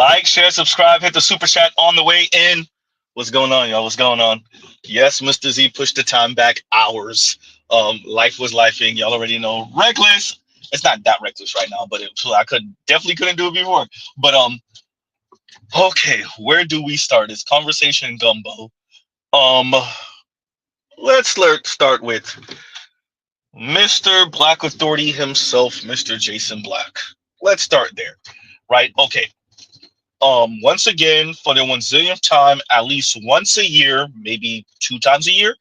Like, share, subscribe, hit the super chat on the way in. What's going on, y'all? What's going on? Yes, Mr. Z pushed the time back hours. Life was lifing. Y'all already know. Reckless. It's not that reckless right now, but I definitely couldn't do it before. But okay, where do we start this conversation, Gumbo? Um, let's start with Mr. Black Authority himself, Mr. Jason Black. Let's start there, right? Okay. Once again, for the one zillionth time, at least once a year, maybe 2 times a year,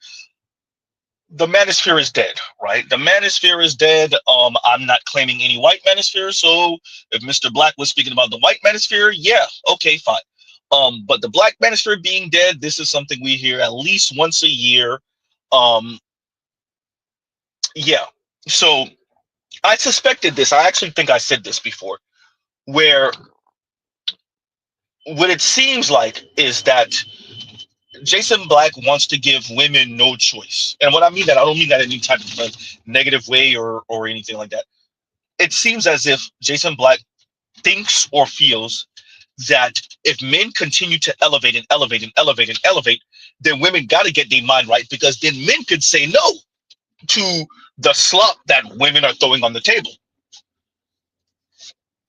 the manosphere is dead, right? The manosphere is dead. I'm not claiming any white manosphere, so if Mr. Black was speaking about the white manosphere, yeah, okay, fine. But the black manosphere being dead, this is something we hear at least once a year. Um, yeah. So I suspected this. I actually think I said this before, where what it seems like is that Jason Black wants to give women no choice. And what I mean that, I don't mean that in any type of negative way or anything like that. It seems as if Jason Black thinks or feels that if men continue to elevate and elevate and elevate and elevate, then women got to get their mind right, because then men could say no to the slop that women are throwing on the table.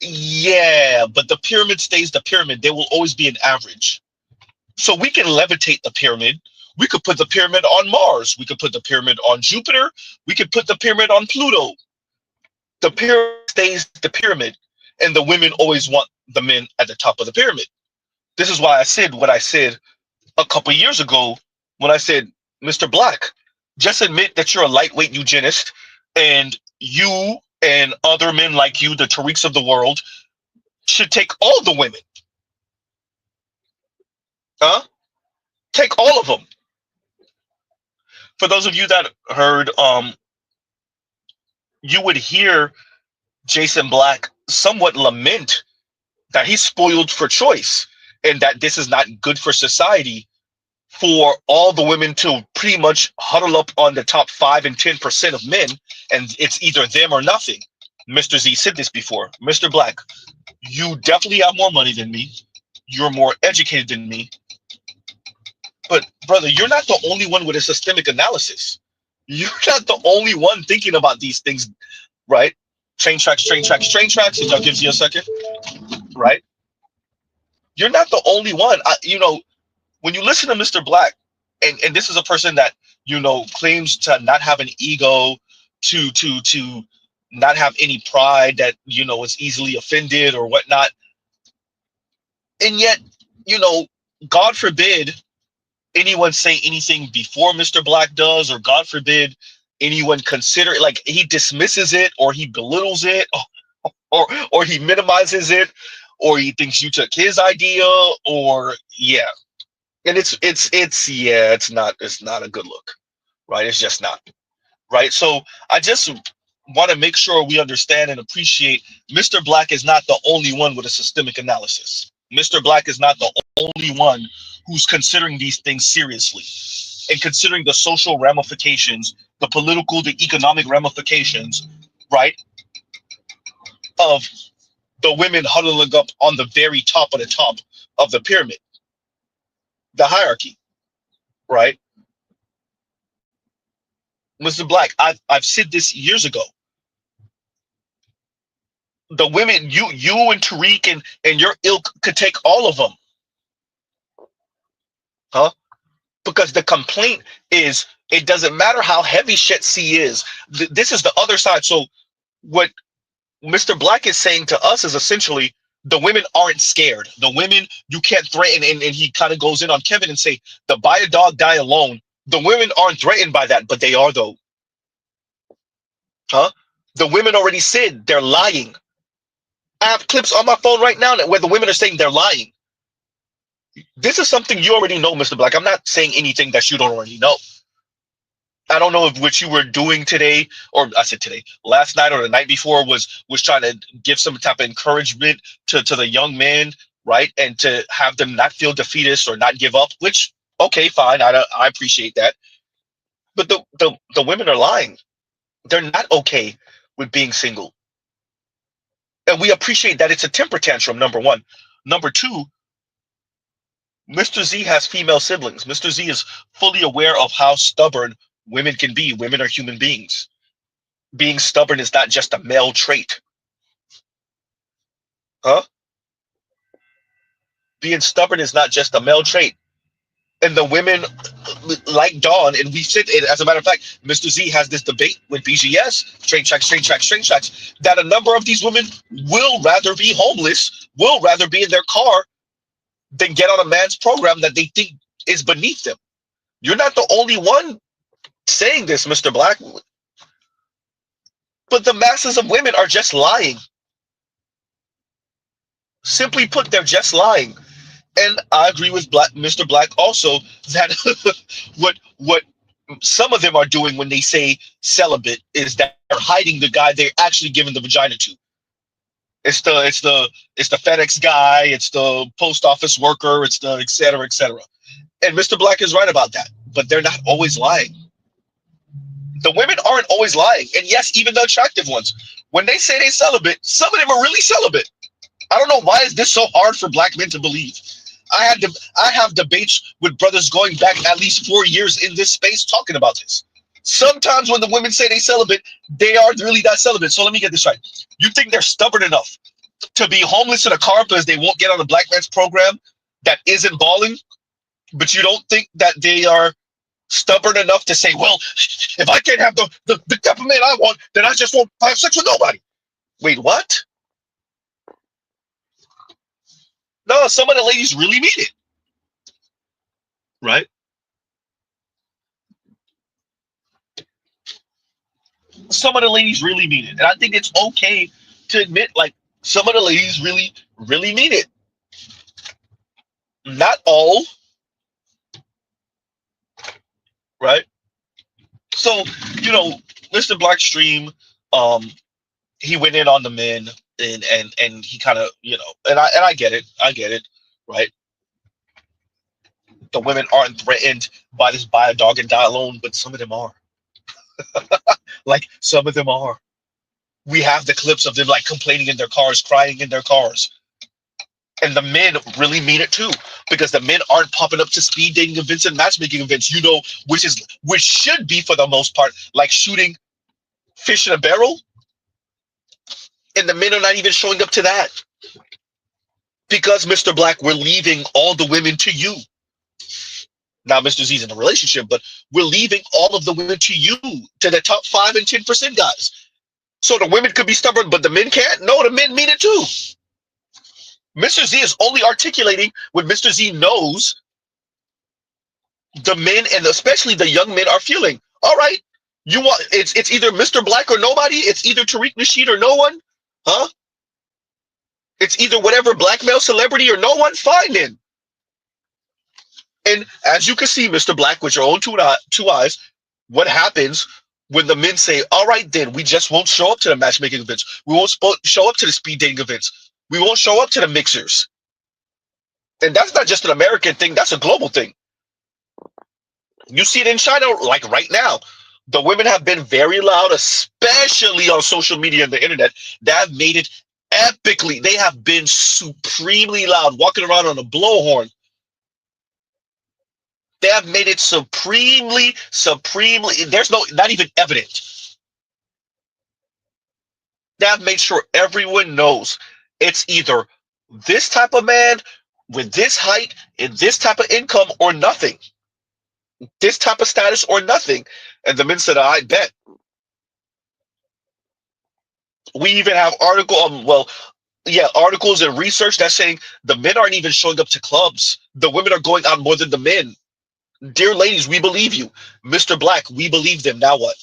Yeah, but the pyramid stays the pyramid. There will always be an average. So we can levitate the pyramid. We could put the pyramid on Mars. We could put the pyramid on Jupiter. We could put the pyramid on Pluto. The pyramid stays the pyramid, and the women always want the men at the top of the pyramid. This is why I said what I said a couple years ago when I said, Mr. Black, just admit that you're a lightweight eugenist, and you and other men like you, the Tariqs of the world, should take all the women. Huh? Take all of them. For those of you that heard, you would hear Jason Black somewhat lament that he's spoiled for choice and that this is not good for society for all the women to pretty much huddle up on the top 5 and 10% of men, and it's either them or nothing. Mr. Z said this before. Mr. Black, you definitely have more money than me. You're more educated than me. But brother, you're not the only one with a systemic analysis. You're not the only one thinking about these things, right? Train tracks, train tracks, train tracks. If that gives you a second, right? You're not the only one. When you listen to Mr. Black, and this is a person that claims to not have an ego, to not have any pride, that is easily offended or whatnot, and yet, God forbid anyone say anything before Mr. Black does, or God forbid anyone consider it, like he dismisses it or he belittles it, or he minimizes it, or he thinks you took his idea, or yeah. And it's not a good look, right? It's just not, right? So I just want to make sure we understand and appreciate Mr. Black is not the only one with a systemic analysis. Mr. Black is not the only one who's considering these things seriously and considering the social ramifications, the political, the economic ramifications, right, of the women huddling up on the very top of the top of the pyramid, the hierarchy, right? Mr. Black, I've said this years ago. The women, you and Tariq and your ilk could take all of them, huh? Because the complaint is, it doesn't matter how heavy shit C is. This is the other side. So what Mr. Black is saying to us is essentially, the women aren't scared. The women, you can't threaten, and he kind of goes in on Kevin and say, the buy a dog, die alone. The women aren't threatened by that, but they are though. Huh? The women already said they're lying. I have clips on my phone right now where the women are saying they're lying. This is something you already know, Mr. Black. I'm not saying anything that you don't already know. I don't know if what you were doing today, or I said today, last night or the night before, was trying to give some type of encouragement to the young men, right? And to have them not feel defeatist or not give up, which, okay, fine. I appreciate that. But the women are lying. They're not okay with being single. And we appreciate that it's a temper tantrum, number one. Number two, Mr. Z has female siblings. Mr. Z is fully aware of how stubborn women can be. Women are human beings. Being stubborn is not just a male trait. Huh? Being stubborn is not just a male trait. And the women like Dawn, and we said it, as a matter of fact, Mr. Z has this debate with BGS, straight tracks, that a number of these women will rather be homeless, will rather be in their car than get on a man's program that they think is beneath them. You're not the only one saying this, Mr. Black, but the masses of women are just lying. Simply put, they're just lying. And I agree with Mr. Black also that what some of them are doing when they say celibate is that they're hiding the guy they're actually giving the vagina to. It's the FedEx guy, it's the post office worker, it's the et cetera, et cetera. And Mr. Black is right about that, but they're not always lying. The women aren't always lying, and yes, even the attractive ones, when they say they celibate, some of them are really celibate. I don't know why is this so hard for black men to believe. I have debates with brothers going back at least 4 years in this space talking about this. Sometimes when the women say they celibate, they are really that celibate. So let me get this right. You think they're stubborn enough to be homeless in a car because they won't get on the black man's program that isn't balling, but you don't think that they are stubborn enough to say, well, if I can't have the type of man I want, then I just won't have sex with nobody. Wait, what? No, some of the ladies really mean it, right? Some of the ladies really mean it. And I think it's okay to admit, like, some of the ladies really, really mean it. Not all, right? So, you know, Mr. Blackstream, um, he went in on the men and he kind of, and I get it. I get it, right? The women aren't threatened by this buy a dog and die alone, but some of them are. Like, some of them are. We have the clips of them like complaining in their cars, crying in their cars. And the men really mean it too, because the men aren't popping up to speed dating events and matchmaking events, which should be for the most part like shooting fish in a barrel. And the men are not even showing up to that because, Mr. Black, we're leaving all the women to you. Now, Mr. Z's in a relationship, but we're leaving all of the women to you, to the top 5 and 10% guys. So the women could be stubborn, but the men can't? No, the men mean it too. Mr. Z is only articulating what Mr. Z knows the men and especially the young men are feeling. All right, you want it's either Mr. Black or nobody. It's either Tariq Nasheed or no one, huh? It's either whatever black male celebrity or no one. Fine then. And as you can see, Mr. Black, with your own two eyes, what happens when the men say, "All right, then we just won't show up to the matchmaking events. We won't show up to the speed dating events. We won't show up to the mixers." And that's not just an American thing, that's a global thing. You see it in China, like right now. The women have been very loud, especially on social media and the internet. That have made it epically. They have been supremely loud, walking around on a blowhorn. They have made it supremely. There's not even evident. They have made sure everyone knows it's either this type of man with this height and this type of income or nothing. This type of status or nothing. And the men said, I bet. We even have articles and research that's saying the men aren't even showing up to clubs. The women are going out more than the men. Dear ladies, we believe you. Mr. Black, we believe them. Now what?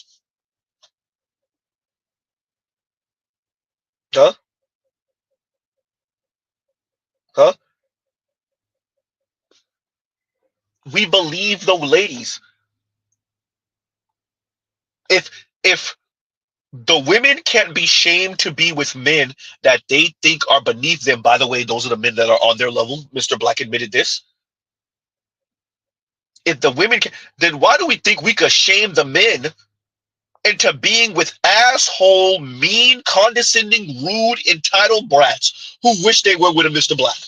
Huh? Huh? We believe the ladies. If the women can't be shamed to be with men that they think are beneath them. By the way, those are the men that are on their level. Mr. Black admitted this. If the women can, then why do we think we could shame the men into being with asshole, mean, condescending, rude, entitled brats who wish they were with a Mr. Black?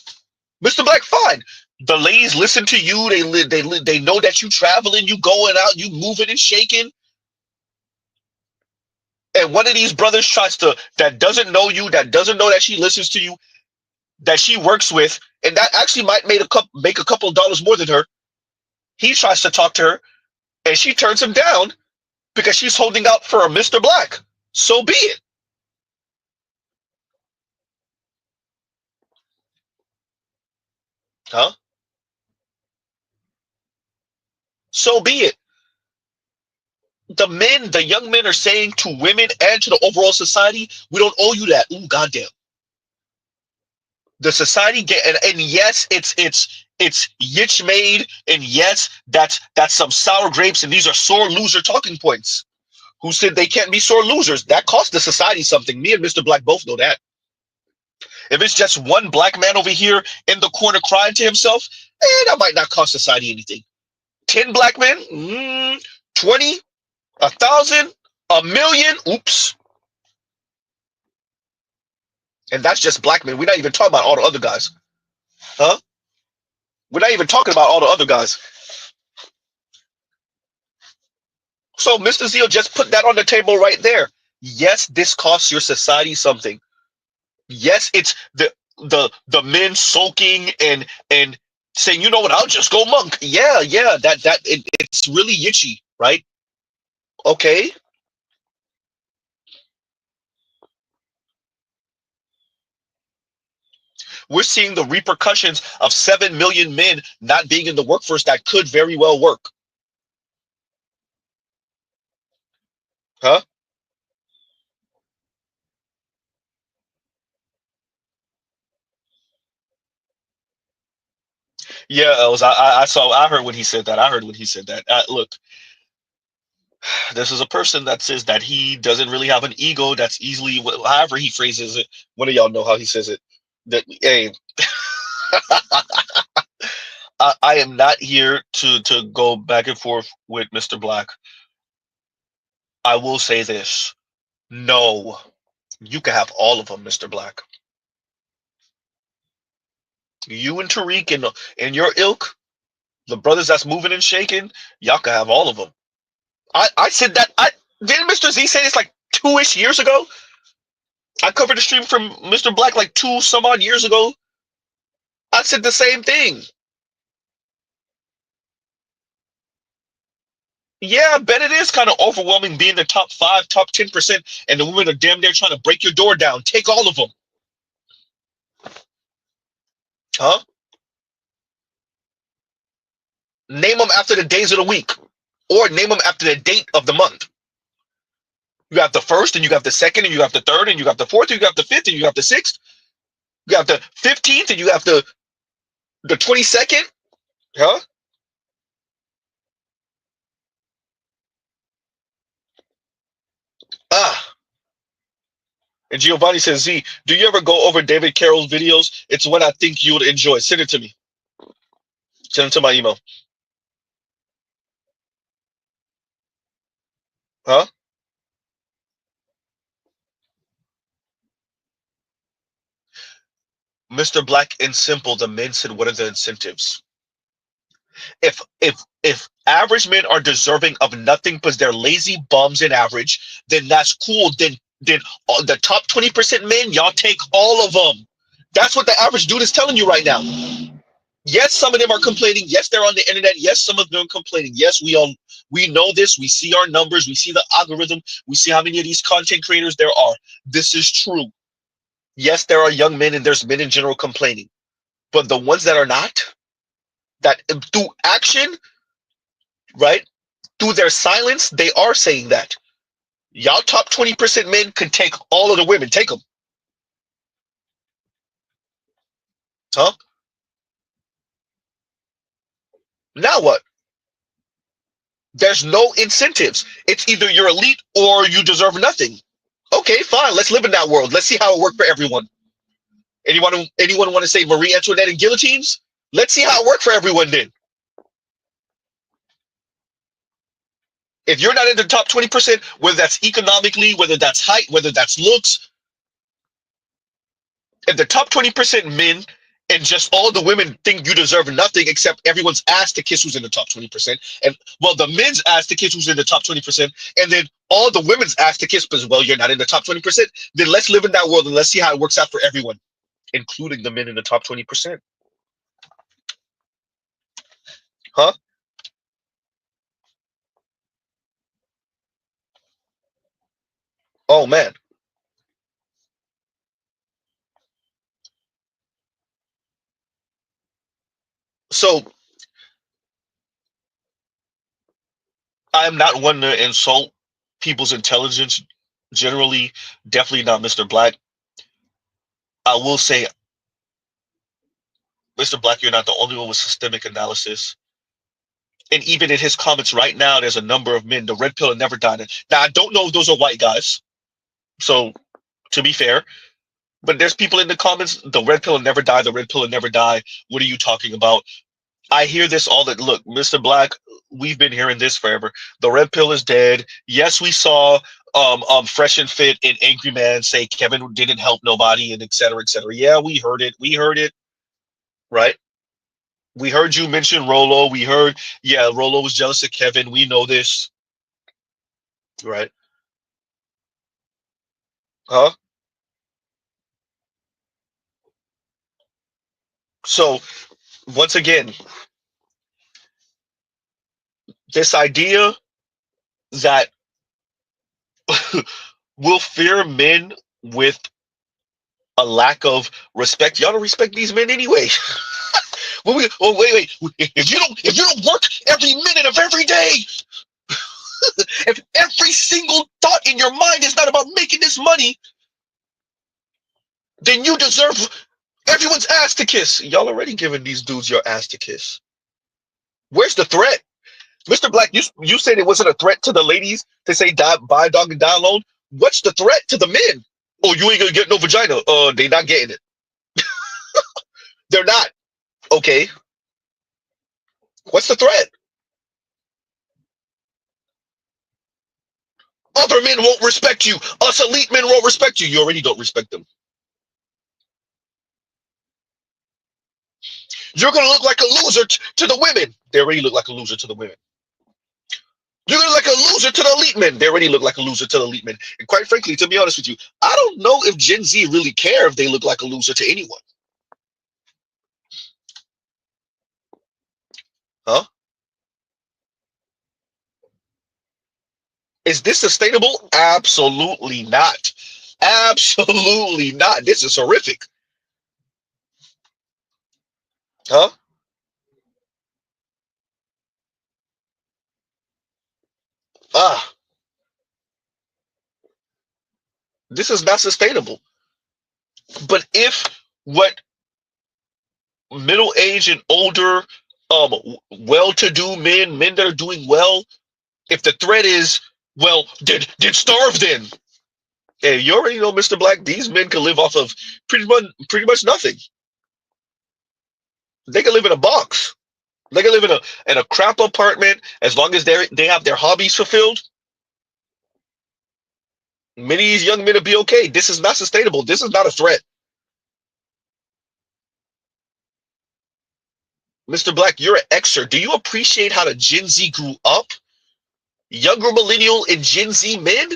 Mr. Black, fine. The ladies listen to you. They know that you traveling, you going out, you moving and shaking. And one of these brothers tries to that doesn't know you, that doesn't know that she listens to you, that she works with, and that actually might make a couple of dollars more than her. He tries to talk to her, and she turns him down because she's holding out for a Mr. Black. So be it. Huh? So be it. The young men are saying to women and to the overall society, we don't owe you that. Ooh, goddamn. The society get and yes, it's yitch made, and yes, that's some sour grapes, and these are sore loser talking points. Who said they can't be sore losers? That costs the society something. Me and Mr. Black both know that. If it's just one black man over here in the corner crying to himself, that might not cost society anything. 10 black men, 20, 1,000, a million. Oops. And that's just black men. We're not even talking about all the other guys. Huh? We're not even talking about all the other guys. So Mr. Zeal just put that on the table right there. Yes, this costs your society something. Yes, it's the men sulking and saying, you know what, I'll just go monk. Yeah, it's really itchy, right? Okay. We're seeing the repercussions of 7 million men not being in the workforce that could very well work. Huh? Yeah, I saw. I heard when he said that. I heard when he said that. Look, this is a person that says that he doesn't really have an ego. That's easily, however he phrases it. One of y'all know how he says it. That hey, I am not here to go back and forth with Mr. Black. I will say this: no, you can have all of them, Mr. Black. You and Tariq and your ilk, the brothers that's moving and shaking, y'all can have all of them. I said that. I didn't Mr. Z say this like 2-ish years ago. I covered the stream from Mr. Black like 2 some odd years ago. I said the same thing. Yeah, I bet it is kind of overwhelming being the top 5, top 10%, and the women are damn near trying to break your door down. Take all of them. Huh? Name them after the days of the week, or name them after the date of the month. You got the first, and you got the second, and you got the third, and you got the fourth, and you got the fifth, and you got the sixth. You got the 15th, and you got the 22nd. Huh? Ah. And Giovanni says, Z, do you ever go over David Carroll's videos? It's one I think you would enjoy. Send it to me. Send it to my email. Huh? Mr. Black and Simple, the men said, what are the incentives? If average men are deserving of nothing because they're lazy bums and average, then that's cool. Then the top 20% men, y'all take all of them. That's what the average dude is telling you right now. Yes, some of them are complaining. Yes, they're on the internet. Yes, some of them are complaining. Yes, we know this. We see our numbers. We see the algorithm. We see how many of these content creators there are. This is true. Yes, there are young men and there's men in general complaining. But the ones that are not, that through action, right? Through their silence, they are saying that. Y'all top 20% men can take all of the women. Take them. Huh? Now what? There's no incentives. It's either you're elite or you deserve nothing. Okay, fine. Let's live in that world. Let's see how it worked for everyone. Anyone want to say Marie Antoinette and guillotines? Let's see how it worked for everyone then. If you're not in the top 20%, whether that's economically, whether that's height, whether that's looks, if the top 20% men and just all the women think you deserve nothing except everyone's asked to kiss who's in the top 20%. And well, the men's asked to kiss who's in the top 20%. And then all the women's asked to kiss because, well, you're not in the top 20%. Then let's live in that world and let's see how it works out for everyone, including the men in the top 20%. Huh? Oh, man. So I'm not one to insult people's intelligence generally, definitely not Mr. Black. I will say, Mr. Black, you're not the only one with systemic analysis. And even in his comments right now, there's a number of men. The red pill never died. Now, I don't know if those are white guys. So, to be fair, but there's people in the comments. The red pill never die. The red pill never die. What are you talking about? I hear this all that. Look, Mr. Black, we've been hearing this forever. The red pill is dead. Yes, we saw Fresh and Fit and Angry Man say Kevin didn't help nobody and et cetera, et cetera. Yeah, we heard it. We heard it. Right. We heard you mention Rolo. We heard, yeah, Rolo was jealous of Kevin. We know this. Right. Huh? So once again, this idea that we'll fear men with a lack of respect. Y'all don't respect these men anyway. Oh, wait. If you don't work every minute of every day, if every single thought in your mind is not about making this money, then you deserve everyone's ass to kiss. Y'all already giving these dudes your ass to kiss. Where's the threat? Mr. Black, you said it wasn't a threat to the ladies to say die, buy a dog and die alone. What's the threat to the men? Oh, you ain't gonna get no vagina. They not getting it. They're not. Okay. What's the threat? Other men won't respect you. Us elite men won't respect you. You already don't respect them. You're gonna look like a loser to the women. They already look like a loser to the women. You're gonna look like a loser to the elite men. They already look like a loser to the elite men. And quite frankly, to be honest with you, I don't know if Gen Z really care if they look like a loser to anyone. Huh? Is this sustainable? Absolutely not. Absolutely not. This is horrific. Huh? Ah, this is not sustainable. But if what middle age and older, um, well-to-do men that are doing well, if the threat is, well, did starve then? Hey, you already know, Mr. Black, these men can live off of pretty much nothing. They can live in a box. They can live in a crap apartment as long as they have their hobbies fulfilled. Many of these young men will be okay. This is not sustainable. This is not a threat. Mr. Black, you're an Xer. Do you appreciate how the Gen Z grew up? Younger millennial and Gen Z men?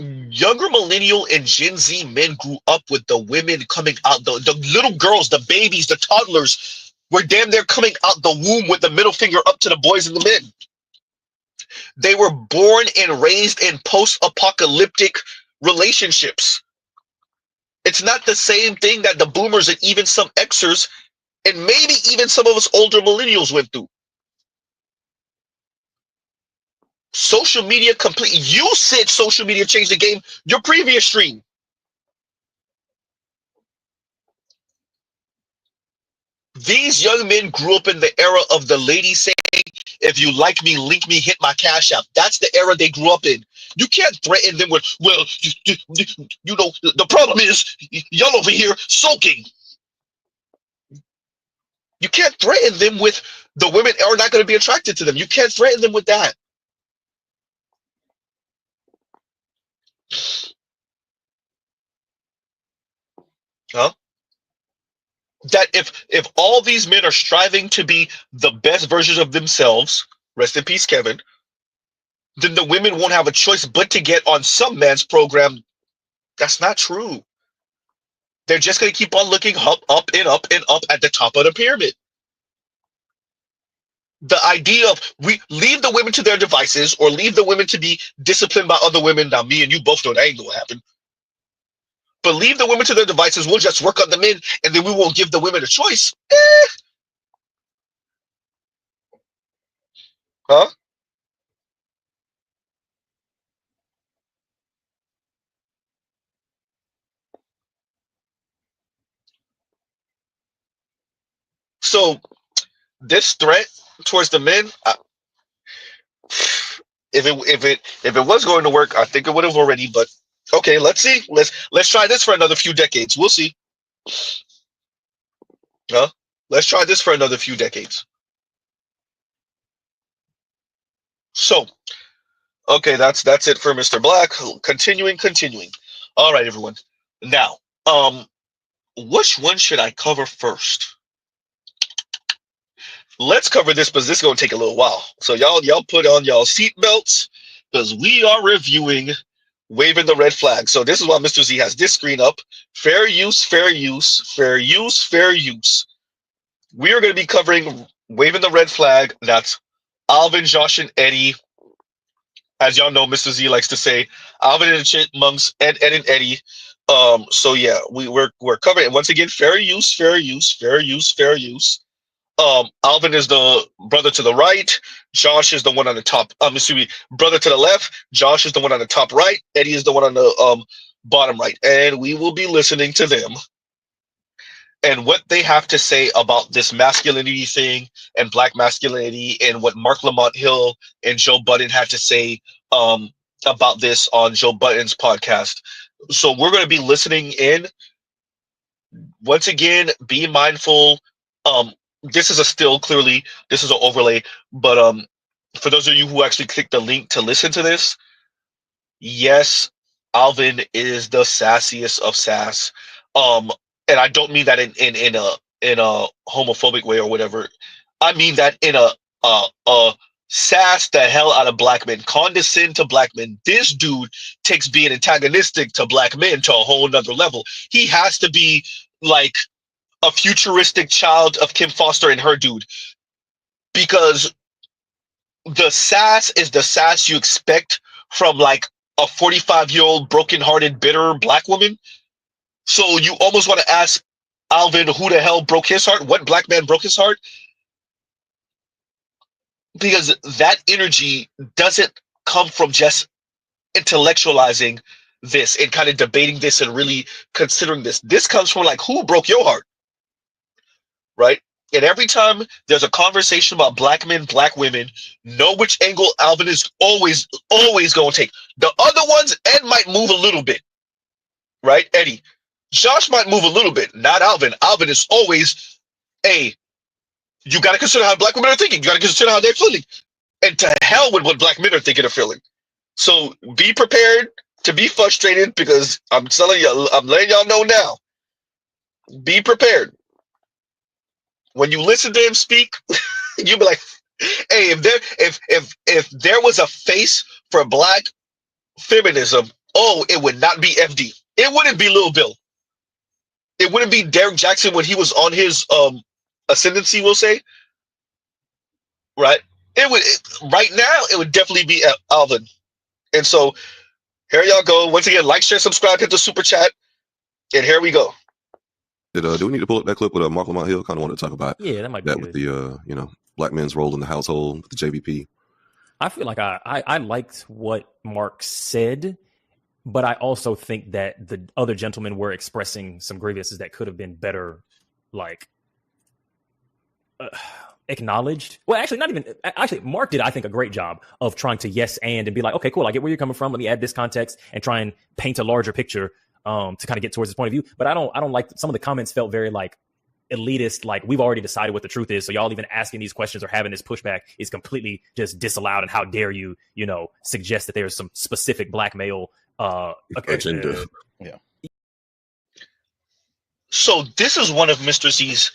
Younger millennial and Gen Z men grew up with the women coming out, the little girls, the babies, the toddlers were damn near coming out the womb with the middle finger up to the boys and the men. They were born and raised in post-apocalyptic relationships. It's not the same thing that the boomers and even some Xers and maybe even some of us older millennials went through. Social media complete. You said social media changed the game. Your previous stream. These young men grew up in the era of the lady saying, if you like me, link me, hit my cash app. That's the era they grew up in. You can't threaten them with, well, you know, the problem is y'all over here sulking. You can't threaten them with the women are not going to be attracted to them. You can't threaten them with that. Huh? That if all these men are striving to be the best versions of themselves, rest in peace, Kevin, then the women won't have a choice but to get on some man's program. That's not true. They're just going to keep on looking up and up and up at the top of the pyramid. The idea of we leave the women to their devices or leave the women to be disciplined by other women. Now, me and you both know that ain't going to happen. But leave the women to their devices. We'll just work on the men, and then we won't give the women a choice. Huh? So this threat towards the men, if it was going to work, I think it would have already. But okay, let's see. Let's try this for another few decades. We'll see. Huh? Let's try this for another few decades. So, okay, that's it for Mr. Black. Continuing. All right, everyone. Now, which one should I cover first? Let's cover this, but this is gonna take a little while. So y'all put on y'all seatbelts because we are reviewing waving the red flag. So this is why Mr. Z has this screen up. Fair use, fair use, fair use, fair use. We are going to be covering waving the red flag. That's Alvin, Josh, and Eddie. As y'all know, Mr. Z likes to say Alvin and the Chipmunks, Ed and Eddie. So yeah, we're covering it. Once again, fair use, fair use, fair use, fair use. Alvin is the brother to the right. Josh is the one on the top. Excuse me, brother to the left. Josh is the one on the top right. Eddie is the one on the bottom right. And we will be listening to them and what they have to say about this masculinity thing and black masculinity and what Mark Lamont Hill and Joe Budden had to say about this on Joe Budden's podcast. So we're going to be listening in. Once again, be mindful. This is a still, clearly this is an overlay, but for those of you who actually clicked the link to listen to this, yes, Alvin is the sassiest of sass. And I don't mean that in a homophobic way or whatever. I mean that in a sass the hell out of black men, condescend to black men. This dude takes being antagonistic to black men to a whole nother level. He has to be like a futuristic child of Kim Foster and her dude, because the sass is the sass you expect from like a 45-year-old broken-hearted bitter black woman. So you almost want to ask Alvin who the hell broke his heart, what black man broke his heart, because that energy doesn't come from just intellectualizing this and kind of debating this and really considering this comes from like, who broke your heart, right? And every time there's a conversation about black men, black women, know which angle Alvin is always going to take. The other ones, Ed might move a little bit, right? Eddie. Josh might move a little bit, not Alvin. Alvin is always, hey, you got to consider how black women are thinking. You got to consider how they're feeling. And to hell with what black men are thinking or feeling. So be prepared to be frustrated, because I'm telling you, I'm letting y'all know now. Be prepared. When you listen to him speak, you'll be like, hey, if there was a face for black feminism, oh, it would not be FD. It wouldn't be Lil Bill. It wouldn't be Derek Jackson when he was on his ascendancy, we'll say. Right? Right now, it would definitely be Alvin. And so here y'all go. Once again, like, share, subscribe, hit the super chat, and here we go. Do we need to pull up that clip with Mark Lamont Hill? Kind of want to talk about that might be that with the black men's role in the household with the JVP. I feel like I liked what Mark said, but I also think that the other gentlemen were expressing some grievances that could have been better, like acknowledged. Well, actually, not even. Actually, Mark did, I think, a great job of trying to yes and be like, okay, cool, I get where you're coming from. Let me add this context and try and paint a larger picture to kind of get towards this point of view. But I don't like some of the comments felt very like elitist, like we've already decided what the truth is, so y'all even asking these questions or having this pushback is completely just disallowed, and how dare you suggest that there's some specific black male agenda. Yeah. So this is one of Mr. Z's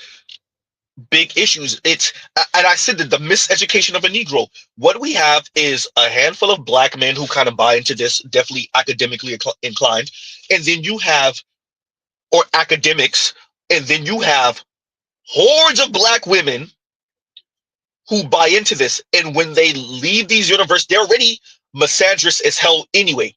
big issues. And I said that the miseducation of a Negro. What we have is a handful of black men who kind of buy into this, definitely academically inclined, and then you have, or academics, and then you have hordes of black women who buy into this. And when they leave these universities, they're already misandrous as hell anyway.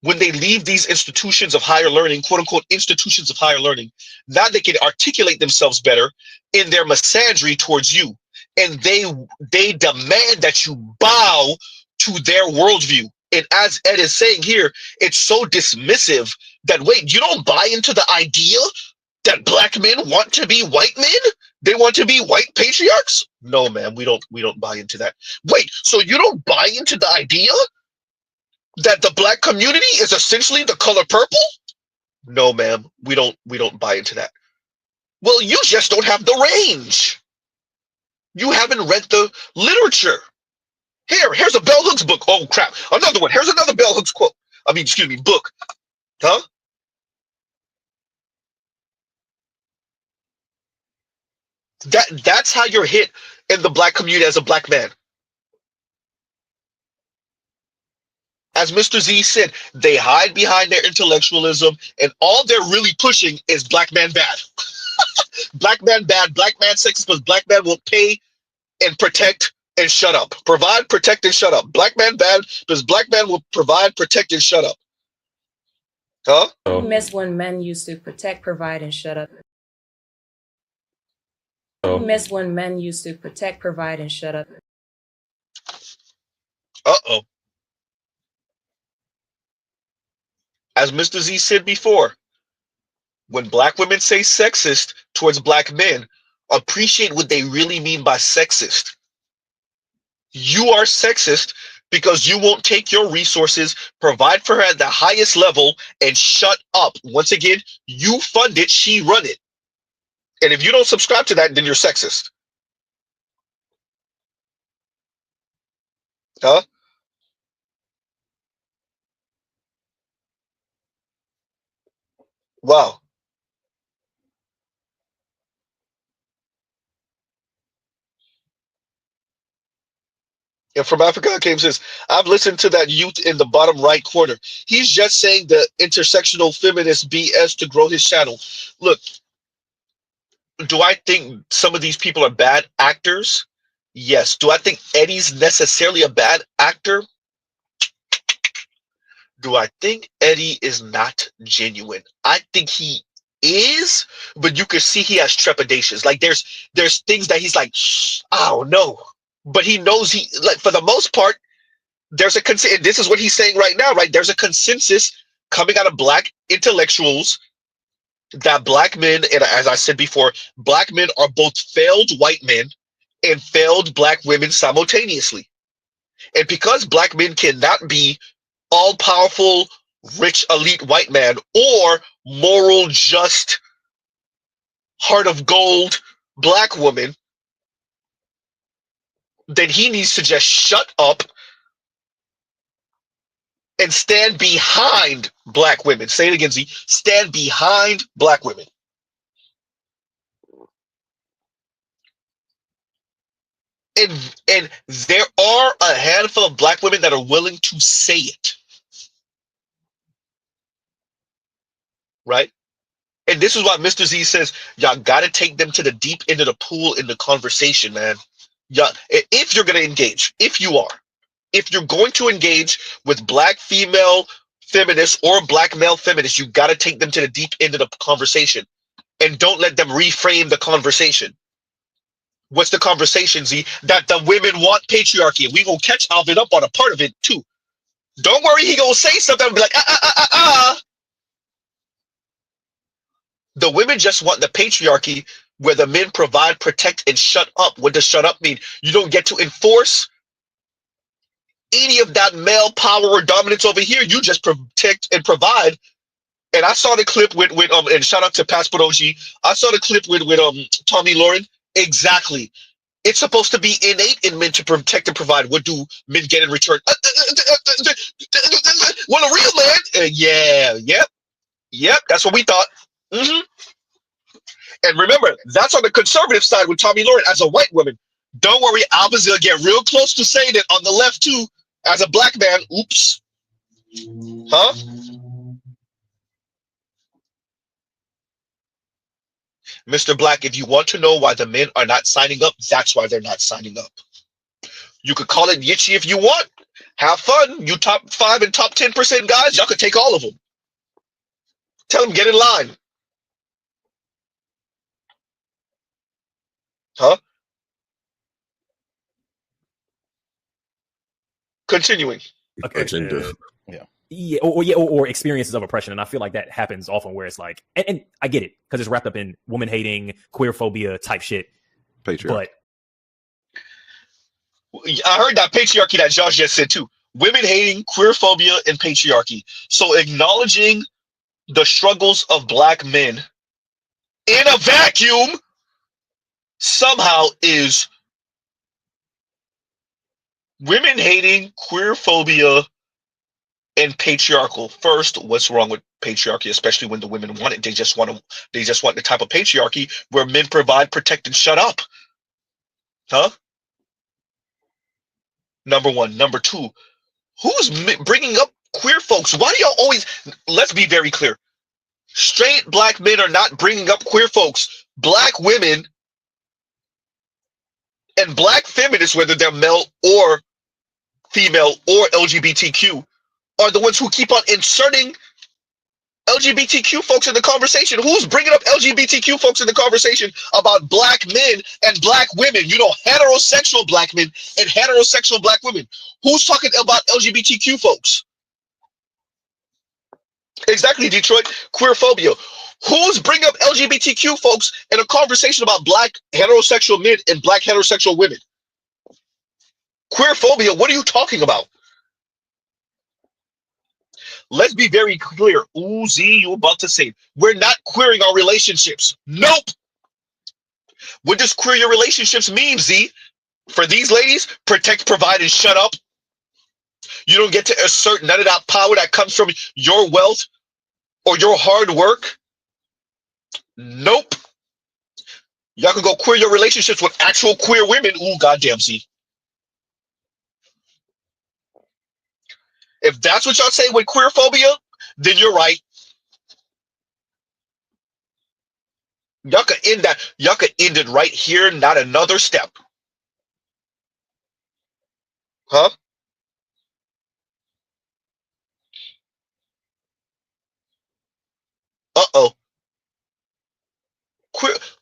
When they leave these institutions of higher learning, quote unquote, institutions of higher learning, now they can articulate themselves better in their misandry towards you. And they demand that you bow to their worldview. And as Ed is saying here, it's so dismissive that, wait, you don't buy into the idea that black men want to be white men? They want to be white patriarchs? No, man, we don't buy into that. Wait, so you don't buy into the idea that the black community is essentially the color purple? No, ma'am, we don't buy into that. Well, you just don't have the range. You haven't read the literature. Here's a bell hooks book. Oh crap, another one. Here's another bell hooks quote. Excuse me, book. Huh? That's how you're hit in the black community as a black man. As Mr. Z said, they hide behind their intellectualism, and all they're really pushing is black man bad. Black man bad, black man sexist, because black man will pay and protect and shut up. Provide, protect, and shut up. Black man bad, because black man will provide, protect, and shut up. Huh? You miss when men used to protect, provide, and shut up. You miss when men used to protect, provide, and shut up. Uh-oh. As Mr. Z said before, when black women say sexist towards black men, appreciate what they really mean by sexist. You are sexist because you won't take your resources, provide for her at the highest level, and shut up. Once again, you fund it, she run it. And if you don't subscribe to that, then you're sexist. Huh? Wow. And from Africa came says, I've listened to that youth in the bottom right corner. He's just saying the intersectional feminist BS to grow his channel. Look, do I think some of these people are bad actors? Yes. Do I think Eddie's necessarily a bad actor? Do I think Eddie is not genuine? I think he is, but you can see he has trepidations. Like there's things that he's like, I don't know. But he knows he, like, for the most part, there's a consensus. This is what he's saying right now, right? There's a consensus coming out of black intellectuals that black men, and as I said before, black men are both failed white men and failed black women simultaneously. And because black men cannot be all-powerful, rich, elite white man or moral, just, heart of gold black woman, then he needs to just shut up and stand behind black women. Say it again, Z. Stand behind black women. And there are a handful of black women that are willing to say it. Right? And this is why Mr. Z says, y'all got to take them to the deep end of the pool in the conversation, man. Y'all, if you're going to engage, if you're going to engage with black female feminists or black male feminists, you got to take them to the deep end of the conversation and don't let them reframe the conversation. What's the conversation, Z? That the women want patriarchy. We gonna catch Alvin up on a part of it too. Don't worry, he gonna say something and be like, The women just want the patriarchy where the men provide, protect, and shut up. What does shut up mean? You don't get to enforce any of that male power or dominance over here. You just protect and provide. And I saw the clip with and shout out to Passport OG. I saw the clip with Tommy Lauren. Exactly. It's supposed to be innate in men to protect and provide. What do men get in return? Well, a real man. Yep. That's what we thought. And remember, that's on the conservative side with Tommy Lauren as a white woman. Don't worry, Alba's gonna get real close to saying it on the left too, as a black man. Oops. Huh? Mr. Black, if you want to know why the men are not signing up, that's why they're not signing up. You could call it Yitchy if you want. Have fun. You top 5 and top 10% guys, y'all could take all of them. Tell them, get in line. Huh? Continuing. Agenda. Or experiences of oppression, and I feel like that happens often where it's like, and I get it because it's wrapped up in woman hating, queer phobia type shit. Patriarchy. But I heard that patriarchy that Josh just said too. Women hating, queer phobia, and patriarchy. So acknowledging the struggles of black men in a vacuum somehow is women hating, queer phobia, and patriarchal. First, what's wrong with patriarchy, especially when the women want it? They just want the type of patriarchy where men provide, protect, and shut up. Huh? Number one. Number two, who's bringing up queer folks? Why do y'all always, let's be very clear. Straight black men are not bringing up queer folks. Black women and black feminists, whether they're male or female or LGBTQ, are the ones who keep on inserting LGBTQ folks in the conversation. Who's bringing up LGBTQ folks in the conversation about black men and black women? You know, heterosexual black men and heterosexual black women. Who's talking about LGBTQ folks? Exactly, Detroit. Queer phobia. Who's bringing up LGBTQ folks in a conversation about black heterosexual men and black heterosexual women? Queer phobia, what are you talking about? Let's be very clear. Ooh, Z, you about to say, we're not queering our relationships. Nope. What does queer your relationships mean, Z? For these ladies, protect, provide, and shut up. You don't get to assert none of that power that comes from your wealth or your hard work. Nope. Y'all can go queer your relationships with actual queer women. Ooh, goddamn, Z. If that's what y'all say with queer phobia, then you're right. Y'all could end that. Y'all could end it right here, not another step. Huh? Uh-oh.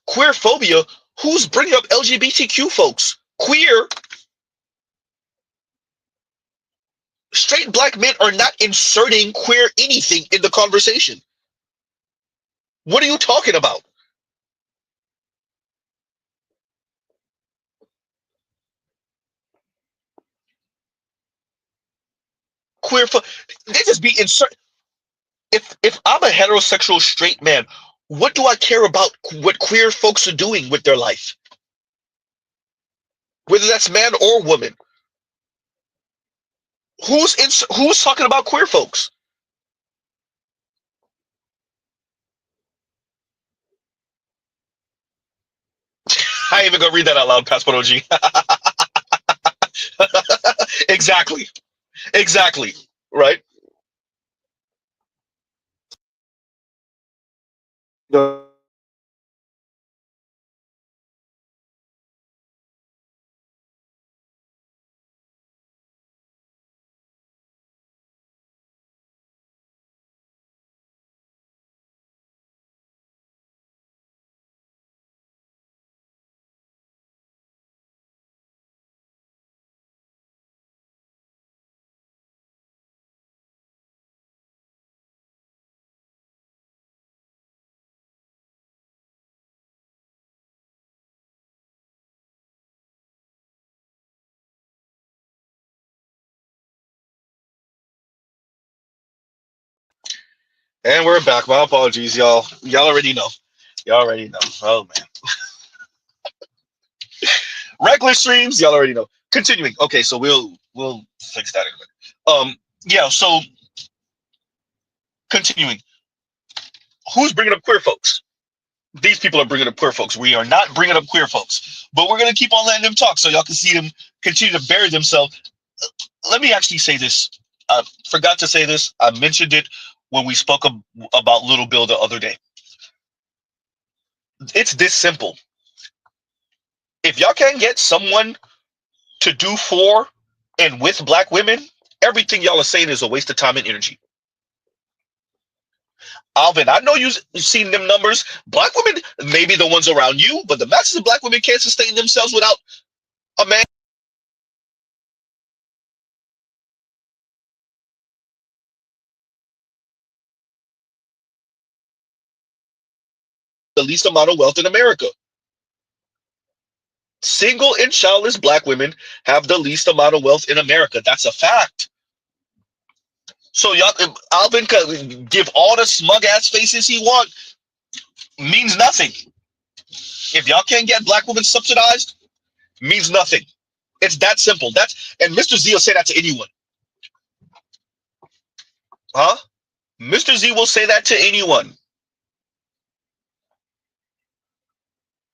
Queer phobia? Who's bringing up LGBTQ folks? Queer? Straight black men are not inserting queer anything in the conversation. What are you talking about? They just be insert. If I'm a heterosexual straight man, what do I care about what queer folks are doing with their life? Whether that's man or woman. Who's talking about queer folks? I ain't even gonna read that out loud, Passport OG. Exactly. Exactly. Right? And we're back. My apologies, y'all. Y'all already know. Y'all already know. Oh man. Regular streams, y'all already know. Continuing. Okay, so we'll fix that in a minute. Yeah, so continuing. Who's bringing up queer folks? These people are bringing up queer folks. We are not bringing up queer folks, but we're going to keep on letting them talk so y'all can see them continue to bury themselves. Let me actually say this. I forgot to say this. I mentioned it when we spoke about Little Bill the other day. It's this simple. If y'all can't get someone to do for and with black women, everything y'all are saying is a waste of time and energy. Alvin, I know you've seen them numbers. Black women, maybe the ones around you, but the masses of black women can't sustain themselves without a man. The least amount of wealth in America. Single and childless black women have the least amount of wealth in America. That's a fact. So y'all, Alvin can give all the smug ass faces he want, means nothing. If y'all can't get black women subsidized, means nothing. It's that simple. And Mr. Z will say that to anyone. Huh? Mr. Z will say that to anyone.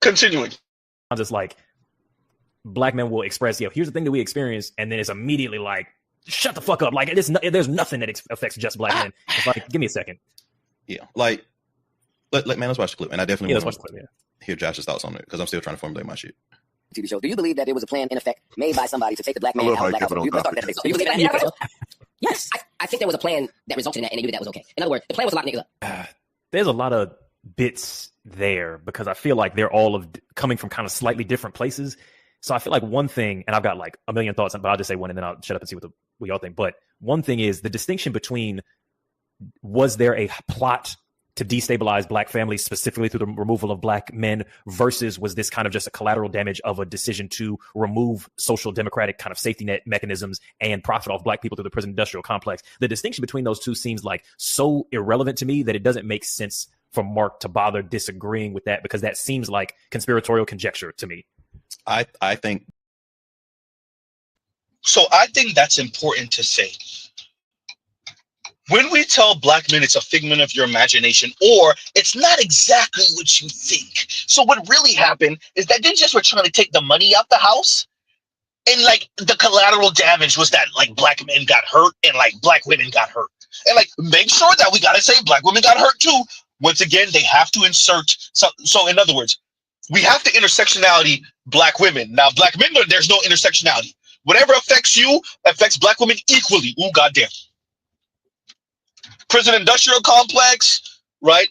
Continuing. I'm just like, black men will express, here's the thing that we experience, and then it's immediately like, shut the fuck up. Like, there's nothing that affects just black men. It's like, give me a second. Yeah, like, man, let's watch the clip. And I definitely want to hear Josh's thoughts on it, because I'm still trying to formulate my shit. TV show. Do you believe that there was a plan in effect made by somebody to take the black man out of the black household? Do you believe that? Yes. I think there was a plan that resulted in that, and they knew that was okay. In other words, the plan was to lock niggas up. There's a lot of bits there, because I feel like they're all coming from kind of slightly different places. So I feel like one thing, and I've got like a million thoughts, but I'll just say one and then I'll shut up and see what y'all think. But one thing is the distinction between, was there a plot to destabilize black families specifically through the removal of black men, versus was this kind of just a collateral damage of a decision to remove social democratic kind of safety net mechanisms and profit off black people through the prison industrial complex? The distinction between those two seems like so irrelevant to me that it doesn't make sense for Mark to bother disagreeing with that, because that seems like conspiratorial conjecture to me. I think. So I think that's important to say. When we tell black men it's a figment of your imagination, or it's not exactly what you think. So what really happened is that they just were trying to take the money out the house, and like the collateral damage was that like black men got hurt and like black women got hurt. And like, make sure that we gotta say black women got hurt too. Once again, they have to insert so in other words, we have to intersectionality black women. Now black men, there's no intersectionality. Whatever affects you affects black women equally. Ooh, goddamn. Prison industrial complex, right?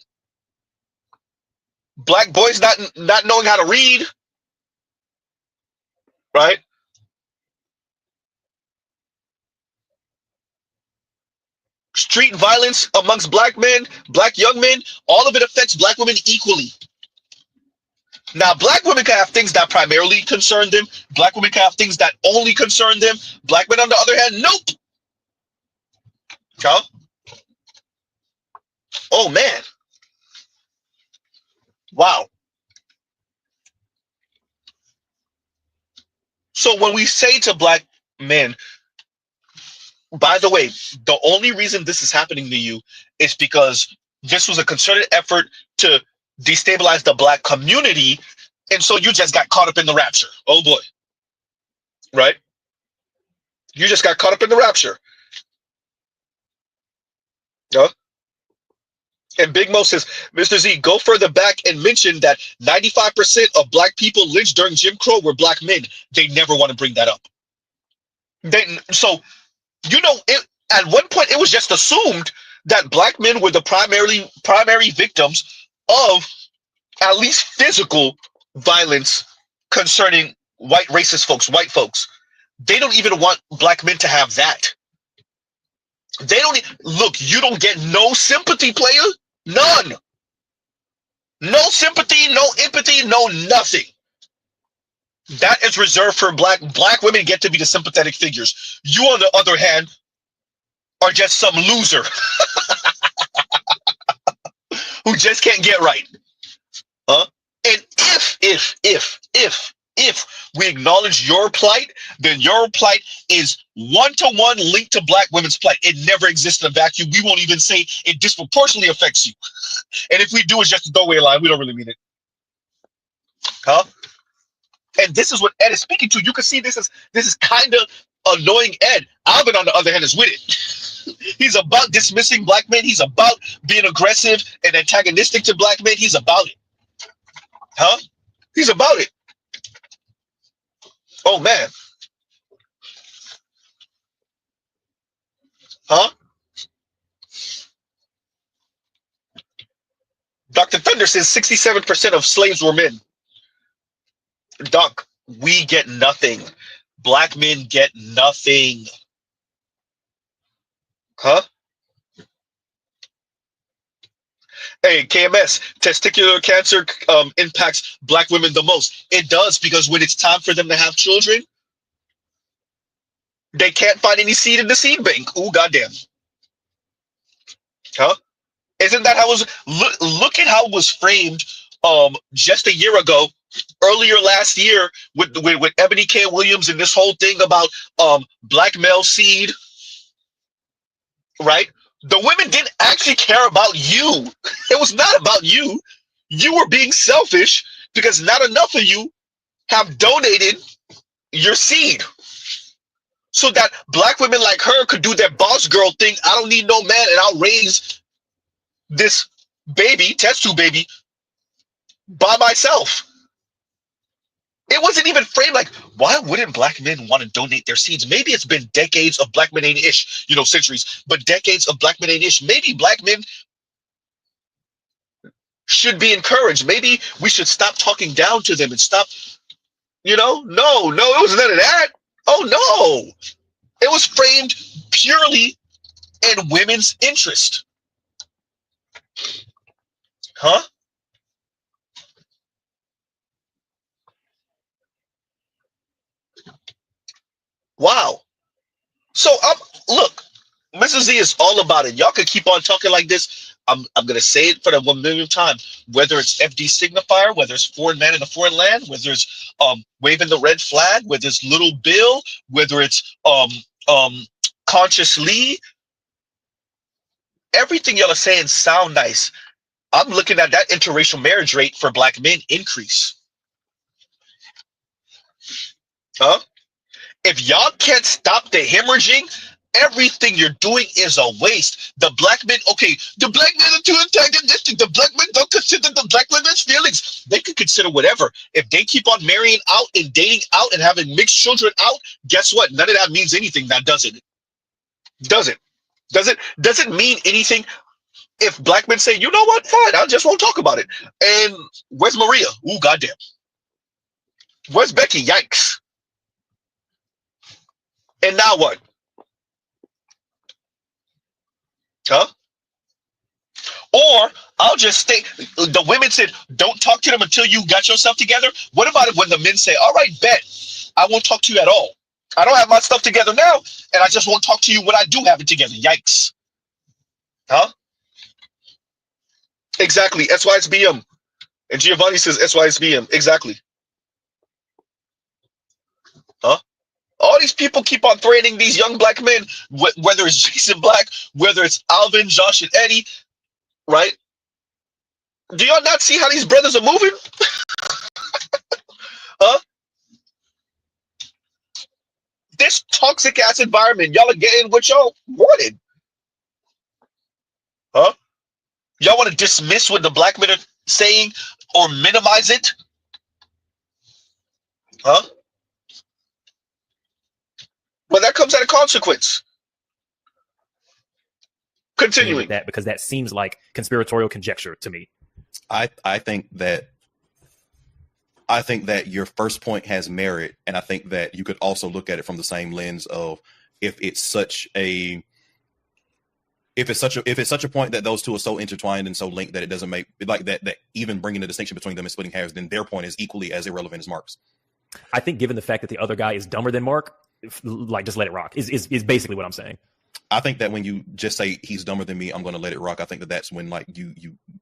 Black boys not knowing how to read, right? Street violence amongst black men, black young men, all of it affects black women equally. Now, black women can have things that primarily concern them. Black women can have things that only concern them. Black men, on the other hand, nope. Huh? Oh, man. Wow. So when we say to black men, by the way, the only reason this is happening to you is because this was a concerted effort to destabilize the black community, and so you just got caught up in the rapture. Oh boy. Right? You just got caught up in the rapture. Huh? And Big Mo says, Mr. Z, go further back and mention that 95% of black people lynched during Jim Crow were black men. They never want to bring that up. So, you know, at one point it was just assumed that black men were the primary victims of at least physical violence concerning white racist folks, white folks. They don't even want black men to have that. They don't look, you don't get no sympathy, player. None. No sympathy, no empathy, no nothing. That is reserved for black women get to be the sympathetic figures. You, on the other hand, are just some loser who just can't get right. Huh? And if If we acknowledge your plight, then your plight is one-to-one linked to black women's plight. It never exists in a vacuum. We won't even say it disproportionately affects you. And if we do, it's just a throwaway line. We don't really mean it. Huh? And this is what Ed is speaking to. You can see this is kind of annoying Ed. Alvin, on the other hand, is with it. He's about dismissing black men. He's about being aggressive and antagonistic to black men. He's about it. Huh? He's about it. Oh, man. Huh? Dr. Thunder says 67% of slaves were men. Doc, we get nothing. Black men get nothing. Huh? Hey, KMS, testicular cancer impacts black women the most. It does, because when it's time for them to have children, they can't find any seed in the seed bank. Ooh, goddamn. Huh? Isn't that how it was? Look at how it was framed just a year ago, earlier last year, with Ebony K. Williams and this whole thing about black male seed, right? The women didn't actually care about you. It was not about you. You were being selfish because not enough of you have donated your seed so that black women like her could do their boss girl thing. I don't need no man, and I'll raise this baby, test tube baby, by myself. It wasn't even framed like, why wouldn't black men want to donate their seeds? Maybe it's been decades of black men ain't-ish, centuries, but decades of black men ain't-ish. Maybe black men should be encouraged. Maybe we should stop talking down to them and stop, no, it was none of that. Oh, no. It was framed purely in women's interest. Huh? Wow. So look, Mrs. Z is all about it. Y'all can keep on talking like this. I'm gonna say it for the 1 millionth time. Whether it's FD signifier, whether it's foreign man in a foreign land, whether it's waving the red flag, whether it's little Bill, whether it's consciously, everything y'all are saying sound nice. I'm looking at that interracial marriage rate for black men increase. Huh? If y'all can't stop the hemorrhaging, everything you're doing is a waste. The black men, okay, the black men are too antagonistic. The black men don't consider the black women's feelings. They could consider whatever. If they keep on marrying out and dating out and having mixed children out, guess what? None of that means anything now, does it? Doesn't mean anything if black men say, you know what, fine, I just won't talk about it. And where's Maria? Ooh, goddamn. Where's Becky? Yikes. And now what? Huh? Or I'll just stay. The women said, don't talk to them until you got yourself together. What about it when the men say, all right, bet, I won't talk to you at all. I don't have my stuff together now, and I just won't talk to you when I do have it together. Yikes. Huh? Exactly. SYSBM. And Giovanni says SYSBM. Exactly. Huh? All these people keep on threatening these young black men, whether it's Jason Black, whether it's Alvin, Josh, and Eddie, right? Do y'all not see how these brothers are moving? Huh? This toxic ass environment, y'all are getting what y'all wanted. Huh? Y'all want to dismiss what the black men are saying or minimize it? Huh? Well, that comes at a consequence. Continuing. That, because that seems like conspiratorial conjecture to me. I think that your first point has merit, and I think that you could also look at it from the same lens of if it's such a point that those two are so intertwined and so linked that it doesn't make like that even bringing the distinction between them and splitting hairs, then their point is equally as irrelevant as Mark's. I think given the fact that the other guy is dumber than Mark, like just let it rock is basically what I'm saying. I think that when you just say he's dumber than me, I'm going to let it rock. I think that that's when like you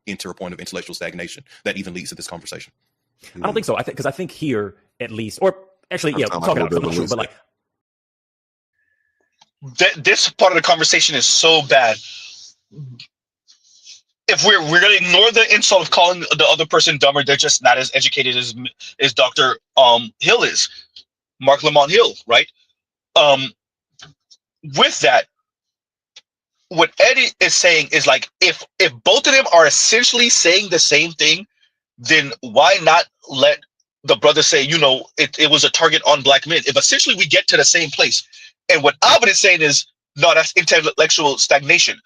enter a point of intellectual stagnation that even leads to this conversation. I don't think so. Because I think here at least, or actually, yeah, talk about it. I'm not sure, but like this part of the conversation is so bad. If we're gonna ignore the insult of calling the other person dumber, they're just not as educated as Dr. Hill is, Mark Lamont Hill, right? With that, what Eddie is saying is like, if both of them are essentially saying the same thing, then why not let the brother say, you know, it was a target on black men? If essentially we get to the same place, and what Alvin is saying is, no, that's intellectual stagnation.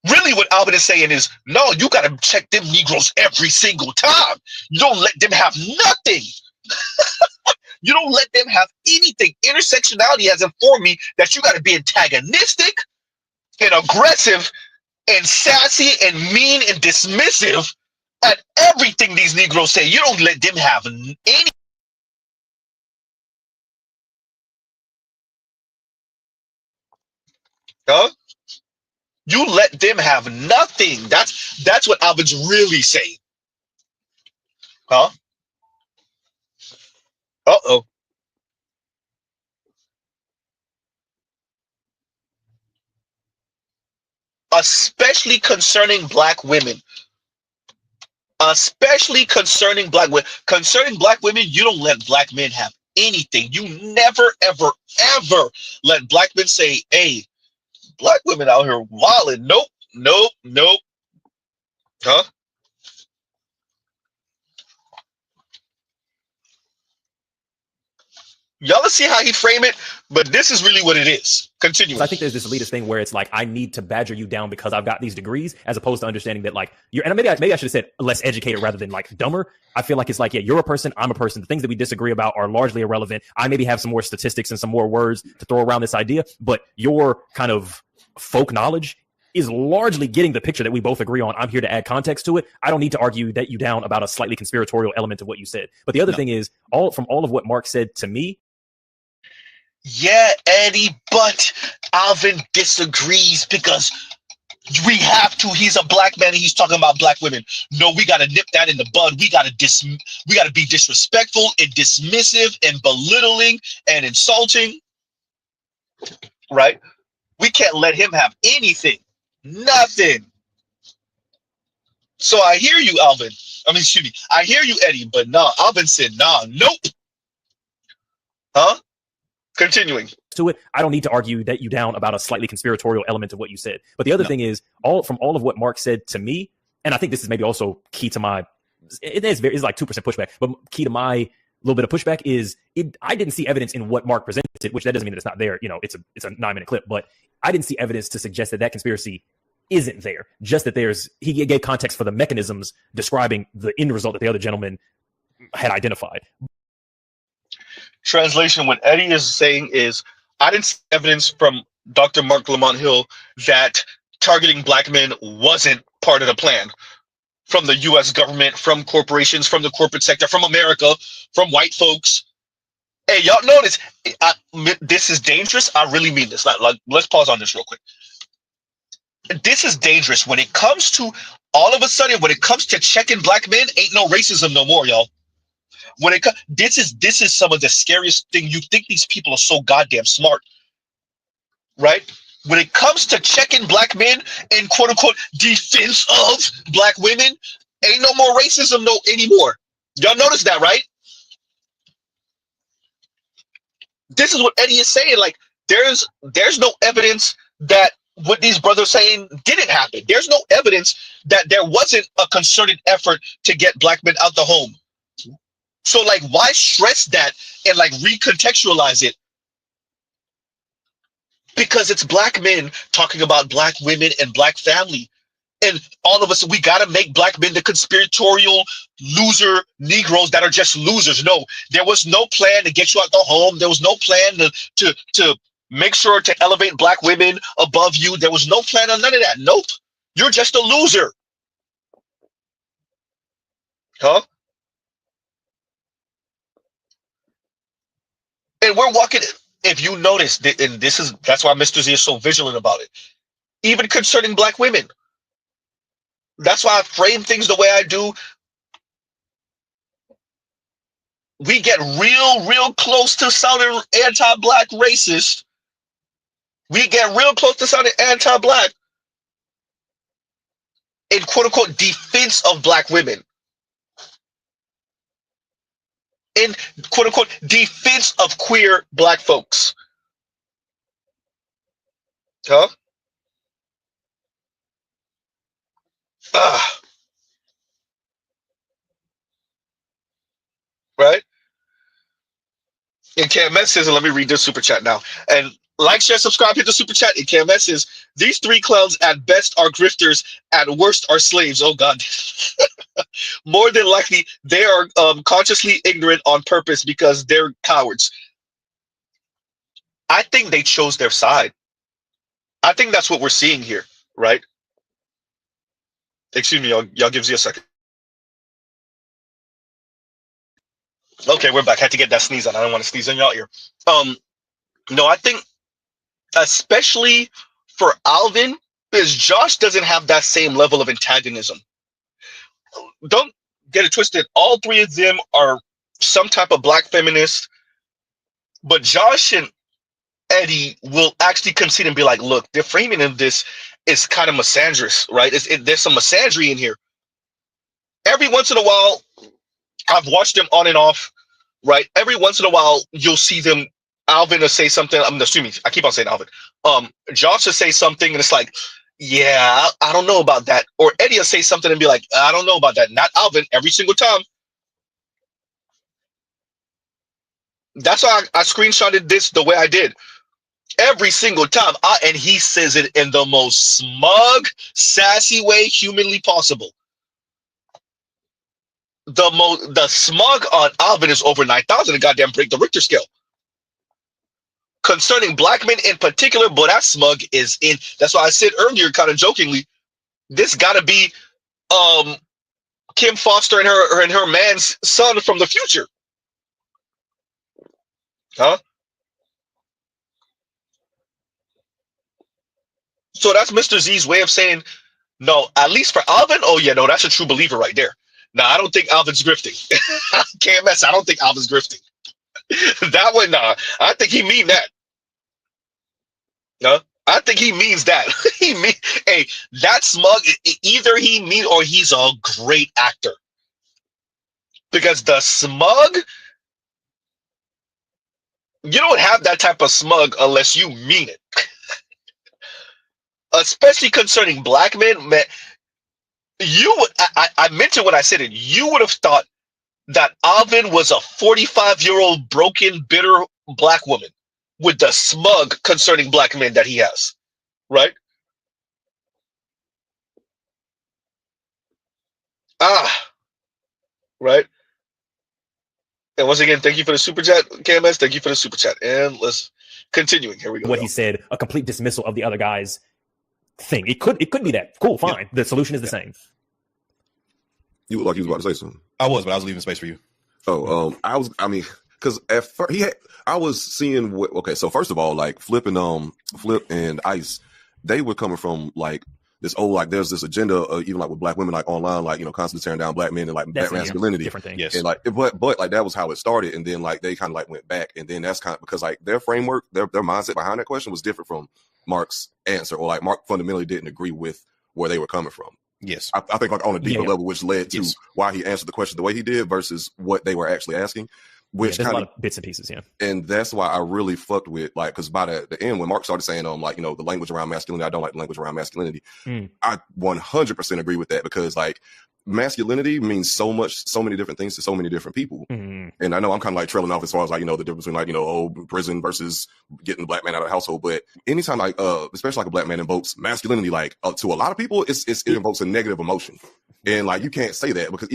Really, what Alvin is saying is, no, you got to check them Negroes every single time. You don't let them have nothing. You don't let them have anything. Intersectionality has informed me that you got to be antagonistic and aggressive and sassy and mean and dismissive at everything these Negroes say. You don't let them have any. Huh? You let them have nothing. That's what Alvin's really saying. Huh? Uh-oh. Especially concerning black women. Especially concerning black women. Concerning black women, you don't let black men have anything. You never, ever, ever let black men say, hey, black women out here wilding. Nope, nope, nope. Huh? Y'all see how he frame it, but this is really what it is. Continue. I think there's this elitist thing where it's like, I need to badger you down because I've got these degrees, as opposed to understanding that like you're, and maybe I should have said less educated rather than like dumber. I feel like it's like, yeah, you're a person, I'm a person. The things that we disagree about are largely irrelevant. I maybe have some more statistics and some more words to throw around this idea, but your kind of folk knowledge is largely getting the picture that we both agree on. I'm here to add context to it. I don't need to argue that you down about a slightly conspiratorial element of what you said. But the other thing is, all of what Mark said to me. Yeah, Eddie, but Alvin disagrees because we have to. He's a black man and he's talking about black women. No, we got to nip that in the bud. We got to be disrespectful and dismissive and belittling and insulting. Right? We can't let him have anything. Nothing. So I hear you, Alvin. Excuse me. I hear you, Eddie, but no, Alvin said, nah, nope. Huh? Continuing to it, I don't need to argue that you down about a slightly conspiratorial element of what you said. But the other thing is, all of what Mark said to me, and I think this is maybe also key to my, it's like 2% pushback, but key to my little bit of pushback is I didn't see evidence in what Mark presented, which that doesn't mean that it's not there. You know, it's a 9-minute clip, but I didn't see evidence to suggest that conspiracy isn't there. Just that he gave context for the mechanisms describing the end result that the other gentleman had identified. Translation, what Eddie is saying is, I didn't see evidence from Dr. Mark Lamont Hill that targeting black men wasn't part of the plan from the U.S. government, from corporations, from the corporate sector, from America, from white folks. Hey, y'all notice, this is dangerous. I really mean this. Let's pause on this real quick. This is dangerous when it comes to, all of a sudden, when it comes to checking black men, ain't no racism no more, y'all. When this is some of the scariest thing. You think these people are so goddamn smart, right? When it comes to checking black men in quote unquote defense of black women, ain't no more racism anymore. Y'all notice that, right? This is what Eddie is saying. Like, there's no evidence that what these brothers saying didn't happen. There's no evidence that there wasn't a concerted effort to get black men out the home. So, like, why stress that and, like, recontextualize it? Because it's black men talking about black women and black family. And all of us, we got to make black men the conspiratorial loser Negroes that are just losers. No, there was no plan to get you out the home. There was no plan to make sure to elevate black women above you. There was no plan on none of that. Nope. You're just a loser. Huh? And we're walking, if you notice, and that's why Mr. Z is so vigilant about it, even concerning black women. That's why I frame things the way I do. we get real close to sounding anti-black racist. We get real close to sounding anti-black in quote-unquote defense of black women. In quote-unquote defense of queer black folks. Huh? Right? And Cam says, and let me read this super chat now. And like, share, subscribe, hit the super chat. And Cam says, these three clowns at best are grifters, at worst are slaves. Oh God. More than likely, they are consciously ignorant on purpose because they're cowards. I think they chose their side. I think that's what we're seeing here, right? Excuse me, y'all give me a second. Okay, we're back. Had to get that sneeze on. I don't want to sneeze in y'all ear. No, I think especially for Alvin, because Josh doesn't have that same level of antagonism. Don't get it twisted. All three of them are some type of black feminist, but Josh and Eddie will actually concede and be like, look, the framing of this is kind of misandrous, right? There's some misandry in here. Every once in a while, I've watched them on and off, right? Every once in a while, you'll see them, Alvin will say something. I'm assuming, I keep on saying Alvin. Josh will say something and it's like, yeah, I don't know about that. Or Eddie will say something and be like, I don't know about that. Not Alvin, every single time. That's why I screenshotted this the way I did. Every single time. And he says it in the most smug, sassy way humanly possible. The smug on Alvin is over 9,000 and goddamn break the Richter scale. Concerning black men in particular, but that smug is in. That's why I said earlier, kind of jokingly, this gotta be Kim Foster and her man's son from the future. Huh? So that's Mr. Z's way of saying, no, at least for Alvin, oh yeah, no, that's a true believer right there. Now, I don't think Alvin's grifting. Can't mess. I don't think Alvin's grifting. That one, nah. I think he mean that. No, I think he means that. Hey, that smug, either he mean or he's a great actor. Because the smug, you don't have that type of smug unless you mean it. Especially concerning black men, man. I mentioned when I said it, you would have thought that Alvin was a 45-year-old broken, bitter black woman with the smug concerning black men that he has, right? Right. And once again, thank you for the super chat, KMS. Thank you for the super chat. And let's continuing. Here we go. What he said, a complete dismissal of the other guy's thing. It could be that. Cool, fine. Yeah. The solution is the same. You look like you was about to say something. I was, but I was leaving space for you. Oh, because at first I was seeing what. Okay, so first of all, like Flip and Ice, they were coming from like this old, like there's this agenda, even like with black women, like online, like, you know, constantly tearing down black men and like black masculinity. Different thing. Yes. And like, but like that was how it started, and then like they kind of like went back, and then that's kind of because like their framework, their mindset behind that question was different from Mark's answer, or like Mark fundamentally didn't agree with where they were coming from. Yes. I think like on a deeper level, which led to why he answered the question the way he did versus what they were actually asking, which there's a lot of bits and pieces. Yeah. And that's why I really fucked with, like, because by the end, when Mark started saying, like, you know, the language around masculinity, I don't like the language around masculinity. I 100% agree with that, because like masculinity means so many different things to so many different people. And I know I'm kind of like trailing off as far as like, you know, the difference between like, you know, prison versus getting the black man out of the household. But anytime like, especially like a black man invokes masculinity, like to a lot of people, it invokes a negative emotion. And like, you can't say that because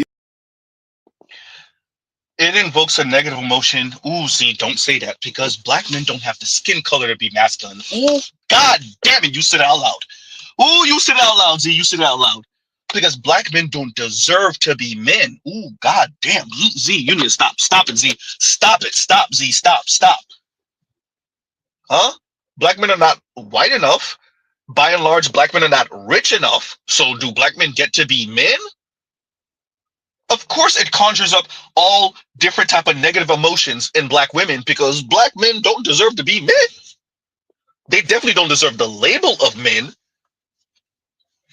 it invokes a negative emotion. Ooh, Z, don't say that, because black men don't have the skin color to be masculine. Ooh, God damn it, you said it out loud. Ooh, you said it out loud, Z, you said it out loud. Because black men don't deserve to be men. Ooh, God damn, Z, you need to stop. Stop it, Z. Stop it. Stop, Z. Stop. Huh? Black men are not white enough. By and large, black men are not rich enough. So do black men get to be men? Of course it conjures up all different type of negative emotions in black women, because black men don't deserve to be men. They definitely don't deserve the label of men.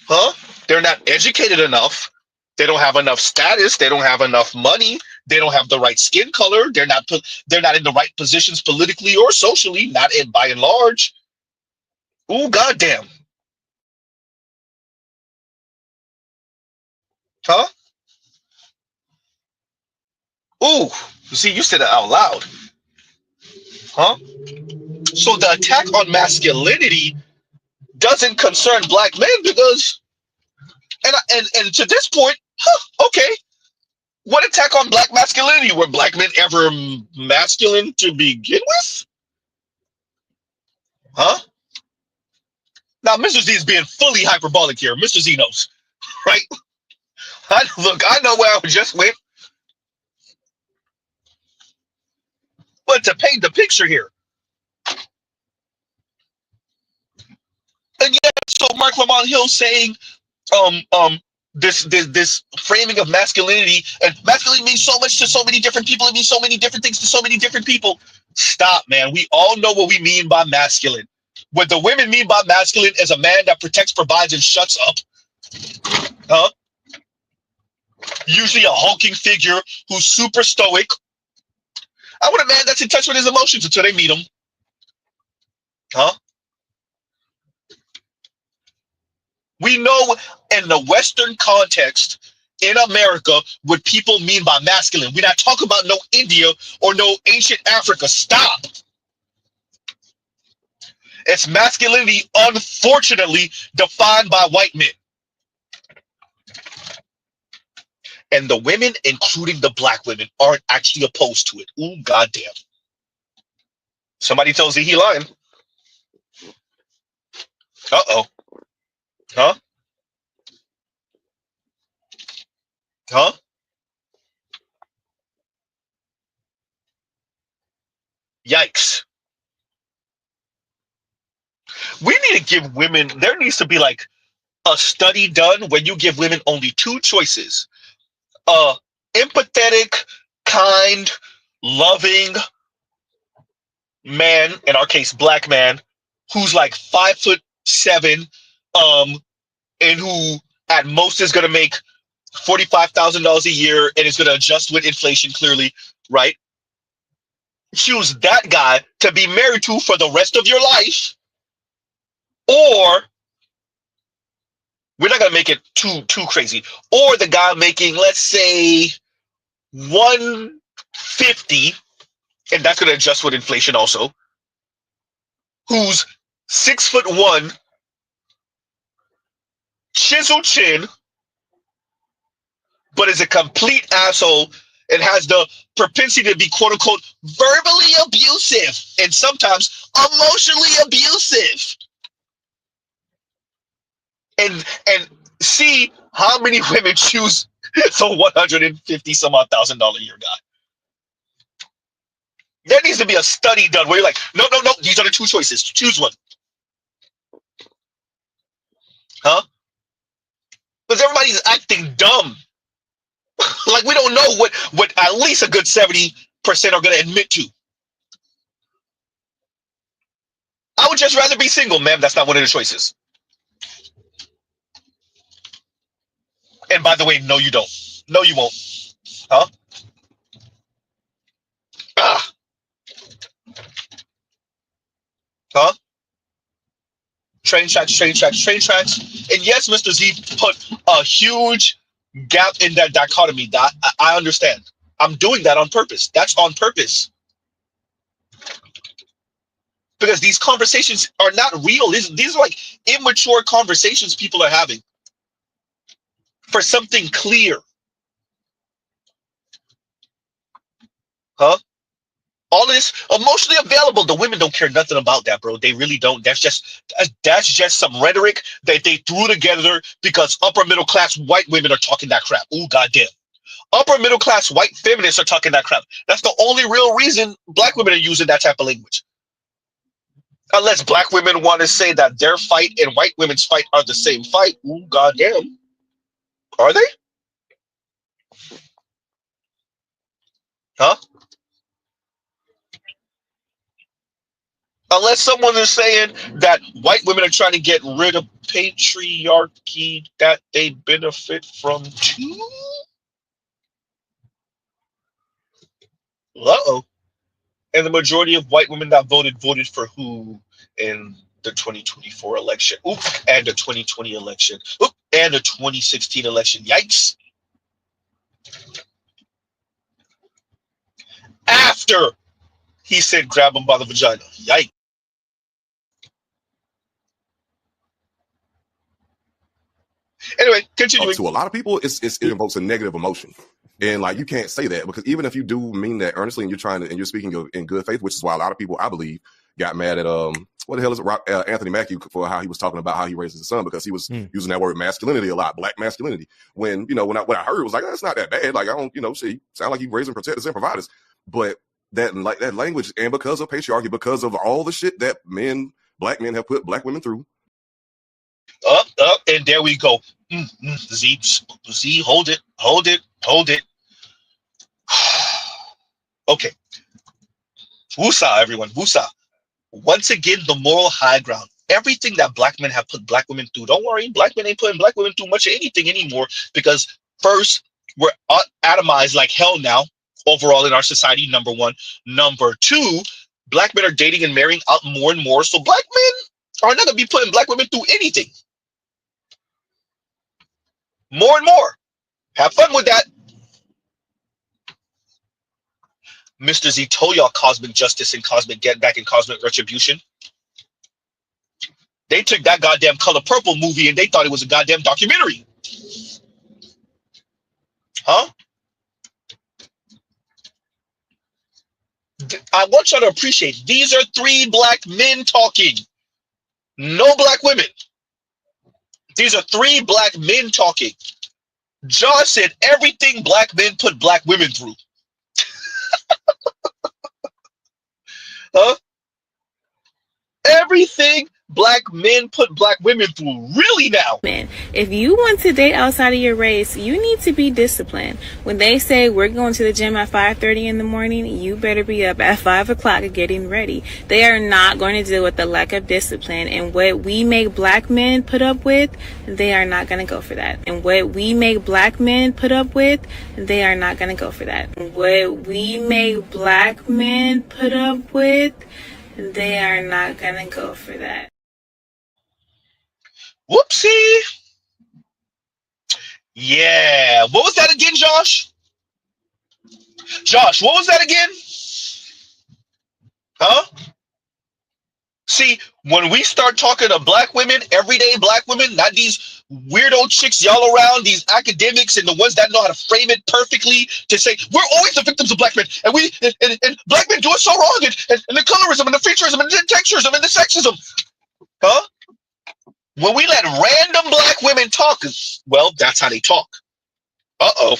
Huh? They're not educated enough. They don't have enough status. They don't have enough money. They don't have the right skin color. They're not in the right positions politically or socially, not in by and large. Ooh, goddamn. Huh? Ooh, see, you said it out loud. Huh? So the attack on masculinity doesn't concern black men because, and to this point, okay, what attack on black masculinity? Were black men ever masculine to begin with? Huh? Now, Mr. Z is being fully hyperbolic here. Mr. Z knows, right? Look, I know where I just went, but to paint the picture here, and yet, so Mark Lamont Hill saying, this framing of masculinity, and masculinity means so much to so many different people. It means so many different things to so many different people. Stop, man. We all know what we mean by masculine. What the women mean by masculine is a man that protects, provides, and shuts up. Huh? Usually a hulking figure who's super stoic. I want a man that's in touch with his emotions until they meet him. Huh? We know in the Western context, in America, what people mean by masculine. We're not talking about no India or no ancient Africa. Stop. It's masculinity, unfortunately, defined by white men. And the women, including the black women, aren't actually opposed to it. Ooh, goddamn. Somebody tells me he lying. Uh-oh. Huh? Huh? Yikes. We need to give women, there needs to be like a study done when you give women only two choices. Empathetic, kind, loving man, in our case, black man, who's like 5'7", and who at most is gonna make $45,000 a year and is gonna adjust with inflation, clearly, right? Choose that guy to be married to for the rest of your life, or we're not gonna make it too crazy, or the guy making, let's say, 150, and that's gonna adjust with inflation also, who's 6'1", chisel chin, but is a complete asshole and has the propensity to be quote unquote verbally abusive and sometimes emotionally abusive. And see how many women choose the 150 some odd $1,000 a year guy. There needs to be a study done where you're like, no, these are the two choices. Choose one. Huh? Because everybody's acting dumb. Like we don't know what at least a good 70% are going to admit to. I would just rather be single, ma'am. That's not one of the choices. And by the way, no, you don't. No, you won't. Huh? Ah. Huh? Train tracks. And yes, Mr. Z put a huge gap in that dichotomy. That I understand. I'm doing that on purpose. That's on purpose. Because these conversations are not real. These are like immature conversations people are having for something clear. Huh? All this emotionally available. The women don't care nothing about that, bro. They really don't. That's just some rhetoric that they threw together because upper middle class white women are talking that crap. Ooh, goddamn. Upper middle class white feminists are talking that crap. That's the only real reason black women are using that type of language. Unless black women want to say that their fight and white women's fight are the same fight. Ooh, goddamn. Are they? Unless someone is saying that white women are trying to get rid of patriarchy that they benefit from too. Uh-oh. And the majority of white women that voted for who in the 2024 election? Oop, and the 2020 election. Oop, and the 2016 election. Yikes. After he said grab him by the vagina. Yikes. Anyway, continuing. To a lot of people, it invokes a negative emotion. And like, you can't say that, because even if you do mean that earnestly and you're speaking in good faith, which is why a lot of people, I believe, got mad at what the hell is it, Anthony Mackie, for how he was talking about how he raises his son, because he was using that word masculinity a lot, black masculinity. When what I heard was like, that's not that bad. Like, I don't, see, sound like you raising protectors and providers, but that language, and because of patriarchy, because of all the shit that black men have put black women through. Up, and there we go. Z, hold it. Okay. Wusa, everyone. Wusa. Once again, the moral high ground. Everything that black men have put black women through. Don't worry, black men ain't putting black women through much of anything anymore, because first, we're atomized like hell now, overall in our society, number one. Number two, black men are dating and marrying out more and more, so black men are not going to be putting black women through anything. More and more. Have fun with that. Mr. Z told y'all cosmic justice and cosmic get back and cosmic retribution. They took that goddamn Color Purple movie and they thought it was a goddamn documentary. Huh? I want y'all to appreciate, these are three black men talking. No black women. These are three black men talking. Josh said everything black men put black women through. Huh? Everything black men put black women through. Really now? Man, if you want to date outside of your race, you need to be disciplined. When they say we're going to the gym at 5:30 in the morning, you better be up at 5 o'clock getting ready. They are not going to deal with the lack of discipline. And what we make black men put up with, they are not going to go for that. And what we make black men put up with, they are not going to go for that. What we make black men put up with, they are not going to go for that. Whoopsie. Yeah. What was that again, Josh? Josh, what was that again? Huh? See, when we start talking to black women, everyday black women, not these weirdo chicks y'all around, these academics and the ones that know how to frame it perfectly to say, we're always the victims of black men, and black men do it so wrong, and the colorism and the featureism and the texturism and the sexism. Huh? When we let random black women talk, well, that's how they talk. Uh-oh.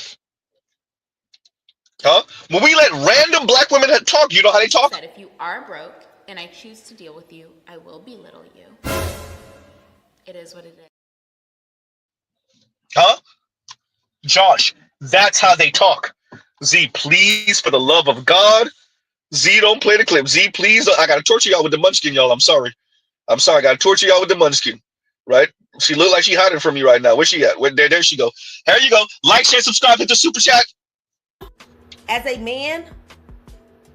Huh? When we let random black women talk, you know how they talk? That if you are broke and I choose to deal with you, I will belittle you. It is what it is. Huh? Josh, that's how they talk. Z, please, for the love of God. Z, don't play the clip. Z, please. I got to torture y'all with the munchkin, y'all. I'm sorry. I got to torture y'all with the munchkin. Right? She look like she hiding from me right now. Where's she at? There she go. There you go. Like, share, subscribe, hit the super chat. As a man,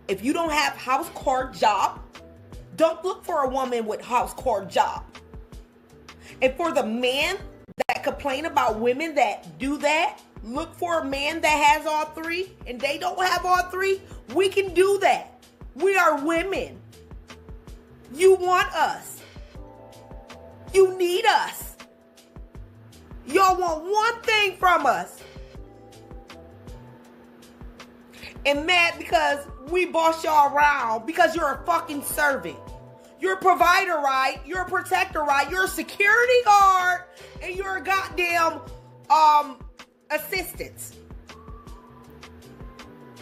if you don't have house core job, don't look for a woman with house core job. And for the men that complain about women that do that, look for a man that has all three, and they don't have all three. We can do that. We are women. You want us. You need us. Y'all want one thing from us. And mad because we boss y'all around because you're a fucking servant. You're a provider, right? You're a protector, right? You're a security guard and you're a goddamn assistant.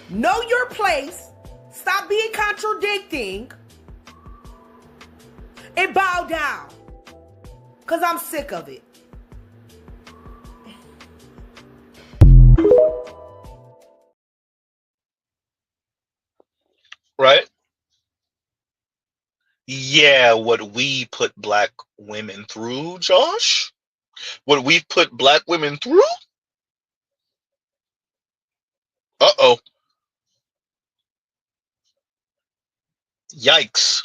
Know your place. Stop being contradicting. And bow down. Because I'm sick of it. Right? Yeah, what we put black women through, Josh? What we put black women through? Uh-oh. Yikes.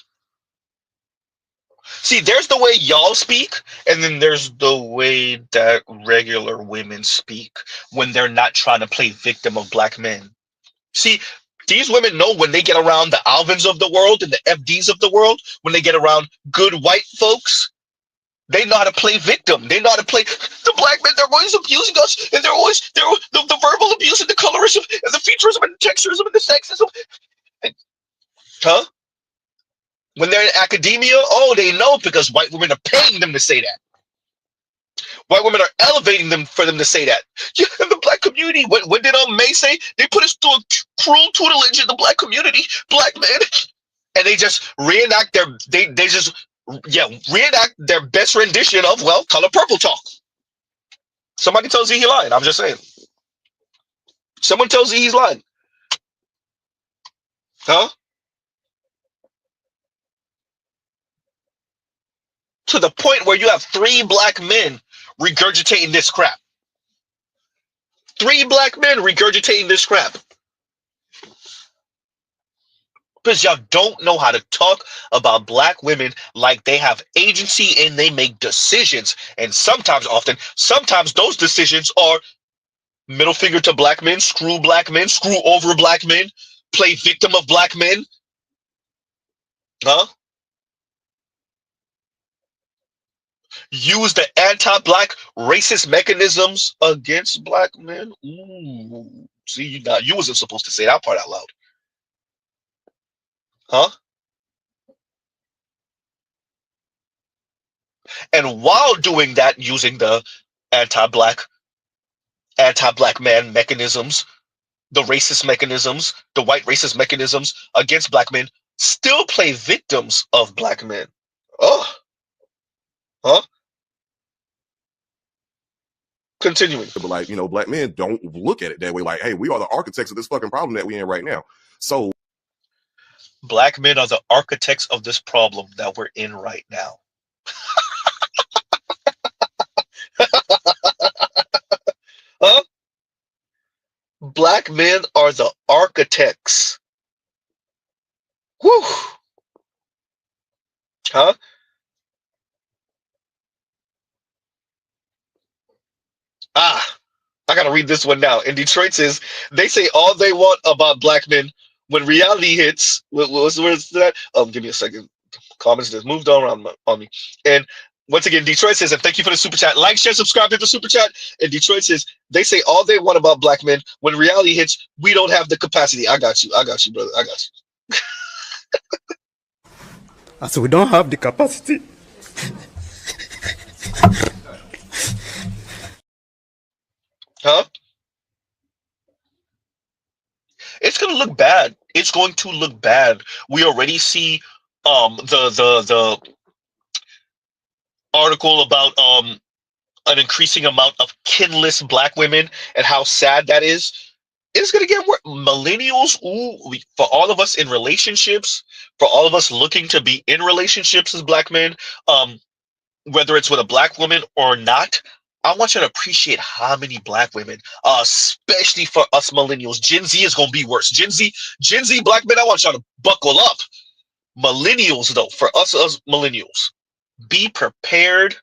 See, there's the way y'all speak, and then there's the way that regular women speak when they're not trying to play victim of black men. See, these women know when they get around the Alvins of the world and the FDs of the world, when they get around good white folks, they know how to play victim. They know how to play the black men. They're always abusing us, and they're the verbal abuse and the colorism and the featurism and the texturism and the sexism. Huh? When they're in academia, oh, they know because white women are paying them to say that. White women are elevating them for them to say that. Yeah, in the black community, what did May say? They put us through a cruel tutelage in the black community, black men, and they just reenact reenact their best rendition of color purple talk. Somebody tells you he's lying. I'm just saying. Someone tells you he's lying, huh? To the point where you have 3 black men regurgitating this crap. 3 black men regurgitating this crap. Because y'all don't know how to talk about black women like they have agency and they make decisions. And sometimes those decisions are middle finger to black men, screw over black men, play victim of black men. Huh? Use the anti-black racist mechanisms against black men. Ooh. See, you wasn't supposed to say that part out loud. Huh? And while doing that, using the anti-black man mechanisms, the racist mechanisms, the white racist mechanisms against black men, still play victims of black men. Oh, huh? Continuing. But like, black men don't look at it that way. Like, hey, we are the architects of this fucking problem that we're in right now. So black men are the architects of this problem that we're in right now. Huh? Black men are the architects. Whew. Huh? I gotta read this one now. In Detroit says they say all they want about black men when reality hits. Where's that? Give me a second. Comments just moved on on me. And once again, Detroit says, and thank you for the super chat. Like, share, subscribe to the super chat. And Detroit says they say all they want about black men when reality hits. We don't have the capacity. I got you, brother. I got you. So we don't have the capacity. Huh? It's gonna look bad. It's going to look bad. We already see the article about an increasing amount of kinless black women and how sad that is. It's gonna get worse. Millennials, for all of us in relationships, for all of us looking to be in relationships as black men, whether it's with a black woman or not, I want you to appreciate how many black women, especially for us millennials. Gen Z is gonna be worse. Gen Z black men, I want y'all to buckle up. Millennials, though, for us millennials, be prepared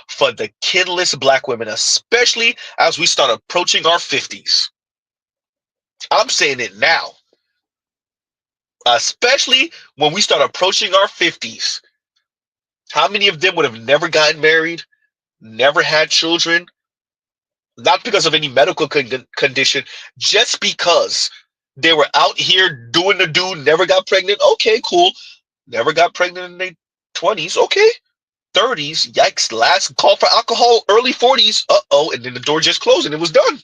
for the kinless black women, especially as we start approaching our 50s. I'm saying it now. Especially when we start approaching our 50s. How many of them would have never gotten married, never had children, not because of any medical condition, just because they were out here doing the do, never got pregnant? Okay, cool. Never got pregnant in their 20s. Okay. 30s, yikes, last call for alcohol, early 40s, and then the door just closed and it was done.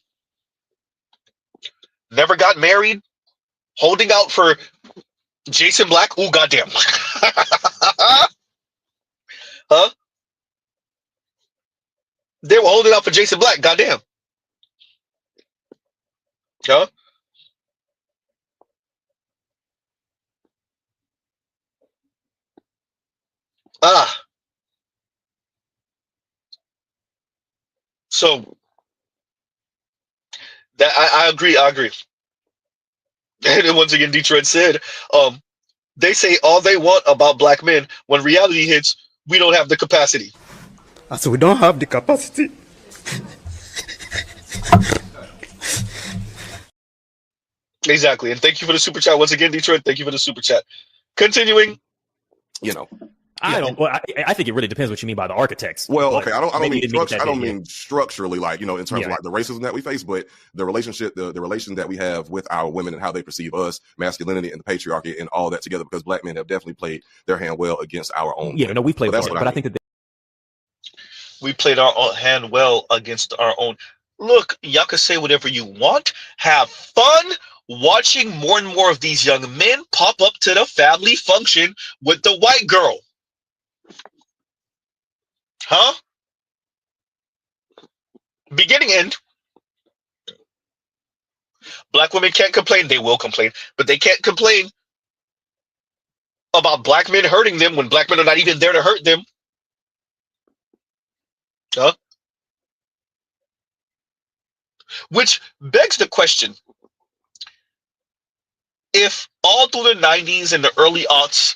Never got married, holding out for Jason Black, ooh, goddamn. Huh? They were holding out for Jason Black, goddamn. Huh? Ah, so that I agree. I agree. And then once again, Detroit said, um, they say all they want about black men. When reality hits, we don't have the capacity. So we don't have the capacity. Exactly. And thank you for the super chat once again, Detroit. Thank you for the super chat. Continuing. You know. I don't. Well, I think it really depends what you mean by the architects. Well, okay, I don't mean structure, I don't mean structurally, like, you know, in terms of like the racism that we face, but the relationship, the relation that we have with our women and how they perceive us, masculinity and the patriarchy and all that together, because black men have definitely played their hand well against our own. Yeah, no, we played that's part, but I think that we played our own hand well against our own. Look, y'all can say whatever you want. Have fun watching more and more of these young men pop up to the family function with the white girl. Huh? Beginning end. Black women can't complain. They will complain, but they can't complain about black men hurting them when black men are not even there to hurt them. Huh? Which begs the question, if all through the 90s and the early aughts,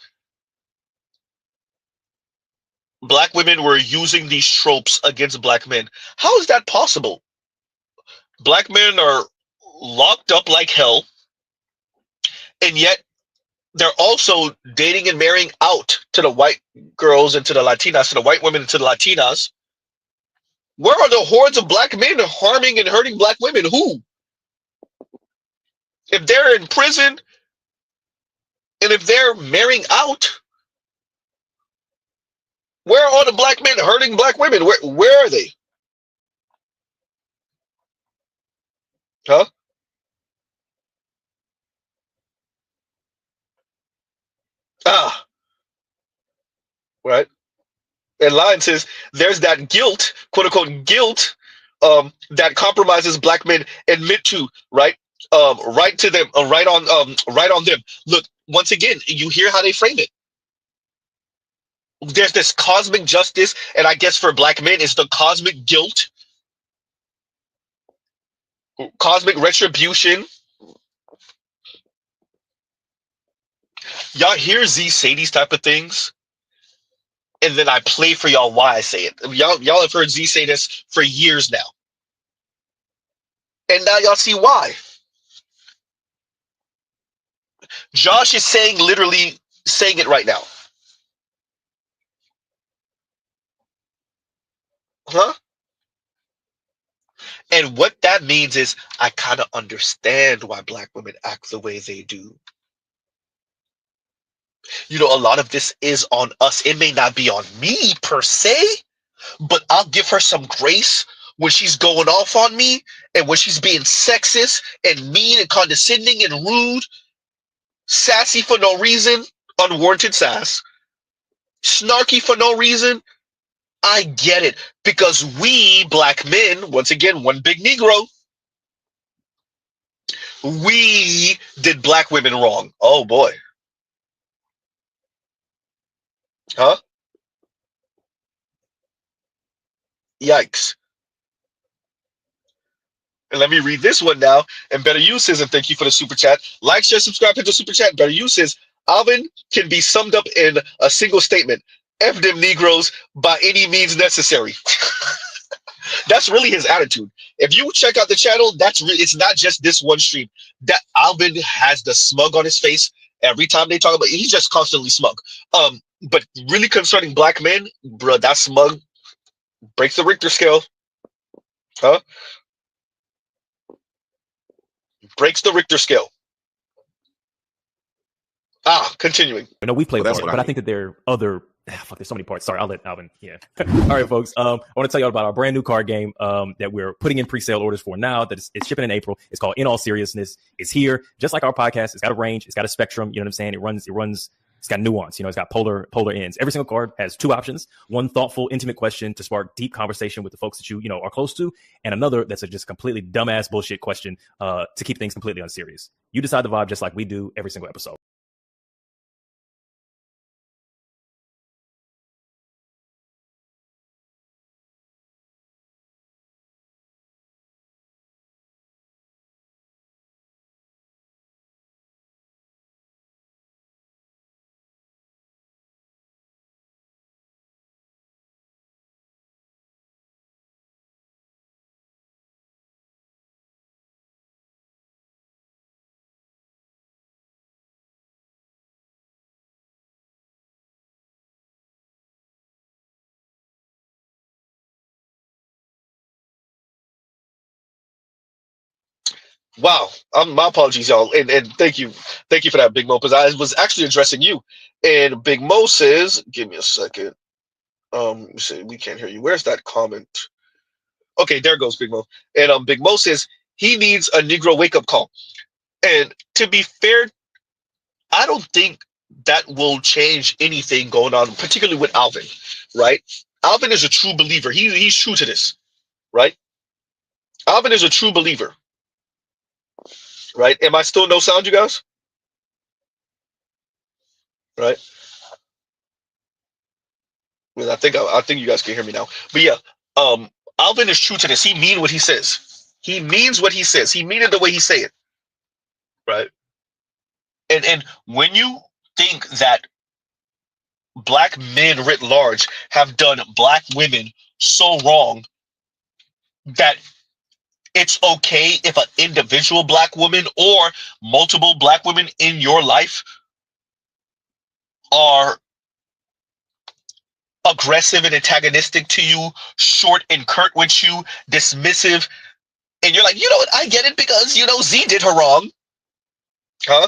black women were using these tropes against black men, how is that possible? Black men are locked up like hell, and yet they're also dating and marrying out to the white girls and to the Latinas, to the white women and to the Latinas. Where are the hordes of black men harming and hurting black women? Who? If they're in prison and if they're marrying out, where are the black men hurting black women? Where are they? Huh? Ah, right. And Lion says there's that guilt, quote unquote guilt, that compromises black men admit to, right? Right to them, right on them. Look, once again, you hear how they frame it. There's this cosmic justice, and I guess for black men, it's the cosmic guilt, cosmic retribution. Y'all hear Z say these type of things, and then I play for y'all why I say it. Y'all have heard Z say this for years now, and now y'all see why. Josh is literally saying it right now. Huh? And what that means is I kind of understand why black women act the way they do. You know, a lot of this is on us. It may not be on me per se, but I'll give her some grace when she's going off on me and when she's being sexist and mean and condescending and rude, sassy for no reason, unwarranted sass, snarky for no reason. I get it, because we black men, once again, one big Negro, we did black women wrong. Oh boy. Huh? Yikes. And let me read this one now. And Better You says, and thank you for the super chat. Like, share, subscribe, hit the super chat. Better You says, Alvin can be summed up in a single statement. F them Negroes by any means necessary. That's really his attitude. If you check out the channel, it's not just this one stream. That Alvin has the smug on his face every time they talk about it. He's just constantly smug. But really concerning black men, bro, that smug breaks the Richter scale. Huh? Breaks the Richter scale. Continuing. No, we played part, but I think that there are other. Fuck, there's so many parts. Sorry, I'll let Alvin. Yeah. All right, folks. I want to tell you all about our brand new card game that we're putting in pre-sale orders for now. That it's shipping in April. It's called In All Seriousness. It's here, just like our podcast. It's got a range. It's got a spectrum. You know what I'm saying? It runs. It's got nuance. You know, it's got polar ends. Every single card has two options: one thoughtful, intimate question to spark deep conversation with the folks that you know are close to, and another that's a just completely dumbass bullshit question to keep things completely unserious. You decide the vibe, just like we do every single episode. Wow. My apologies, y'all. And thank you for that, Big Mo, because I was actually addressing you. And Big Mo says, give me a second. Let me see, we can't hear you. Where's that comment? Okay, there goes Big Mo. And Big Mo says he needs a Negro wake up call. And to be fair, I don't think that will change anything going on, particularly with Alvin, right? Alvin is a true believer. He's true to this, right? Alvin is a true believer, right? Am I still no sound, you guys? Right? Well, I think you guys can hear me now. But yeah, Alvin is true to this. He mean what he says. He means what he says. He mean it the way he say it, right? And when you think that black men writ large have done black women so wrong that it's okay if an individual black woman or multiple black women in your life are aggressive and antagonistic to you, short and curt with you, dismissive, and you're like, you know what, I get it because, you know, Z did her wrong, huh?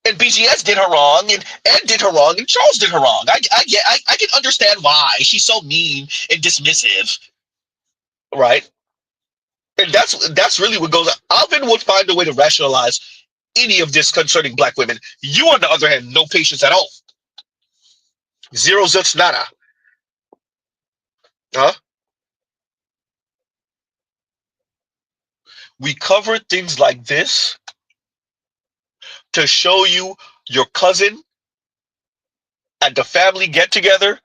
And BGS did her wrong, and Ed did her wrong, and Charles did her wrong. I can understand why she's so mean and dismissive, right? And that's really what goes on. Alvin would find a way to rationalize any of this concerning black women. You, on the other hand, no patience at all. Zero zilch nada. Huh? We cover things like this to show you your cousin at the family get-together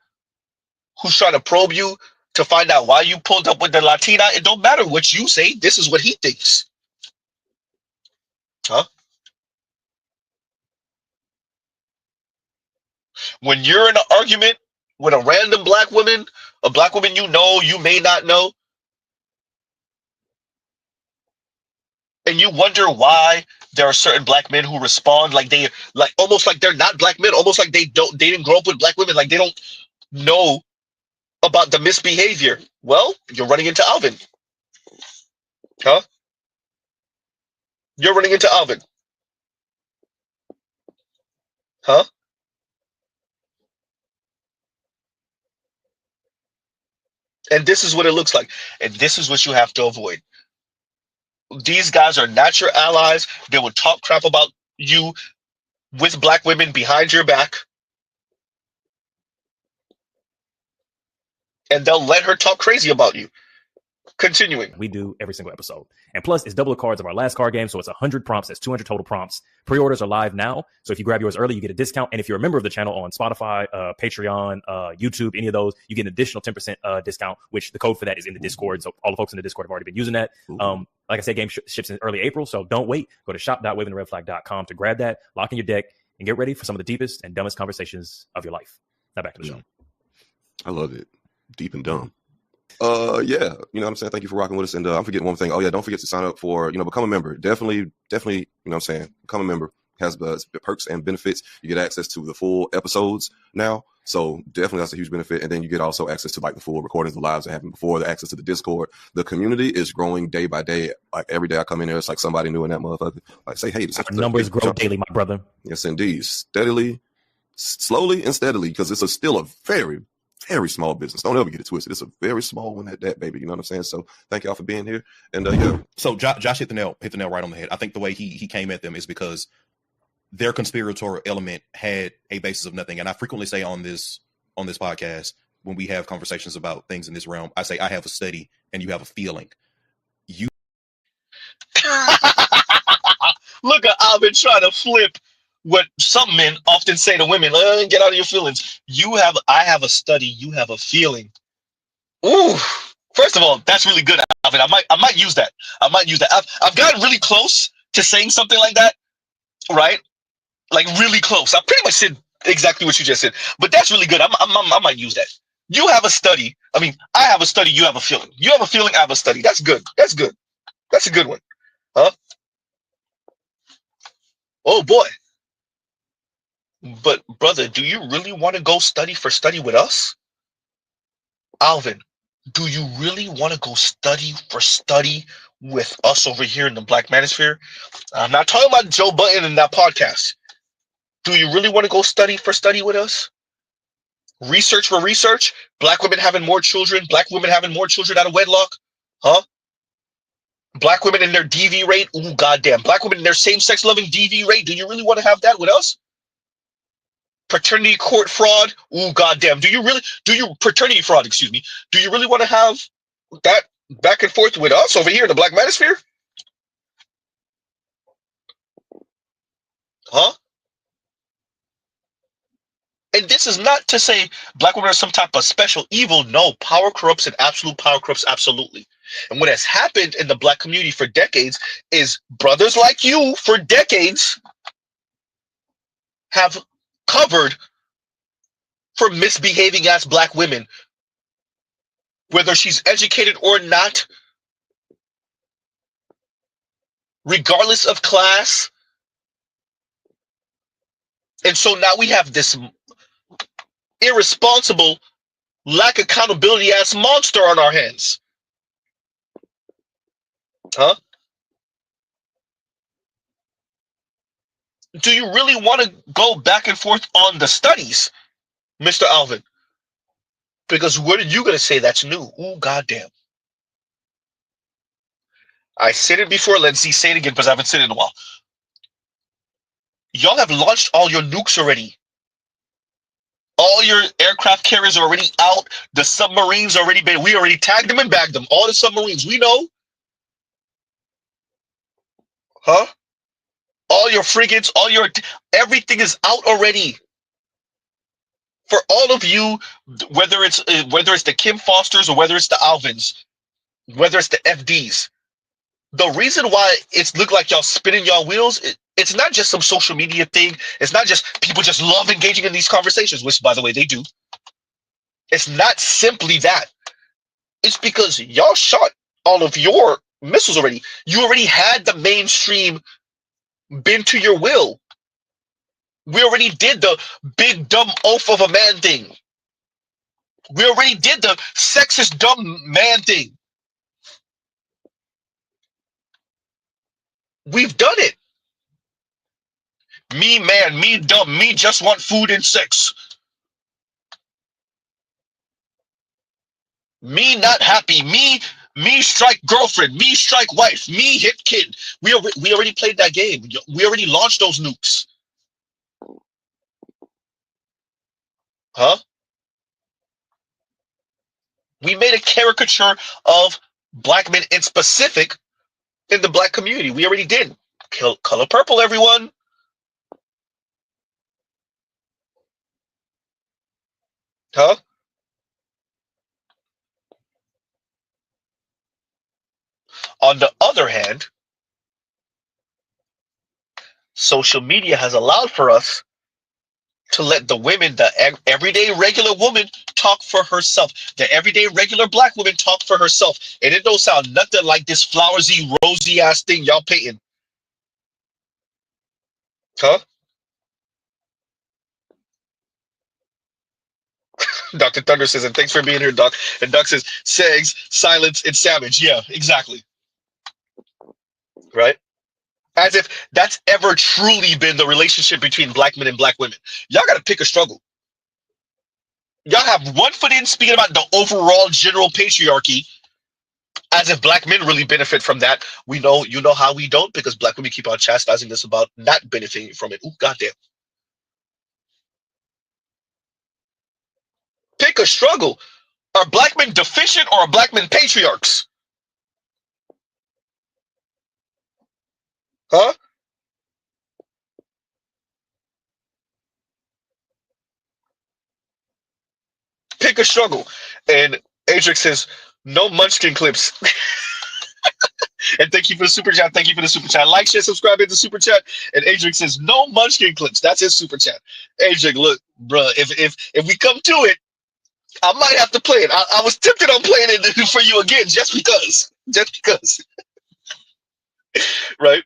who's trying to probe you to find out why you pulled up with the Latina. It don't matter what you say. This is what he thinks. Huh? When you're in an argument with a random black woman, a black woman you know, you may not know, and you wonder why there are certain black men who respond like they, like almost like they're not black men, almost like they didn't grow up with black women, like they don't know about the misbehavior. Well, you're running into Alvin. Huh? You're running into Alvin. Huh? And this is what it looks like. And this is what you have to avoid. These guys are not your allies. They will talk crap about you with black women behind your back. And they'll let her talk crazy about you. Continuing. We do every single episode. And plus, it's double the cards of our last card game. So it's 100 prompts. That's 200 total prompts. Pre-orders are live now. So if you grab yours early, you get a discount. And if you're a member of the channel on Spotify, Patreon, YouTube, any of those, you get an additional 10% discount, which the code for that is in the Discord. So all the folks in the Discord have already been using that. Like I said, game ships in early April. So don't wait. Go to shop.wavingtheredflag.com to grab that, lock in your deck, and get ready for some of the deepest and dumbest conversations of your life. Now back to the show. I love it. Deep and dumb. Yeah, you know what I'm saying? Thank you for rocking with us. And I'm forgetting one thing. Oh yeah, don't forget to sign up for, become a member. Definitely, you know what I'm saying? Become a member. Has perks and benefits. You get access to the full episodes now. So definitely that's a huge benefit. And then you get also access to like the full recordings, the lives that happened before, the access to the Discord. The community is growing day by day. Like every day I come in there, it's like somebody new in that motherfucker. Like say, hey, our numbers grow daily, my brother. Yes, indeed. Steadily, slowly and steadily, because it's still a very, very small business. Don't ever get it twisted. It's a very small one at that, baby. You know what I'm saying? So thank y'all for being here. And yeah. So Josh hit the nail right on the head. I think the way he came at them is because their conspiratorial element had a basis of nothing. And I frequently say on this podcast, when we have conversations about things in this realm, I say I have a study and you have a feeling. You look at Alvin trying to flip what some men often say to women, get out of your feelings. I have a study, you have a feeling. Ooh, first of all, that's really good, Alvin. I might use that. I've gotten really close to saying something like that, right? Like really close. I pretty much said exactly what you just said, but that's really good. I might use that. You have a study. I mean, I have a study, you have a feeling. You have a feeling, I have a study. That's good. That's good. That's a good one. Huh? Oh boy. But brother, do you really want to go study with us? Alvin, do you really want to go study with us over here in the Black Manosphere. I'm not talking about Joe Button in that podcast. Do you really want to go study with us? Research for research? Black women having more children? Black women having more children out of wedlock? Huh? Black women in their DV rate? Ooh, goddamn. Black women in their same-sex loving DV rate? Do you really want to have that with us? Paternity court fraud? Ooh, goddamn. Paternity fraud, excuse me. Do you really want to have that back and forth with us over here in the Black Manosphere? Huh? And this is not to say black women are some type of special evil. No, power corrupts and absolute power corrupts absolutely. And what has happened in the black community for decades is brothers like you for decades have covered for misbehaving as black women, whether she's educated or not, regardless of class. And so now we have this irresponsible, lack accountability ass monster on our hands. Huh? Do you really want to go back and forth on the studies, Mr. Alvin? Because what are you going to say that's new? Ooh, goddamn. I said it before. Let's see, say it again because I haven't said it in a while. Y'all have launched all your nukes already. All your aircraft carriers are already out. The submarines already been. We already tagged them and bagged them. All the submarines. We know. Huh? All your frigates, everything is out already. For all of you, whether it's the Kim Fosters or whether it's the Alvins, whether it's the FDs, the reason why it's look like y'all spinning y'all wheels, it's not just some social media thing. It's not just people just love engaging in these conversations, which, by the way, they do. It's not simply that. It's because y'all shot all of your missiles already. You already had the mainstream bend to your will. We already did the big dumb oath of a man thing. We already did the sexist dumb man thing. We've done it. Me man, me dumb, me just want food and sex. Me not happy, me strike girlfriend, me strike wife, me hit kid. We already played that game. We already launched those nukes. Huh? We made a caricature of black men in specific in the black community. We already did. Color purple, everyone. Huh? On the other hand, social media has allowed for us to let the women, the everyday regular woman, talk for herself. The everyday regular black woman talk for herself. And it don't sound nothing like this flowersy, rosy ass thing y'all painting. Huh? Dr. Thunder says, and thanks for being here, Doc. And Doc says, Segs, silence, and savage. Yeah, exactly. Right? As if that's ever truly been the relationship between black men and black women. Y'all got to pick a struggle. Y'all have one foot in speaking about the overall general patriarchy, as if black men really benefit from that. We know, you know how we don't, because black women keep on chastising us about not benefiting from it. Ooh, goddamn. Pick a struggle. Are black men deficient or are black men patriarchs? Huh? Pick a struggle. And Adric says, no munchkin clips. And thank you for the super chat. Thank you for the super chat. Like, share, subscribe, hit the super chat. And Adric says, no munchkin clips. That's his super chat. Adric, look, bro, if we come to it, I might have to play it. I was tempted on playing it for you again, just because. Just because. Right?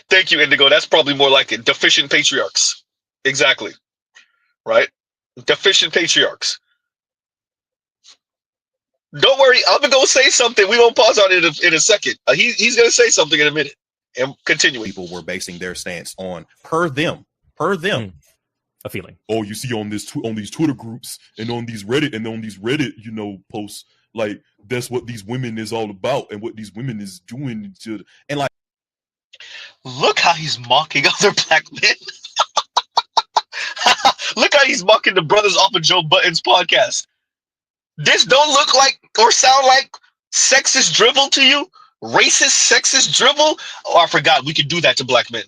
Thank you, Indigo. That's probably more like it. Deficient patriarchs. Exactly. Right? Deficient patriarchs. Don't worry, I'm gonna go say something. We gonna pause on it in a second. He's gonna say something in a minute. And continuing. People were basing their stance on per them. A feeling. Oh, you see on these Twitter groups and on these Reddit, you know, posts, like that's what these women is all about and what these women is doing to, and like, look how he's mocking other black men. Look how he's mocking the brothers off of Joe Budden's podcast. This don't look like or sound like sexist drivel to you? Racist, sexist drivel? Oh, I forgot. We could do that to black men.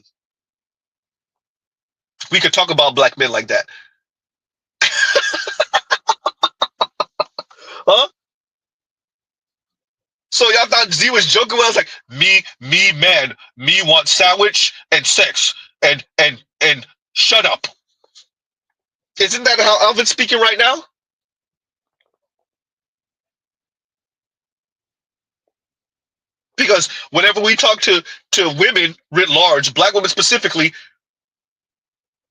We could talk about black men like that. Huh? So y'all thought Z was joking when I was like, me, man, me want sandwich and sex and shut up. Isn't that how Alvin's speaking right now? Because whenever we talk to women writ large, black women specifically,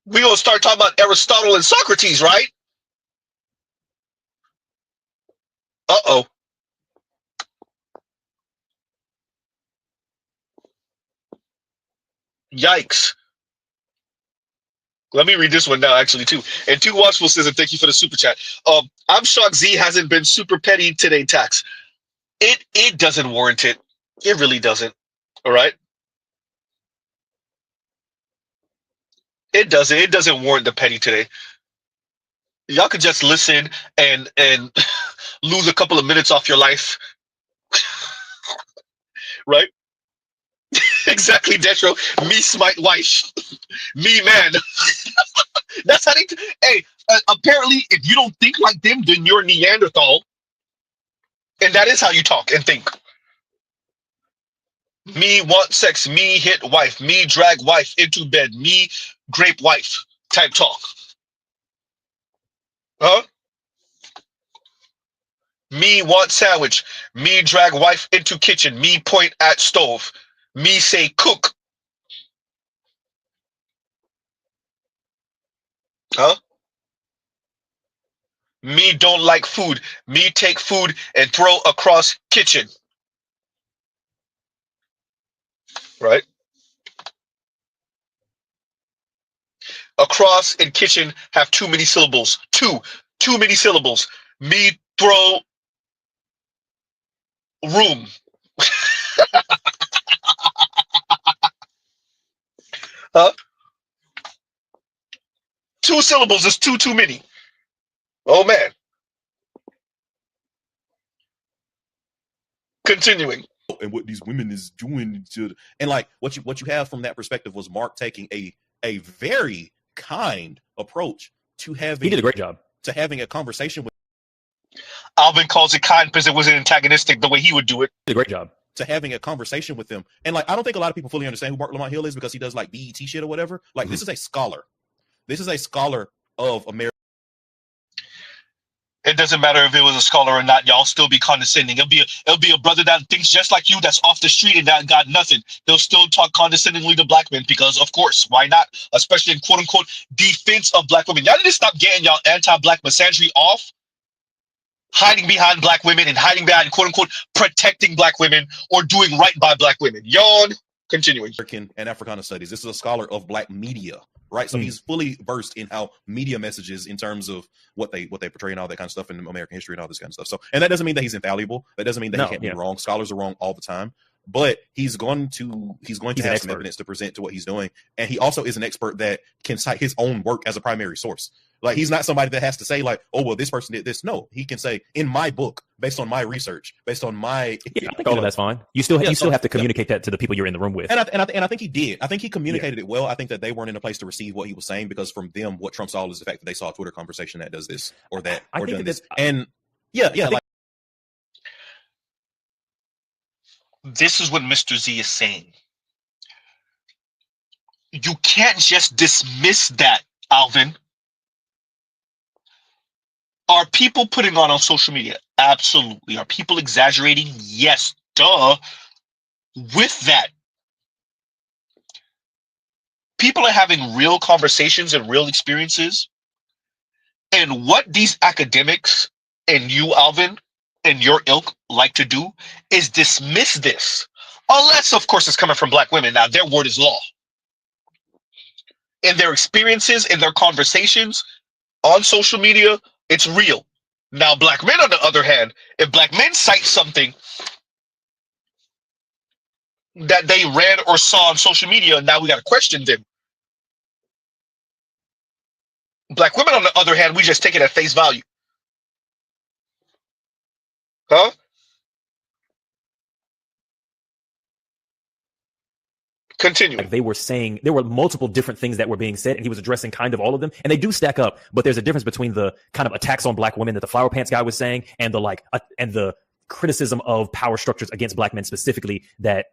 we gonna start talking about Aristotle and Socrates, right? Uh-oh. Yikes. Let me read this one now, actually, too. And Two Watchful says, and thank you for the super chat. I'm shocked Z hasn't been super petty today, Tax. It doesn't warrant it. It really doesn't. All right? It doesn't. It doesn't warrant the petty today. Y'all could just listen and lose a couple of minutes off your life. Right? Exactly, Detro. Me smite wife. Me man. That's how they. Hey, apparently, if you don't think like them, then you're Neanderthal, and that is how you talk and think. Me want sex. Me hit wife. Me drag wife into bed. Me grape wife type talk. Huh? Me want sandwich. Me drag wife into kitchen. Me point at stove. Me say cook. Huh? Me don't like food. Me take food and throw across kitchen. Right? Across and kitchen have too many syllables. Too many syllables. Me throw room. Huh? 2 syllables is too many. Oh man. Continuing. And what these women is doing to, and like what you have from that perspective was Mark taking a very kind approach to having. He did a great job to having a conversation with. Alvin calls it kind because it wasn't antagonistic the way he would do it. He did a great job to having a conversation with them. And like, I don't think a lot of people fully understand who Mark Lamont Hill is because he does like BET shit or whatever. Like, this is a scholar. This is a scholar of America. It doesn't matter if it was a scholar or not. Y'all still be condescending. It'll be a brother that thinks just like you, that's off the street and that got nothing. They'll still talk condescendingly to black men because, of course, why not? Especially in quote unquote defense of black women. Y'all need to stop getting y'all anti-black misandry off, hiding behind black women and hiding behind quote unquote protecting black women or doing right by black women. Yawn. Continuing. American and Africana studies. This is a scholar of black media, right? So he's fully versed in how media messages in terms of what they portray and all that kind of stuff in American history and all this kind of stuff. So, and that doesn't mean that he's infallible. That doesn't mean that he can't be wrong. Scholars are wrong all the time, but he's going to have some evidence to present to what he's doing. And he also is an expert that can cite his own work as a primary source. Like, he's not somebody that has to say like, oh, well, this person did this. No, he can say in my book, based on my research, based on my. Yeah, I think all of that's fine. You still have to communicate that to the people you're in the room with. And I think he did. I think he communicated it well. I think that they weren't in a place to receive what he was saying because from them, what trumps all is the fact that they saw a Twitter conversation that does this or that or done this. And this is what Mr. Z is saying. You can't just dismiss that, Alvin. Are people putting on social media? Absolutely. Are people exaggerating? Yes, duh. With that, people are having real conversations and real experiences. And what these academics and you, Alvin, and your ilk like to do is dismiss this. Unless, of course, it's coming from black women. Now, their word is law. In their experiences, in their conversations on social media, it's real. Now, black men, on the other hand, if black men cite something that they read or saw on social media, now we got to question them. Black women, on the other hand, we just take it at face value. Huh? Continue. Like they were saying, there were multiple different things that were being said, and he was addressing kind of all of them, and they do stack up. But there's a difference between the kind of attacks on black women that the flower pants guy was saying, and the and the criticism of power structures against black men specifically that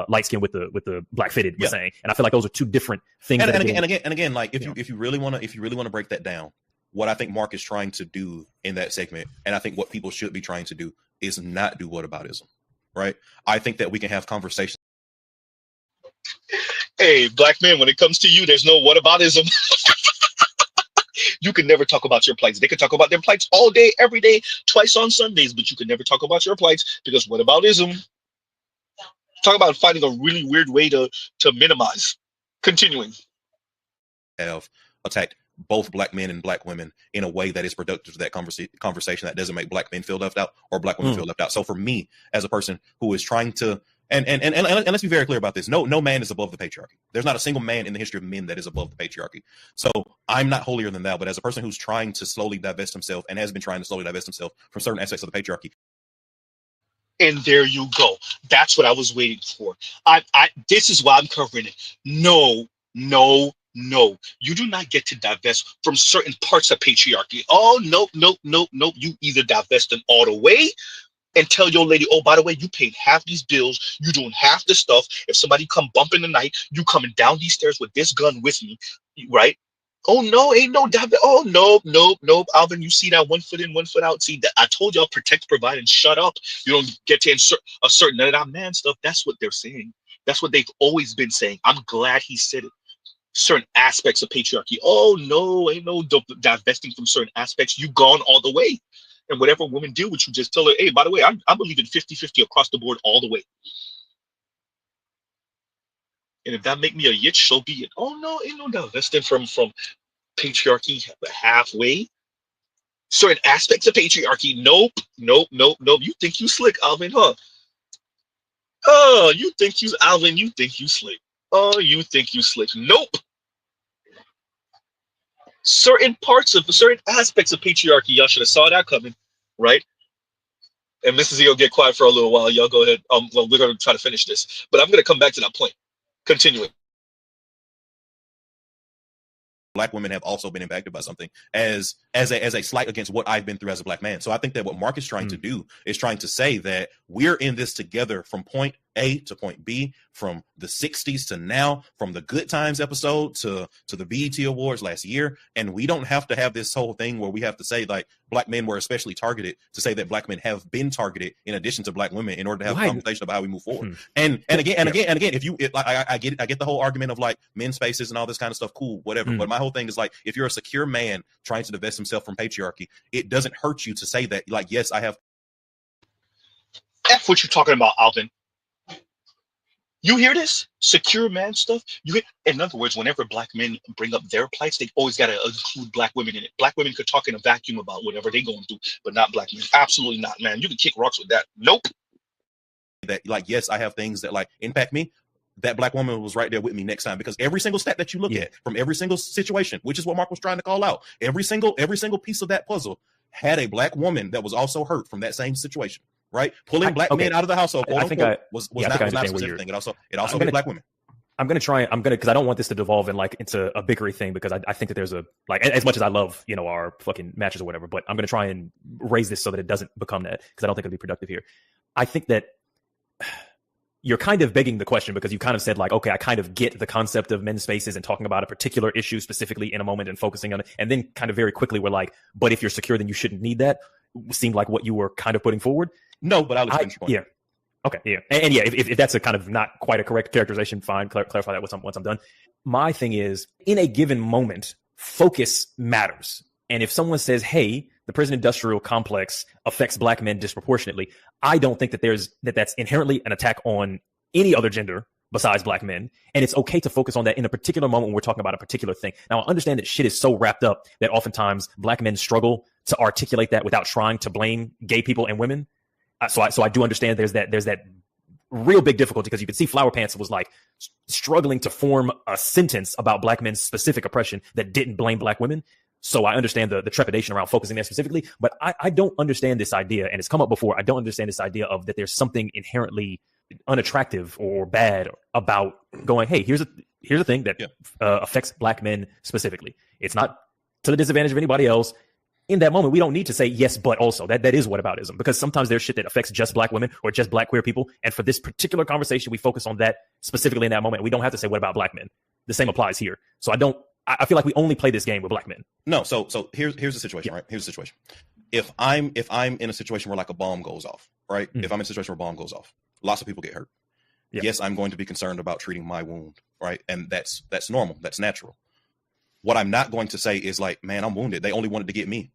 light skin with the black fitted was saying. And I feel like those are two different things. And again, like if you really want to break that down, what I think Mark is trying to do in that segment, and I think what people should be trying to do, is not do whataboutism, right? I think that we can have conversations. Hey, black men, when it comes to you, there's no whataboutism. You can never talk about your plights. They can talk about their plights all day, every day, twice on Sundays, but you can never talk about your plights because whataboutism. Talk about finding a really weird way to minimize. Continuing. Have attacked both black men and black women in a way that is productive to that conversation that doesn't make black men feel left out or black women feel left out. So for me, as a person who is trying to and let's be very clear about this. No man is above the patriarchy. There's not a single man in the history of men that is above the patriarchy. So I'm not holier than thou, but as a person who's trying to slowly divest himself and has been trying to slowly divest himself from certain aspects of the patriarchy. And there you go. That's what I was waiting for. This is why I'm covering it. No. You do not get to divest from certain parts of patriarchy. Oh, no. You either divest them all the way and tell your lady, oh, by the way, you paid half these bills. You doing half the stuff. If somebody come bump in the night, you coming down these stairs with this gun with me, right? Oh, no, ain't no divest. Oh, no, Alvin, you see that 1 foot in, 1 foot out. See, that I told y'all, protect, provide, and shut up. You don't get to insert a certain none of that man stuff. That's what they're saying. That's what they've always been saying. I'm glad he said it. Certain aspects of patriarchy. Oh, no, ain't no divesting from certain aspects. You gone all the way. And whatever women deal with you, just tell her, hey, by the way, I believe in 50-50 across the board all the way. And if that make me a yitch, so be it. Oh, no, ain't no divesting from patriarchy halfway. Certain aspects of patriarchy. Nope. You think you slick, Alvin, huh? Oh, you think you, Alvin, you think you slick. Oh, you think you slick. Nope. Certain aspects of patriarchy, y'all should have saw that coming, right? And Mrs. E will get quiet for a little while. Y'all go ahead. Well, we're going to try to finish this, but I'm going to come back to that point. Continuing. Black women have also been impacted by something as a slight against what I've been through as a black man. So I think that what Mark is trying to do is trying to say that we're in this together from point A to point B, from the 60s to now, from the Good Times episode to the BET Awards last year. And we don't have to have this whole thing where we have to say like black men were especially targeted to say that black men have been targeted in addition to black women in order to have a conversation about how we move forward. And again, if I get the whole argument of like men's spaces and all this kind of stuff, cool, whatever. But my whole thing is like, if you're a secure man trying to divest himself from patriarchy, it doesn't hurt you to say that, like, yes, I have. F what you're talking about, Alvin. You hear this? Secure man stuff? In other words, whenever black men bring up their plights, they always got to include black women in it. Black women could talk in a vacuum about whatever they're going through, but not black men. Absolutely not, man. You can kick rocks with that. Nope. That, like, yes, I have things that like impact me. That black woman was right there with me next time, because every single stat that you look at from every single situation, which is what Mark was trying to call out, every single piece of that puzzle had a black woman that was also hurt from that same situation. Right, pulling black men out of the household. I think was not a specific thing. It also hit black women. Because I don't want this to devolve into a bickery thing, because I think that there's as much as I love, our fucking matches or whatever, but I'm going to try and raise this so that it doesn't become that, because I don't think it'll be productive here. I think that you're kind of begging the question, because you kind of said like, okay, I kind of get the concept of men's spaces and talking about a particular issue specifically in a moment and focusing on it. And then kind of very quickly we're like, but if you're secure, then you shouldn't need that. Seemed like what you were kind of putting forward. No, but I'll explain your point. Yeah. Okay. Yeah. And yeah, if that's a kind of not quite a correct characterization, fine. Clarify that once I'm done. My thing is, in a given moment, focus matters. And if someone says, hey, the prison industrial complex affects black men disproportionately. I don't think that that's inherently an attack on any other gender besides black men. And it's okay to focus on that in a particular moment when we're talking about a particular thing. Now, I understand that shit is so wrapped up that oftentimes black men struggle to articulate that without trying to blame gay people and women. So I do understand there's that real big difficulty, because you can see Flower Pants was like struggling to form a sentence about black men's specific oppression that didn't blame black women. So I understand the trepidation around focusing there specifically, but I don't understand this idea, and it's come up before. I don't understand this idea of that there's something inherently unattractive or bad about going, hey, here's a thing that affects black men specifically. It's not to the disadvantage of anybody else. In that moment, we don't need to say yes, but also that is whataboutism, because sometimes there's shit that affects just black women or just black queer people. And for this particular conversation, we focus on that specifically in that moment. We don't have to say what about black men. The same applies here. So I feel like we only play this game with black men. No. So here's the situation, right? Here's the situation. If I'm in a situation where like a bomb goes off, right? If I'm in a situation where a bomb goes off, lots of people get hurt. Yes, I'm going to be concerned about treating my wound, right? And that's normal. That's natural. What I'm not going to say is like, man, I'm wounded. They only wanted to get me.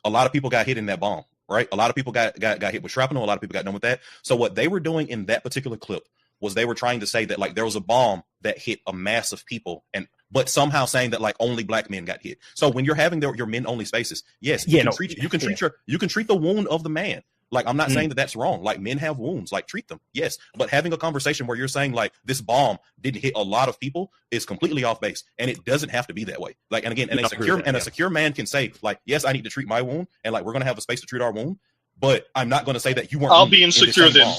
A lot of people got hit in that bomb, right? A lot of people got hit with shrapnel. A lot of people got done with that. So what they were doing in that particular clip was they were trying to say that like there was a bomb that hit a mass of people, but somehow saying that like only black men got hit. So when you're having your men only spaces, yes, you can treat the wound of the man. Like, I'm not saying that that's wrong. Like, men have wounds, like treat them. Yes. But having a conversation where you're saying like this bomb didn't hit a lot of people is completely off base. And it doesn't have to be that way. Like, and again, a secure man can say like, yes, I need to treat my wound. And like, we're going to have a space to treat our wound, but I'm not going to say that you weren't. I'll be insecure then.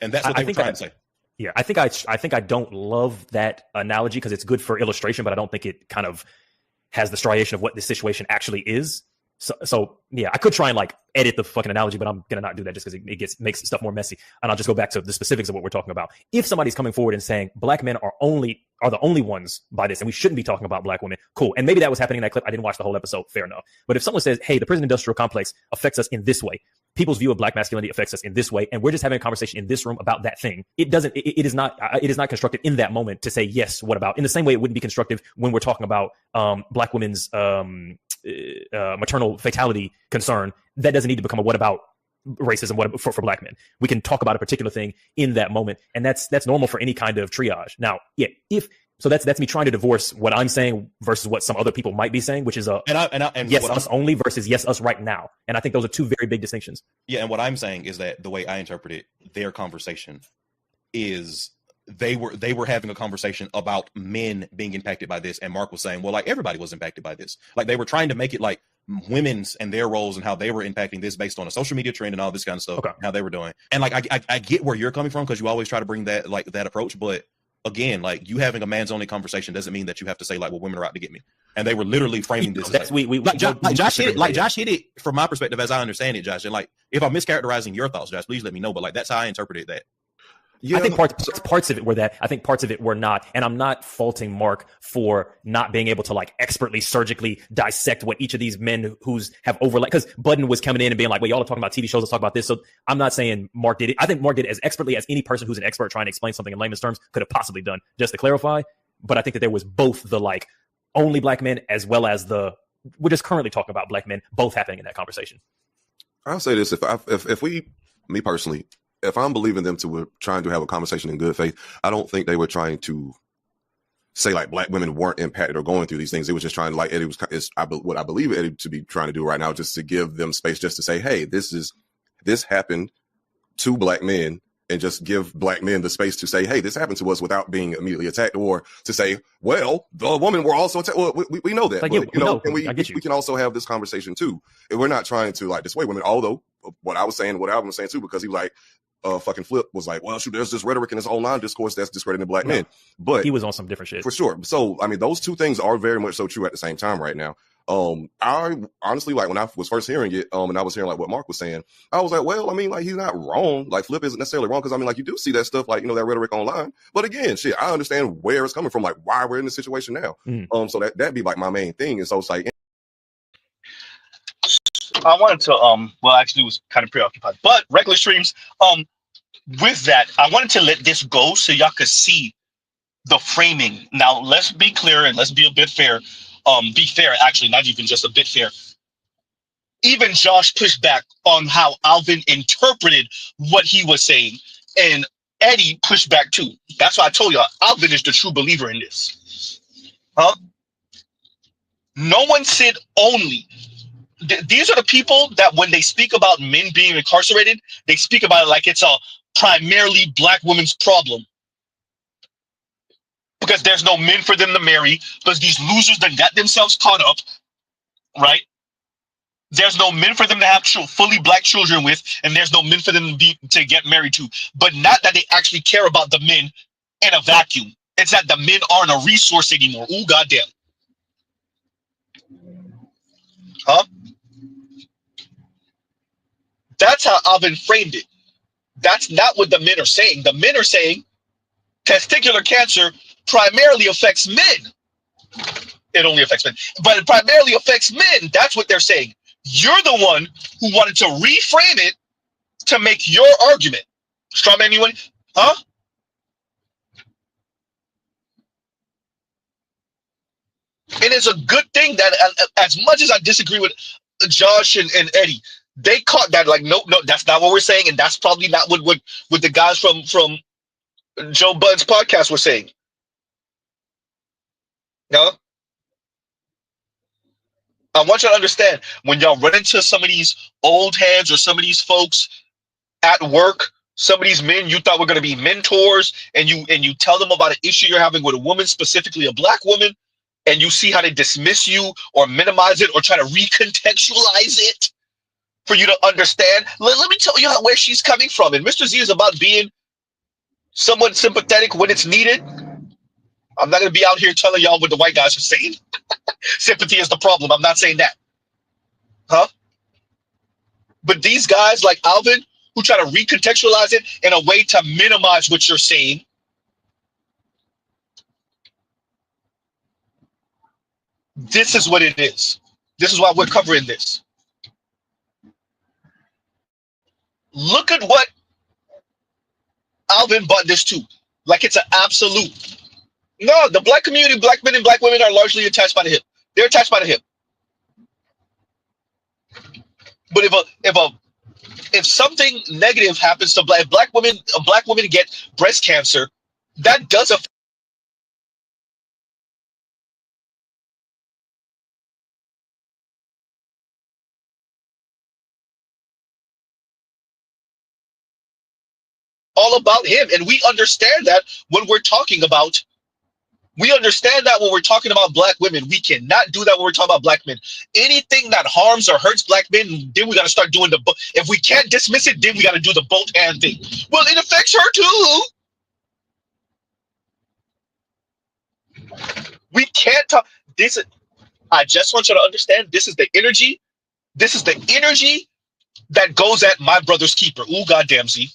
And that's what they were trying to say. Yeah. I think I don't love that analogy because it's good for illustration, but I don't think it kind of has the striation of what this situation actually is. So yeah, I could try and like edit the fucking analogy, but I'm gonna not do that just because it makes stuff more messy. And I'll just go back to the specifics of what we're talking about. If somebody's coming forward and saying black men are the only ones by this, and we shouldn't be talking about black women, cool. And maybe that was happening in that clip. I didn't watch the whole episode, fair enough. But if someone says, hey, the prison industrial complex affects us in this way, people's view of black masculinity affects us in this way, and we're just having a conversation in this room about that thing, it is not constructive in that moment to say yes, what about? In the same way it wouldn't be constructive when we're talking about black women's maternal fatality concern. That doesn't need to become a what about racism for black men. We can talk about a particular thing in that moment, and that's normal for any kind of triage. Now, yeah, that's me trying to divorce what I'm saying versus what some other people might be saying, which is yes us only versus yes us right now. And I think those are two very big distinctions. Yeah, and what I'm saying is that the way I interpret it, their conversation is they were having a conversation about men being impacted by this, and Mark was saying, well, like everybody was impacted by this. Like they were trying to make it like women's and their roles and how they were impacting this based on a social media trend and all this kind of stuff, how they were doing. And like I get where you're coming from because you always try to bring that approach, but again, like you having a man's only conversation doesn't mean that you have to say like, well, women are out to get me. And they were literally framing this. Josh hit it from my perspective as I understand it, Josh. And like, if I'm mischaracterizing your thoughts, Josh, please let me know. But like, that's how I interpreted that. Yeah. I think parts of it were that. I think parts of it were not. And I'm not faulting Mark for not being able to like expertly, surgically dissect what each of these men who's have overlap. Because Budden was coming in and being like, well, y'all are talking about TV shows, let's talk about this. So I'm not saying Mark did it. I think Mark did it as expertly as any person who's an expert trying to explain something in layman's terms could have possibly done, just to clarify. But I think that there was both the like only black men as well as we're just currently talking about black men, both happening in that conversation. I'll say this. Me personally, if I'm believing them to were trying to have a conversation in good faith, I don't think they were trying to say like black women weren't impacted or going through these things. It was just trying to like Eddie what I believe Eddie to be trying to do right now, just to give them space, just to say, hey, this happened to black men, and just give black men the space to say, hey, this happened to us without being immediately attacked, or to say, well, the women were also attacked. Well, we know that, like, but, we can also have this conversation too. And we're not trying to like dissuade women, although what I was saying too, because he was like, fucking Flip was like, well, shoot, there's this rhetoric in this online discourse that's discrediting black men. But he was on some different shit. For sure. So, I mean, those two things are very much so true at the same time right now. I honestly, like when I was first hearing it, and I was hearing like what Mark was saying, I was like, well, I mean, like he's not wrong. Like Flip isn't necessarily wrong, because I mean, like you do see that stuff, like, you know, that rhetoric online. But again, shit, I understand where it's coming from, like why we're in this situation now. So that'd be like my main thing. And so it's like, I wanted to well, actually it was kind of preoccupied, but regular streams, with that, I wanted to let this go so y'all could see the framing. Now let's be clear and let's be a bit fair. Be fair, actually, not even just a bit fair. even Josh pushed back on how Alvin interpreted what he was saying, and Eddie pushed back too. That's why I told y'all Alvin is the true believer in this. Huh? No one said only. These are the people that when they speak about men being incarcerated, they speak about it like it's a primarily black women's problem. Because there's no men for them to marry, because these losers that got themselves caught up, right? There's no men for them to have fully black children with, and there's no men for them to get married to. But not that they actually care about the men in a vacuum. It's that the men aren't a resource anymore. Ooh, goddamn. Huh? That's how Alvin framed it. That's not what the men are saying. The men are saying testicular cancer primarily affects men. It only affects men, but it primarily affects men. That's what they're saying. You're the one who wanted to reframe it to make your argument. Strawman, anyone? Huh? And it's a good thing that as much as I disagree with Josh and Eddie, they caught that like, no, that's not what we're saying. And that's probably not what the guys from Joe Budden's podcast were saying. No? I want you to understand, when y'all run into some of these old heads or some of these folks at work, some of these men you thought were going to be mentors, and you tell them about an issue you're having with a woman, specifically a black woman, and you see how they dismiss you or minimize it or try to recontextualize it for you to understand. Let me tell you where she's coming from. And Mr. Z is about being somewhat sympathetic when it's needed. I'm not going to be out here telling y'all what the white guys are saying. Sympathy is the problem. I'm not saying that. Huh? But these guys like Alvin, who try to recontextualize it in a way to minimize what you're saying, this is what it is. This is why we're covering this. Look at what Alvin brought this to. Like it's an absolute. No, the black community, black men and black women are largely attached by the hip. They're attached by the hip. But if something negative happens to black women get breast cancer, that does affect all about him. And we understand that when we're talking about black women. We cannot do that when we're talking about black men. Anything that harms or hurts black men, then we got to start doing if we can't dismiss it, then we got to do the both hand thing. Well, it affects her too. We can't talk. I just want you to understand, this is the energy. This is the energy that goes at my brother's keeper. Ooh, goddamn Z.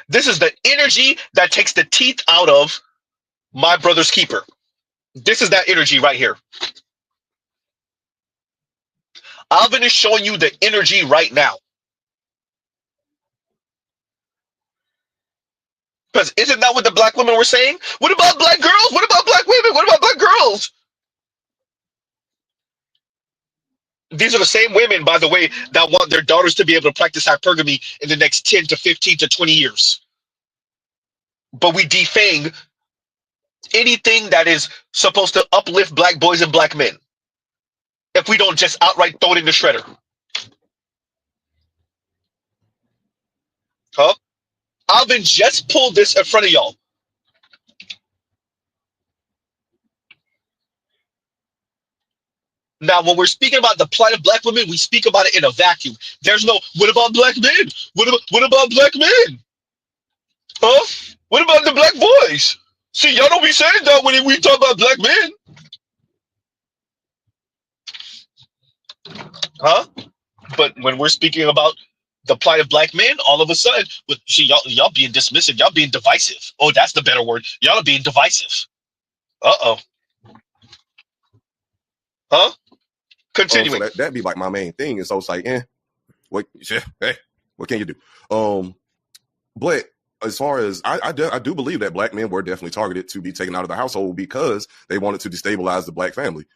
This is the energy that takes the teeth out of my brother's keeper. This is that energy right here. Alvin is showing you the energy right now. Because isn't that what the black women were saying? What about black girls? What about black women? What about black girls? These are the same women, by the way, that want their daughters to be able to practice hypergamy in the next 10 to 15 to 20 years. But we defang anything that is supposed to uplift black boys and black men if we don't just outright throw it in the shredder. Huh? Alvin just pulled this in front of y'all. Now, when we're speaking about the plight of black women, we speak about it in a vacuum. There's no, what about black men? What about black men? Huh? What about the black boys? See, y'all don't be saying that when we talk about black men. Huh? But when we're speaking about the plight of black men, all of a sudden, see, y'all being dismissive, y'all being divisive. Oh, that's the better word. Y'all are being divisive. Uh-oh. Huh? Continuing. So that'd be like my main thing. And so it's like, what can you do? But as far as I do believe that black men were definitely targeted to be taken out of the household because they wanted to destabilize the black family.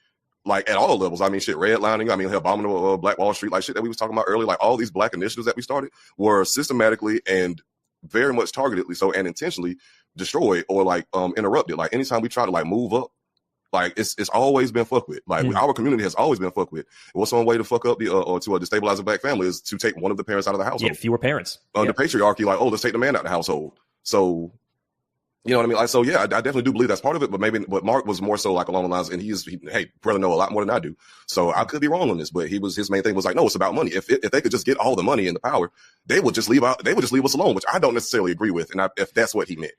like at all levels. I mean, shit, redlining. I mean, abominable Black Wall Street, like shit that we was talking about earlier. Like all these Black initiatives that we started were systematically and very much targetedly so and intentionally destroyed or like interrupted. Like anytime we try to like move up, like it's always been fucked with. Like our community has always been fucked with. What's one way to fuck up the or to destabilize a Black family is to take one of the parents out of the household. Yeah, fewer parents. The patriarchy, like, oh, let's take the man out of the household. So, you know what I mean? Like, so yeah, I definitely do believe that's part of it, but Mark was more so like along the lines, and hey, brother know a lot more than I do. So I could be wrong on this, but his main thing was like, no, it's about money. If they could just get all the money and the power, they would just leave us alone, which I don't necessarily agree with. And if that's what he meant.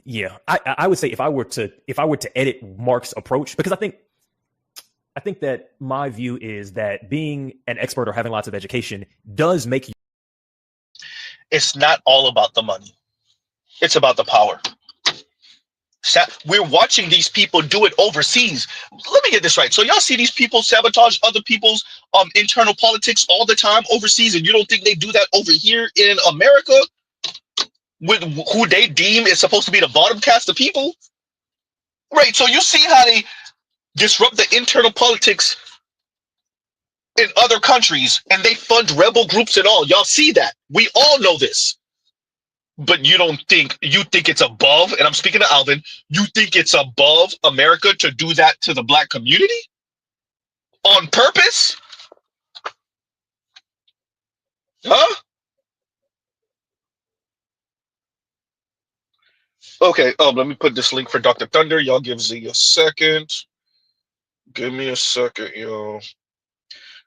Yeah. I would say if I were to edit Mark's approach, because I think that my view is that being an expert or having lots of education does make you. It's not all about the money. It's about the power. We're watching these people do it overseas. Let me get this right. So y'all see these people sabotage other people's internal politics all the time overseas, and you don't think they do that over here in America with who they deem is supposed to be the bottom caste of people? Right. So you see how they disrupt the internal politics in other countries, and they fund rebel groups and all. Y'all see that. We all know this. But you think it's above, and I'm speaking to Alvin, you think it's above America to do that to the Black community? On purpose? Huh? Okay, let me put this link for Dr. Thunder. Y'all give Z a second. Give me a second, y'all.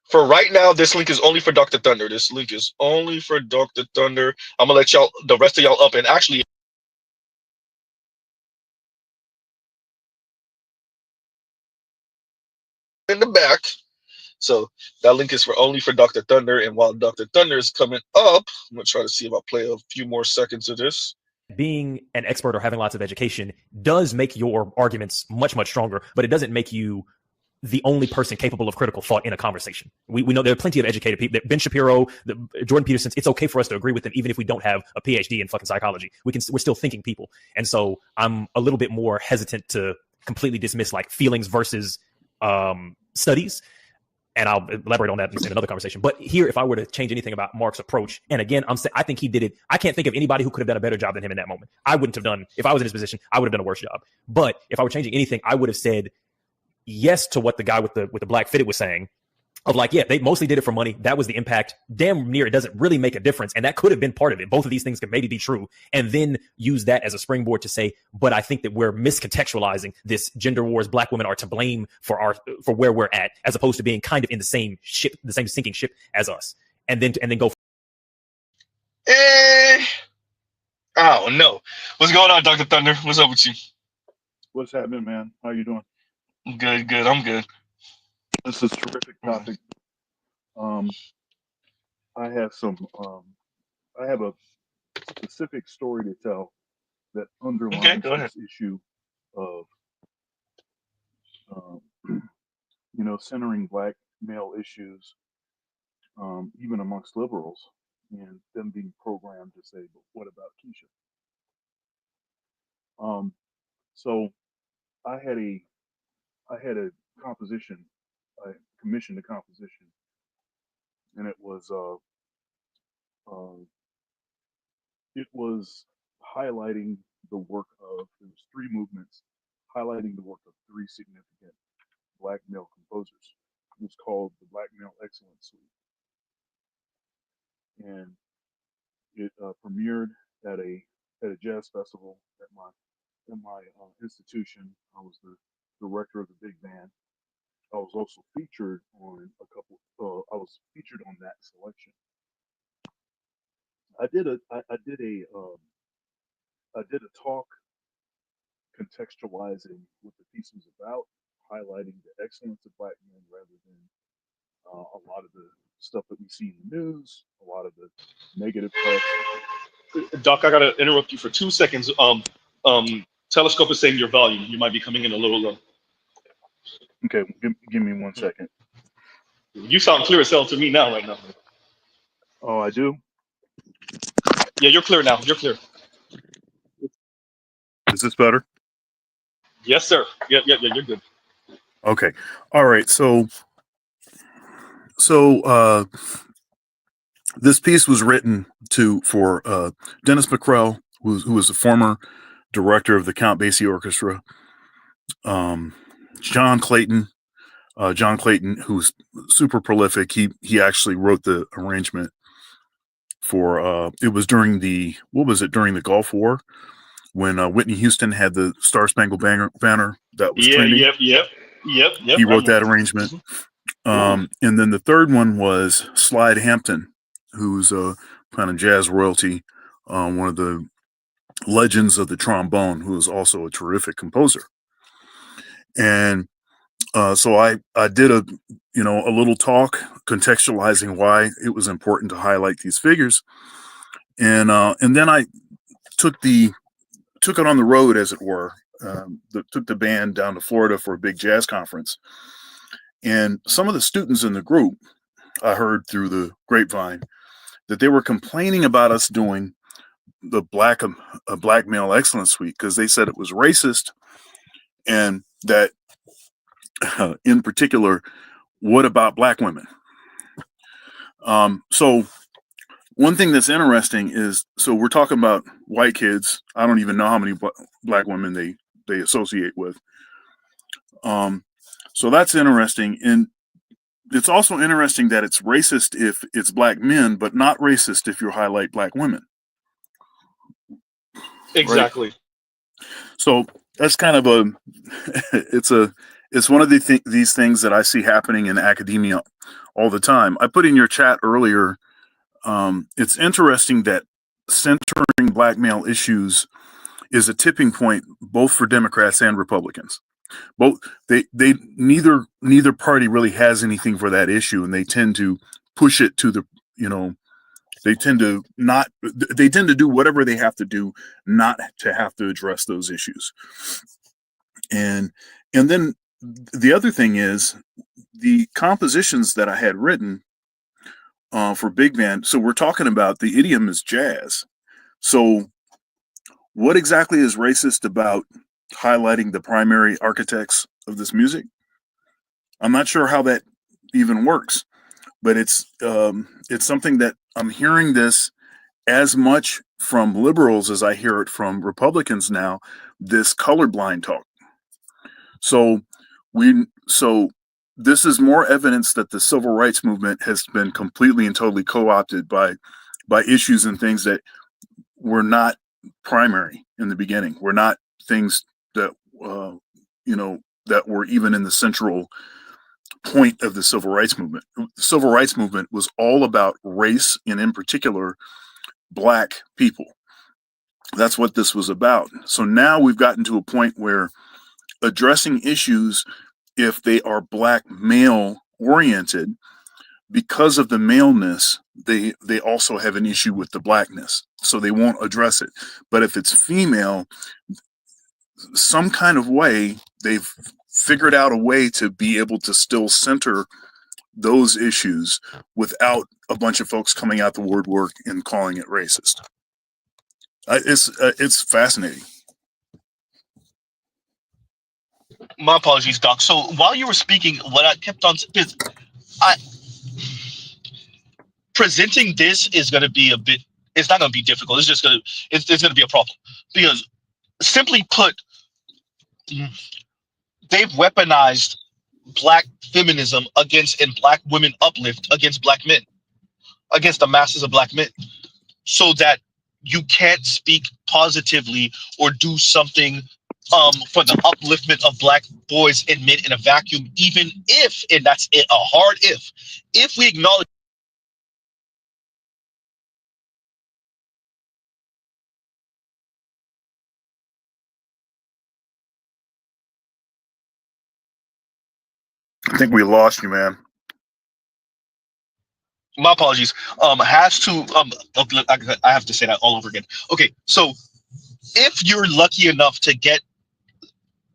For right now, this link is only for Dr. Thunder. This link is only for Dr. Thunder. I'm gonna let y'all, the rest of y'all up, and actually in the back. So that link is only for Dr. Thunder. And while Dr. Thunder is coming up, I'm gonna try to see if I play a few more seconds of this. Being an expert or having lots of education does make your arguments much, much stronger, but it doesn't make you the only person capable of critical thought in a conversation. We know there are plenty of educated people. Ben Shapiro, Jordan Peterson. It's okay for us to agree with them, even if we don't have a PhD in fucking psychology. We're still thinking people. And so I'm a little bit more hesitant to completely dismiss like feelings versus studies. And I'll elaborate on that in another conversation. But here, if I were to change anything about Mark's approach, and again, I think he did it. I can't think of anybody who could have done a better job than him in that moment. I wouldn't have done, if I was in his position, I would have done a worse job. But if I were changing anything, I would have said yes to what the guy with the black fitted was saying, of like, yeah, they mostly did it for money. That was the impact. Damn near it doesn't really make a difference. And that could have been part of it. Both of these things could maybe be true. And then use that as a springboard to say, but I think that we're miscontextualizing this gender wars. Black women are to blame for where we're at, as opposed to being kind of in the same ship, the same sinking ship as us. And then go. I don't know. What's going on, Dr. Thunder? What's up with you? What's happening, man? How you doing? Good. I'm good. This is a terrific topic. I have a specific story to tell that underlines this issue of, centering Black male issues, even amongst liberals, and them being programmed to say, "But what about Keisha?" So I had a composition. I commissioned a composition, and it was highlighting the work of, there was 3 movements highlighting the work of 3 significant Black male composers. It was called the Black Male Excellence Suite, and it premiered at a jazz festival at my institution. I was the director of the big band. I was also featured on I was featured on that selection. I did a talk contextualizing what the piece was about, highlighting the excellence of Black men rather than a lot of the stuff that we see in the news, a lot of the negative press. Doc, I gotta interrupt you for 2 seconds. Telescope is saying your volume. You might be coming in a little low. Okay, give me 1 second. You sound clear as hell to me now, right now. Oh, I do? Yeah, you're clear now. You're clear. Is this better? Yes, sir. Yeah, you're good. Okay. All right. So this piece was written for Dennis McCrell, who was a former director of the Count Basie Orchestra. John Clayton, who's super prolific. He actually wrote the arrangement for. It was during the Gulf War when Whitney Houston had the Star Spangled Banner that was trending. Yep. He wrote that arrangement. And then the third one was Slide Hampton, who's a kind of jazz royalty, one of the legends of the trombone, who is also a terrific composer. And so I did a little talk contextualizing why it was important to highlight these figures, and then I took it on the road, as it were. Took the band down to Florida for a big jazz conference, and some of the students in the group, I heard through the grapevine that they were complaining about us doing the Black Male Excellence Week because they said it was racist, and that in particular, what about Black women? So one thing that's interesting is, so we're talking about white kids. I don't even know how many Black women they associate with. So that's interesting. And it's also interesting that it's racist if it's Black men, but not racist if you highlight Black women. Exactly. Right? So that's kind of it's one of these things that I see happening in academia all the time. I put in your chat earlier, it's interesting that centering Black male issues is a tipping point both for Democrats and Republicans. Both they neither party really has anything for that issue, and they tend to push it to the they tend to do whatever they have to do not to have to address those issues. And then the other thing is the compositions that I had written for big band. So we're talking about the idiom is jazz. So what exactly is racist about highlighting the primary architects of this music? I'm not sure how that even works, but it's something that I'm hearing this as much from liberals as I hear it from Republicans now, this colorblind talk. So this is more evidence that the civil rights movement has been completely and totally co-opted by issues and things that were not primary in the beginning. Were not things that that were even in the central point of the civil rights movement. The civil rights movement was all about race, and in particular, Black people. That's what this was about. So now we've gotten to a point where addressing issues, if they are Black male oriented, because of the maleness, they also have an issue with the Blackness, so they won't address it. But if it's female, some kind of way, they've figured out a way to be able to still center those issues without a bunch of folks coming out the woodwork and calling it racist. It's fascinating. My apologies, Doc. So while you were speaking, what I kept on because presenting this is going to be it's not going to be difficult. It's going to be a problem because, simply put, they've weaponized Black feminism and Black women uplift against Black men, against the masses of Black men, so that you can't speak positively or do something for the upliftment of Black boys and men in a vacuum, even if, and that's it, a hard if we acknowledge. I think we lost you, man. My apologies. I have to say that all over again. Okay, so if you're lucky enough to get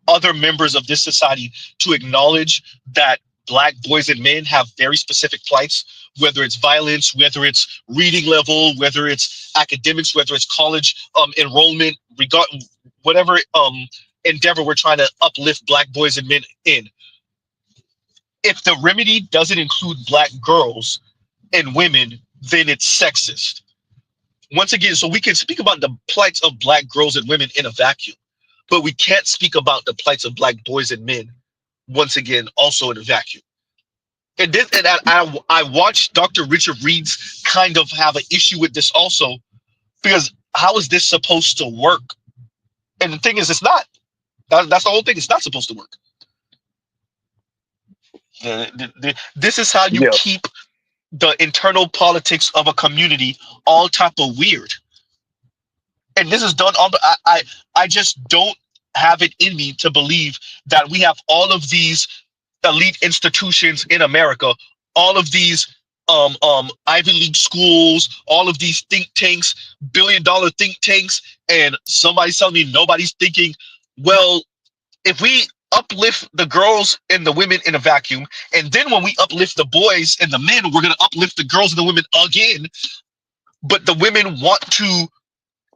other members of this society to acknowledge that Black boys and men have very specific plights, whether it's violence, whether it's reading level, whether it's academics, whether it's college enrollment, whatever endeavor we're trying to uplift Black boys and men in, if the remedy doesn't include black girls and women, then it's sexist. Once again, so we can speak about the plights of black girls and women in a vacuum, but we can't speak about the plights of black boys and men, once again, also in a vacuum. And this, and I watched Dr. Richard Reed's kind of have an issue with this also, because how is this supposed to work? And the thing is, it's not. That's the whole thing. It's not supposed to work. This is how you keep the internal politics of a community all type of weird. And this is done on the. I just don't have it in me to believe that we have all of these elite institutions in America, all of these Ivy League schools, all of these think tanks, billion-dollar think tanks, and somebody's telling me nobody's thinking, well, if we uplift the girls and the women in a vacuum, and then when we uplift the boys and the men, we're going to uplift the girls and the women again, but the women want to,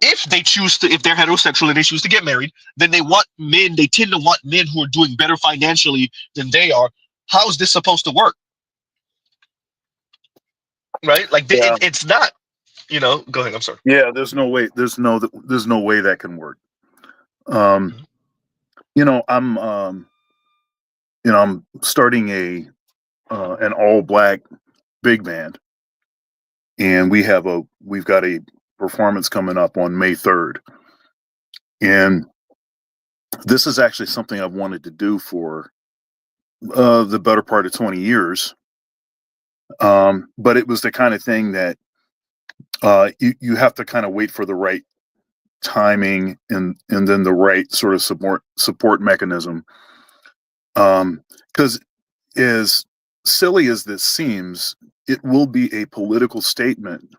if they choose to, if they're heterosexual and they choose to get married, then they tend to want men who are doing better financially than they are. How is this supposed to work? Right? Like it's not, go ahead. I'm sorry. Yeah, there's no way that can work. I'm starting an all black big band, and we've got a performance coming up on May 3rd. And this is actually something I've wanted to do for the better part of 20 years. But it was the kind of thing that you have to kind of wait for the right timing and then the right sort of support mechanism. Because as silly as this seems, it will be a political statement.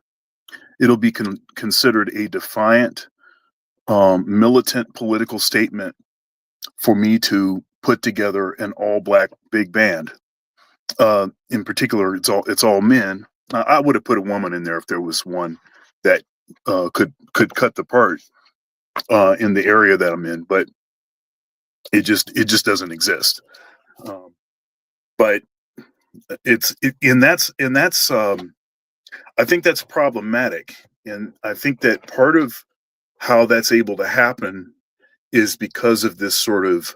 It'll be considered a defiant, militant political statement for me to put together an all-black big band. In particular, it's all men. I would have put a woman in there if there was one that could cut the part in the area that I'm in, but it just doesn't exist. But that's I think that's problematic, and I think that part of how that's able to happen is because of this sort of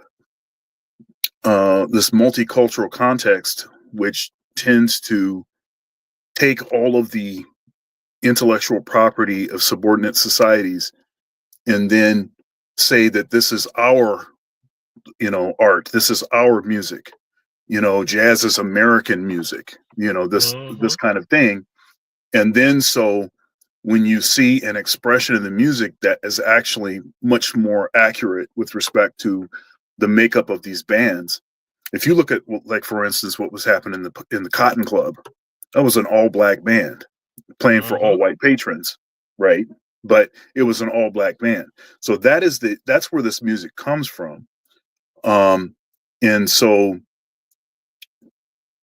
this multicultural context, which tends to take all of the intellectual property of subordinate societies and then say that this is our, art, this is our music, jazz is American music, this kind of thing. And then so when you see an expression in the music that is actually much more accurate with respect to the makeup of these bands, if you look at, like, for instance, what was happening in the Cotton Club, that was an all-black band playing for all white patrons, right? But it was an all-black band. So that's where this music comes from. And so,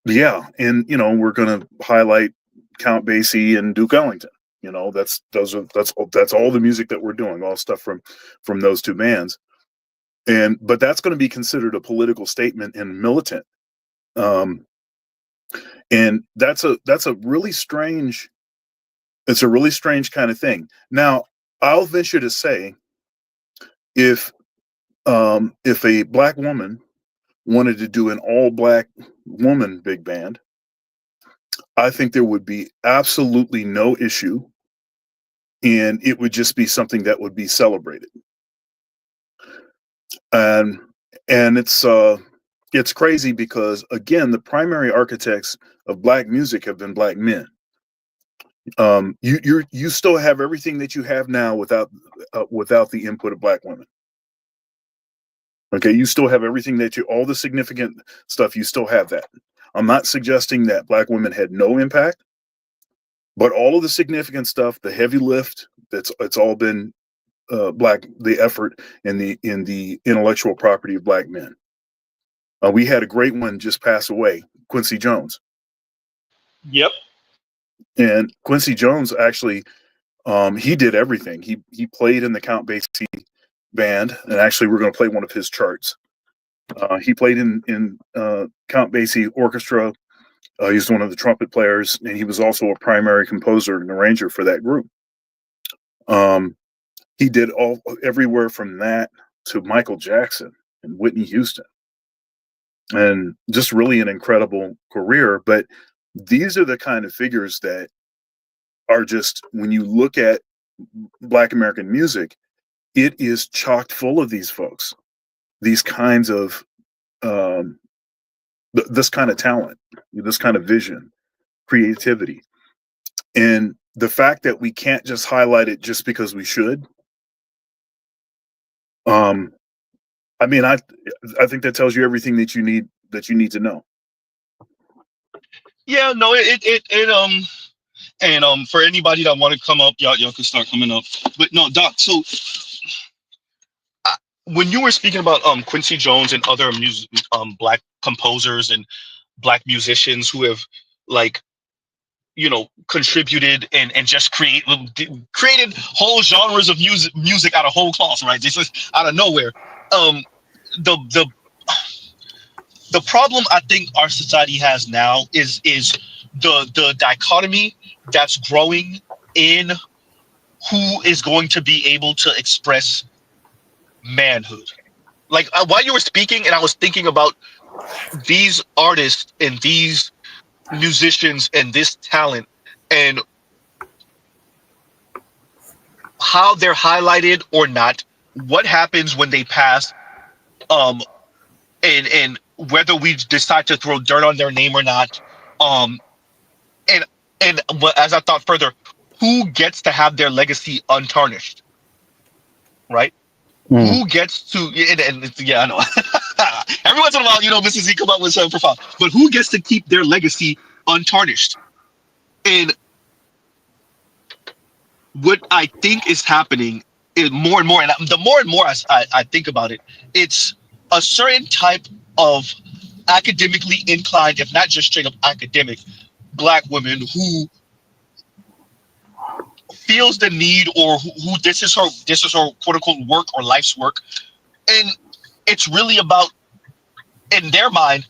yeah, and we're going to highlight Count Basie and Duke Ellington. That's all the music that we're doing, all stuff from those two bands. But that's going to be considered a political statement and militant. And that's a really strange, it's a really strange kind of thing. Now, I'll venture to say, if a black woman wanted to do an all black woman big band, I think there would be absolutely no issue, and it would just be something that would be celebrated. And it's crazy because, again, the primary architects of black music have been black men. You still have everything that you have now without the input of black women. Okay, you still have everything all the significant stuff, you still have that. I'm not suggesting that black women had no impact, but all of the significant stuff, the heavy lift, it's all been the effort and the intellectual property of black men. We had a great one just pass away, Quincy Jones. Yep. And Quincy Jones actually, he did everything. He played in the Count Basie band, and actually we're going to play one of his charts. He played in Count Basie Orchestra. He's one of the trumpet players, and he was also a primary composer and arranger for that group. He did everywhere from that to Michael Jackson and Whitney Houston, and just really an incredible career. But these are the kind of figures that are just, when you look at Black American music, it is chocked full of these folks, these kinds of this kind of talent, this kind of vision, creativity. And the fact that we can't just highlight it just because we should, I mean, I think that tells you everything that you need to know. Yeah, no, for anybody that want to come up, y'all can start coming up. But no, Doc. So when you were speaking about Quincy Jones and other Black composers and Black musicians who have, like, contributed and just created whole genres of music out of whole cloth, right? Just out of nowhere. The problem I think our society has now is the dichotomy that's growing in who is going to be able to express manhood. Like, while you were speaking, and I was thinking about these artists and these musicians and this talent and how they're highlighted or not, what happens when they pass, and whether we decide to throw dirt on their name or not, and as I thought further, who gets to have their legacy untarnished, right? Who gets to, and yeah, I know. Every once in a while, Mrs. Z come up with something profound, but who gets to keep their legacy untarnished? And what I think is happening is more and more, and the more and more I think about it, it's a certain type of academically inclined, if not just straight up academic, Black women who feels the need, or who this is her quote unquote work or life's work, and it's really about, in their mind,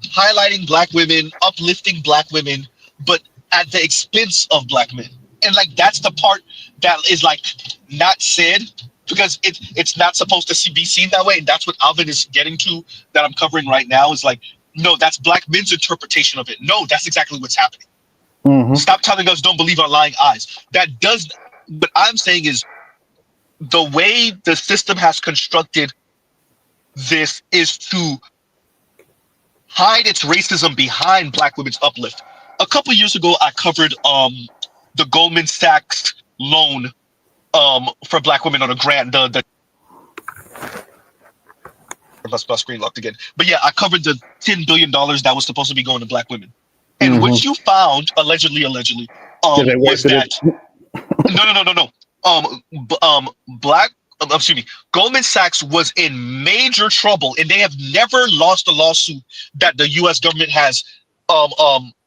highlighting Black women, uplifting Black women, but at the expense of Black men. And like, that's the part that is like not said, because it's not supposed to be seen that way. And that's what Alvin is getting to, that I'm covering right now, is like, no, that's Black men's interpretation of it. No, that's exactly what's happening. Stop telling us don't believe our lying eyes. That does, what I'm saying is, the way the system has constructed this is to hide its racism behind Black women's uplift. A couple of years ago, I covered the Goldman Sachs loan for Black women on a grant. My screen locked again. But yeah, I covered the $10 billion that was supposed to be going to Black women. And what you found, allegedly, was that Goldman Sachs was in major trouble, and they have never lost a lawsuit that the U.S. government has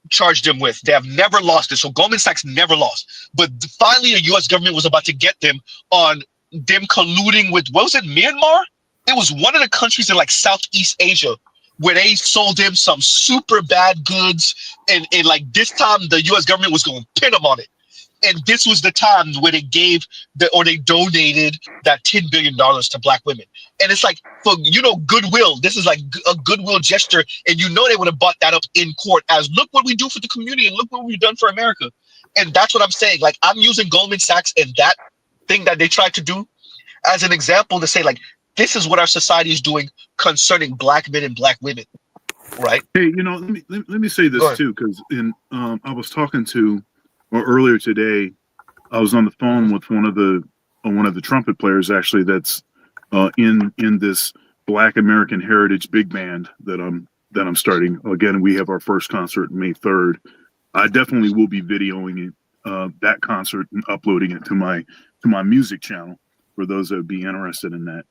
charged them with. They have never lost it. So Goldman Sachs never lost. But finally, the U.S. government was about to get them on them colluding with, what was it, Myanmar? It was one of the countries in like Southeast Asia where they sold them some super bad goods, and like this time the U.S. government was going to pin them on it. And this was the time where they they donated that $10 billion to Black women. And it's like, for goodwill. This is like a goodwill gesture, and they would have bought that up in court as, look what we do for the community and look what we've done for America. And that's what I'm saying. Like, I'm using Goldman Sachs and that thing that they tried to do as an example to say, like, this is what our society is doing concerning Black men and Black women, right? Hey, let me say this too, because I was talking to, or earlier today, I was on the phone with one of the trumpet players, actually, that's in this Black American Heritage big band that I'm starting. Again, we have our first concert May 3rd. I definitely will be videoing it, that concert, and uploading it to my music channel for those that would be interested in that.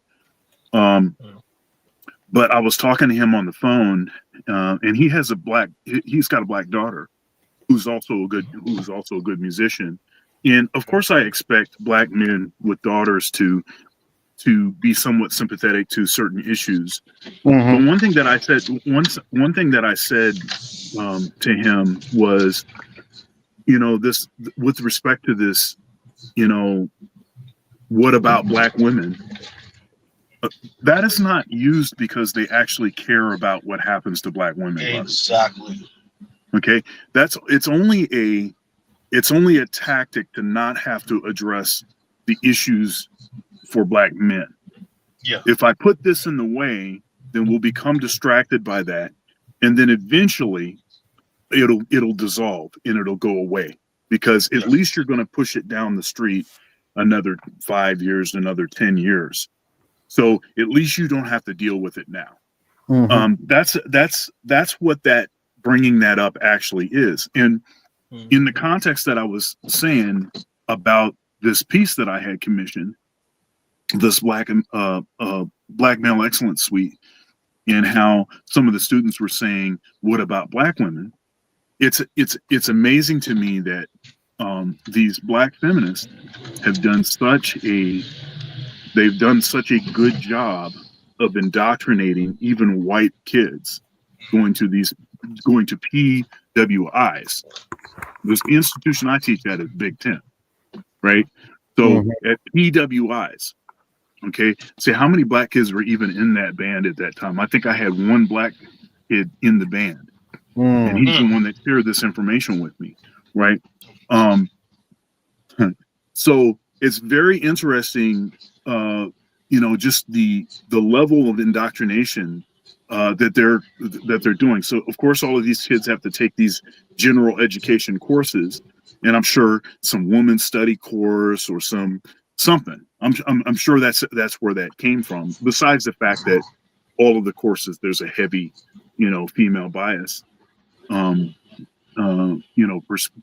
But I was talking to him on the phone, and he's got a Black daughter who's also a good musician. And of course I expect Black men with daughters to to be somewhat sympathetic to certain issues. Mm-hmm. But one thing that I said to him was, this, with respect to this, what about black women? That is not used because they actually care about what happens to black women. Exactly. Okay, it's only a tactic to not have to address the issues for black men. Yeah. If I put this in the way, then we'll become distracted by that, and then eventually it'll dissolve and it'll go away, because at least you're going to push it down the street another 5 years, another 10 years. So at least you don't have to deal with it now. Mm-hmm. That's what that bringing that up actually is. And in the context that I was saying about this piece that I had commissioned, this black male excellence suite, and how some of the students were saying, "What about black women?" It's amazing to me that these black feminists have done such a good job of indoctrinating even white kids going to PWIs. This institution I teach at is Big Ten, right? So at PWIs, okay, say how many black kids were even in that band at that time? I think I had one black kid in the band, and he's the one that shared this information with me, right? So it's very interesting, just the level of indoctrination that they're doing. So of course, all of these kids have to take these general education courses, and I'm sure some women's study course or something. I'm sure that's where that came from. Besides the fact that all of the courses, there's a heavy, female bias,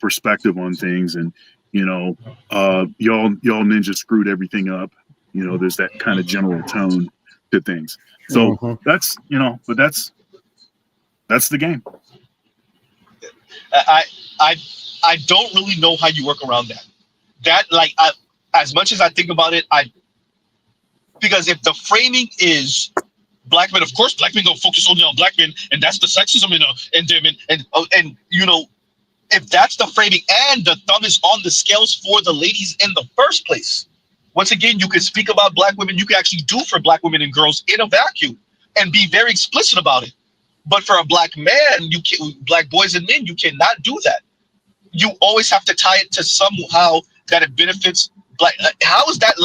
perspective on things, and y'all ninjas screwed everything up. There's that kind of general tone to things. So that's but that's the game. I don't really know how you work around that. As much as I think about it, because if the framing is black men, of course black men gonna focus only on black men, and that's the sexism in them, and if that's the framing, and the thumb is on the scales for the ladies in the first place. Once again, you can speak about black women, you can actually do for black women and girls in a vacuum and be very explicit about it. But for a black man, black boys and men, you cannot do that. You always have to tie it to somehow that it benefits black. How is that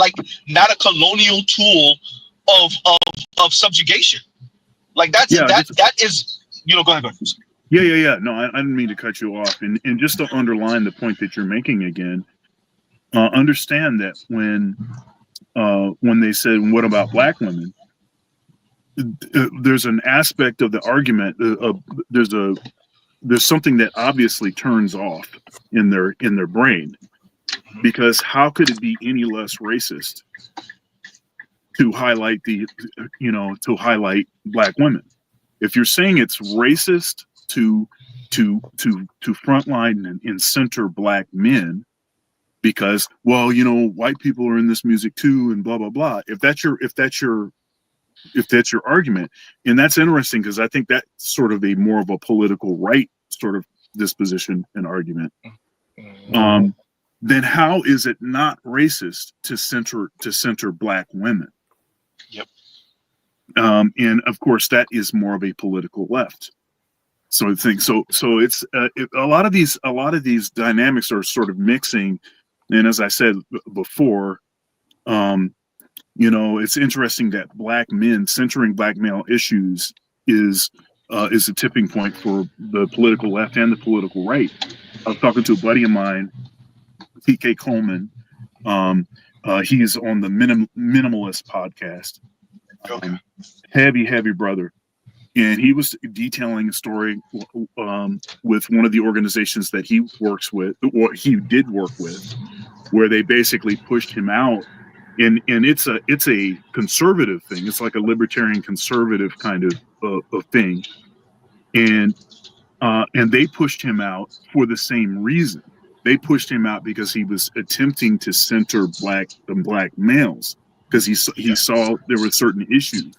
not a colonial tool of subjugation? That is, go ahead. Yeah. No, I didn't mean to cut you off. And just to underline the point that you're making again, understand that when they said, "What about black women?" There's an aspect of the argument. There's something that obviously turns off in their brain, because how could it be any less racist to highlight black women? If you're saying it's racist to frontline and center black men, because white people are in this music too, and blah blah blah. If that's your argument, and that's interesting, because I think that's sort of a more of a political right sort of disposition and argument. Then how is it not racist to center black women? Yep. And of course, that is more of a political left. So I think so it's a lot of these dynamics are sort of mixing. And as I said before, it's interesting that black men centering black male issues is a tipping point for the political left and the political right. I was talking to a buddy of mine, TK Coleman. He's on the Minimalist podcast. Heavy brother. And he was detailing a story with one of the organizations that he works with, or he did work with, where they basically pushed him out. And it's a conservative thing. It's like a libertarian conservative kind of thing. And they pushed him out for the same reason. They pushed him out because he was attempting to center black males. because he saw there were certain issues.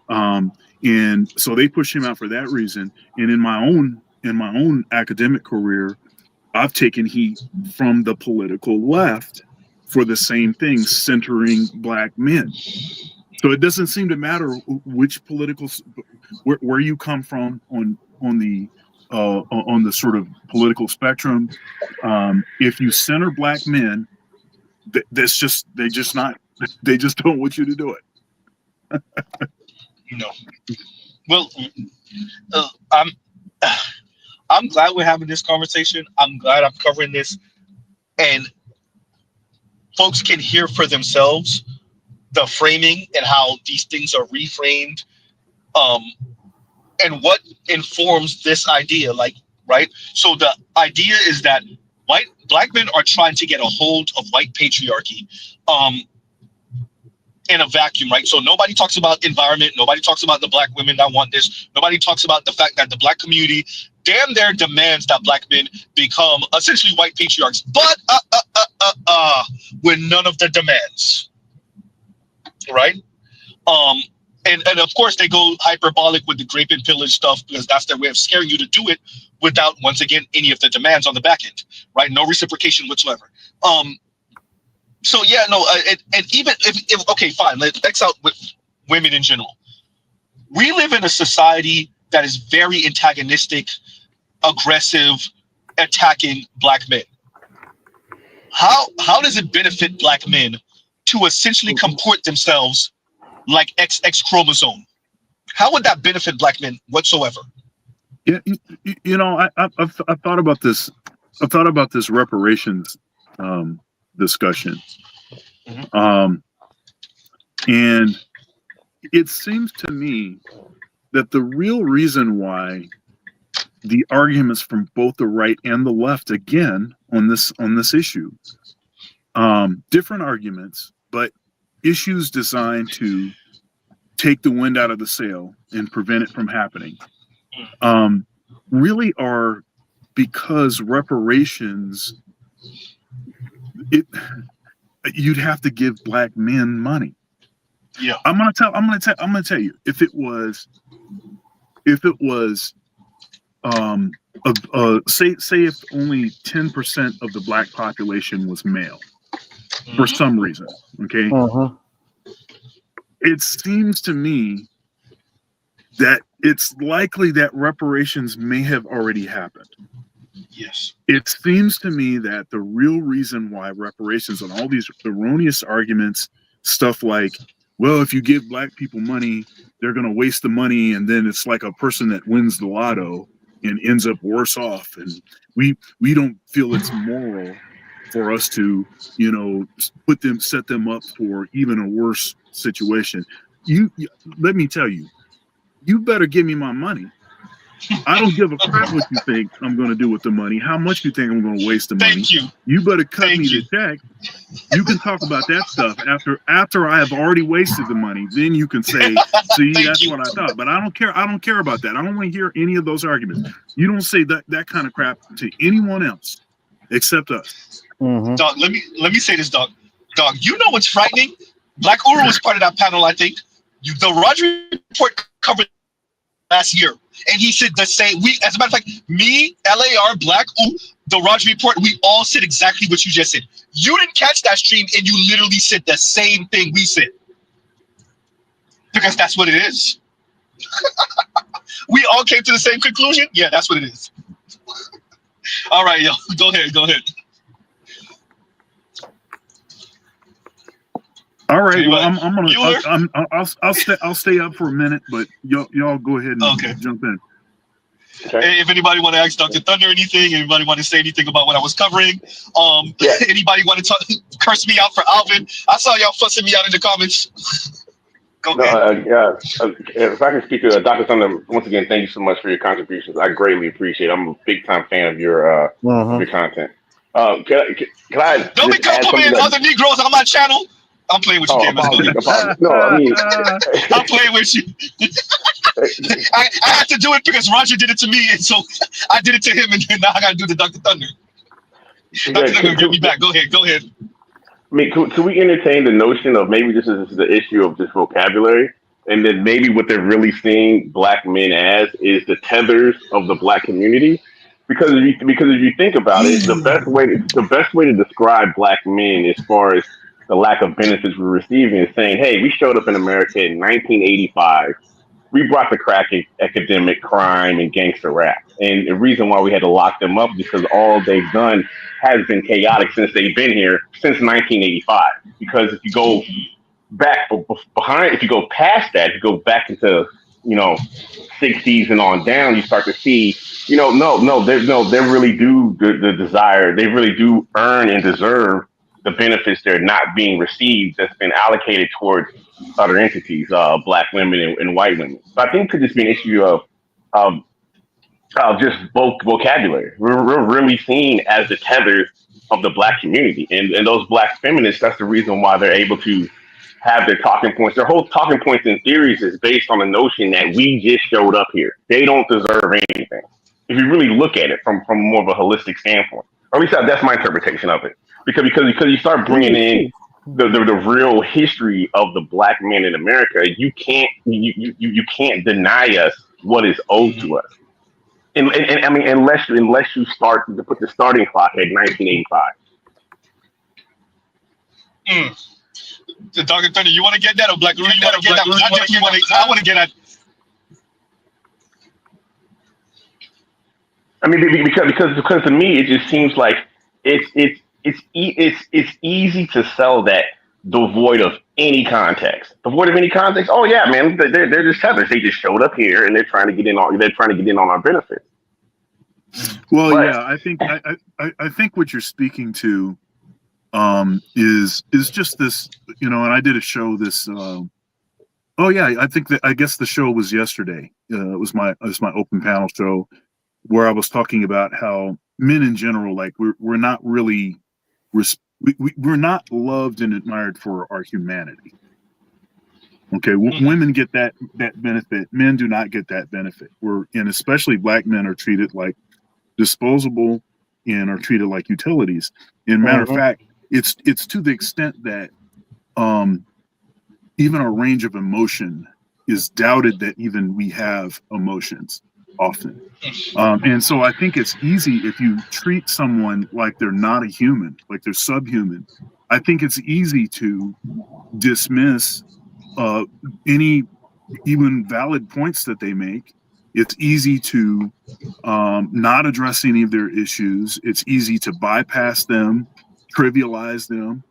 And so they pushed him out for that reason. And in my own academic career, I've taken heat from the political left for the same thing, centering black men. So it doesn't seem to matter which political, where you come from on the sort of political spectrum. If you center black men, they just don't want you to do it. No. Well, I'm glad we're having this conversation. I'm glad I'm covering this, and folks can hear for themselves the framing and how these things are reframed, and what informs this idea. Like, right? So the idea is that black men are trying to get a hold of white patriarchy. In a vacuum, right? So nobody talks about environment. Nobody talks about the black women that want this. Nobody talks about the fact that the black community damn near demands that black men become essentially white patriarchs, but with none of the demands, right? And of course they go hyperbolic with the grape and pillage stuff because that's their way of scaring you to do it without, once again, any of the demands on the back end, right? No reciprocation whatsoever. So yeah, no, and even if okay, fine, let's X out with women in general. We live in a society that is very antagonistic, aggressive, attacking black men. How does it benefit black men to essentially comport themselves like XX chromosome? How would that benefit black men whatsoever? Yeah, I've thought about this. I've thought about this reparations discussion. And it seems to me that the real reason why the arguments from both the right and the left, again, on this issue, different arguments, but issues designed to take the wind out of the sail and prevent it from happening, really are because reparations, you'd have to give black men money. Yeah, I'm gonna tell you, if it was say if only 10% of the black population was male for some reason, okay, it seems to me that it's likely that reparations may have already happened. Yes. It seems to me that the real reason why reparations and all these erroneous arguments, stuff like, well, if you give black people money, they're going to waste the money, and then it's like a person that wins the lotto and ends up worse off, and we don't feel it's moral for us to, set them up for even a worse situation. You let me tell you, you better give me my money. I don't give a crap what you think I'm going to do with the money, how much you think I'm going to waste the money. Thank you. You better cut me the check. You can talk about that stuff after I have already wasted the money. Then you can say, see, that's what I thought. But I don't care. I don't care about that. I don't want to hear any of those arguments. You don't say that kind of crap to anyone else except us. Dog, let me say this, dog. Dog, you know what's frightening? Black Uru was part of that panel, I think. The Roger report covered last year. And he said the same. As a matter of fact, me, LAR, Black, the Roger report, we all said exactly what you just said. You didn't catch that stream, and you literally said the same thing we said. Because that's what it is. We all came to the same conclusion? Yeah, that's what it is. All right, yo, go ahead. All right, well, I'll stay up for a minute, but y'all go ahead and jump in. Okay. If anybody want to ask Dr. Thunder anything, anybody want to say anything about what I was covering, anybody want to curse me out for Alvin? I saw y'all fussing me out in the comments. Go ahead. If I can speak to Dr. Thunder, once again, thank you so much for your contributions. I greatly appreciate it. I'm a big time fan of your content. Can I don't be complimenting other Negroes on my channel? I'm playing with you, apologies. No, I mean, I'm playing with you. I had to do it because Roger did it to me, and so I did it to him, and now I got to do the Dr. Thunder. Dr. Thunder, get me back. Go ahead. I mean, can we entertain the notion of maybe this is the issue of just vocabulary, and then maybe what they're really seeing black men as is the tethers of the black community? Because if you think about it, the best way to describe black men as far as the lack of benefits we're receiving is saying, hey, we showed up in America in 1985. We brought the crack epidemic, crime, and gangster rap. And the reason why we had to lock them up is because all they've done has been chaotic since they've been here, since 1985. Because if you go back behind, if you go past that, if you go back into, 60s and on down, you start to see, they really do the desire, they really do earn and deserve the benefits they're not being received that's been allocated towards other entities, black women and white women. So I think it could just be an issue of just vocabulary. We're really seen as the tethers of the black community, and those black feminists. That's the reason why they're able to have their talking points. Their whole talking points and theories is based on the notion that we just showed up here. They don't deserve anything. If you really look at it from more of a holistic standpoint, or at least that's my interpretation of it. Because you start bringing in the real history of the black men in America, you can't deny us what is owed to us. And I mean, unless you start to put the starting clock at 1985. Dr. Thunder, you want to get that, or Black? You want to get that? I want to get at. I mean, because to me, it just seems like it's easy to sell that devoid of any context. Devoid of any context. Oh yeah, man, they're just tethers. They just showed up here and they're trying to get in on our benefits. Well, yeah, I think what you're speaking to is just this, and I did a show this. I guess the show was yesterday. It was my open panel show where I was talking about how men in general, like we're not really we're not loved and admired for our humanity. Okay, women get that benefit. Men do not get that benefit. And especially black men are treated like disposable and are treated like utilities. And matter of fact, it's to the extent that even our range of emotion is doubted that even we have emotions often. And so I think it's easy if you treat someone like they're not a human, like they're subhuman. I think it's easy to dismiss any even valid points that they make. It's easy to not address any of their issues. It's easy to bypass them, trivialize them,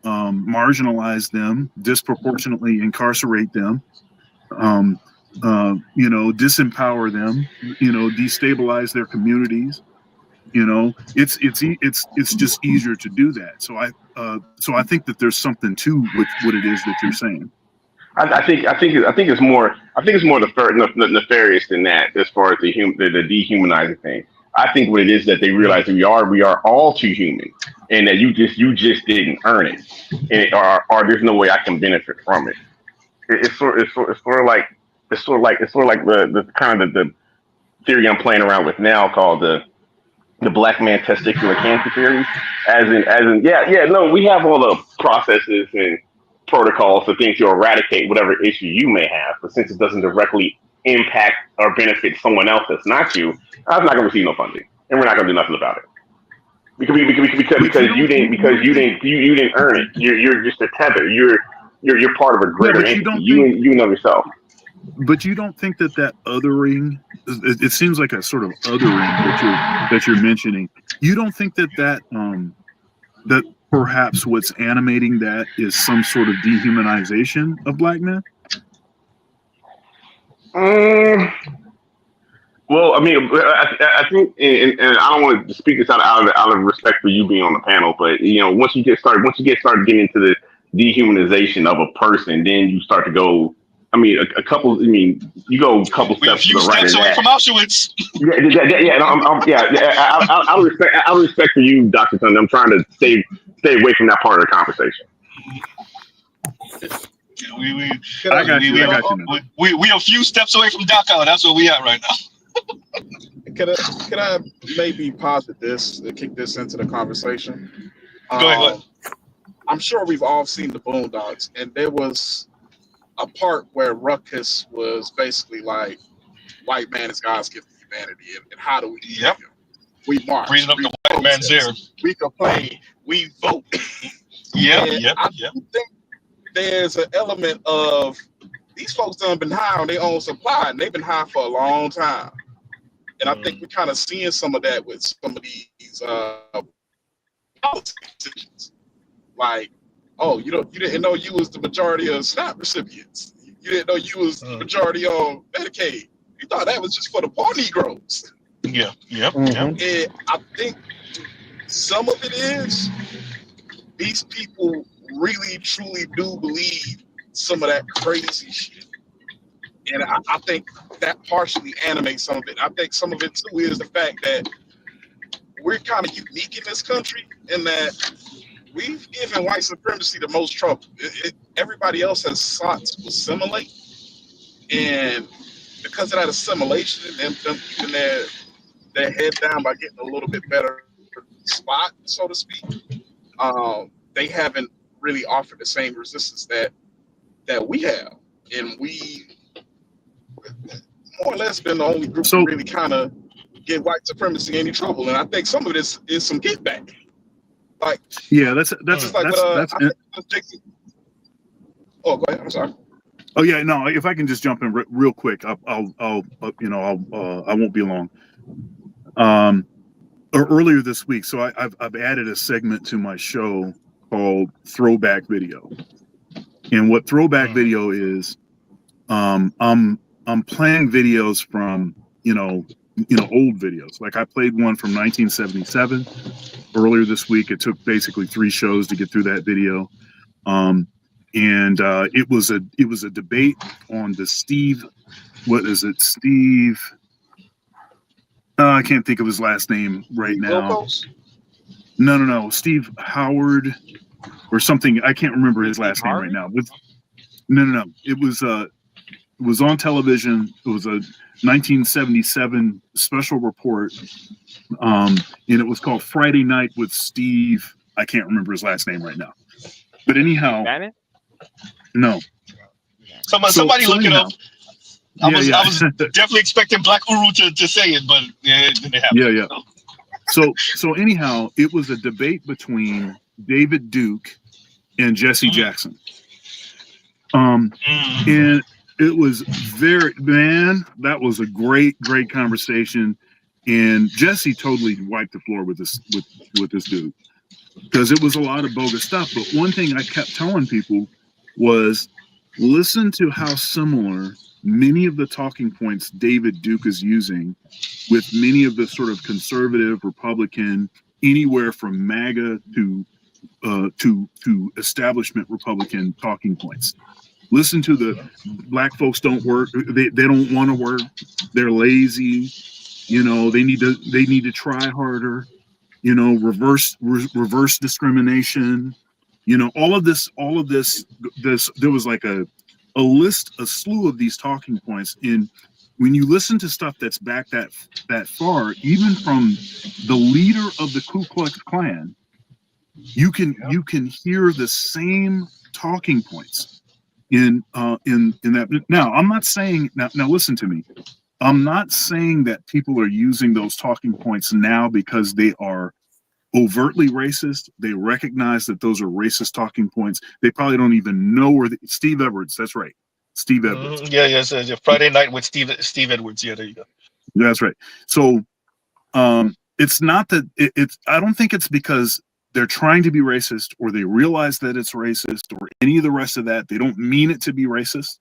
marginalize them, disproportionately incarcerate them, disempower them, destabilize their communities. It's just easier to do that. So I think that there's something to what it is that you're saying. I think it's more nefarious than that as far as the dehumanizing thing. I think what it is that they realize that we are all too human, and that you just didn't earn it, and or there's no way I can benefit from it. It's sort of like the kind of the theory I'm playing around with now called the black man testicular cancer theory. We have all the processes and protocols for things to eradicate whatever issue you may have, but since it doesn't directly impact or benefit someone else that's not you, I'm not going to receive no funding, and we're not going to do nothing about it because you didn't earn it. You're just a tether. You're part of a greater entity. You know yourself. But you don't think that othering? It seems like a sort of othering that you're mentioning. You don't think that perhaps what's animating that is some sort of dehumanization of black men? Well, I mean, I think, and I don't want to speak this out of respect for you being on the panel, but once you get started getting into the dehumanization of a person, then you start to go. I mean, you go a couple steps to the right. Steps away from Auschwitz. I'll respect for you, Dr. Thunder. I'm trying to stay away from that part of the conversation. We a few steps away from Dachau. That's where we at right now. Could I maybe posit this, kick this into the conversation? Go ahead. I'm sure we've all seen the Boondocks, and there was a part where Ruckus was basically like, "White man is God's gift to humanity, and how do we do him? We march, Breathing up we the white man's ear. we complain, we vote." I think there's an element of these folks done been high on their own supply, and they've been high for a long time. And I think we're kind of seeing some of that with some of these policy decisions. Like, oh, you didn't know you was the majority of SNAP recipients. You didn't know you was the majority on Medicaid. You thought that was just for the poor Negroes. Yeah. And I think some of it is these people really truly do believe some of that crazy shit. And I think that partially animates some of it. I think some of it too is the fact that we're kind of unique in this country in that we've given white supremacy the most trouble. Everybody else has sought to assimilate, and because of that assimilation and them keeping their head down by getting a little bit better spot, so to speak, they haven't really offered the same resistance that we have, and we more or less been the only group to really kind of give white supremacy any trouble. And I think some of this is some get back. Like, yeah, that's like oh, go ahead. I'm sorry. Oh yeah, no. If I can just jump in real quick, I won't be long. Earlier this week, so I've added a segment to my show called Throwback Video, and what Throwback Video is, I'm playing videos from old videos. Like I played one from 1977 earlier this week. It took basically 3 shows to get through that video. It was a debate on the Steve. I can't think of his last name right now. No. Steve Howard or something. I can't remember his last name right now. No. It was on television. It was a 1977 special report. And it was called Friday Night with Steve. I can't remember his last name right now. But anyhow, Bannon? No. Somebody look it up. I was definitely expecting Black Uru to say it, but it didn't happen. Yeah. So anyhow, it was a debate between David Duke and Jesse Jackson. And it was that was a great conversation. And Jesse totally wiped the floor with this dude, because it was a lot of bogus stuff. But one thing I kept telling people was, listen to how similar many of the talking points David Duke is using with many of the sort of conservative Republican, anywhere from MAGA to establishment Republican talking points. Listen to the black folks don't work. They don't want to work. They're lazy. They need to try harder. Reverse discrimination. All of this. There was like a slew of these talking points. And when you listen to stuff that's back that far, even from the leader of the Ku Klux Klan, you can hear the same talking points in that. Now, I'm not saying now listen to me. I'm not saying that people are using those talking points now because they are overtly racist. They recognize that those are racist talking points. They probably don't even know where Steve Edwards. That's right. Steve Edwards. Yeah. Friday Night with Steve Edwards. Yeah, there you go. That's right. So it's not that it's. I don't think it's because they're trying to be racist or they realize that it's racist or any of the rest of that. They don't mean it to be racist,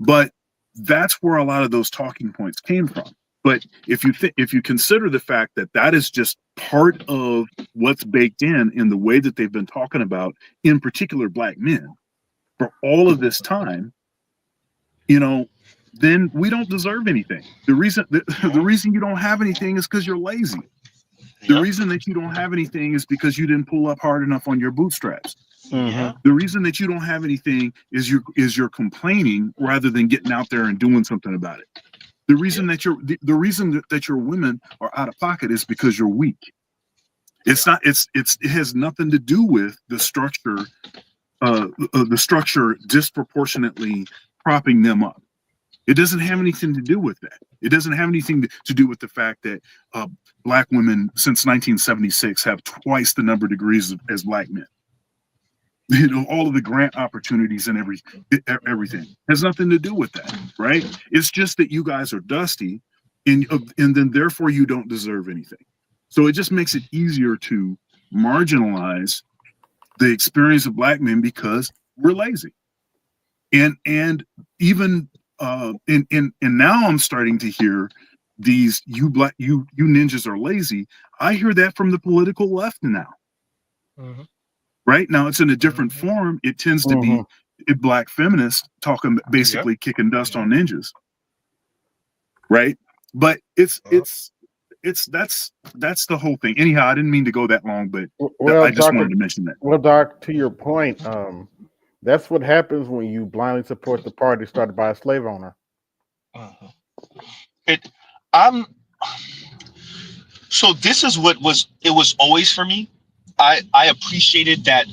but that's where a lot of those talking points came from. But if you consider the fact that that is just part of what's baked in the way that they've been talking about, in particular, black men for all of this time, then we don't deserve anything. The reason you don't have anything is because you're lazy. The reason that you don't have anything is because you didn't pull up hard enough on your bootstraps. The reason that you don't have anything is you're complaining rather than getting out there and doing something about it. The reason that your women are out of pocket is because you're weak. It's not. It has nothing to do with the structure. The structure disproportionately propping them up. It doesn't have anything to do with that. It doesn't have anything to do with the fact that black women since 1976 have twice the number of degrees as black men. You know, all of the grant opportunities and everything has nothing to do with that, right? It's just that you guys are dusty, and then therefore you don't deserve anything. So it just makes it easier to marginalize the experience of black men because we're lazy. And even and now I'm starting to hear these you ninjas are lazy. I hear that from the political left now. Mm-hmm. Right now it's in a different form. It tends to be black feminists talking, basically kicking dust on ninjas. Right? But that's the whole thing. Anyhow, I didn't mean to go that long, but I just wanted to mention that. Well, Doc, to your point, that's what happens when you blindly support the party started by a slave owner. So this is what it was always for me. I appreciated that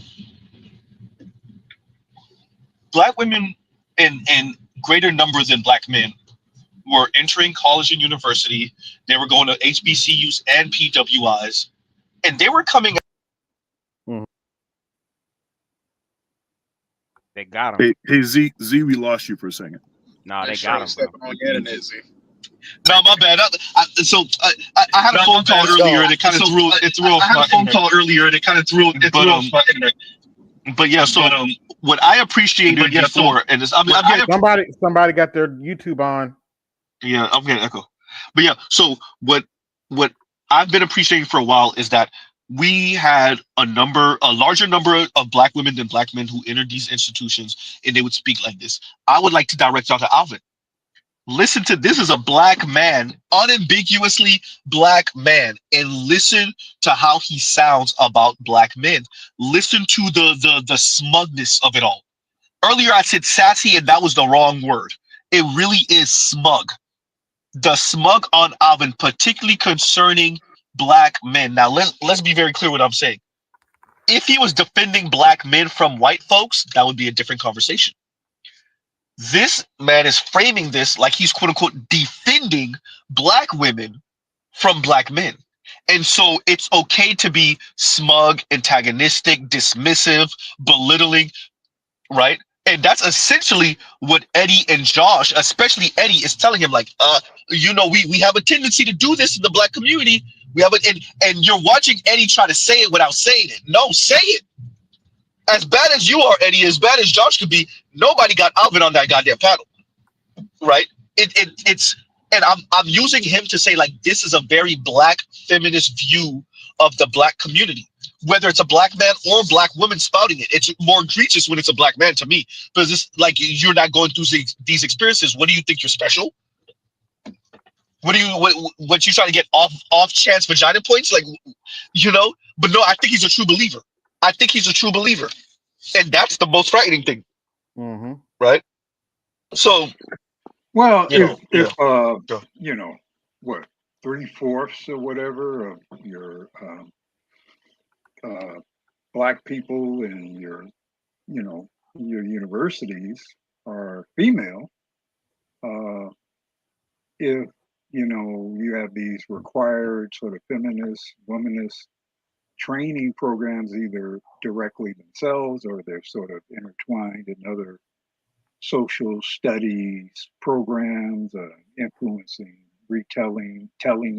black women in greater numbers than black men were entering college and university. They were going to HBCUs and PWIs, and they were coming. They got him. Hey Z, we lost you for a second. No, they got him. On the internet, Z. No, my bad. I had a phone call earlier and it kind of threw my internet. But yeah, so what I appreciated before, and it's, somebody got their YouTube on. Yeah, I'm getting echo. But yeah, so what I've been appreciating for a while is that we had a larger number of black women than black men who entered these institutions, and they would speak like this. I would like to direct y'all to Alvin. Listen to this as a black man, unambiguously black man, and listen to how he sounds about black men. Listen to the smugness of it all. Earlier I said sassy, and that was the wrong word. It really is smug. The smug on Alvin, particularly concerning black men. Now let's be very clear what I'm saying. If he was defending black men from white folks, that would be a different conversation. This man is framing this like he's quote unquote defending black women from black men. And so it's okay to be smug, antagonistic, dismissive, belittling, right? And that's essentially what Eddie and Josh, especially Eddie, is telling him, like, we have a tendency to do this in the black community. We have it, and you're watching Eddie try to say it without saying it. No, say it. As bad as you are, Eddie, as bad as Josh could be, nobody got Alvin on that goddamn panel, right? It's and I'm using him to say, like, this is a very black feminist view of the black community. Whether it's a black man or black woman spouting it, it's more egregious when it's a black man to me, because it's like you're not going through these experiences. What do you think you're special? What you trying to get off chance vagina points, like, But no, I think he's a true believer. I think he's a true believer, and that's the most frightening thing, right? So, well, if 3/4 or whatever of your black people in your universities are female, if you have these required sort of feminist, womanist training programs, either directly themselves or they're sort of intertwined in other social studies programs, influencing telling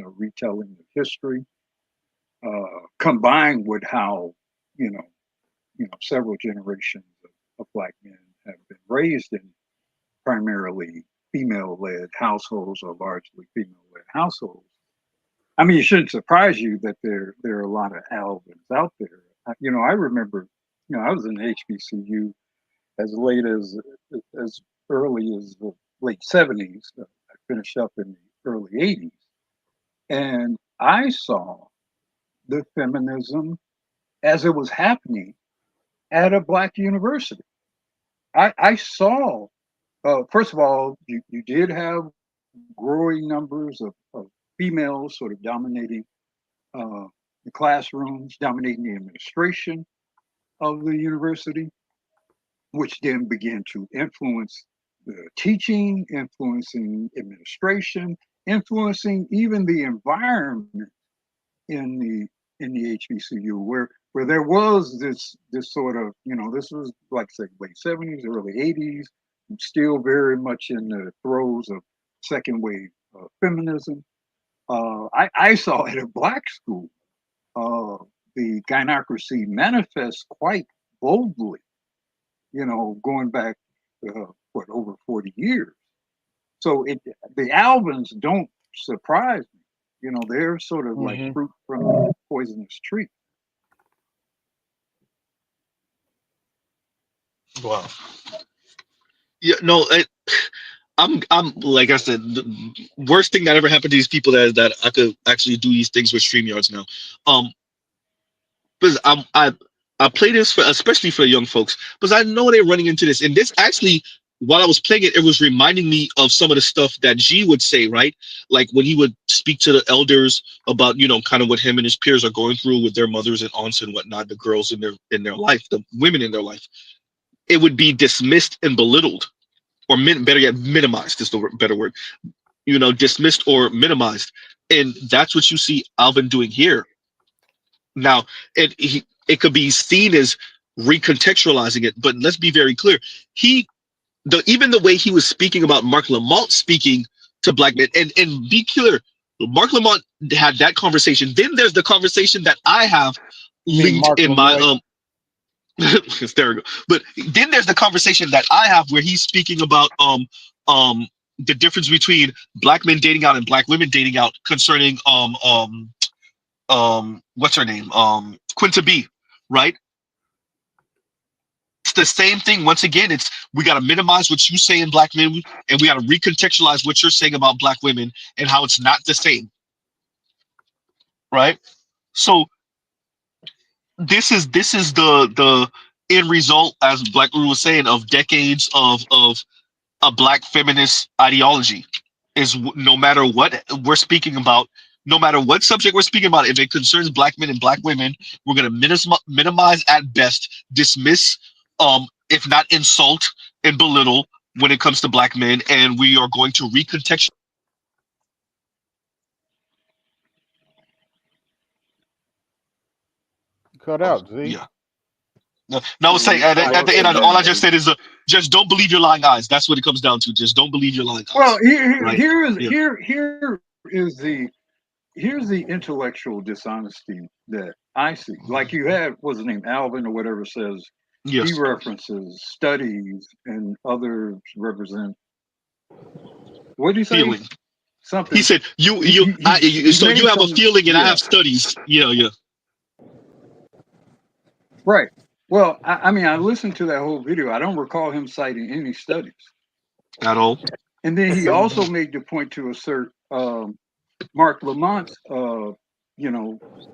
of history, combined with how several generations of black men have been raised in primarily female-led households or largely female-led households. I mean, it shouldn't surprise you that there are a lot of Alvins out there. I remember, I was in HBCU as late as early as the late 70s. I finished up in the early 80s. And I saw the feminism as it was happening at a black university. I saw, first of all, you did have growing numbers of females sort of dominating the classrooms, dominating the administration of the university, which then began to influence the teaching, influencing administration, influencing even the environment in the HBCU, where there was this sort of, this was like say late 70s, early 80s, still very much in the throes of second wave feminism. I saw at a black school the gynocracy manifest quite boldly, going back over 40 years. So the Alvins don't surprise me. They're sort of like fruit from a poisonous tree. Wow. Yeah, no, I'm like I said, the worst thing that ever happened to these people that I could actually do these things with StreamYards now. Because I play this for especially for young folks because I know they're running into this, and this actually, while I was playing it, it was reminding me of some of the stuff that G would say, right? Like when he would speak to the elders about kind of what him and his peers are going through with their mothers and aunts and whatnot, the girls in their life, the women in their life. It would be dismissed and belittled, or better yet, minimized is the better word. Dismissed or minimized, and that's what you see Alvin doing here. Now, it could be seen as recontextualizing it, but let's be very clear. Even the way he was speaking about Mark Lamont speaking to black men, and be clear, Mark Lamont had that conversation. Then there's the conversation that I have linked in my hysterical. But then there's the conversation that I have where he's speaking about the difference between black men dating out and black women dating out concerning what's her name? Quinta B, right? It's the same thing. Once again, we got to minimize what you say in black men, and we got to recontextualize what you're saying about black women and how it's not the same, right? So this is the end result, as Black Guru was saying, of decades of a black feminist ideology. Is no matter what we're speaking about, no matter what subject we're speaking about, if it concerns black men and black women, we're going to minimize at best, dismiss, if not insult and belittle when it comes to black men, and we are going to recontextualize. Cut out, Z. Yeah. No, I was saying at the end, all I just said is just don't believe your lying eyes. That's what it comes down to. Just don't believe your lying eyes. Well, right? here is the intellectual dishonesty that I see. Like you have, what's his name, Alvin or whatever says, yes. He references studies and others represent. What did he say? Feeling. Something. He said you have a feeling and I have studies. Yeah. Right. Well, I mean, I listened to that whole video. I don't recall him citing any studies at all. And then he also made the point to assert Mark Lamont's,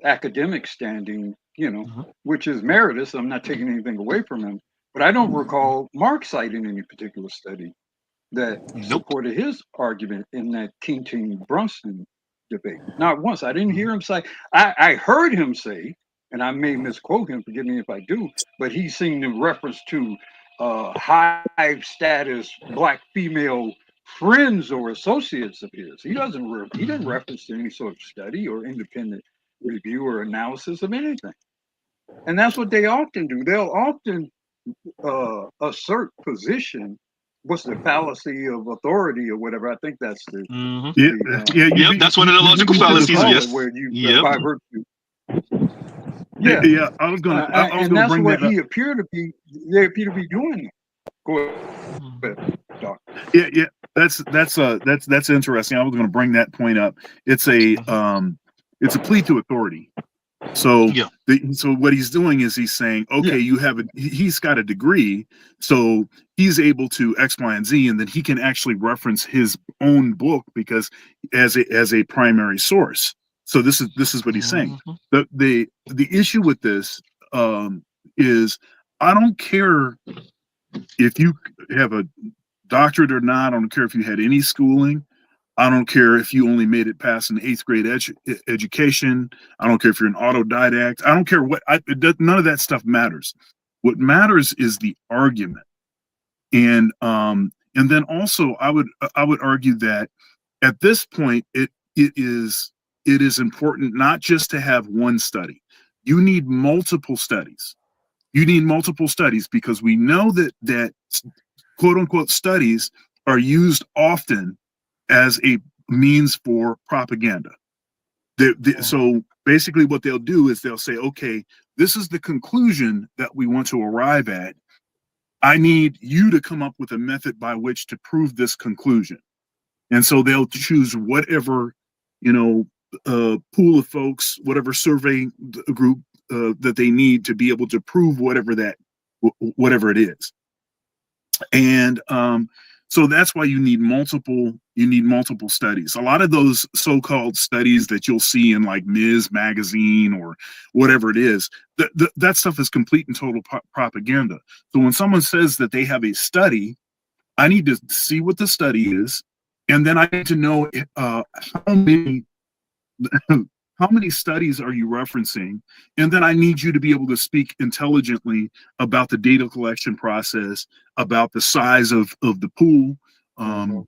academic standing, which is meritorious. I'm not taking anything away from him, but I don't recall Mark citing any particular study that supported his argument in that Keating-Brunson debate. Not once. I didn't hear him say. I heard him say, and I may misquote him, forgive me if I do, but he seemed in reference to high status black female friends or associates of his. He didn't reference to any sort of study or independent review or analysis of anything. And that's what they often do. They'll often assert position. What's the fallacy of authority or whatever? I think that's the that's one of the logical fallacies. Yes. Where you by virtue. Yeah. I was gonna that's bring what that up. they appear to be doing. Go ahead, Doc. Yeah. That's interesting. I was going to bring that point up. It's a plea to authority. So so what he's doing is he's saying, okay, he's got a degree, so he's able to X, Y, and Z, and then he can actually reference his own book because as a primary source. So this is what he's saying. The issue with this is I don't care if you have a doctorate or not. I don't care if you had any schooling. I don't care if you only made it past an 8th grade education. I don't care if you're an autodidact. I don't care what. None of that stuff matters. What matters is the argument. And then also I would argue that at this point it is important not just to have one study. You need multiple studies. You need multiple studies because we know that quote unquote studies are used often as a means for propaganda. So basically what they'll do is they'll say, okay, this is the conclusion that we want to arrive at. I need you to come up with a method by which to prove this conclusion. And so they'll choose whatever, pool of folks, whatever survey group that they need to be able to prove whatever it is. And so that's why you need multiple studies. A lot of those so-called studies that you'll see in like Ms. magazine or whatever it is, that stuff is complete and total propaganda. So when someone says that they have a study, I need to see what the study is, and then I need to know how many studies are you referencing? And then I need you to be able to speak intelligently about the data collection process, about the size of the pool, and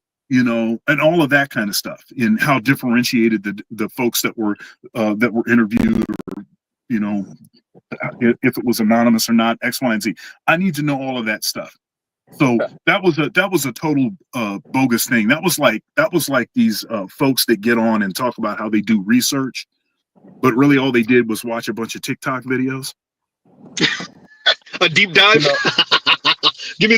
all of that kind of stuff, and how differentiated the folks that were interviewed, or if it was anonymous or not, X, Y, and Z. I need to know all of that stuff. So that was a total bogus thing. That was like these folks that get on and talk about how they do research, but really all they did was watch a bunch of TikTok videos. A deep dive. Give me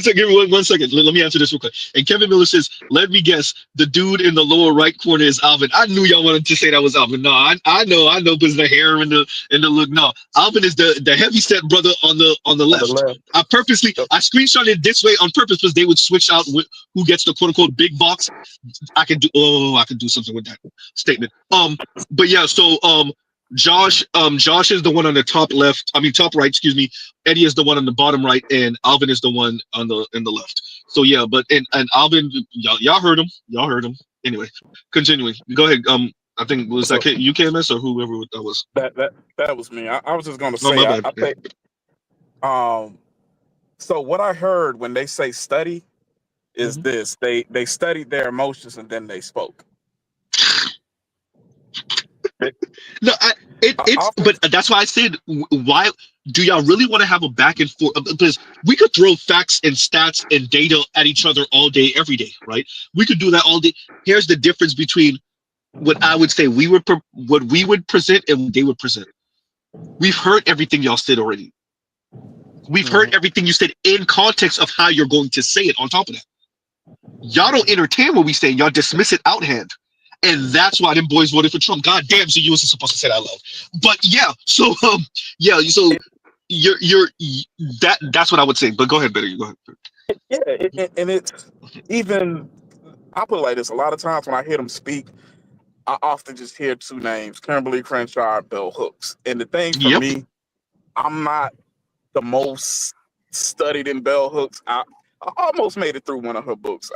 one second. Let me answer this real quick. And Kevin Miller says, "Let me guess, the dude in the lower right corner is Alvin." I knew y'all wanted to say that was Alvin. No, I know, because the hair and the look. No, Alvin is the heavyset brother on the left. I screenshot it this way on purpose because they would switch out who gets the quote unquote big box. I could do something with that statement. But yeah, so Josh is the one on the top right, excuse me. Eddie is the one on the bottom right, and Alvin is the one in the left. So yeah, but and Alvin, y'all heard him. Anyway, continuing. Go ahead. I think was that you, KMS, or whoever that was. That was me. I was just gonna say, I think. So what I heard when they say study is this: they studied their emotions and then they spoke. No, but that's why I said, why do y'all really want to have a back and forth? Because we could throw facts and stats and data at each other all day, every day, right? We could do that all day. Here's the difference between what I would say what we would present and what they would present. We've heard everything y'all said already. We've heard everything you said in context of how you're going to say it. On top of that, y'all don't entertain what we say. Y'all dismiss it out hand. And that's why them boys voted for Trump. God damn, so you wasn't supposed to say that out loud. But yeah, so you're that's what I would say. But go ahead, Better. You go ahead. Yeah, and it's even, I put it like this: a lot of times when I hear them speak, I often just hear two names: Kimberly Crenshaw, Bell Hooks. And the thing for me, I'm not the most studied in Bell Hooks. I almost made it through one of her books.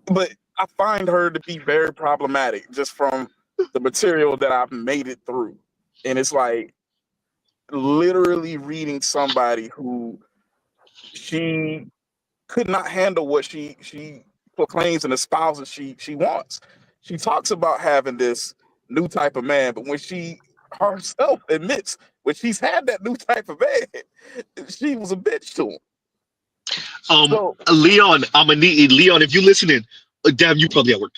But I find her to be very problematic just from the material that I've made it through. And it's like literally reading somebody who she could not handle what she proclaims and espouses she wants. She talks about having this new type of man, but when she herself admits when she's had that new type of man, she was a bitch to him. Leon, I'm gonna need Leon. If you're listening, damn, you probably at work.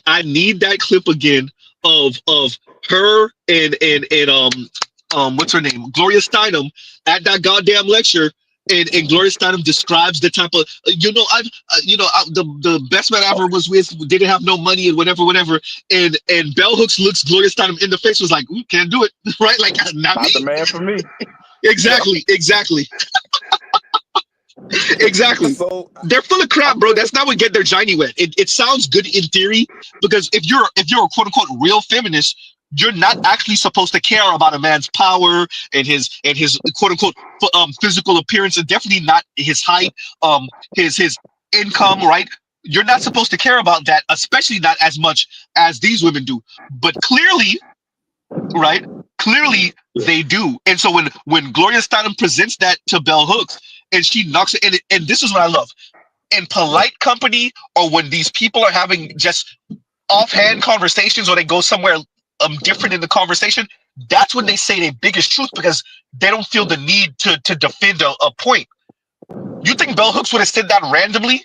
I need that clip again of her and what's her name, Gloria Steinem, at that goddamn lecture, and Gloria Steinem describes the type of the best man I ever was with didn't have no money and whatever, and Bell Hooks looks Gloria Steinem in the face, was like, can't do it, right? Like not me. The man for me. Exactly. Exactly. So, they're full of crap, bro. That's not what get their shiny wet. It sounds good in theory, because if you're a quote unquote real feminist, you're not actually supposed to care about a man's power and his quote unquote physical appearance, and definitely not his height, his income, right? You're not supposed to care about that, especially not as much as these women do. But clearly, right? Clearly they do. And so when Gloria Steinem presents that to Bell Hooks and she knocks it, and this is what I love. In polite company, or when these people are having just offhand conversations, or they go somewhere different in the conversation, that's when they say their biggest truth, because they don't feel the need to defend a point. You think Bell Hooks would have said that randomly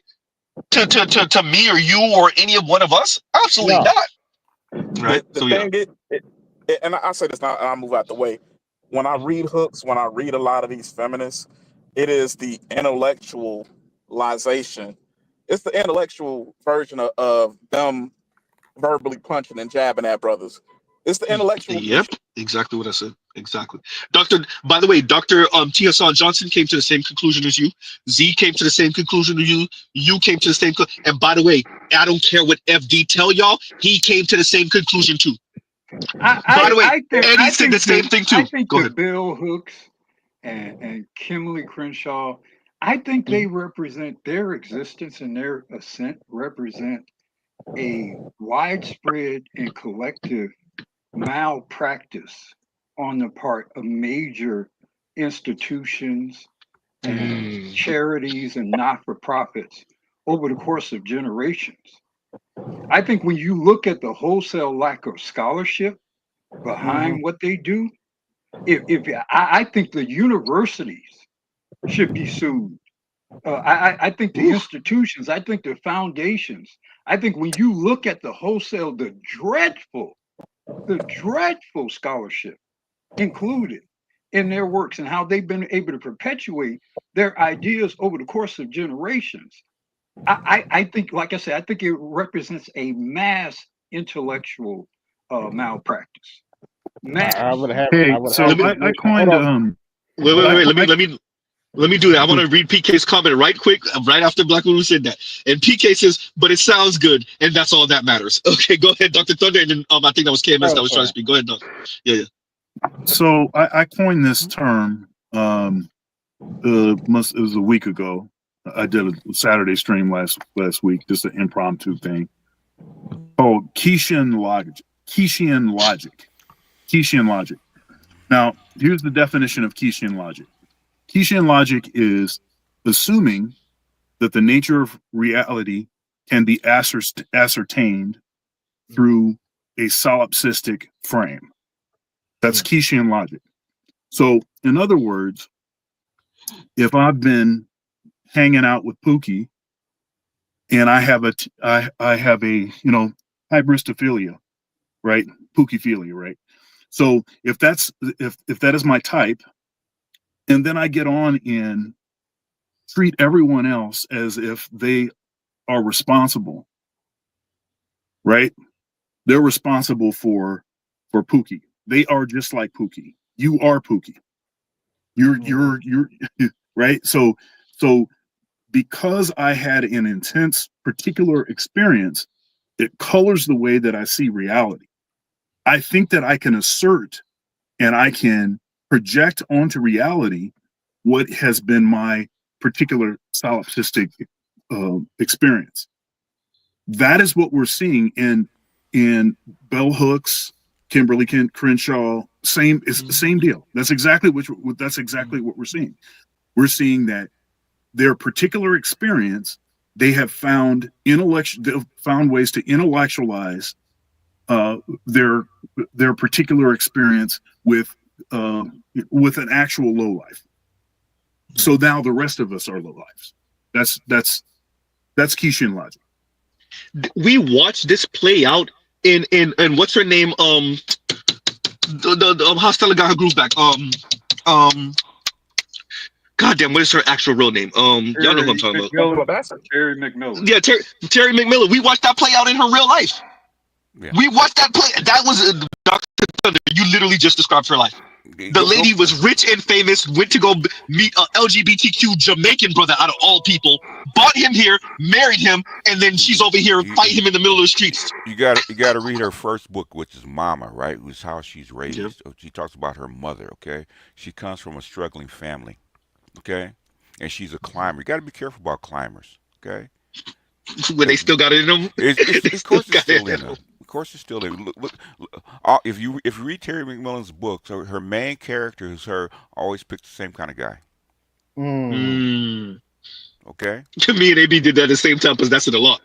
to me or you or any of one of us? Absolutely not. Right. The thing is, and I say this now, and I'll move out the way. When I read Hooks, when I read a lot of these feminists, it is the intellectualization. It's the intellectual version of them verbally punching and jabbing at brothers. It's the intellectual. Yep, exactly what I said. Exactly. By the way, Dr. T. Hassan Johnson came to the same conclusion as you. Z came to the same conclusion as you. You came to the same and by the way, I don't care what FD tell y'all, he came to the same conclusion too. By the way, Eddie said the same thing too. I think Go ahead. Bell Hooks and Kimberly Crenshaw, I think they represent their existence and their ascent represent a widespread and collective malpractice on the part of major institutions and charities and not-for-profits over the course of generations. I think when you look at the wholesale lack of scholarship behind what they do, I think the universities should be sued. I think the institutions, I think the foundations, I think when you look at the wholesale, the dreadful scholarship included in their works and how they've been able to perpetuate their ideas over the course of generations. I think, like I said, I think it represents a mass intellectual malpractice. Mass. I coined. Wait. Let me do that. I want to read PK's comment right quick, right after Black Lulu said that. And PK says, but it sounds good, and that's all that matters. Okay, go ahead, Dr. Thunder, and then I think that was KMS that was trying to speak. Go ahead, Doc. Yeah. So I coined this term. It was a week ago. I did a Saturday stream last week, just an impromptu thing called Keynesian logic. Now, here's the definition of Keynesian logic. Keynesian logic is assuming that the nature of reality can be ascertained through a solipsistic frame. That's Keynesian logic. So, in other words, if I've been hanging out with Pookie and I have a hybristophilia, right? Pookiephilia, right? So if that is my type, and then I get on and treat everyone else as if they are responsible, right? They're responsible for Pookie. They are just like Pookie. You are Pookie. You're right. So because I had an intense particular experience, it colors the way that I see reality. I think that I can assert and I can project onto reality what has been my particular solipsistic experience. That is what we're seeing in Bell Hooks, Kimberly Crenshaw. It's the same deal. That's exactly what we're seeing. We're seeing that their particular experience, they have found ways to intellectualize their particular experience with an actual low life. So now the rest of us are low lives. That's Keynesian logic. We watched this play out in what's her name? The hostile guy who grew back. Goddamn, what is her actual real name? Y'all know who I'm talking about. Terry McMillan. Yeah, Terry McMillan. We watched that play out in her real life. Yeah. We watched that play. That was Dr. Thunder. You literally just described her life. The lady was rich and famous, went to go meet a LGBTQ Jamaican brother out of all people, bought him here, married him, and then she's over here fighting him in the middle of the streets. You got to read her first book, which is Mama, right? Which is how she's raised. Yep. She talks about her mother, okay? She comes from a struggling family, okay? And she's a climber. You got to be careful about climbers, okay? When they still got it in them. Of course it's still in them. Of course it's still in. Look, if you read Terry McMillan's books, her main character is her always picks the same kind of guy. Okay. Me and AB did that at the same time, because that's in the law.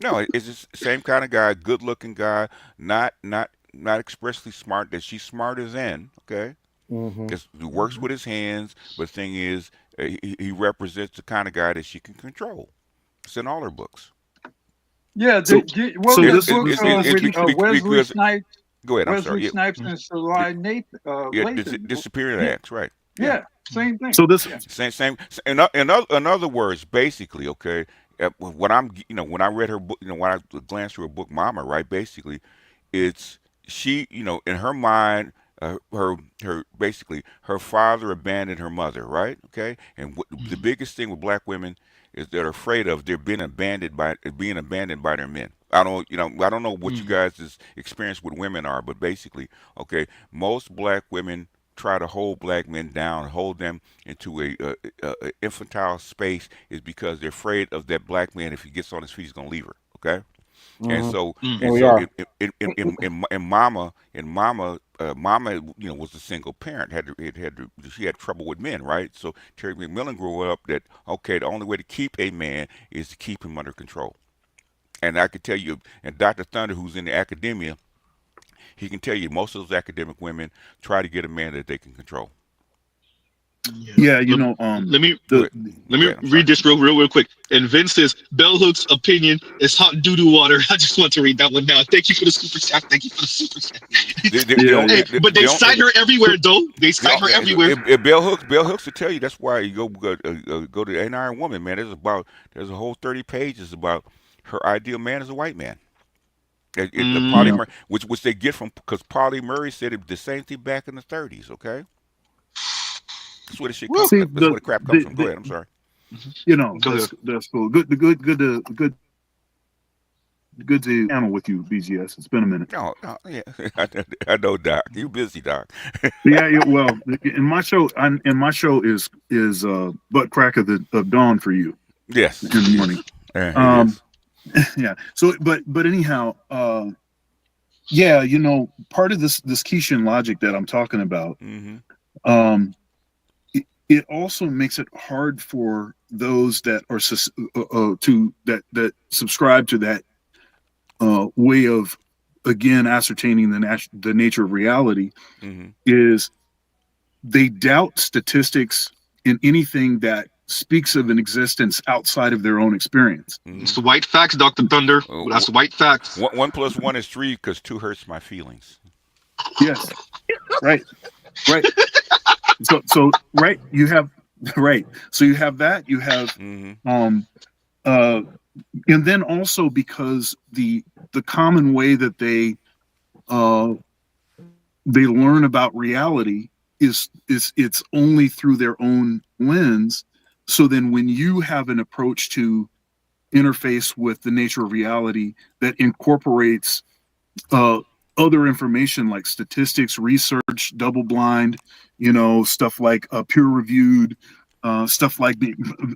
No, it's the same kind of guy, good looking guy, not expressly smart. That she's smart as in. Okay. Just he works with his hands, but the thing is, he represents the kind of guy that she can control. It's in all her books. Yeah, what was the book Wesley Snipes? Go ahead. I'm Wesley sorry. Snipes and Sly Nathan. Disappearing acts, right? Yeah, same thing. So this same. In other words, basically, okay. When I read her book, when I glanced through her book, Mama, right? Basically, it's she, in her mind, her basically her father abandoned her mother, right? Okay, and the biggest thing with black women is they're afraid of they're being abandoned by their men. I don't know what you guys' experience with women are, but basically, okay, most black women try to hold black men down, hold them into a infantile space, is because they're afraid of that black man. If he gets on his feet, he's gonna leave her. Okay. And so, Mama, was a single parent. She had trouble with men, right? So Terry McMillan grew up that okay, the only way to keep a man is to keep him under control. And I could tell you, and Dr. Thunder, who's in the academia, he can tell you most of those academic women try to get a man that they can control. Yeah, let me read this real quick. And Vince says, Bell Hook's opinion is hot doo-doo water. I just want to read that one now. Thank you for the super chat. Thank you for the super chat. But they cite her everywhere, though. They cite her everywhere. Bell Hooks will tell you that's why you go to An Iron Woman, man. There's a whole 30 pages about her ideal man as a white man. Which they get from, because Polly Murray said the same thing back in the 30s. Okay. That's where the shit comes. That's where the crap comes from. Go ahead. I'm sorry. That's cool. Good to channel with you, BGS. It's been a minute. Oh, yeah. I know, Doc. You busy, Doc. yeah. Well, in my show is butt crack of dawn for you. Yes. In the morning. Yes. Yeah. So, but anyhow, part of this Keynesian logic that I'm talking about, it also makes it hard for those that are that subscribe to that way of, again, ascertaining the nature of reality, is they doubt statistics in anything that speaks of an existence outside of their own experience. It's the white facts, Dr. Thunder. That's white facts. 1 + 1 is 3 because 2 hurts my feelings. Yes. Right. So right, you have right. So you have that. You have and then also because the common way that they learn about reality is it's only through their own lens. So then when you have an approach to interface with the nature of reality that incorporates other information like statistics, research, double blind, stuff like peer-reviewed, stuff like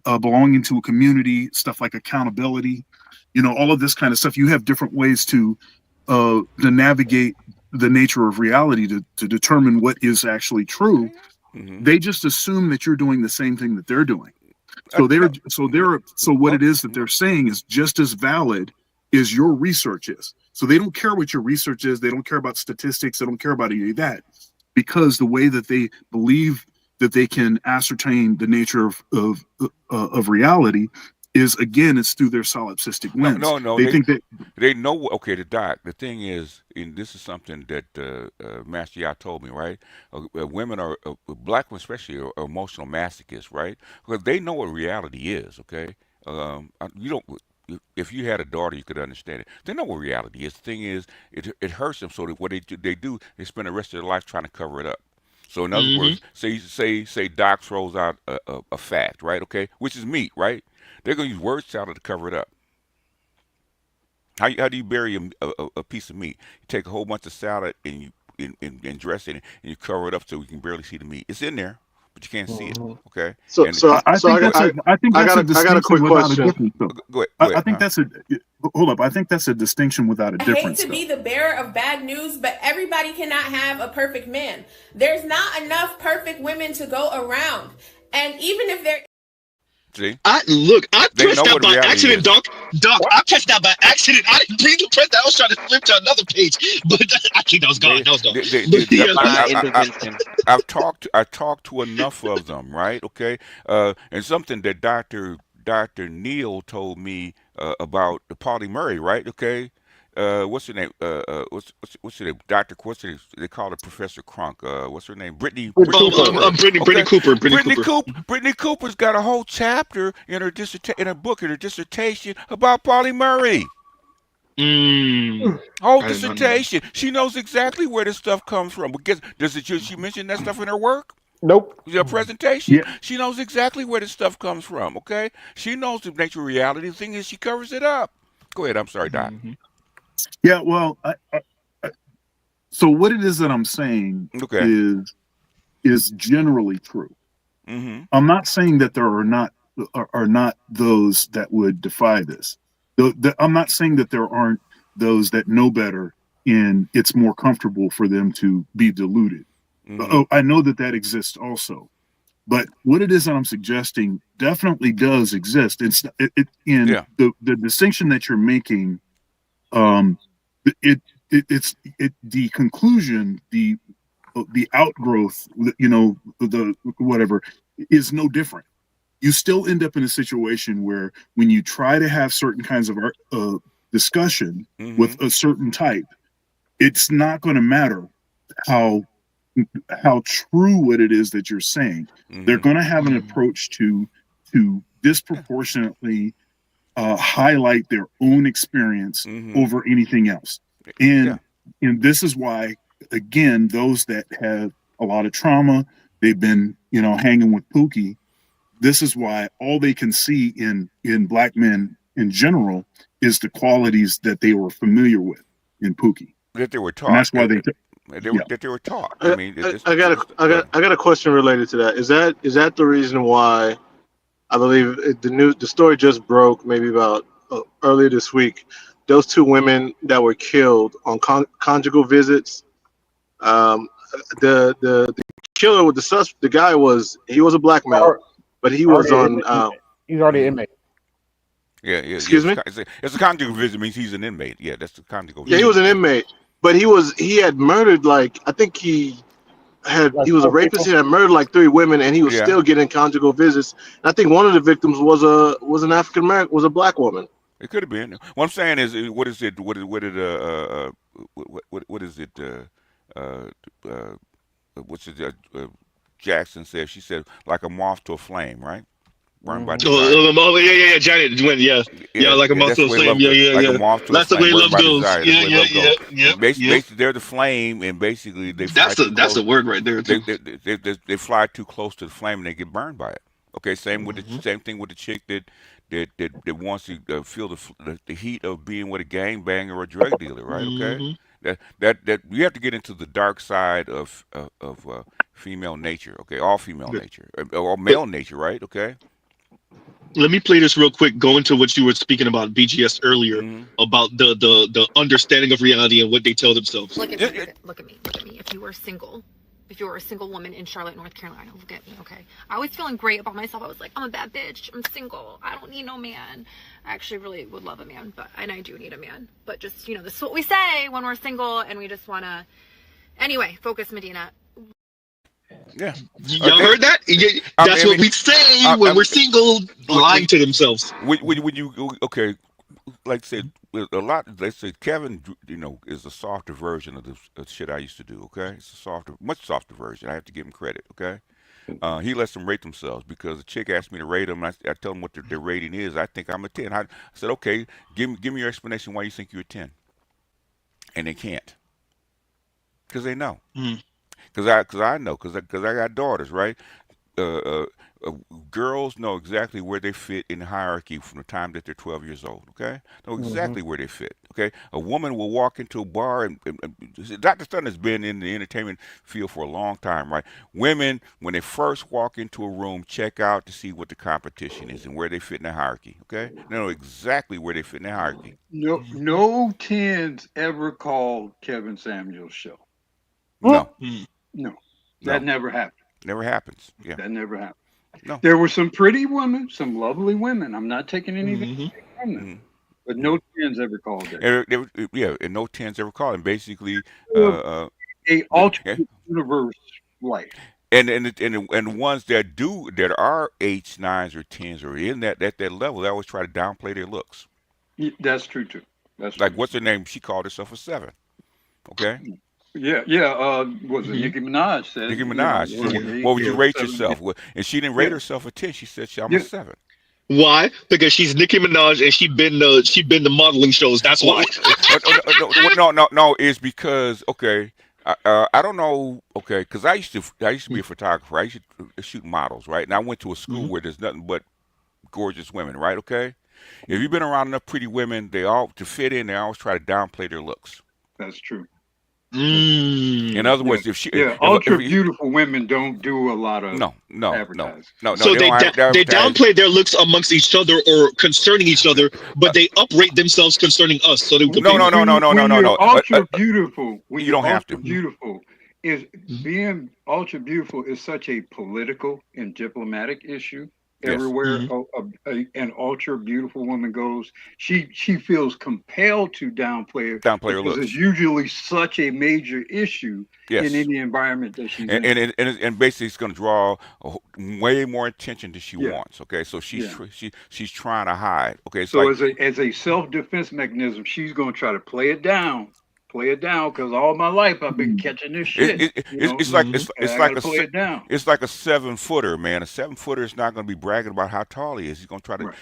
belonging to a community, stuff like accountability, all of this kind of stuff. You have different ways to navigate the nature of reality to determine what is actually true. They just assume that you're doing the same thing that they're doing. So what it is that they're saying is just as valid as your research is. So they don't care what your research is. They don't care about statistics. They don't care about any of that, because the way that they believe that they can ascertain the nature of reality is, again, it's through their solipsistic lens. No. They think that they know. Okay, the thing is, and this is something that Master Ya told me, right? Women are, black women especially, are emotional masochists, right? Because they know what reality is. Okay, you don't. If you had a daughter, you could understand it. They know what reality is. The thing is, it hurts them. So that what they do, they spend the rest of their life trying to cover it up. So in other words, say Doc throws out a fact, right? Okay, which is meat, right? They're going to use word salad to cover it up. How do you bury a piece of meat? You take a whole bunch of salad and you and dress it, and you cover it up so you can barely see the meat. It's in there, but you can't see it. Mhm. Okay. So, And so, I go think ahead. that's a, I think that's a I got a quick distinction without a question. difference, though. Go ahead. I think that's a, hold up. I think that's a distinction without a I hate difference, to though. be the bearer of bad news, but everybody cannot have a perfect man. There's not enough perfect women to go around. And even if there See? I They pressed know that what by reality accident, is. Doc. I pressed that by accident. I didn't mean to press that. I was trying to flip to another page, but actually, that was gone. That was gone. But yeah, I've talked to enough of them, right? Okay, and something that Dr. Neal told me about the Pauli Murray, right? Okay, what's her name? What's her name? What's her name? They call her Professor Crunk. What's her name? Brittany Cooper. Brittany Cooper. Brittany Cooper's got a whole chapter in her dissertation about Pauli Murray. Whole dissertation. She knows exactly where this stuff comes from. But she mention that stuff in her work? Nope. Your presentation? Yeah. She knows exactly where this stuff comes from, okay? She knows the nature of reality. The thing is, she covers it up. Go ahead. I'm sorry, Doc. Yeah, well, so what it is that I'm saying is generally true. Mm-hmm. I'm not saying that there are not those that would defy this. I'm not saying that there aren't those that know better and it's more comfortable for them to be deluded. Mm-hmm. I know that exists also. But what it is that I'm suggesting definitely does exist. The distinction that you're making, it's the conclusion, the outgrowth, the whatever, is no different. You still end up in a situation where when you try to have certain kinds of discussion with a certain type, it's not going to matter how true what it is that you're saying. They're going to have an approach to disproportionately highlight their own experience over anything else. And this is why, again, those that have a lot of trauma, they've been hanging with Pookie. This is why all they can see in black men in general is the qualities that they were familiar with in Pookie. That they were taught. And that's why that they were taught. I mean, I got a question related to that. Is that the reason why I believe the story just broke maybe about earlier this week? Those two women that were killed on conjugal visits. The killer with the guy was a black male, but he was on. He's already an inmate. Yeah. Excuse me? It's a conjugal visit means he's an inmate. Yeah, that's the conjugal visit. Yeah, he was an inmate, but he had murdered I think he was a rapist. He had murdered like 3 women, and he was still getting conjugal visits. And I think one of the victims was an African American, was a black woman. It could have been. What I'm saying is, what is it? What is it? What's it? Jackson said. She said like a moth to a flame, right? Burned by desire. Yeah, Janet went, yeah, like a moth to a flame, like a moth to That's a flame, the way love by goes. desire. Yeah. Basically, they're the flame, and basically they. That's the word right there too. They fly too close to the flame and they get burned by it. Okay, same thing with the chick that wants to feel the heat of being with a gangbanger or a drug dealer, right? Okay, that you have to get into the dark side of female nature. Okay, all female nature or male nature, right? Okay. Let me play this real quick. Go into what you were speaking about BGS earlier about the understanding of reality and what they tell themselves. Look at me. Look at me. If you were a single woman in Charlotte, North Carolina, look at me, okay? I was feeling great about myself. I was like, I'm a bad bitch. I'm single. I don't need no man. I actually really would love a man, and I do need a man. But just, this is what we say when we're single and we just want to... Anyway, focus, Medina. Yeah. Y'all heard that? That's what we say when we're single, lying to themselves. When you okay, like I said, a lot. They say Kevin, is a softer version of the shit I used to do. Okay, it's a much softer version. I have to give him credit. Okay, he lets them rate themselves because the chick asked me to rate them. I tell them what their rating is. I think I'm a 10. I said, okay, give me your explanation why you think you're a 10, and they can't because they know. Because I know, because I got daughters, right? girls know exactly where they fit in the hierarchy from the time that they're 12 years old. Okay, know exactly where they fit. Okay, a woman will walk into a bar, and Dr. Thunder's been in the entertainment field for a long time, right? Women, when they first walk into a room, check out to see what the competition is and where they fit in the hierarchy. Okay, they know exactly where they fit in the hierarchy. No tens ever called Kevin Samuel's show. No, No, that never happened. never happens. Yeah, That never happened. no. There were some pretty women, some lovely women. I'm not taking anything from them, but no tens ever called that. Yeah, and no tens ever called, and basically, A alternate universe life. And the ones that do that are 8s, 9s, or 10s or in that at that level, they always try to downplay their looks. That's true too. That's like true. What's her name? She called herself a 7. Okay. Yeah. Was it Nicki Minaj said? Nicki Minaj. She said, what would you rate yourself? And she didn't rate herself a 10. She said, I'm a 7. Why? Because she's Nicki Minaj and she been the modeling shows. That's why. No. It's because I don't know. Okay, because I used to be a photographer. I used to shoot models, right? And I went to a school where there's nothing but gorgeous women, right? Okay. If you've been around enough pretty women, to fit in, they always try to downplay their looks. That's true. In other words, ultra beautiful women don't do a lot of advertising. No. So they downplay their looks amongst each other or concerning each other, but they uprate themselves concerning us. So they no. Ultra beautiful. When you don't have to. Beautiful being ultra beautiful is such a political and diplomatic issue. Everywhere an ultra beautiful woman goes, she feels compelled to downplay her looks. It's usually such a major issue in any environment that she's in. And basically it's going to draw way more attention than she wants. Okay, so she's trying to hide. Okay, so as a self-defense mechanism, she's going to try to play it down because all my life I've been catching this shit. It's like a 7-footer, man. A 7-footer is not going to be bragging about how tall he is. He's going to try to.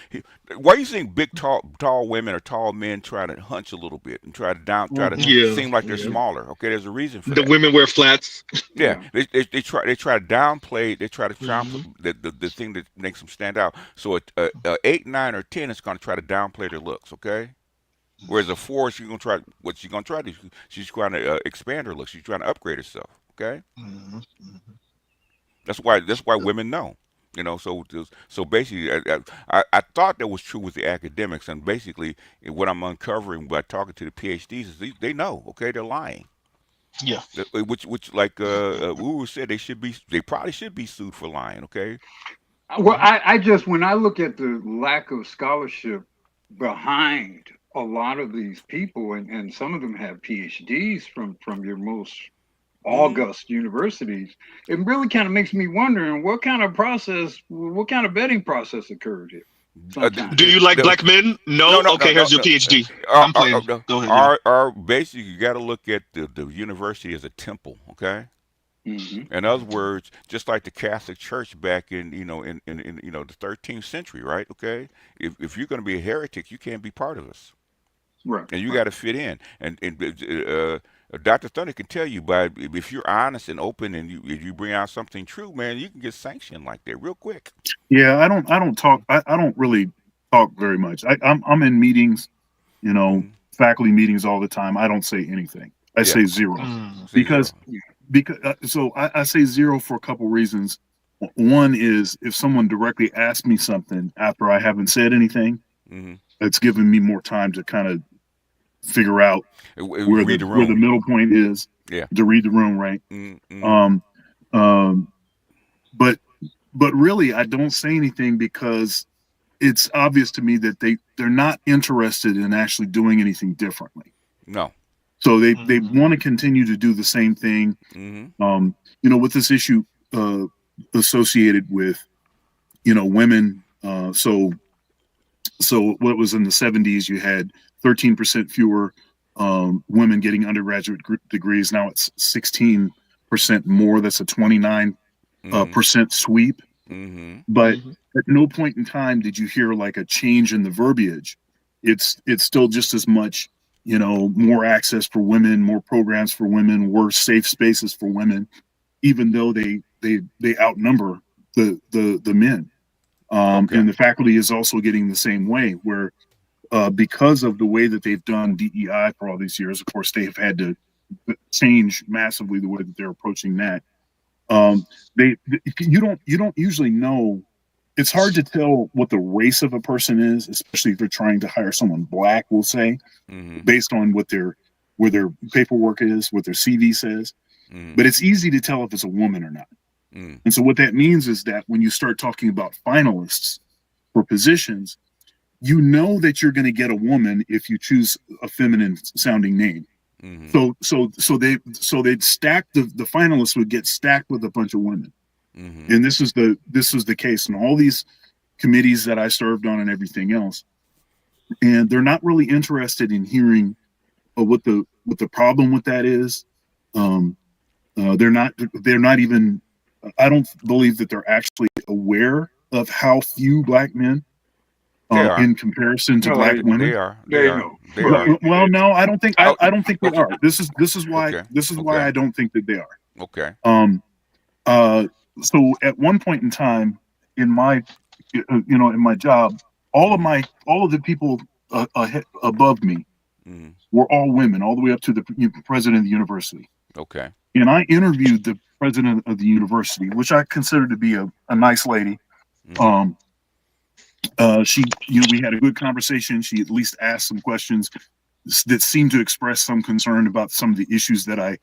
Why are you seeing big, tall women or tall men trying to hunch a little bit and try to seem like they're smaller? Okay, there's a reason for that. The women wear flats. Yeah, they try to downplay. They try to the thing that makes them stand out. So a 8, 9, or 10 is going to try to downplay their looks. Okay. Whereas a 4, she's gonna try. What she's gonna try to do? She's trying to expand her look. She's trying to upgrade herself. Okay. That's why women know. So basically, I thought that was true with the academics, and basically, what I'm uncovering by talking to the PhDs is they know. Okay, they're lying. Yeah. Which like Wu said, they probably should be sued for lying. Okay. Well, I just when I look at the lack of scholarship behind a lot of these people, and some of them have PhDs from your most august universities, it really kind of makes me wonder what kind of vetting process occurred here. Do you like black men? No. Okay, here's your PhD. I'm playing. Go ahead. Basically, you got to look at the university as a temple. Okay. In other words, just like the Catholic Church back in the 13th century, right? Okay. If you're going to be a heretic, you can't be part of us. Right. And you got to fit in. And Dr. Thunder can tell you, if you're honest and open and you bring out something true, man, you can get sanctioned like that real quick. Yeah, I don't talk. I don't really talk very much. I'm in meetings, faculty meetings all the time. I don't say anything. I say zero because I say zero for a couple reasons. One is if someone directly asks me something after I haven't said anything, it's given me more time to kind of figure out where the middle point is to read the room, right? But really I don't say anything because it's obvious to me that they're not interested in actually doing anything differently. No. So they want to continue to do the same thing. With this issue associated with women, so what was in the 70s, you had 13% fewer women getting undergraduate degrees. Now it's 16% more. That's a 29% sweep. But at no point in time did you hear like a change in the verbiage. It's still just as much, more access for women, more programs for women, worse safe spaces for women, even though they outnumber the men. And the faculty is also getting the same way, where because of the way that they've done DEI for all these years, of course, they have had to change massively the way that they're approaching that. You don't usually know. It's hard to tell what the race of a person is, especially if they're trying to hire someone black, we'll say, based on where their paperwork is, what their CV says. But it's easy to tell if it's a woman or not. And so what that means is that when you start talking about finalists for positions, you know that you're going to get a woman if you choose a feminine sounding name. So they'd stack the finalists would get stacked with a bunch of women. And this is the case in all these committees that I served on and everything else. And they're not really interested in hearing what the problem with that is. They're not even, I don't believe that they're actually aware of how few black men in comparison to black women. They are. Well, no, I don't think I don't think they are. This is why I don't think that they are. Okay. So at one point in time in my in my job, all of the people above me were all women, all the way up to the president of the university. Okay. And I interviewed the president of the university, which I consider to be a nice lady. She, we had a good conversation. She at least asked some questions that seemed to express some concern about some of the issues that I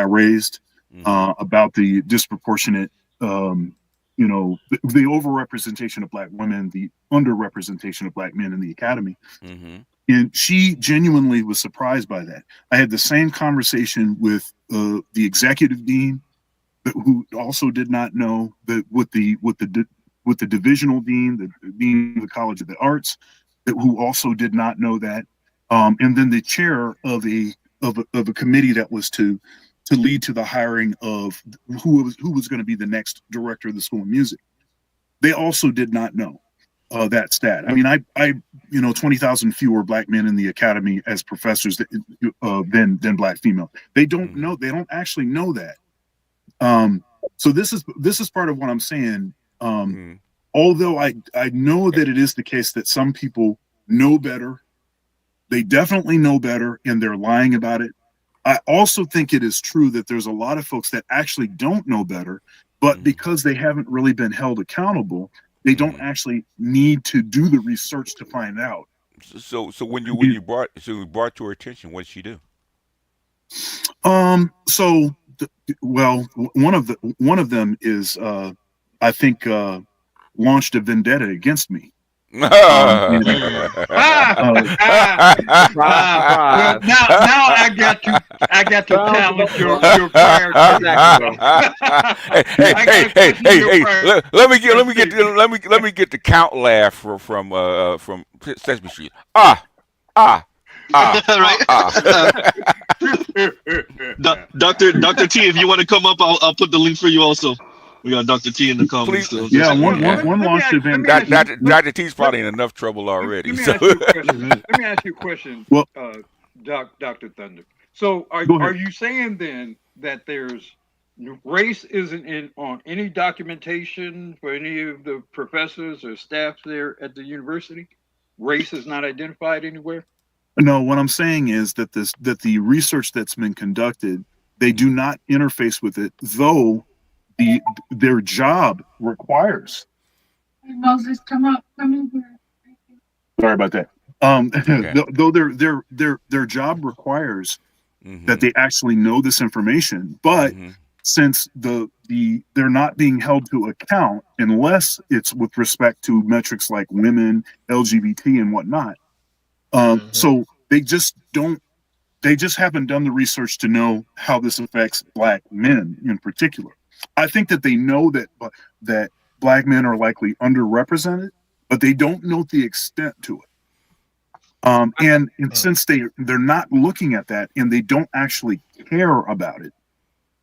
raised about the disproportionate, the overrepresentation of black women, the underrepresentation of black men in the academy. And she genuinely was surprised by that. I had the same conversation with the executive dean, who also did not know that with the divisional dean, the dean of the College of the Arts, who also did not know that, and then the chair of a committee that was to lead to the hiring of who was going to be the next director of the School of Music. They also did not know that stat. I mean, I 20,000 fewer black men in the academy as professors than black female. They don't know. They don't actually know that. So this is part of what I'm saying. Although I know that it is the case that some people know better, they definitely know better, and they're lying about it. I also think it is true that there's a lot of folks that actually don't know better, but because they haven't really been held accountable, they don't actually need to do the research to find out. So when you brought to her attention, what did she do? One of them is I think launched a vendetta against me. Well, now I got to challenge your prior. Hey! Let me get the count laugh from Sesame Street. Dr. T, if you want to come up, I'll put the link for you also. We got Dr. T in the comments. So one launched event. Dr. T's probably in enough trouble already. Let me ask you a question, Dr. Thunder. So are you saying then that race isn't on any documentation for any of the professors or staff there at the university? Race is not identified anywhere? No, what I'm saying is that the research that's been conducted, they do not interface with it, though their job requires. Moses, come in here. Sorry about that. Though their job requires that they actually know this information, but since they're not being held to account unless it's with respect to metrics like women, LGBT, and whatnot. So they just haven't done the research to know how this affects black men in particular. I think that they know that black men are likely underrepresented, but they don't know the extent to it. And since they're not looking at that and they don't actually care about it,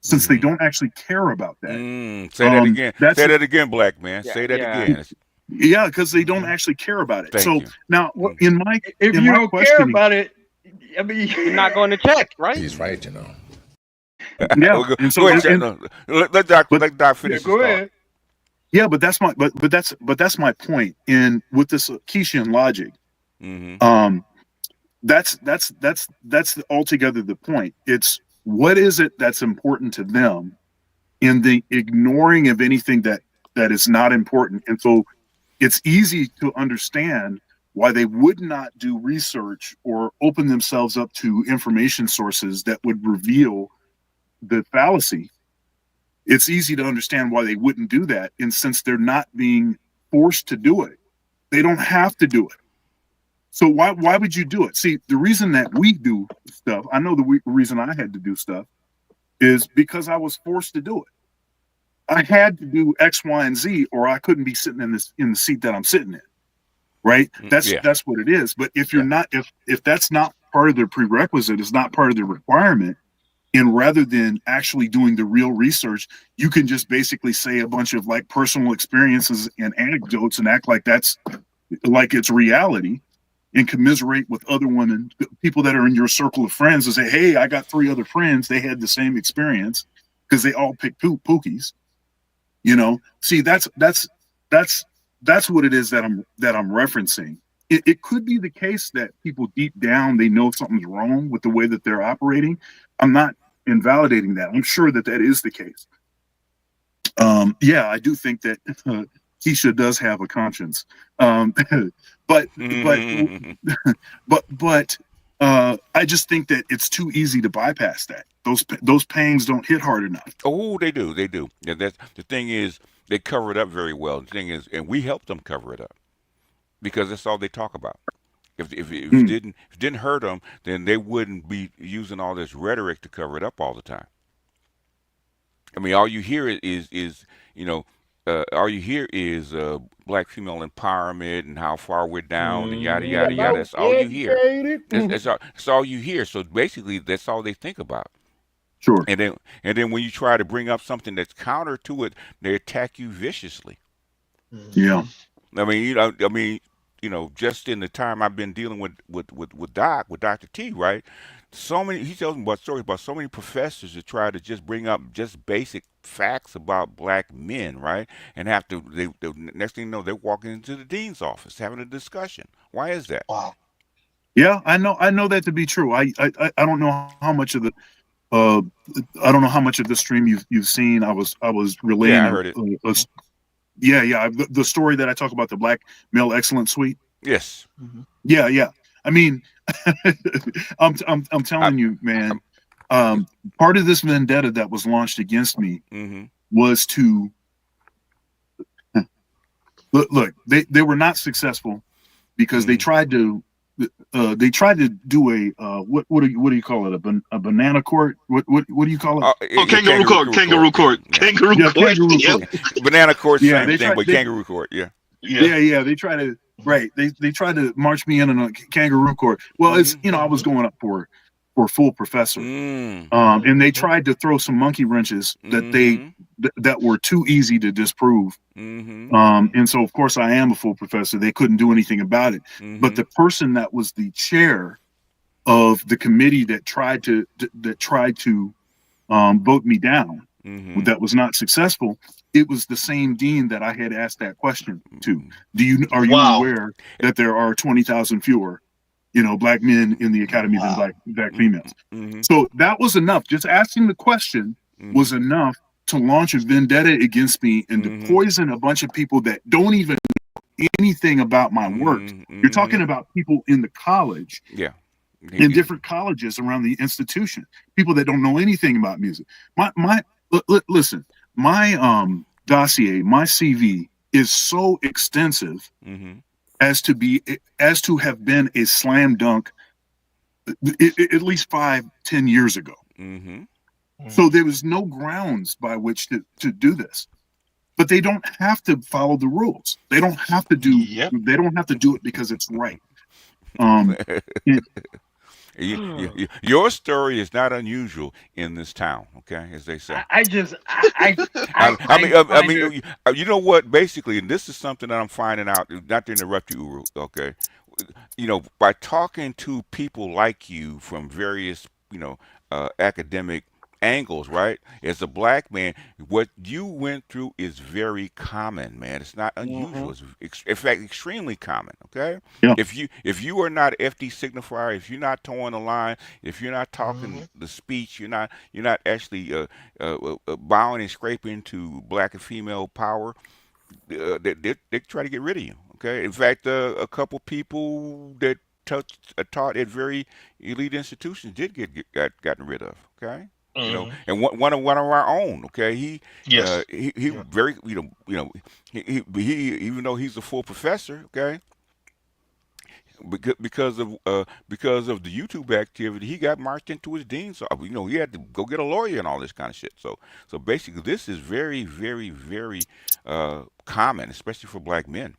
since they don't actually care about that. Say that again. Say that again, black man. Say that again. Yeah, because they don't actually care about it. Thank you. Now, if you don't care about it, I mean, you're not going to check, right? He's right, Yeah. Let Doc finish. Go ahead. Yeah, but that's my point in with this Keyshian logic. Mm-hmm. That's altogether the point. It's what is it that's important to them in the ignoring of anything that is not important. And so it's easy to understand why they would not do research or open themselves up to information sources that would reveal the fallacy. It's easy to understand why they wouldn't do that. And since they're not being forced to do it, they don't have to do it. So why would you do it? See, the reason that we do stuff, I know the reason I had to do stuff is because I was forced to do it. I had to do X, Y, and Z, or I couldn't be sitting in the seat that I'm sitting in. Right? That's what it is. But if you're not, if that's not part of the prerequisite, it's not part of the requirement, and rather than actually doing the real research, you can just basically say a bunch of like personal experiences and anecdotes and act like that's like it's reality and commiserate with other women, people that are in your circle of friends, and say, hey, I got 3 other friends, they had the same experience because they all picked pookies. See, that's what it is that I'm referencing. It could be the case that people deep down, they know something's wrong with the way that they're operating. I'm not invalidating that. I'm sure that is the case. Yeah, I do think that Keisha does have a conscience. But I just think that it's too easy to bypass that. Those pangs don't hit hard enough. Oh, they do. They do. Yeah, that's the thing is they cover it up very well. The thing is, and we help them cover it up because that's all they talk about. If it didn't hurt them, then they wouldn't be using all this rhetoric to cover it up all the time. I mean, all you hear is all you hear is black female empowerment and how far we're down and yada yada yada. That's all you hear. That's all you hear. So basically, that's all they think about. Sure. And then when you try to bring up something that's counter to it, they attack you viciously. Yeah. I mean, just in the time I've been dealing with Dr. T, right? He tells me about stories about so many professors that try to just bring up just basic facts about black men, right? And have to the next thing you know, they're walking into the dean's office having a discussion. Why is that? Wow. Yeah, I know that to be true. I don't know how much of the I don't know how much of the stream you've seen. I was relaying. Yeah, I heard it. The story that I talk about, the Black Male Excellence Suite. Yes. Yeah. I mean, I'm telling you, man. Part of this vendetta that was launched against me was to look. They were not successful because they tried to do a what do you call it, a banana court? What do you call it? Kangaroo court. Kangaroo court. Banana court, yeah, same thing, but kangaroo court. Yeah. They try to they tried to march me in on a kangaroo court. Well, it's I was going up for full professor, and they tried to throw some monkey wrenches that were too easy to disprove. And so of course I am a full professor. They couldn't do anything about it. But the person that was the chair of the committee that tried to vote me down, that was not successful. It was the same dean that I had asked that question to. Are you aware that there are 20,000 fewer black men in the academy than black females? So that was enough. Just asking the question was enough to launch a vendetta against me and to poison a bunch of people that don't even know anything about my work. You're talking about people in the college, in different colleges around the institution, people that don't know anything about music. Listen, my dossier, my CV is so extensive as to have been a slam dunk at least 5-10 years ago. So there was no grounds by which to do this. But they don't have to follow the rules. They don't have to do they don't have to do it because it's right. Your story is not unusual in this town, okay, as they say. I mean, you know what? Basically, and this is something that I'm finding out. Not to interrupt you, Uru, okay. By talking to people like you from various, academic angles, right? As a black man, what you went through is very common, man. It's not unusual. It's in fact extremely common. Okay, Yeah. if you are not FD signifier, if you're not towing the line, if you're not talking the speech, you're not actually bowing and scraping to black and female power. They try to get rid of you. Okay. In fact, a couple people that taught at very elite institutions did gotten rid of. Okay. And one of our own. Okay. Yes. He very he even though he's a full professor. Okay. Because of the YouTube activity, he got marched into his dean's office. He had to go get a lawyer and all this kind of shit. So basically, this is very, very, very common, especially for black men.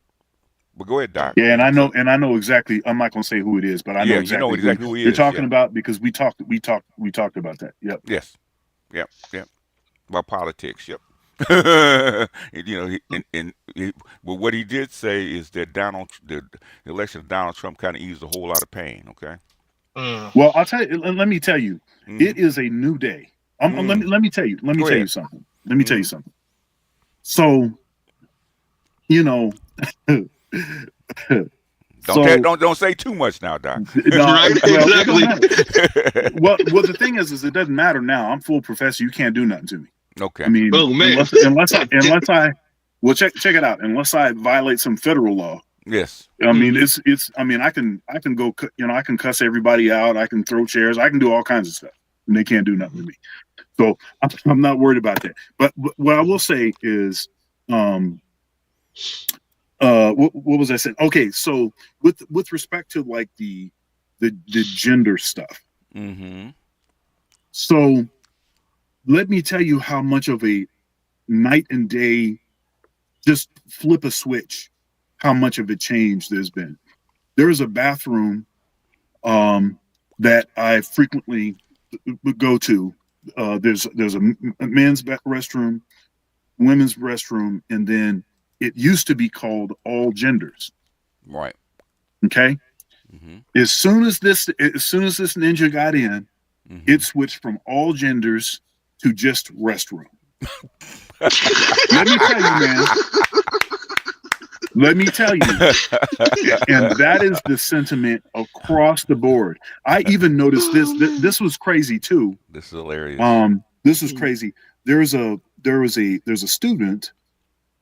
But go ahead, Doc. Yeah, and I know exactly. I'm not gonna say who it is, but I know you know exactly who he you're is. talking about because we talked about that. Yep. Yes. Yep. About politics. Yep. But what he did say is that the election of Donald Trump kind of eased a whole lot of pain. Okay. Well, I'll tell you. Let me tell you, it is a new day. Let me tell you. Let me tell you something. Let me tell you something. So, Don't say too much now, Doc. Right, exactly. Well, the thing is it doesn't matter now. I'm full professor. You can't do nothing to me. Okay. I mean, unless I well, check it out. Unless I violate some federal law. Yes. I mean, I mean, I can go. I can cuss everybody out. I can throw chairs. I can do all kinds of stuff, and they can't do nothing to me. So I'm not worried about that. But what I will say is, what was I saying? Okay, so with respect to like the gender stuff. So let me tell you how much of a night and day, just flip a switch, how much of a change there's been. There is a bathroom that I frequently go to. There's a men's restroom, women's restroom, and then it used to be called all genders. Right. Okay. As soon as this ninja got in, it switched from all genders to just restroom. Let me tell you, man. Let me tell you. And that is the sentiment across the board. I even noticed this. This was crazy too. This is hilarious. This is crazy. There's a student,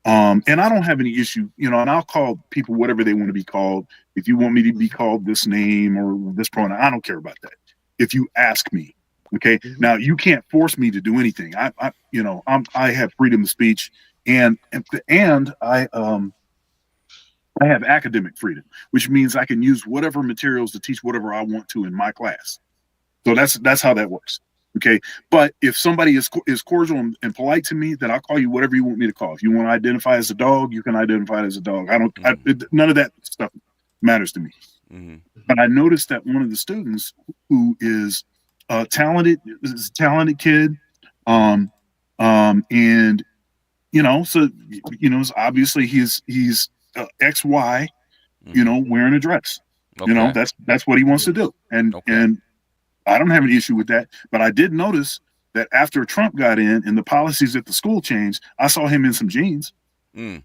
and I don't have any issue, and I'll call people whatever they want to be called. If you want me to be called this name or this pronoun, I don't care about that. If you ask me, okay. Now you can't force me to do anything. I have freedom of speech, and I have academic freedom, which means I can use whatever materials to teach whatever I want to in my class. So that's how that works. Okay. But if somebody is cordial and polite to me, then I'll call you whatever you want me to call. If you want to identify as a dog, you can identify as a dog. None of that stuff matters to me. But I noticed that one of the students who is a talented kid, and so obviously he's XY, wearing a dress. Okay. That's what he wants to do, and I don't have an issue with that. But I did notice that after Trump got in and the policies at the school changed, I saw him in some jeans. Toned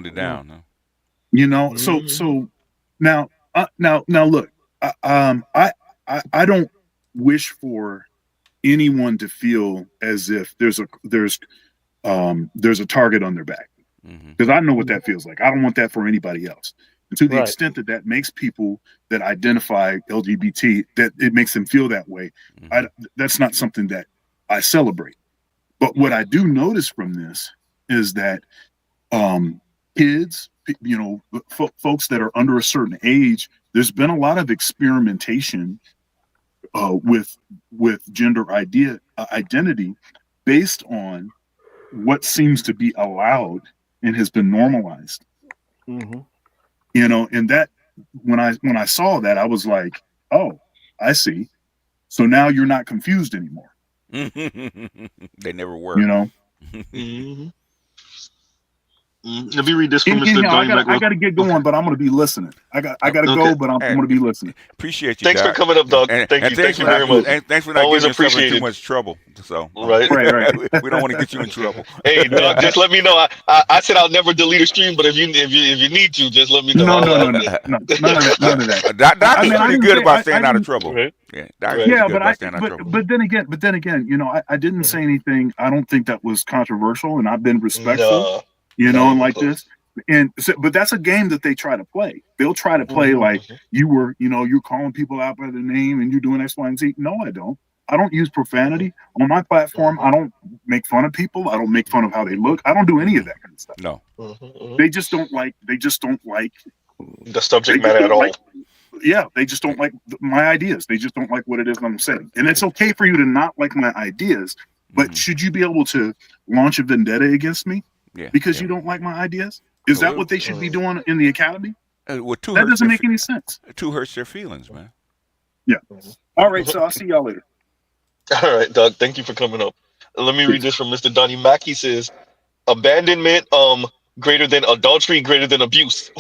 it down. Huh? So now look, I don't wish for anyone to feel as if there's a target on their back, because I know what that feels like. I don't want that for anybody else. And to the extent that makes people that identify LGBT, that it makes them feel that way, that's not something that I celebrate. But what I do notice from this is that kids, folks that are under a certain age, there's been a lot of experimentation with gender identity based on what seems to be allowed and has been normalized. And that when I saw that, I was like, oh, I see. So now you're not confused anymore. They never were. Let me read this from Mr. Anyhow, Donnie Mac. I got to get going, but I'm going to be listening. I got to Okay. go, but I'm going to be listening. Appreciate you, Thanks for Doc. coming up, Doc. And Thank you very much. And thanks for not Always getting yourself in appreciated. too much trouble. So Right. we don't want to get you in trouble. Hey, Doc, just let me know. I said I'll never delete a stream, but if you need to, just let me know. No, none of that. None of that. Doc is pretty good about staying out of didn't- trouble. Right. Yeah, Doc is pretty good but about staying out of trouble. but then again, I didn't say anything. I don't think that was controversial, and I've been respectful, and like this. And so, but that's a game that they try to play. They'll try to play like you're calling people out by their name and you're doing X, Y, and Z. No, I don't. I don't use profanity on my platform. I don't make fun of people. I don't make fun of how they look. I don't do any of that kind of stuff. No. They just don't like. The subject matter at all. They just don't like my ideas. They just don't like what it is I'm saying. And it's okay for you to not like my ideas, but should you be able to launch a vendetta against me because you don't like my ideas? Is that what they should be doing in the academy? Well, that doesn't make any sense. Two hurts their feelings, man. Yeah. All right, so I'll see y'all later. All right, Doug. Thank you for coming up. Let me read this from Mr. Donnie Mack. He says, "Abandonment, greater than adultery, greater than abuse."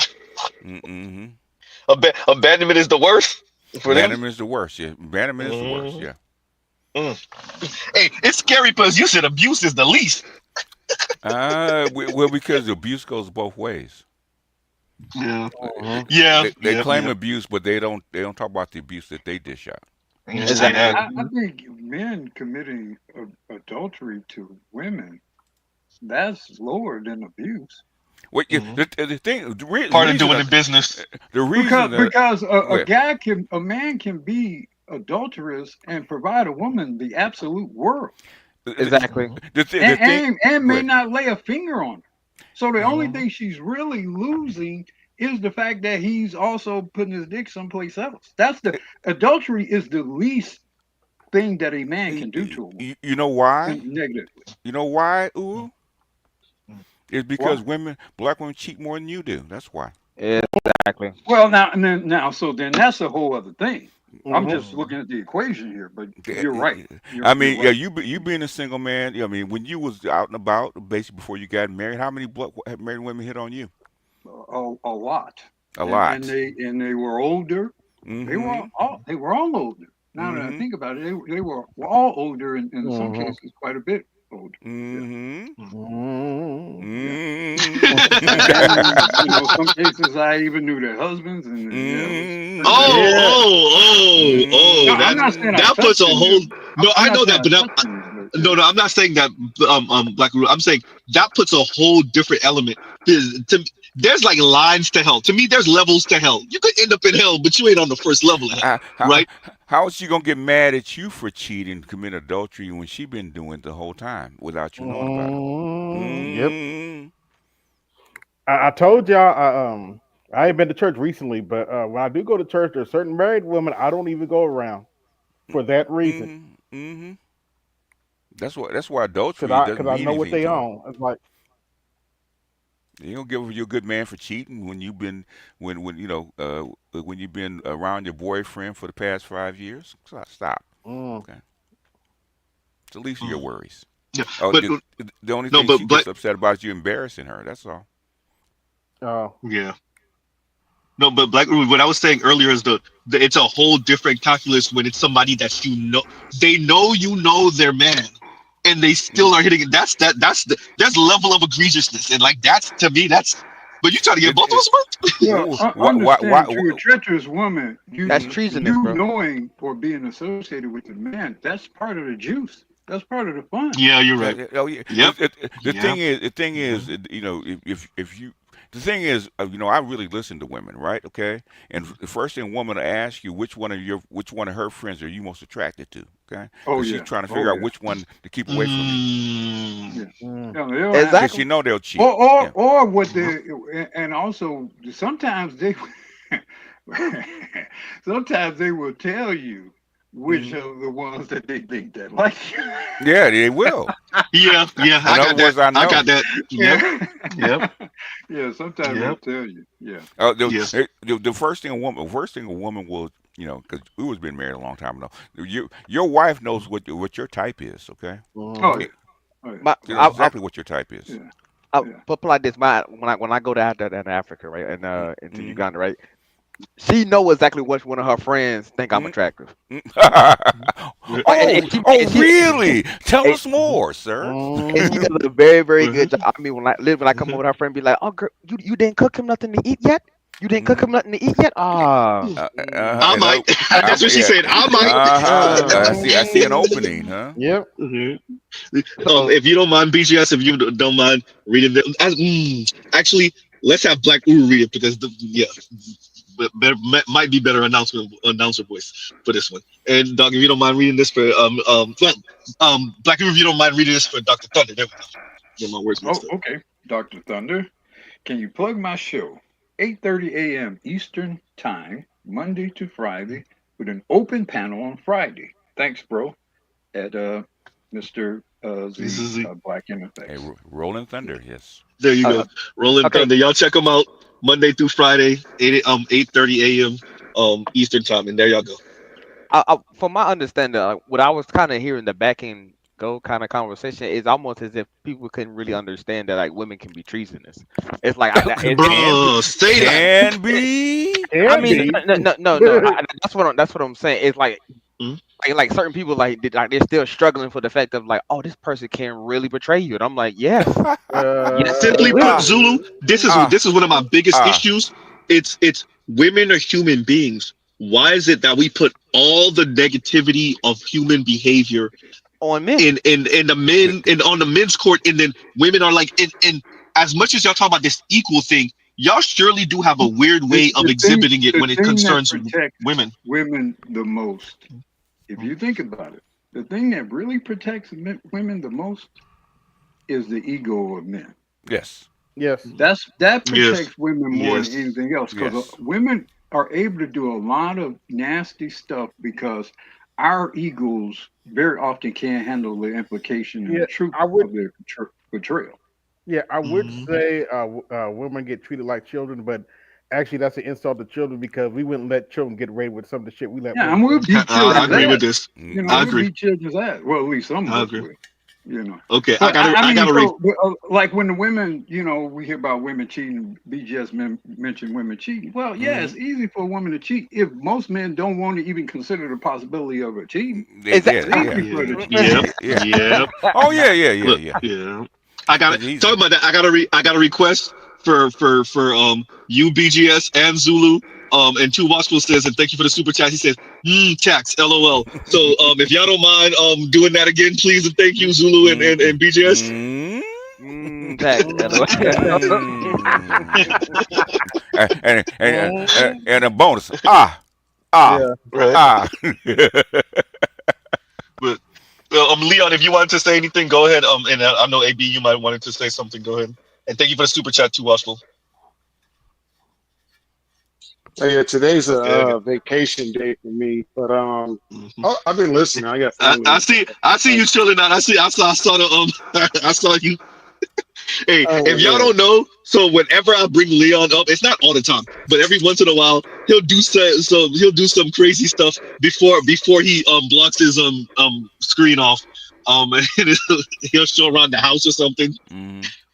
Abandonment is the worst. Abandonment is the worst. Yeah, abandonment is the worst. Yeah. Hey, it's scary because you said abuse is the least. Well, because abuse goes both ways. Yeah. They claim abuse, but they don't talk about the abuse that they dish out. I think men committing adultery to women, that's lower than abuse. Well, the thing, part of doing the business. The reason because a man can be adulterous and provide a woman the absolute world. Exactly. And may not lay a finger on her. So the only thing she's really losing is the fact that he's also putting his dick someplace else. That's the adultery is the least thing that a man can do to a woman. You know why? Negatively. You know why, Ooh? It's because black women cheat more than you do. That's why. Exactly. Well, so then that's a whole other thing. I'm just looking at the equation here, but you're right. I mean, you being a single man. I mean, when you was out and about, basically before you got married, how many married women hit on you? A lot. A lot. And they were older. They were all older. Now that I think about it, they were all older, and in some cases quite a bit older. Some cases I even knew their husbands. And that puts a whole. No, I know that, but no, I'm not saying that. Black, I'm saying that puts a whole different element. There's like lines to hell. To me, there's levels to hell. You could end up in hell, but you ain't on the first level of hell, right? How is she gonna get mad at you for cheating, commit adultery when she been doing it the whole time without you knowing about it? Yep. I told y'all I ain't been to church recently, but when I do go to church, there's certain married women I don't even go around for that reason. That's why adultery because doesn't I mean know what anything they to own. It's like you don't give you a good man for cheating when you've been when you've been around your boyfriend for the past 5 years. Stop. Okay. It's the least of your worries. Yeah, the only thing she gets upset about is you embarrassing her. That's all. Oh. Yeah. No, but Black, what I was saying earlier is it's a whole different calculus when it's somebody that they know their man, and they still are hitting it. That's level of egregiousness, and like that's to me that's. But you try to get both of us to a treacherous woman, that's treasonous, bro. Knowing or being associated with the man, that's part of the juice. That's part of the fun. Yeah, you're right. Oh yeah. Yep. The thing is, if you. The thing is, I really listen to women, right? Okay, and the first thing a woman will ask you, which one of her friends are you most attracted to? Okay, she's trying to figure out which one to keep away from you. Exactly. Because she know they'll cheat. Or what they, and also sometimes they will tell you which of the ones that they think that like you. Yeah, they will. Yeah. I got that. Yep. Yeah, sometimes they'll tell you. Yeah. The first thing a woman will, because we was been married a long time ago. Your wife knows what your type is. Okay. Oh yeah. Exactly what your type is. Yeah. put like this. When I go down to Africa, right, and into Uganda, right, she know exactly which one of her friends think I'm attractive. Really? Tell us more, sir. And she does a very, very good job. I mean, when I come over with her friend, be like, "Oh, girl, you didn't cook him nothing to eat yet? You didn't cook him nothing to eat yet? Ah, I might. That's what she said. I might. I see an opening, huh? Yep. If you don't mind, BGS, if you don't mind reading actually, let's have Black Uru read it because might be better announcer voice for this one. And Doc, if you don't mind reading this for Black Uru, if you don't mind reading this for Dr. Thunder. There we go. Get my words mixed up. Okay, Dr. Thunder, can you plug my show? 8:30 a.m. Eastern Time, Monday to Friday, with an open panel on Friday. Thanks, bro. At Mr. Black in Effect. Hey, Rolling Thunder, yes. There you go. Rolling Thunder. Y'all check them out Monday through Friday, 8:30 a.m. Eastern Time, and there y'all go. From my understanding, what I was kind of hearing the back end go kind of conversation is almost as if people couldn't really understand that like women can be treasonous. It's like bro, say that. Can be. I mean, no. That's what I'm saying. It's like certain people like they're still struggling for the fact of like, oh, this person can really betray you, and I'm like, yes. Simply put, Zulu, this is one of my biggest issues. It's women are human beings. Why is it that we put all the negativity of human behavior on men in the men and on the men's court, and then women are like, and as much as y'all talk about this equal thing, y'all surely do have a weird way of exhibiting it when it concerns women. Women the most. If you think about it, the thing that really protects women the most is the ego of men. Yes. That protects women more than anything else, because women are able to do a lot of nasty stuff because our egos very often can't handle the implication and the truth of their betrayal. Yeah, I would say women get treated like children, but actually that's an insult to children because we wouldn't let children get away with some of the shit we let. Yeah, and we'll beat children. I agree with this. I agree. Beat children's ass. Well, at least some of us will. Okay, but I gotta read. Like when the women, we hear about women cheating. BGS mentioned women cheating. Well, it's easy for a woman to cheat if most men don't want to even consider the possibility of her cheating. Yeah. Oh yeah. I got to talk about that. I got a request for you, BGS, and Zulu. And Two Watchful says, and thank you for the super chat. He says, tax, LOL. So if y'all don't mind doing that again, please, and thank you, Zulu and BGS. Tax, and a bonus. But Leon, if you wanted to say anything, go ahead. And I know AB, you might wanted to say something. Go ahead. And thank you for the super chat, Two Watchful. So yeah, today's a vacation day for me, but I've been listening. I got. I see you chilling out. I saw the I saw you. Hey, if y'all don't know, so whenever I bring Leon up, it's not all the time, but every once in a while he'll do some crazy stuff before he blocks his screen off, and he'll show around the house or something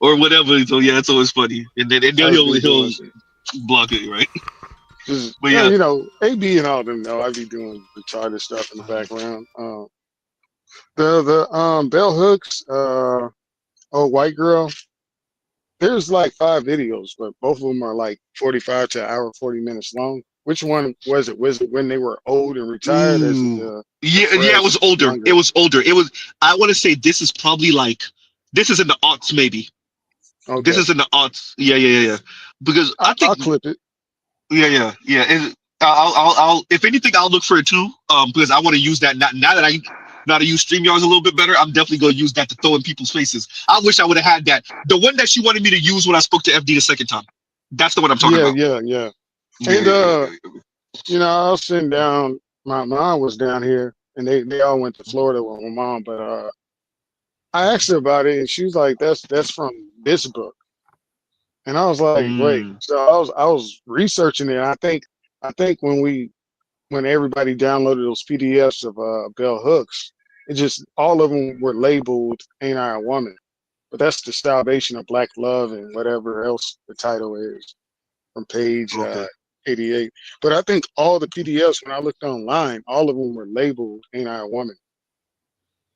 or whatever. So yeah, it's always funny, and then he'll block it, right? But AB and all them know I be doing retarded stuff in the background. The bell hooks, white girl. There's like 5 videos, but both of them are like 45 to an hour, 40 minutes long. Which one was it? Was it when they were old and retired? It was older. Younger? It was older. It was. I want to say this is probably this is in the aughts, maybe. Okay. This is in the aughts. Yeah. Because I think I'll clip it. Yeah. And I'll if anything, I'll look for it too. Because I want to use that now that I know how to use StreamYards a little bit better. I'm definitely gonna use that to throw in people's faces. I wish I would have had that. The one that she wanted me to use when I spoke to FD the second time. That's the one I'm talking about. Yeah. And I was sitting down. My mom was down here, and they all went to Florida with my mom. But I asked her about it, and she was like, "That's from this book." And I was like, wait. So I was researching it. And I think when everybody downloaded those PDFs of bell hooks, it just all of them were labeled "Ain't I a Woman?" But that's the salvation of black love and whatever else the title is from page 88. But I think all the PDFs, when I looked online, all of them were labeled "Ain't I a Woman?"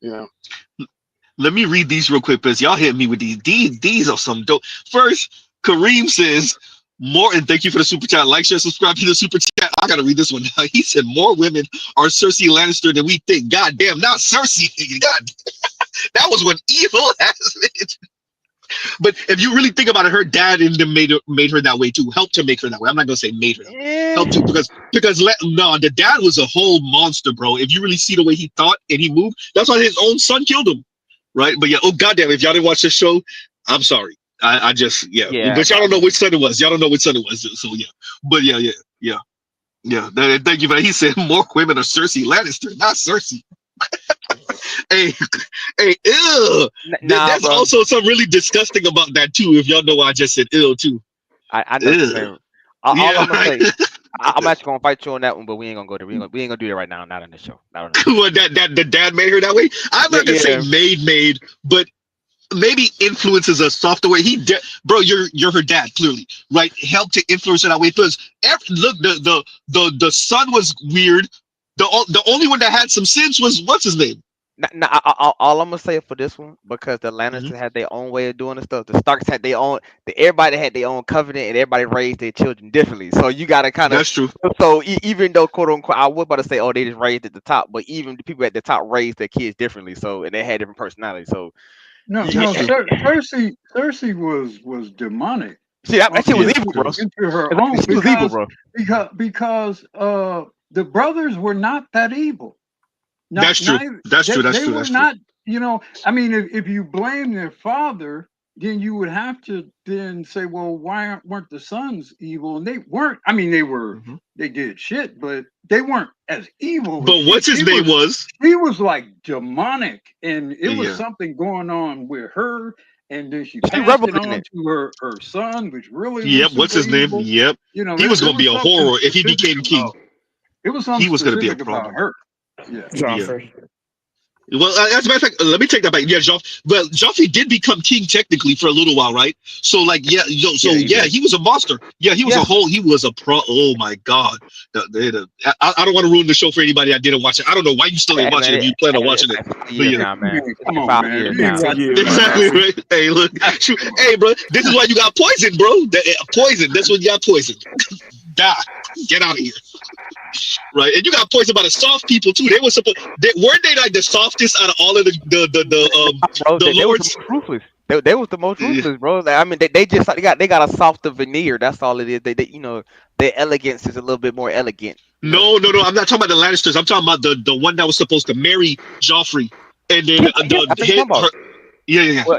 You know. Let me read these real quick because y'all hit me with these. These are some dope. First, Kareem says, more, and thank you for the super chat. Like, share, subscribe to the super chat. I gotta read this one now. He said, more women are Cersei Lannister than we think. God damn, not Cersei. God, that was one evil ass bitch. But if you really think about it, her dad and them made her that way too. Helped to make her that way. I'm not gonna say made her that way. Helped to because no, the dad was a whole monster, bro. If you really see the way he thought and he moved, that's why his own son killed him. Right? But yeah, oh goddamn, if y'all didn't watch this show, I'm sorry. I just but y'all don't know which son it was. Y'all don't know which son it was. So yeah. But yeah. Thank you for that. He said more women are Cersei Lannister, not Cersei. hey, ew. There's bro. also something really disgusting about that too. If y'all know why I just said ill too. I know what you're saying. All I'm gonna say, I'm actually gonna fight you on that one, but we ain't gonna go there. We ain't gonna do that right now. Not on the show. Not on the show. What, that the dad made her that way. I'm not gonna say made, but maybe influences a softer way. Bro, you're her dad clearly, right? Helped to influence her that way. Because look, the son was weird. The only one that had some sense was what's his name. All I'm gonna say for this one, because the Lannisters had their own way of doing the stuff. The Starks had their own. Everybody had their own covenant, and everybody raised their children differently. So you gotta kind of. That's true. So even though quote unquote, I was about to say, oh, they just raised at the top, but even the people at the top raised their kids differently. So and they had different personalities. So Cersei was demonic. See, that shit was evil, bro. Into her own because the brothers were not that evil. That's true. That's true. They were not, I mean, if you blame their father, then you would have to then say, well, why weren't the sons evil? And they weren't. I mean, they did shit, but they weren't as evil. But what's his name was? He was like demonic, and it was something going on with her. And then she passed it on to her son, which really was what's his name? Evil. Yep. He was going to be a horror if he became king. It was something he was going to be a about problem. her. Yeah. Well, as a matter of fact, let me take that back. Yeah, Joffrey did become king technically for a little while, right? So, like, he was a monster. Yeah, he was a pro. Oh my god! I don't want to ruin the show for anybody that didn't watch it. I don't know why you still ain't watching it if you plan on watching it. Come on, man. Exactly right. Hey, look, hey, bro, this is why you got poison, bro. Poison. That's when you got poison. Die. Get out of here. Right, and you got poisoned by the soft people too. They were weren't they like the softest out of all of the lords? They was the most ruthless, bro. Like, I mean, they got a softer veneer. That's all it is. Their elegance is a little bit more elegant. No. I'm not talking about the Lannisters. I'm talking about the one that was supposed to marry Joffrey, and then Well,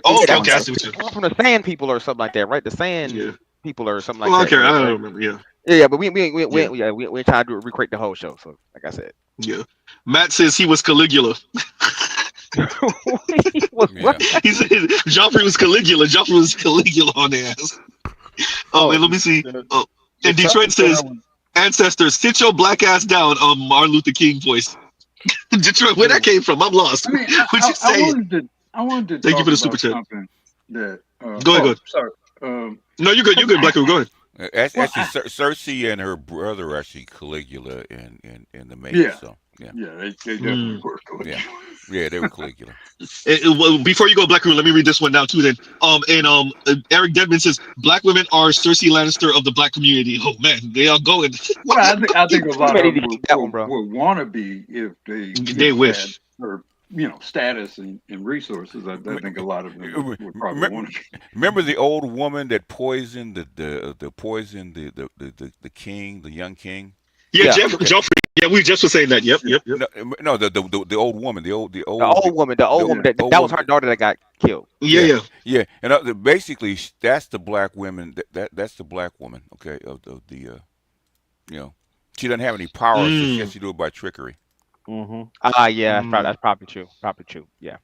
okay. I see what you're from the Sand people or something like that, right? The Sand people or something like that. Okay, I don't remember. Yeah. Yeah, but we trying to recreate the whole show. So, like I said, Matt says he was Caligula. What? He said Joffrey was Caligula. Joffrey was Caligula on their ass. And let me see. And Detroit says, "Ancestors, sit your black ass down." Martin Luther King voice. Detroit, where that came from? I'm lost. I mean, I wanted to. Thank you for the super chat. That go ahead. Sorry. No, you're good. You're good, Black. Go ahead. Actually, Cersei and her brother are actually Caligula in the main. Yeah. So they definitely were Caligula. Yeah, they were Caligula. Before you go, Black Room, let me read this one now too. Then, Eric Dedman says black women are Cersei Lannister of the black community. Oh man, they are going. Well, I think a lot of them would want to be if they wish. Or status and resources. I think a lot of them would probably want to. Remember the old woman that poisoned the king, the young king? Yeah, Joffrey. Yeah, we just were saying that. Yep. No, the old woman, the old woman. That was her daughter that got killed. Yeah. And basically, that's the black women. That's the black woman. Okay, of the she doesn't have any power. So she has to do it by trickery. That's probably true. Yeah.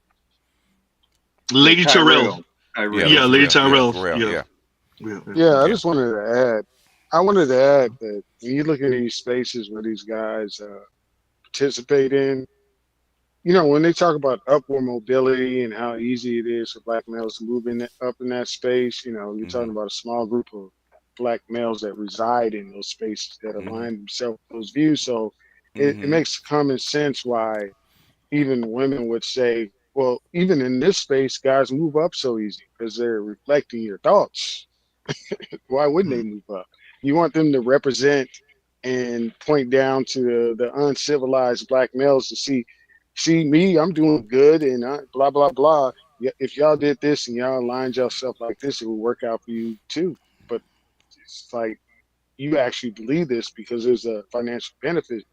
Lady Tyrell. Lady Tyrell. I just wanted to add. that when you look at these spaces where these guys participate in, when they talk about upward mobility and how easy it is for black males to move up in that space, you're talking about a small group of black males that reside in those spaces that align themselves with those views. So it makes common sense why even women would say, well, even in this space, guys move up so easy because they're reflecting your thoughts. Why wouldn't they move up? You want them to represent and point down to the uncivilized black males to see me, I'm doing good, and blah blah blah. Yeah, if y'all did this and y'all aligned yourself like this, it would work out for you too. But it's like you actually believe this because there's a financial benefit.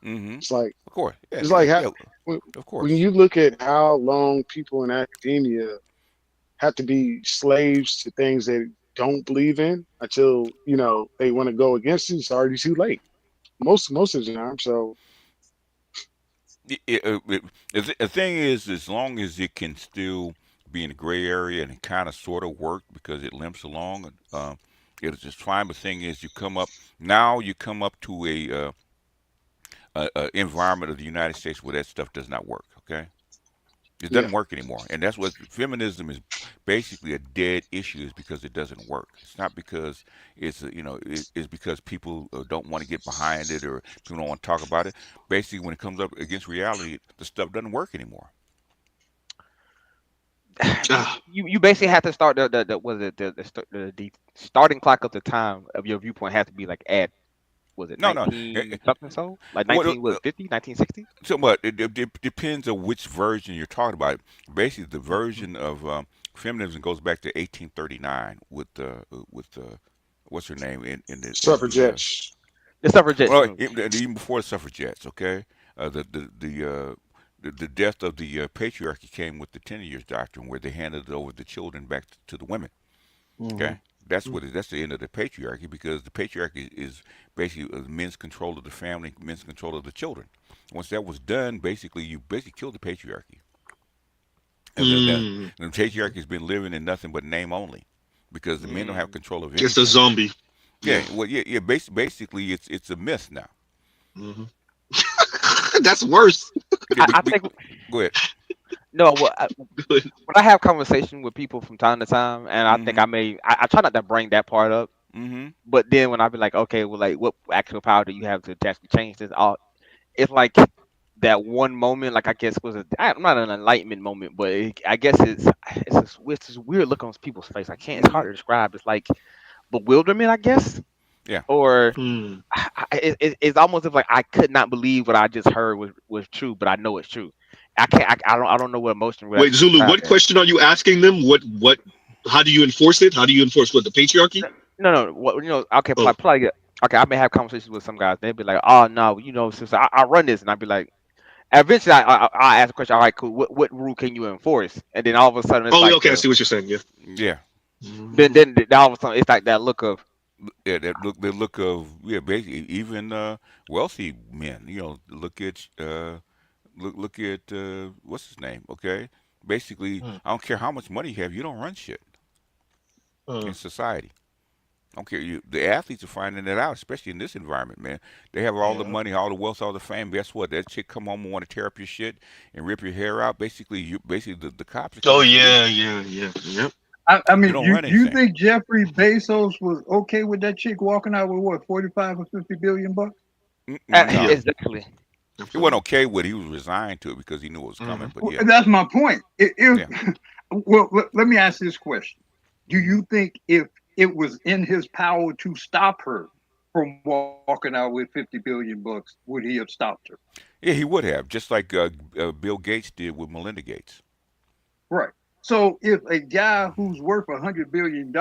It's like Of course. Yeah, it's like yeah, when, of when course. you look at how long people in academia have to be slaves to things they don't believe in until they want to go against it. It's already too late. Most of the time. So The thing is, as long as it can still be in the gray area and kind of sort of work because it limps along, it's just fine. But the thing is, you come up to a environment of the United States where that stuff does not work. Okay, it yeah, doesn't work anymore, and that's what feminism is basically a dead issue. Is because it doesn't work. It's not because it's because people don't want to get behind it or people don't want to talk about it. Basically, when it comes up against reality, the stuff doesn't work anymore. You basically have to start the was it the starting clock of the time of your viewpoint has to be like at was it No, no. 19 something so like What, 19 was 50 1960. so what? It depends on which version you're talking about. Basically, the version of feminism goes back to 1839 with what's her name in the suffragettes. The suffragettes well, movement. even before the suffragettes. Okay, the death of the patriarchy came with the 10 years doctrine, where they handed over the children back to the women. Okay, that's that's the end of the patriarchy because the patriarchy is basically men's control of the family, men's control of the children. Once that was done, basically you basically killed the patriarchy, and the patriarchy has been living in nothing but name only, because the men don't have control of It's a anything. zombie. Yeah. Yeah, well, yeah. Basically, it's a myth now. That's worse. I think Go ahead. no when I have conversation with people from time to time and I think I try not to bring that part up, but then when I be like, okay, well, like what actual power do you have to actually change this all, it's like that one moment, like I guess was I'm not an enlightenment moment, but I guess it's this weird look on people's face. It's hard to describe. It's like bewilderment, I guess, Yeah. or it's almost as like I could not believe what I just heard was true, but I know it's true. I can't. I don't know what emotion would Wait, actually Zulu, describe what that. question are you asking them? What how do you enforce it? How do you enforce what, the patriarchy? No. What Okay, Oh. okay. I may have conversations with some guys. They'd be like, "Oh no, sister, I run this," and I'd be like, eventually, I ask a question. All right, cool. What rule can you enforce? And then all of a sudden, it's Oh, yeah, like okay, I see what you're saying. Yeah. Yeah. then all of a sudden, it's like that look of Yeah, the look of basically even wealthy men. Look at look at what's his name? Okay, basically, I don't care how much money you have, you don't run shit in society. I don't care. The athletes are finding it out, especially in this environment, man. They have all the money, all the wealth, all the fame. Guess what? That chick come home and want to tear up your shit and rip your hair out. Basically, the cops are Oh coming for you. yeah. Yep. I You mean, don't you run you anything. think Jeffrey Bezos was okay with that chick walking out with what, 45 or 50 billion bucks? No, exactly. he wasn't okay with it. He was resigned to it because he knew it was coming. But Well, yeah, that's my point. yeah. Well, let me ask this question: do you think if it was in his power to stop her from walking out with 50 billion bucks, would he have stopped her? Yeah, he would have, just like Bill Gates did with Melinda Gates. Right. So if a guy who's worth $100 billion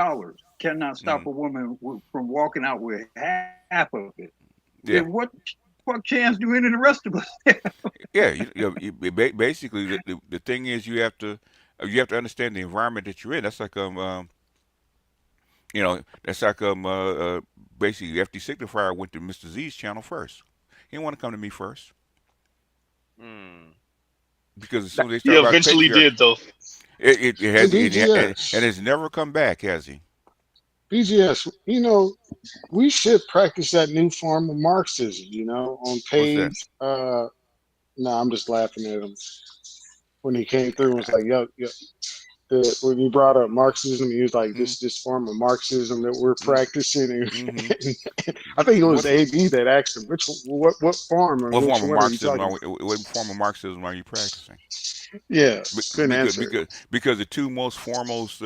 cannot stop a woman from walking out with half of it, Yeah. then what fuck chance do any of the rest of us have? Yeah, basically the thing is you have to understand the environment that you're in. That's like that's like basically FD Signifier went to Mr. Z's channel first. He didn't want to come to me first because as soon as they He start about eventually patriarchy, did, though. And and it's never come back, has he? BGS, we should practice that new form of Marxism, on What's that? page Nah, I'm just laughing at him when he came through and was like, "Yo, yo." When he brought up Marxism, he was like, "This form of Marxism that we're practicing." And, I think it was AB that asked him, "Which what form or What which form of what are you Marxism talking are about?" what form of Marxism are you practicing? Yeah, couldn't Because answer it. because the two most foremost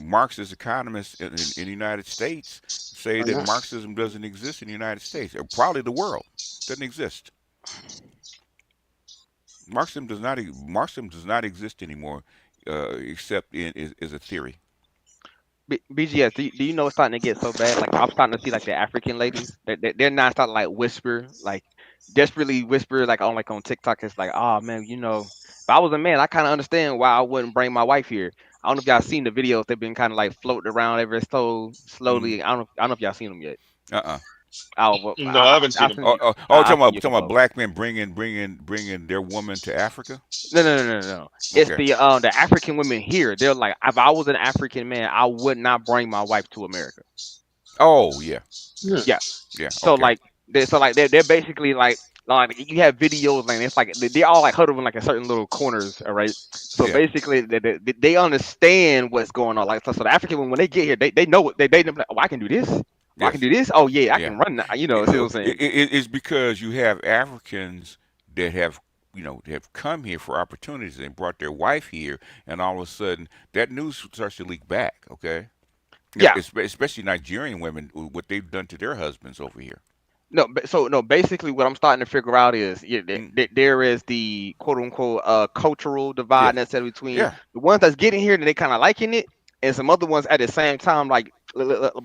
Marxist economists in the United States say Or that not. Marxism doesn't exist in the United States, or probably the world doesn't exist. Marxism does not exist anymore, except in is a theory. BGS, do you know it's starting to get so bad? Like I'm starting to see like the African ladies, they're not starting to like whisper, like desperately whisper, like on TikTok. It's like, oh man, if I was a man, I kind of understand why I wouldn't bring my wife here. I don't know if y'all seen the videos. They've been kind of like floating around ever so slowly. I don't know if y'all seen them yet. Uh-uh. Oh, well, No, I haven't seen I'll him. send you. I'll send you a Talking couple about of them. black men bringing their woman to Africa. No. It's Okay. the African women here. They're like, if I was an African man, I would not bring my wife to America. Oh yeah, Yeah. Yeah. yeah. So Okay. like they're basically like you have videos like it's like they're all like huddled in like a certain little corners, all right. So Yeah. basically they understand what's going on. Like so the African women when they get here, they know what they know, like, oh, I can do this. Oh, I can Yes. do this. Oh yeah, I Yeah. can run now. See what I'm saying? It's because you have Africans that have have come here for opportunities and brought their wife here, and all of a sudden that news starts to leak back. Okay. Yeah. Especially Nigerian women, what they've done to their husbands over here. No, so no. Basically, what I'm starting to figure out is Mm. there is the quote unquote cultural divide Yes. necessarily between Yeah. the ones that's getting here and they kind of liking it, and some other ones at the same time. Like,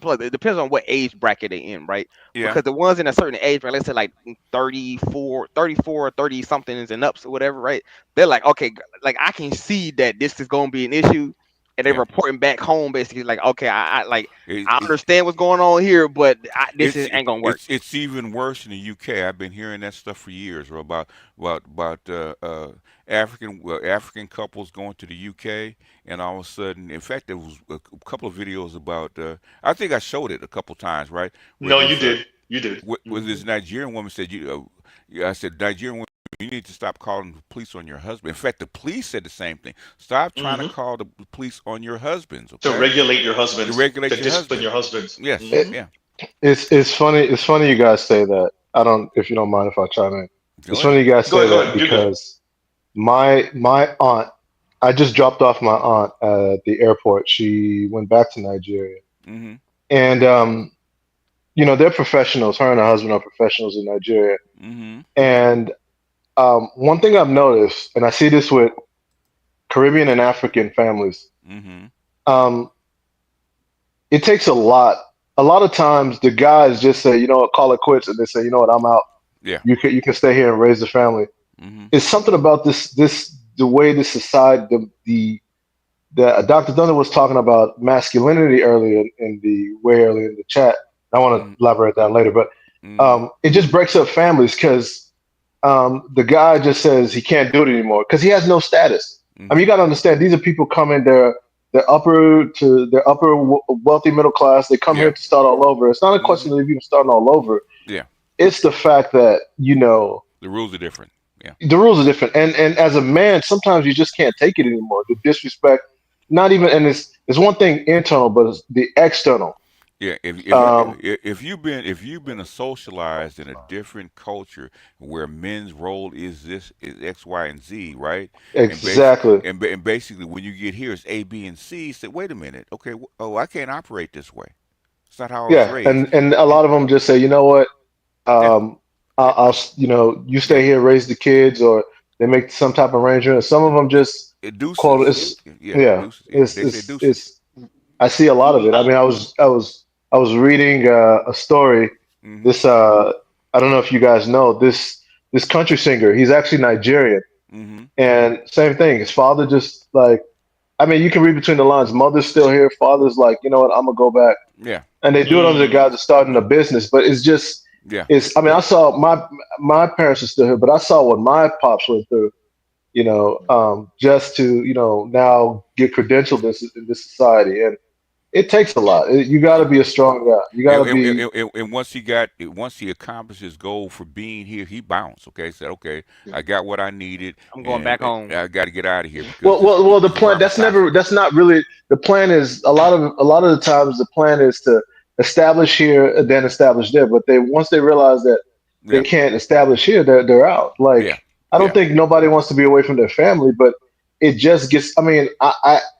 plus it depends on what age bracket they in, right? Yeah. Because the ones in a certain age, right, let's say like 34, 30 somethings and ups or whatever, right? They're like, okay, like I can see that this is going to be an issue, and they're Yeah. reporting back home basically like, okay, I like I It, understand what's going on here, but ain't gonna work. it's even worse in the UK. I've been hearing that stuff for years, or about African couples going to the UK, and all of a sudden, in fact, there was a couple of videos about. I think I showed it a couple times, right? Where No, you this did. You did. where this Nigerian woman said, yeah, I said Nigerian woman. You need to stop calling the police on your husband. In fact, the police said the same thing. Stop trying to Hmm. call the police on your husbands. To Okay, regulate your to husbands, to regulate your discipline husband. your husbands. Yes, Hmm. yeah. It's funny. It's funny you guys say that. I don't. If you don't mind if I chime in, it's Go funny ahead. you guys Go say ahead. Go that ahead. You good? because my aunt. I just dropped off my aunt at the airport. She went back to Nigeria, Mm-hmm. and they're professionals. Her and her husband are professionals in Nigeria. Mm-hmm. And one thing I've noticed, and I see this with Caribbean and African families, Mm-hmm. um, it takes a lot. A lot of times, the guys just say, call it quits, and they say, you know what, I'm out. Yeah. You can stay here and raise the family. Mm-hmm. It's something about the way this society the Dr. Thunder was talking about masculinity earlier earlier in the chat. I want to Mm-hmm. elaborate that later, but Mm-hmm. it just breaks up families because the guy just says he can't do it anymore because he has no status. I mean, you Mm-hmm. got to understand these are people coming they're upper wealthy middle class. They come here Yeah. to start all over. It's not a Mm-hmm. question of even starting all over. Yeah. It's the fact that The rules are different. Yeah. the rules are different, and as a man, sometimes you just can't take it anymore. The disrespect, not even, and it's one thing internal, but it's the external. Yeah. Um, If you've been socialized in a different culture where men's role is X, Y, and Z, right? exactly. And basically when you get here it's A, B, and C. You say, wait a minute. Okay. Oh, I can't operate this way. It's not how I was Yeah, raised. and a lot of them just say, you know what, Yeah. you Yeah. stay here, raise the kids, or they make some type of arrangement. And some of them just quote Deuces. it's Yeah. yeah, Deuces. Yeah. They say deuces. it's. I see a lot of it. I mean, I was reading a story. Mm-hmm. This I don't know if you guys know this country singer. He's actually Nigerian, Mm-hmm. and same thing. His father just like, I mean, you can read between the lines. Mother's still here. Father's like, you know what, I'm gonna go back, Yeah. and they do it under the guise of starting a business. But it's just, Yeah. it's. I mean, I saw my parents are still here, but I saw what my pops went through. Just to now get credentialed in this society, and it takes a lot. You got to be a strong guy. You got to be. And once he accomplished his goal for being here, he bounced. Okay, said, okay, Yeah. I got what I needed. I'm going back home. I got to get out of here because Well. The this plan. environment's toxic. That's not really the plan. Is a lot of the times the plan is to establish here and then establish there. But once they realize that they Yeah, can't establish here, they're out. Like yeah, I don't yeah. think nobody wants to be away from their family, but it just gets. I mean,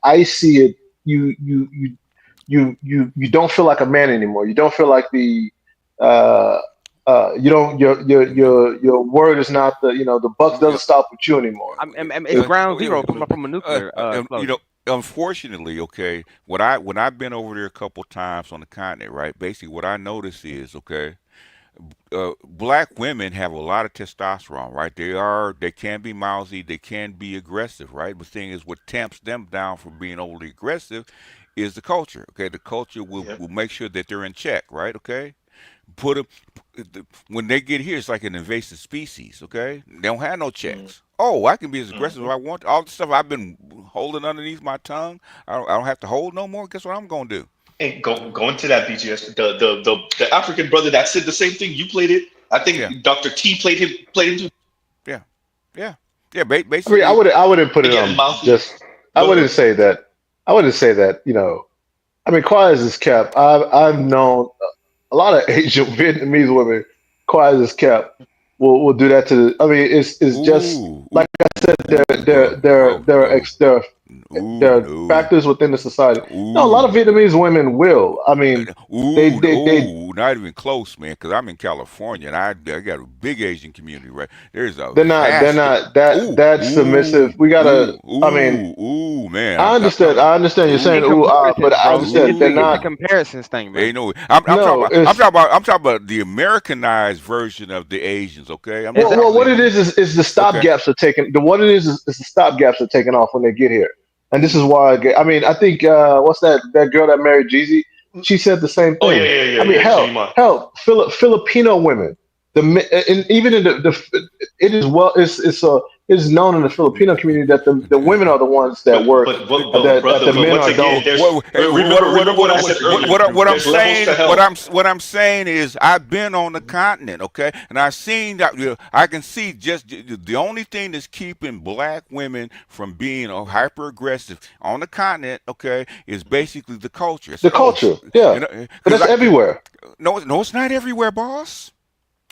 I see it. You don't feel like a man anymore. You don't feel like the uh you don't your word is not the buck Yeah. doesn't stop with you anymore. It's ground zero coming from a nuclear You explosion. know, unfortunately, okay, when I've been over there a couple times on the continent, right? Basically, what I notice is, okay, black women have a lot of testosterone, right? They can be mousy, they can be aggressive, right? But the thing is, what tamps them down from being overly aggressive is the culture. Okay, the culture will make sure that they're in check, right? Okay, put them when they get here, it's like an invasive species. Okay, they don't have no checks. Oh, I can be as aggressive as I want. All the stuff I've been holding underneath my tongue, I don't have to hold no more. Guess what I'm gonna do? And going to that BGS, the African brother that said the same thing. You played it. I think Yeah, Dr. T played him too. yeah, yeah, yeah. I mean, Basically, I wouldn't put it Again, on mouthy. just. I Go wouldn't ahead. say that. I wouldn't say that. I mean, quiet as is kept. I've known a lot of Asian Vietnamese women. Quiet as is kept. Will do that to the. I mean, it's just ooh, like I said. bro, no, There are no, factors within the society. No, a lot of ooh. Vietnamese women will. I mean, Ooh, they. ooh, not even close, man. Because I'm in California and I got a big Asian community, right? There's a They're not. They're vast. not that Ooh, that submissive. ooh, We gotta. ooh, I mean, ooh, man. I I'm understand. talking. I understand you're saying It's Ooh, ooh but comparisons, I bro. understand they're It's the not. ooh. comparisons thing, Ain't man. no. No, it's I'm talking about the Americanized version of the Asians. Okay, I'm not well. talking What Exactly. about. it is the Okay. stopgaps are taken. What it is the stopgaps are taken off when they get here, and this is why. I mean, I think what's that girl that married Jeezy? She said the same Oh yeah, thing. yeah, yeah, I mean, yeah. Shima. Filipino women. And even in it is well. It is known in the Filipino community that the women are the ones that work, that Brother, the but men once are again, don't. remember what I said earlier. What I'm There's levels to saying, hell. what I'm saying is, I've been on the continent, okay, and I've seen that. I can see just the only thing that's keeping black women from being hyper aggressive on the continent, okay, is basically the culture. The Say, oh, culture, yeah, but because that's everywhere, no, it's not everywhere, boss.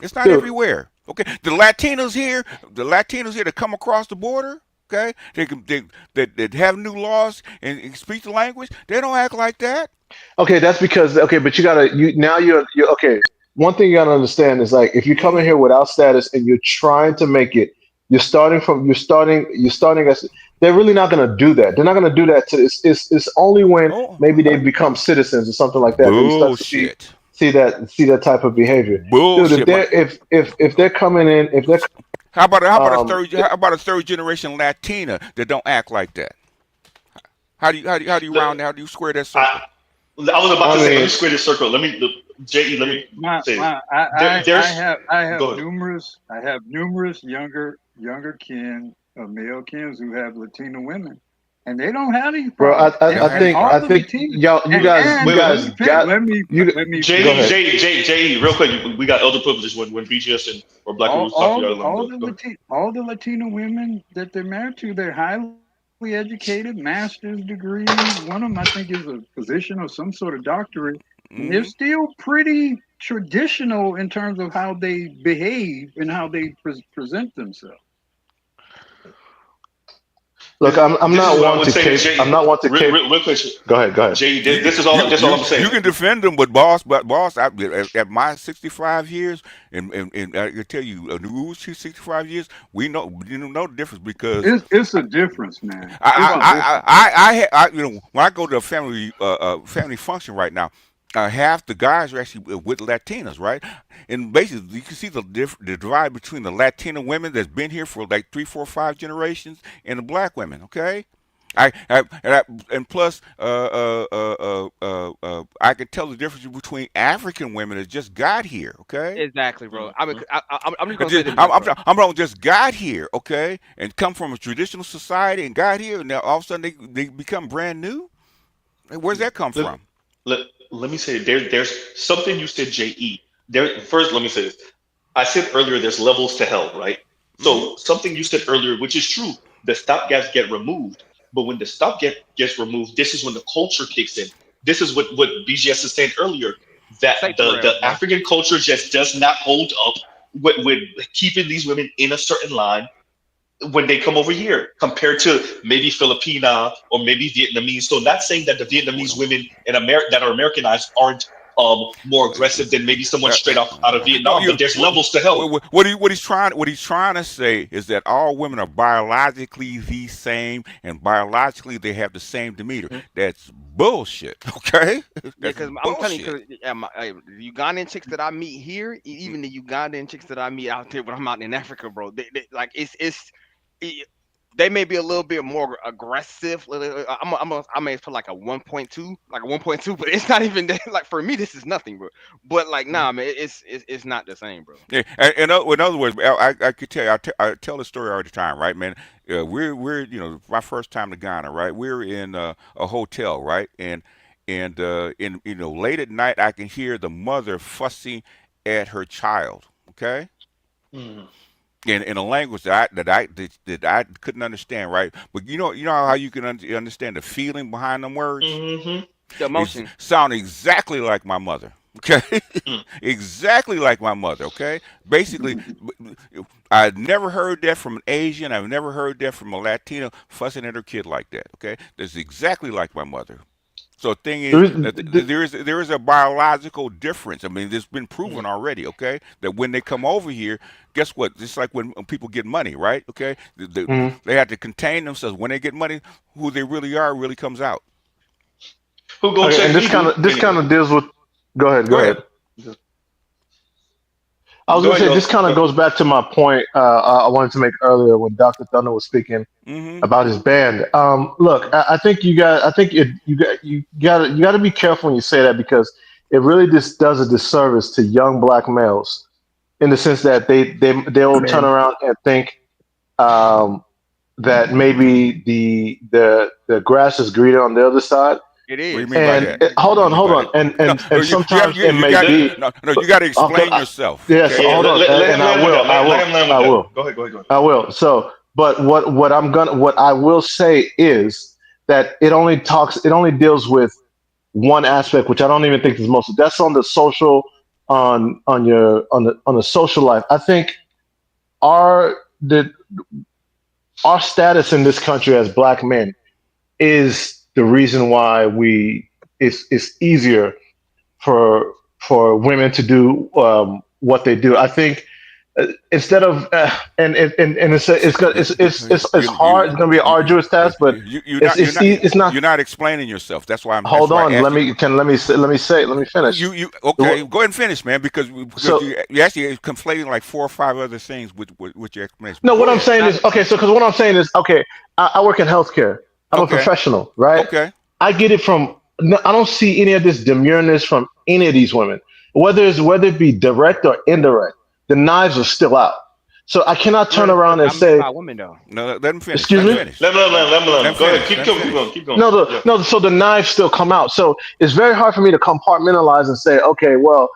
It's not dude. everywhere. Okay, the Latinos here that come across the border, okay, that have new laws and speak the language. They don't act like that. Okay, that's because but you're okay. One thing you gotta understand is like if you come in here without status and you're trying to make it, you're starting as they're really not gonna do that. They're not gonna do that to it's only when Oh, maybe they become citizens or something like that you start to bullshit, see that type of behavior. Dude, bullshit. if they're coming in, if they're um How about a third generation Latina that don't act like that? How do you round? How do you square that circle? I, I was about I to say, let me mean, square this circle. JE, let Yeah, me say this. I There's have go ahead. numerous younger kin male kins who have Latino women, and they don't have these bro, problems. They don't have any All I the problem. think Latino y'all you and Wait, let guys me finish. got you Let me go finish. ahead. JE, real quick. We got elder privileges when BGS and or Black people talk to you. Let them go. Go ahead. All the Latino women that they're married to, they're highly educated, master's degrees. One of them, I think, is a physician or some sort of doctorate, and they're Hmm. still pretty traditional in terms of how they behave and how they present themselves. Look, I'm This is not what I one would to say, cape. I'm JE. not one to cape. Real quick, Go ahead, go ahead. JE. This is all I'm You saying. can defend them, but boss, at my 65 years, and I can tell you, who's 65 years, we don't know the difference because It's a difference, man. It's a I, difference. when I go to a family function right now, half the guys are actually with Latinas, right? And basically, you can see the divide between the Latina women that's been here for like 3, 4, 5 generations and the black women. Okay, and plus, I can tell the difference between African women that just got here. Okay, Exactly, bro. I mean, Mhm. I'm just gonna say this, bro. I'm talking just got here, okay, and come from a traditional society and got here, and now all of a sudden they become brand new. Where's that come Let, from? let me say there's something you said, Je. There first, let me say this. I said earlier there's levels to hell, right? So something you said earlier, which is true, the stopgaps get removed. But when the gets removed, this is when the culture kicks in. This is what BGS is saying earlier, that Safety the rails, bro. African culture just does not hold up with keeping these women in a certain line when they come over here compared to maybe Filipina or maybe Vietnamese. So not saying that the Vietnamese women in America that are Americanized aren't more aggressive than maybe someone straight off out of No, Vietnam, but there's levels to hell. what he's trying to say is that all women are biologically the same, and biologically they have the same demeanor. That's bullshit. Okay, Yeah, that's because I'm telling you, bullshit. because the Ugandan chicks that I meet here, even the Ugandan chicks that I meet out there when I'm out in Africa, bro, like it, they may be a little bit more aggressive. I may put like a 1.2, but it's not even that. Like for me, this is nothing, bro. But like, nah, man, it's not the same, bro. Yeah, and in other words, I could tell you, I tell the story all the time, right, man? We're my first time to Ghana, right? We're in a hotel, right, and in late at night, I can hear the mother fussing at her child, okay, Mhm. in a language that I couldn't understand, right? But you know how you can understand the feeling behind them words. Mm-hmm. The emotion. It sound exactly like my mother. Okay, Mm. exactly like my mother. Okay, basically, I never heard that from an Asian. I've never heard that from a Latino fussing at her kid like that. Okay, that's exactly like my mother. So the thing is, there is a biological difference. I mean, it's been proven already. Okay, that when they come over here, guess what? Just like when people get money, right? Okay, they have to contain themselves. When they get money, who they really are really comes out. Who gonna Okay, check and me, dude? this kind Anyway, of deals with. Go ahead. Go Go ahead. ahead. I was go going to ahead, say this yo. kind of goes back to my point I wanted to make earlier when Dr. Thunder was speaking Mm-hmm. about his band. Look, I think you got. I think you got to be careful when you say that because it really just does a disservice to young black males in the sense that they'll turn around and think um, that maybe the grass is greener on the other side. It What do you is. mean by that? Hold What do you mean by on, that? and sometimes it You may got be. no. You got to explain yourself. Yes, Okay. Yeah, hold on, let him and I land with will, that. Let him land with I that. will, Go ahead, go ahead, go ahead. I will. So, but what I will say is that it only deals with one aspect, which I don't even think is most. That's on the social, on the social life. I think our the our status in this country as black men is the reason why it's easier for women to do what they do. I think instead of and it's hard. It's going to be an arduous task, but it's not. you're not explaining yourself. That's why Hold I on. asked you. Let me finish. You okay? Go ahead and finish, man, because So you actually conflating like 4 or 5 other things with your explanation. no, Go what I'm ahead. saying is okay. So because what I'm saying is okay. I work in healthcare. I'm a Okay. professional, right? Okay. I get it from. No, I don't see any of this demureness from any of these women, whether it be direct or indirect. The knives are still out. So I cannot turn around and I'm meant say, by women though. No, let him finish. "Excuse Let him me." finish. Let Let him. him Go ahead. finish. Keep Let him going, keep finish. going, keep going. No, Yeah. no. So the knives still come out. So it's very hard for me to compartmentalize and say, okay, well,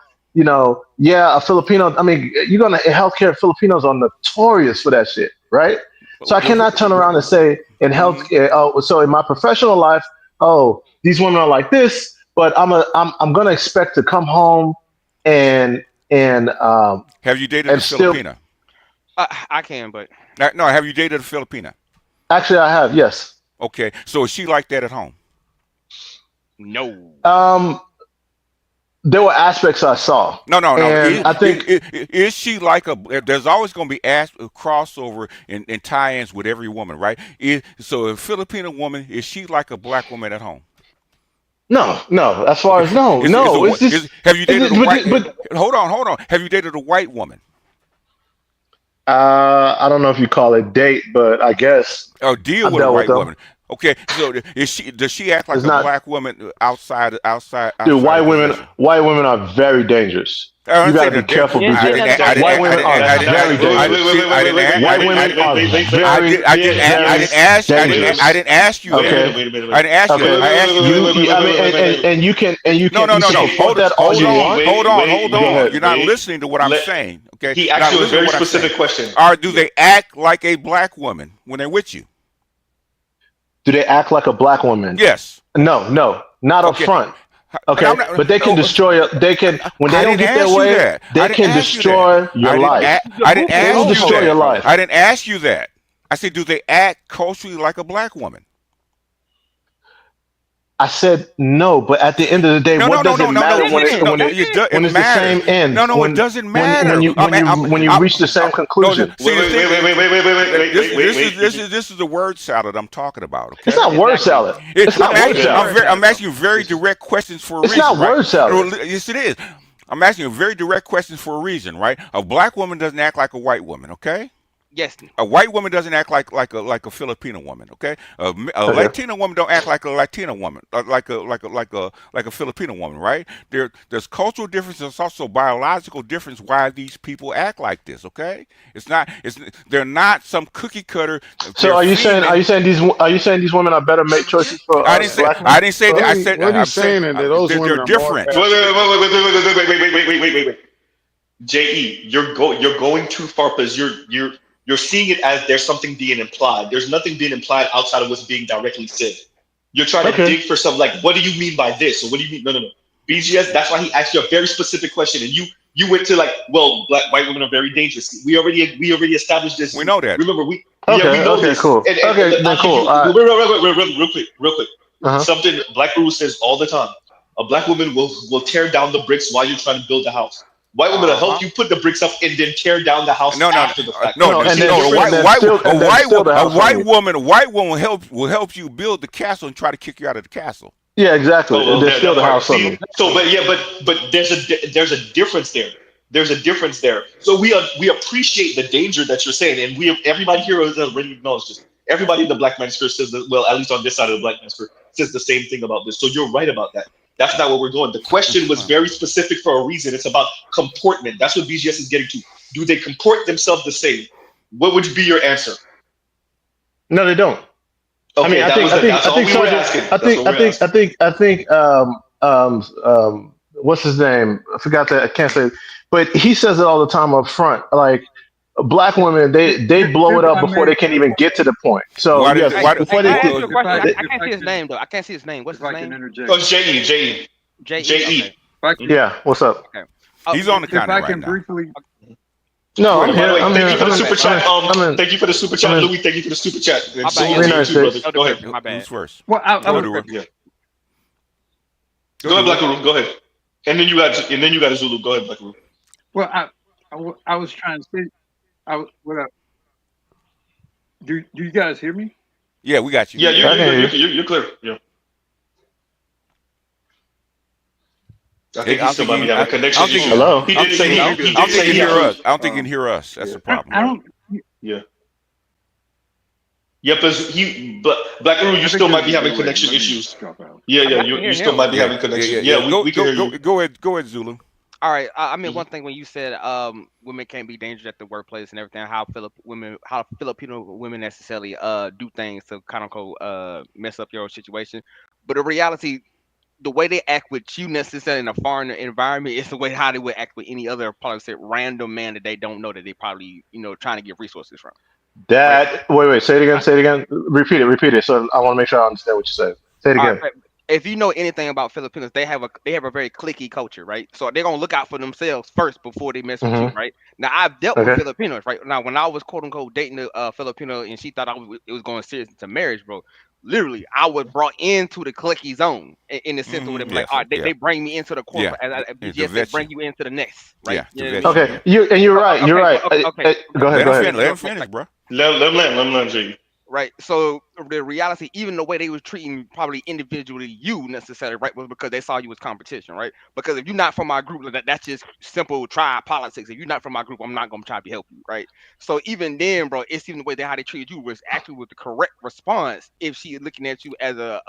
yeah, a Filipino. I mean, you're gonna in healthcare. Filipinos are notorious for that shit, right? So I cannot turn around and say in Mm-hmm. healthcare. Oh, so in my professional life, oh, these women are like this, but I'm gonna expect to come home and and um Have you dated a and still. Filipina? I can, but No, have you dated a Filipina? Actually, I have, yes. Okay, so is she like that at home? no. Um, there were aspects I saw, No. and I think Is she like a? There's always going to be a crossover and tie-ins with every woman, right? So a Filipino woman, is she like a black woman at home? no, no. As far Okay. as no, it's just. Have you dated a white? But Hold on. Have you dated a white woman? I don't know if you call it date, but I guess Or deal I've with a dealt with white them. woman? Okay, so does she act like It's a not, black woman outside dude. of possession? White women are very dangerous. I You didn't say got to be they're careful, dangerous. I BJ. didn't. White women are very dangerous. White women are very, very dangerous. I didn't ask you that. Okay. I didn't ask you that. I asked you. I mean, and you can No. support that all you want. Hold on. Go ahead. You're not listening to what I'm saying. Okay. He You're asked not you a listening to very what I'm specific saying. question. Or do they act like a black woman when they're with you? Do they act like a black woman? Yes. No, not up Okay. front. Okay, but they can destroy. They can when they I don't didn't get their ask you way. that. They I didn't can ask you destroy that. your life. I didn't They will ask you destroy that. your life. I didn't ask you that. I said, do they act culturally like a black woman? I said no, but at the end of the day, No. what does it matter when It it's the same end? No, it doesn't matter. When you reach the same conclusion. This is the word salad I'm talking about. Okay? It's not word salad. It's not word salad. I'm asking you very direct questions for a reason. It's not word salad. Yes, it is. I'm asking you very direct questions for a reason, right? A black woman doesn't act like a white woman, okay? Yes. A white woman doesn't act like a Filipino woman, okay? A Latina woman don't act like a Latina woman, like a Filipino woman, right? There's cultural differences, there's also biological difference why these people act like this, okay? They're not some cookie cutter. So are you saying these women are better make choices for I didn't say black men? I didn't say that. I said What he's saying is that those women they're are more different. Wait. JE, you're going too far because you're seeing it as there's something being implied. There's nothing being implied outside of what's being directly said. You're trying to dig for some what do you mean by this? Or what do you mean? No. BGS, that's why he asked you a very specific question, and you went to white women are very dangerous. We already established this. We know that. Remember, we know this. Cool. Cool. Real quick. Something Black Rule says all the time. A black woman will tear down the bricks while you're trying to build the house. White woman will help you put the bricks up and then tear down the house after the fact. A white woman will help you build the castle and try to kick you out of the castle. Yeah, exactly. They steal the house from them. So, but there's a difference there. There's a difference there. So we appreciate the danger that you're saying, and everybody here already acknowledged this. Everybody in the Black Manosphere says that, well, at least on this side of the Black Manosphere, says the same thing about this. So you're right about that. That's not where we're going. The question was very specific for a reason. It's about comportment. That's what BGS is getting to. Do they comport themselves the same? What would be your answer? No, they don't. Okay, I think what's his name? I forgot that. I can't say it. But he says it all the time up front. Like black women, they blow it up before they can even get to the point. So I can't see his name though. I can't see his name. What's his name? Oh, J.E. J.E. Yeah. What's up? Okay. He's on the counter right now. Briefly. No, I'm here. Thank you for the super chat. Thank you for the super chat, Louis. Thank you for the super chat. Go ahead. Who's first? Well, Go ahead, Black Room. Go ahead. And then you got a Zulu. Go ahead, Black Room. Well, I was trying to say, do you guys hear me? Yeah, we got you. Yeah, you're clear. Yeah. I think he still might be having a connection issue. Hello. He didn't say I don't think he can hear us. I don't think he can hear us. That's the problem. I don't. Yeah. Yeah, but Black Room, you still might be having connection issues. Yeah, you still might be having connection. Yeah, we can hear you. Go ahead, Zulu. All right. I mean, one thing when you said women can't be dangerous at the workplace and everything, how Filipino women necessarily do things to kind of mess up your situation, but the reality, the way they act with you necessarily in a foreign environment is the way how they would act with any other probably say random man that they don't know that they probably trying to get resources from. That wait, say it again. Repeat it. So I want to make sure I understand what you said. Say it again. Right. If you know anything about Filipinos, they have a very cliquey culture, right? So they're gonna look out for themselves first before they mess with you, right? Now I've dealt with Filipinos, right? Now when I was quote unquote dating a Filipino and she thought it was going serious into marriage, bro. Literally, I was brought into the cliquey zone in the sense where they bring me into the corner they bring you into the next, right? Yeah. Okay. You're right. Okay. Go ahead. Let him finish, bro. Let him land, Jiggy. Right. So the reality, even the way they was treating probably individually you necessarily, right, was because they saw you as competition, right? Because if you're not from my group, that's just simple tribe politics. If you're not from my group, I'm not gonna try to help you, right? So even then, bro, it's even the way how they treated you was actually with the correct response if she is looking at you as a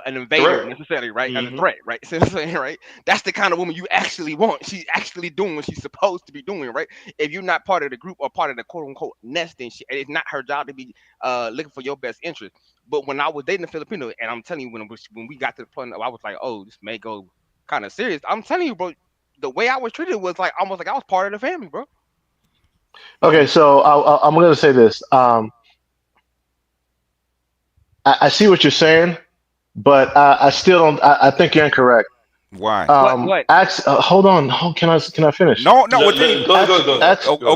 an invader Correct. necessarily, right? As a Mm-hmm. threat, right? So I'm saying, right? That's the kind of woman you actually want. She's actually doing what she's supposed to be doing, right? If you're not part of the group or part of the quote unquote nest, then it's not her job to be looking for your best interest. But when I was dating a Filipino, and I'm telling you, when we got to the point, I was like, oh, this may go kind of serious. I'm telling you, bro, the way I was treated was like almost like I was part of the family, bro. Okay, so I'm going to say this. I see what you're saying, but I still don't. I think you're incorrect. Why? What? Hold on. Can I finish? No, no. Okay.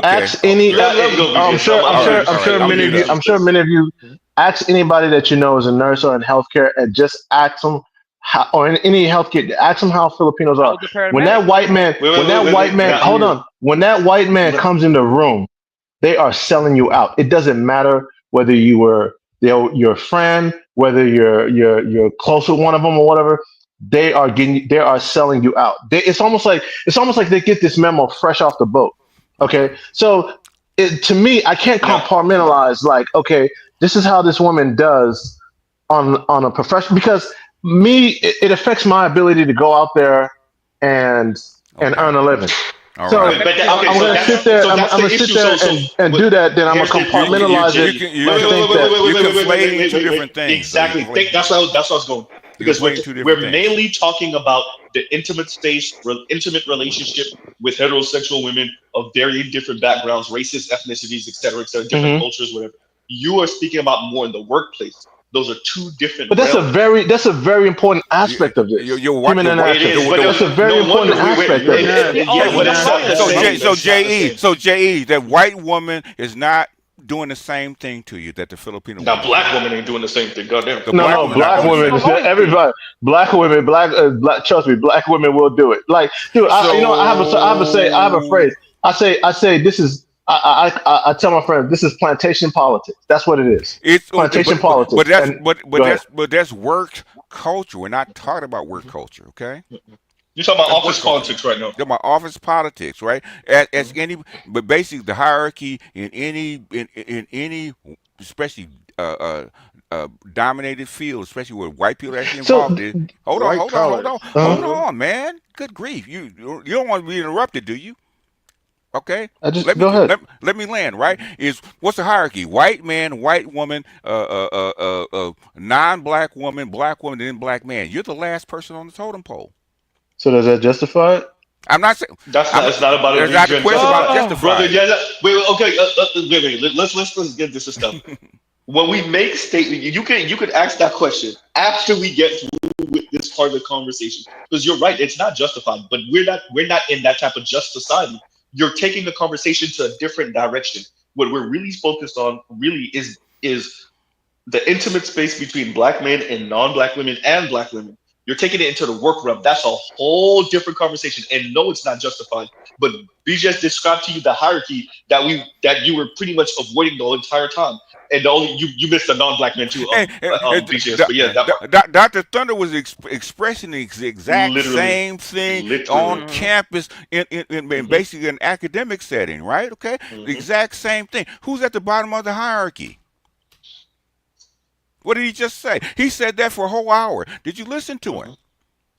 Ask any. Let him go, I'm BJ. sure. All right. I'll Many mute of you. up. I'm sure many of you. Ask anybody that you know is a nurse or in healthcare, and just ask them how, or in any healthcare. Ask them how Filipinos I are. was a paramedic. When that white man, Now, hold on. When that white man comes in the room, they are selling you out. It doesn't matter whether you were your friend, whether you're close with one of them or whatever. They are selling you out. It's almost like they get this memo fresh off the boat. Okay, so to me, I can't compartmentalize like, okay, this is how this woman does on a professional, because it affects my ability to go out there and earn a living. All So right. I'm going to sit there. I'm going to sit there and do that. Then I'm going to compartmentalize it. You're conflating two different things. Exactly. That's where I was going. Because we're mainly talking about the intimate space, intimate relationship with heterosexual women of varying different backgrounds, races, ethnicities, et cetera, different cultures, whatever. You are speaking about more in the workplace. Those are two different. But that's a very important aspect of this. Human interaction. That's a very important aspect of it. So JE, that white woman is not doing the same thing to you that the Filipino now woman black woman ain't doing the same thing. Goddamn. Black women. Everybody. Black women. Trust me, black women will do it. Like, dude, I have a phrase. I say this is. I tell my friends this is plantation politics. That's what it is. It's plantation politics. But that's work culture. We're not talking about work culture, okay? You're talking about office politics right now. Talking about office politics, right? As any, but basically the hierarchy in any, especially dominated field, especially where white people are actually involved in. Hold on, man. Good grief, you don't want to be interrupted, do you? Okay, go ahead. Let me land. Right? What's the hierarchy? White man, white woman, non-black woman, black woman, then black man. You're the last person on the totem pole. So does that justify it? I'm not saying it's not about it. There's not a question about justifying. Brother, wait. Let's get this stuff. When we make statement, you could ask that question after we get through with this part of the conversation, because you're right, it's not justified. But we're not in that type of just society. You're taking the conversation to a different direction. What we're really focused on really is the intimate space between black men and non-black women and black women. You're taking it into the work realm. That's a whole different conversation. And no, it's not justified. But BJ described to you the hierarchy that you were pretty much avoiding the entire time. And you missed the non-black men too, BJ. But yeah, that part. Dr. Thunder was expressing the exact same thing on campus in basically an academic setting, right? Okay, the exact same thing. Who's at the bottom of the hierarchy? What did he just say? He said that for a whole hour. Did you listen to him?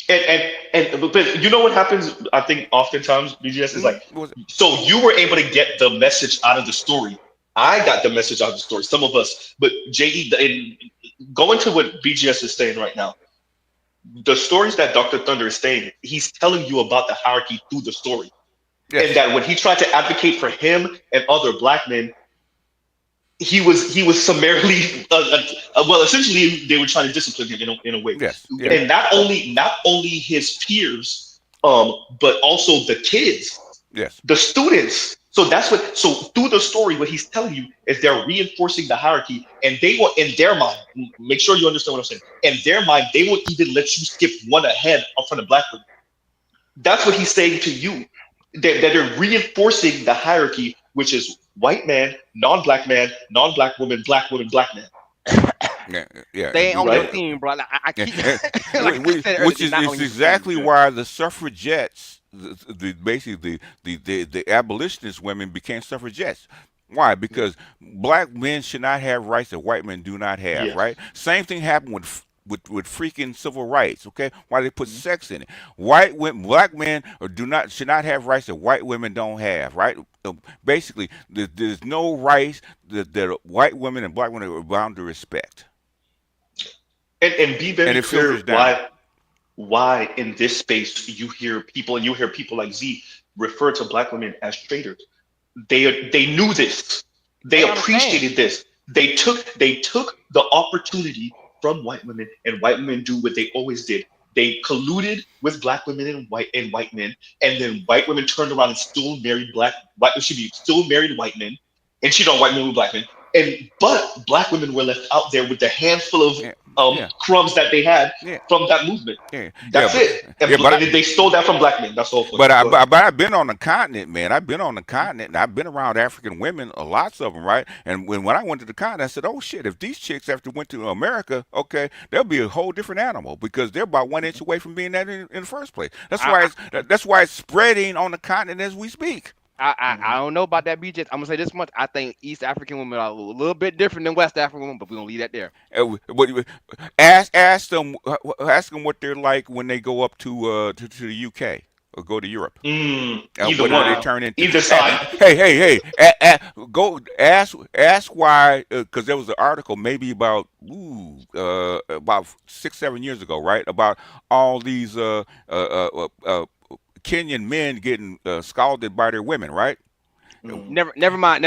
But you know what happens? I think oftentimes BGS is like, so you were able to get the message out of the story. I got the message out of the story. Some of us, but JE, going to what BGS is saying right now, the stories that Dr. Thunder is saying, he's telling you about the hierarchy through the story, and that when he tried to advocate for him and other black men, he was summarily well, essentially they were trying to discipline him in a way. And not only his peers, but also the kids, the students. So through the story, what he's telling you is they're reinforcing the hierarchy, and they will, in their mind, make sure you understand what I'm saying. In their mind, they will even let you skip one ahead up front of black women. That's what he's saying to you. That they're reinforcing the hierarchy, which is white man, non-black woman, black man. Yeah. They ain't on your team, bro. I keep which is exactly why the suffragettes, basically the abolitionist women became suffragettes. Why? Because black men should not have rights that white men do not have. Right. Same thing happened with with freaking civil rights. Okay, why they put sex in it? White women, black men, should not have rights that white women don't have. Right? Basically, there's no rights that white women and black women are bound to respect. And be very And it filters clear down. why in this space you hear people like Z refer to black women as traitors. They knew this. They appreciated this. They took the opportunity from white women, and white women do what they always did. They colluded with black women and white men, and then white women turned around and still married still married white men, and cheated on white men with black men. But black women were left out there with the handful of crumbs that they had from that movement. That's it. And they stole that from black men. That's all. But I've been on the continent, man. I've been on the continent, and I've been around African women, lots of them, right? And when I went to the continent, I said, "Oh shit! If these chicks after went to America, okay, they'll be a whole different animal because they're about 1 inch away from being that in the first place. That's why it's spreading on the continent as we speak." I don't know about that, BJ. I'm gonna say this much: I think East African women are a little bit different than West African women, but we're gonna leave that there. Ask them what they're like when they go up to the UK or go to Europe. Either what one. do they turn into? Either side. Hey! Go ask why? Because there was an article maybe about 6-7 years ago, right? About all these Kenyan men getting scalded by their women, right? Never mind.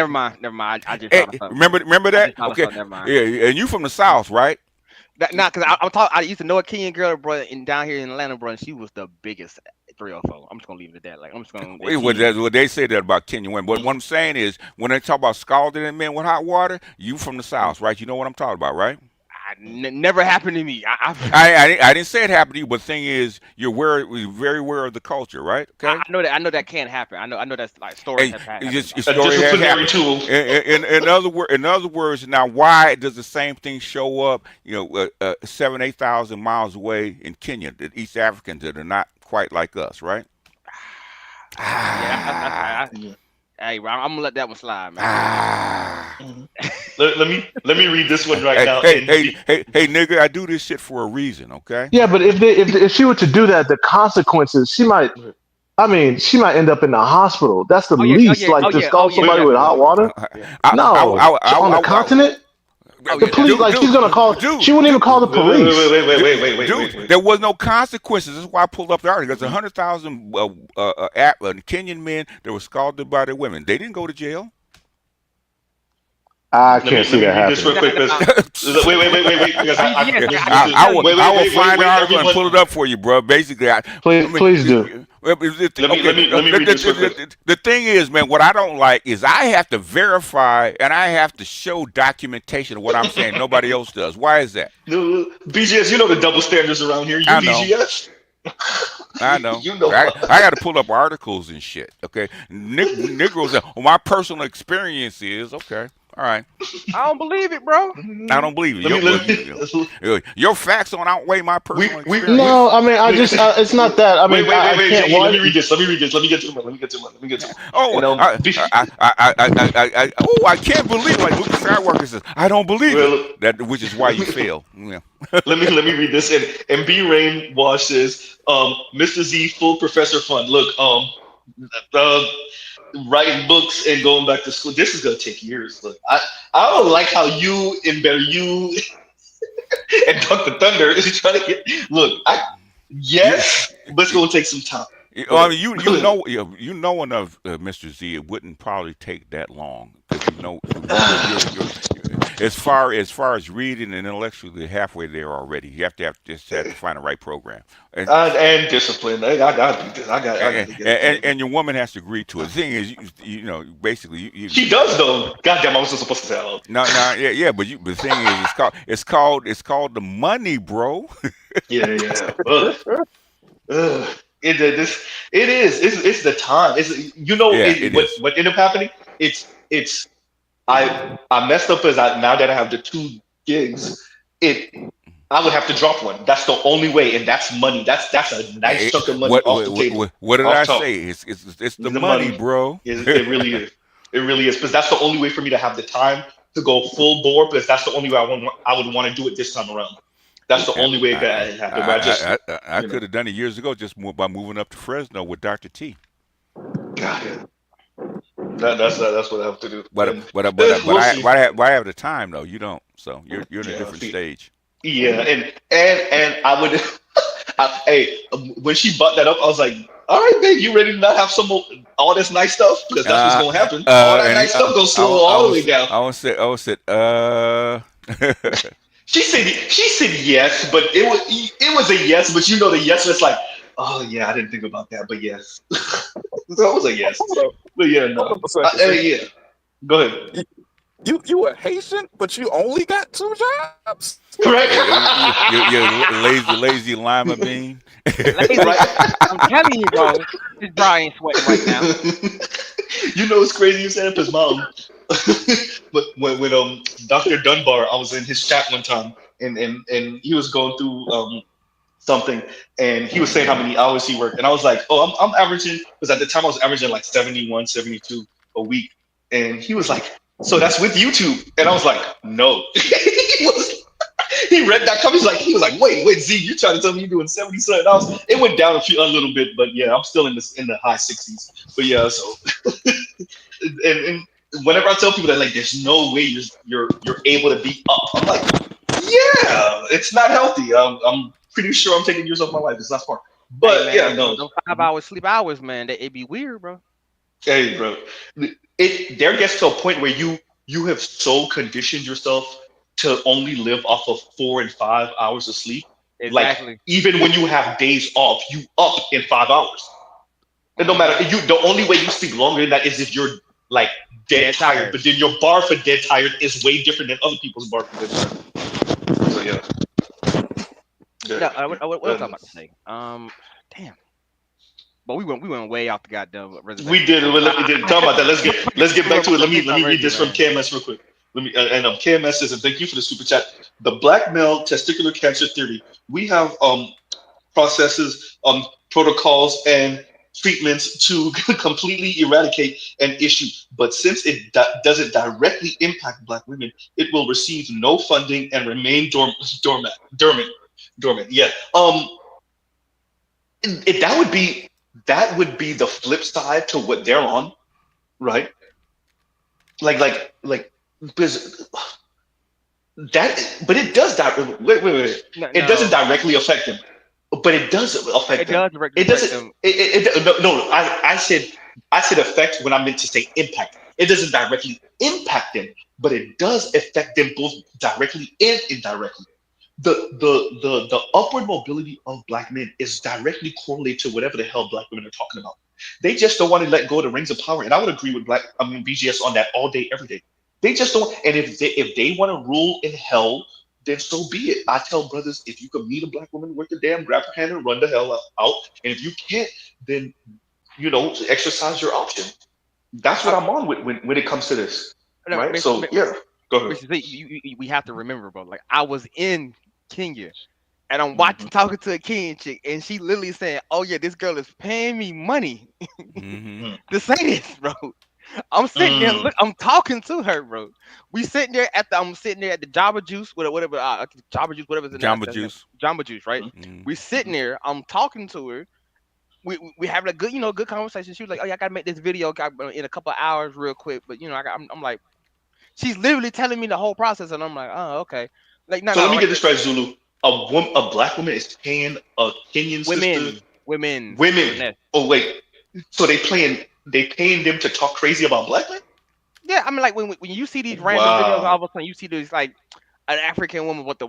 I just remember that? Okay. Never mind. Yeah, and you from the South, right? Because I used to know a Kenyan girl, bro, down here in Atlanta, bro, and she was the biggest 304. I'm just gonna leave it at that. Like I'm just gonna. What they say that about Kenyan women. But what I'm saying is, when they talk about scalding men with hot water, you from the South, right? You know what I'm talking about, right? Never happened to me. I didn't say it happened to you, but the thing is, you're very aware of the culture, right? Okay. I know that can't happen. I know that's like stories have happened. In other words, now why does the same thing show up? 7,000-8,000 miles away in Kenya, the East Africans that are not quite like us, right? Hey, I'm gonna let that one slide, man. Let me read this one right now. Hey, nigga, I do this shit for a reason, okay? Yeah, but if she were to do that, the consequences, she might end up in the hospital. That's the least, to scald somebody with hot water. No, on the continent. The police, she's gonna call. She wouldn't even call the police. Wait. There was no consequences. That's why I pulled up the article. There's 100,000 Kenyan men that were scalded by their women. They didn't go to jail. I can't see that happening. Just real quick, wait. Because I will find the article and pull it up for you, bro. Basically, please do. Let me read this real quick. The thing is, man, what I don't like is I have to verify and I have to show documentation of what I'm saying. Nobody else does. Why is that? BGS, you know the double standards around here. I know. BGS. I know. I got to pull up articles and shit. Okay, Negroes. My personal experience is okay. All right. I don't believe it, bro. I don't believe it. Your facts don't outweigh my personal experience. No, I mean, I just it's not that. I mean, wait. Let me read this. Let me get to it. Oh, I can't believe like Luke Skywalker says. I don't believe it. That which is why you fail. Yeah. let me read this. And B Rain Wash says, Mr. Z full professor fun. Look, writing books and going back to school. This is gonna take years. Look, I don't like how you and Dr. Thunder is trying to get. Look, but it's gonna take some time. I mean, you know enough, Mr. Z. It wouldn't probably take that long because as far as reading and intellectually halfway there already. You have to find the right program and discipline. I got and your woman has to agree to it. The thing is, basically, she does though. Goddamn, I was supposed to tell. No, yeah, but the thing is, it's called the money, bro. Yeah. It is. It's the time. What ended up happening? I messed up now that I have the 2 gigs. I would have to drop one. That's the only way, and that's money. That's a nice chunk of money off the table. What did I say? It's the money, bro. It really is. It really is, because that's the only way for me to have the time to go full bore. Because that's the only way I would want to do it this time around. That's the only way it could happen. But I could have done it years ago just by moving up to Fresno with Dr. T. God, that's what I have to do. But We'll see. I have the time though. You don't. So you're in a different stage. Yeah, and I would, hey, when she brought that up, I was like, all right, babe, you ready to not have all this nice stuff? Because that's what's gonna happen. All that nice stuff gonna slow all the way down. I was said. She said yes, but it was a yes, but you know the yes was like, oh yeah, I didn't think about that, but yes. So it was a yes. But yeah, no. Yeah. Go ahead. You a Haitian, but you only got 2 jobs. Correct. You lazy lima bean. I'm telling you, bro. This bra ain't sweating right now. You know it's crazy you said his mom. But when Dr. Dunbar, I was in his chat one time, and he was going through something, and he was saying how many hours he worked, and I was like, oh, I'm averaging, because at the time I was averaging like 71, 72 a week, and he was like, so that's with YouTube, and I was like, no. He read that comment. He was like, wait, Z, you trying to tell me you're doing 70-something hours? It went down a little bit, but yeah, I'm still in the high 60s. But yeah, so and whenever I tell people that like there's no way you're able to be up, I'm like, yeah, it's not healthy. I'm pretty sure I'm taking years off my life. It's not smart. But hey, man, those 5 hours sleep hours, man, it'd be weird, bro. Hey, bro, there gets to a point where you have so conditioned yourself to only live off of 4 and 5 hours of sleep. Exactly. Like even when you have days off, you up in 5 hours. And no matter the only way you sleep longer than that is if you're like dead tired. But then your bar for dead tired is way different than other people's bar for dead tired. So yeah. What was I about to say? Damn. But we went way off the goddamn reservation. We did. Talk about that. Let's get back to it. Let me read this from KMS real quick. KMS says, and thank you for the super chat. The black male testicular cancer theory. We have processes, protocols, and treatments to completely eradicate an issue. But since it doesn't directly impact black women, it will receive no funding and remain dormant. Yeah. That would be the flip side to what they're on, right? Like because that, but it does wait. No. It doesn't directly affect them, but it does affect them. It doesn't. No. I said affect when I meant to say impact. It doesn't directly impact them, but it does affect them both directly and indirectly. The upward mobility of black men is directly correlated to whatever the hell black women are talking about. They just don't want to let go of the rings of power, and I would agree with BGS on that all day, every day. They just don't. And if they want to rule in hell, then so be it. I tell brothers, if you can meet a black woman with the damn, grab her hand and run the hell out. And if you can't, then exercise your option. That's what I'm on with when it comes to this, right? So yeah, go ahead. We have to remember, bro. Like I was in Kenya, and I'm talking to a Kenyan chick, and she literally saying, "Oh yeah, this girl is paying me money to say this, bro." I'm sitting there, I'm talking to her, bro. I'm sitting there at the Jamba Juice, whatever, Jamba Juice, whatever's in Jamba Juice, right? We sitting there, I'm talking to her. We having a good conversation. She was like, "Oh yeah, I gotta make this video in a couple of hours, real quick." But I'm like, she's literally telling me the whole process, and I'm like, "Oh, okay." Like, so let me get this right, Zulu. A black woman is paying a Kenyan sister. Women. Oh wait, so they paying them to talk crazy about black men? Yeah, I mean, like when you see these random videos, all of a sudden you see this like an African woman with a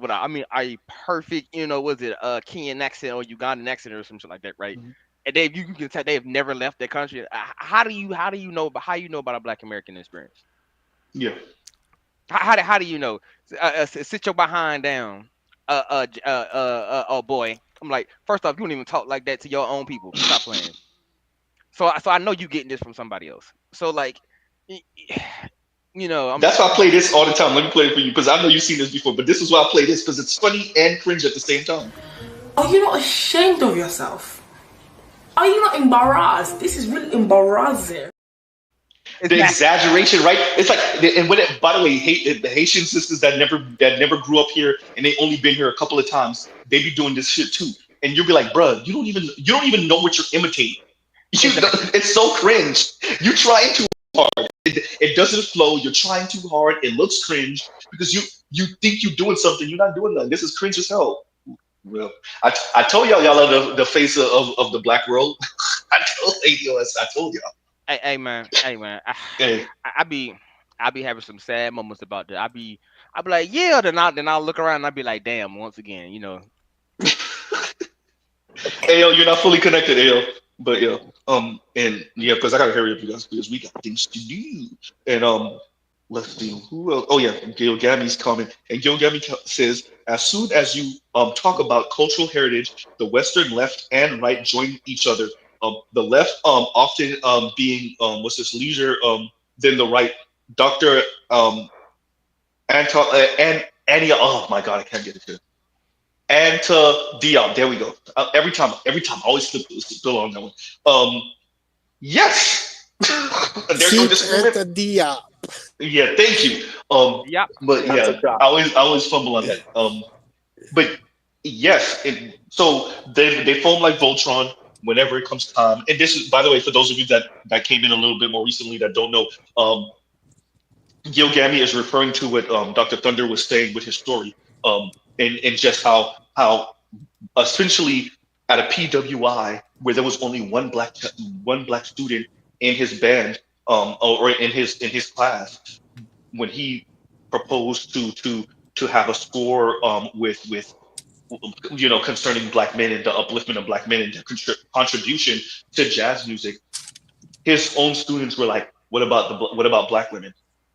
perfect, was it a Kenyan accent or Ugandan accent or something like that, right? And you can tell they have never left their country. How do you know about a Black American experience? Yeah. How do you know? Sit your behind down, boy. I'm like, first off, you don't even talk like that to your own people. Stop playing. So I know you getting this from somebody else. So like, that's why I play this all the time. Let me play it for you because I know you've seen this before. But this is why I play this because it's funny and cringe at the same time. Are you not ashamed of yourself? Are you not embarrassed? This is really embarrassing. The exaggeration, right? It's like, and when it, by the way, the Haitian sisters that never grew up here and they only been here a couple of times, they be doing this shit too. And you'll be like, bruh, you don't even know what you're imitating. It's so cringe. You trying too hard. It doesn't flow. You're trying too hard. It looks cringe because you think you're doing something. You're not doing nothing. This is cringe as hell. Well, I told y'all are the face of the black world. I told ADOS. I told y'all. Hey man, Hey. I be having some sad moments about that. I be like, yeah, then I'll look around and I'll be like, damn, once again, Ayo, you're not fully connected, Ayo. But yeah, and yeah, because I gotta hurry up, you guys, because we got things to do. And let's see who else. Oh yeah, Gil Gammy's comment, and Gil Gammy says, as soon as you talk about cultural heritage, the Western left and right join each other. The left often being what's this leisure then the right. Doctor Anton and Ania. Oh my God, I can't get it here. And to Dion. There we go. Every time, I always still on that one. Yes, there's no disagreement. Yeah, thank you. Yeah, but yeah, I always fumble on that. But yes, so they foam like Voltron whenever it comes time. And this is, by the way, for those of you that came in a little bit more recently that don't know, Gil Gammy is referring to what Dr. Thunder was saying with his story, and just how essentially at a PWI where there was only one black student in his band or in his class when he proposed to have a score with concerning black men and the upliftment of black men and the contribution to jazz music, his own students were like, what about black women?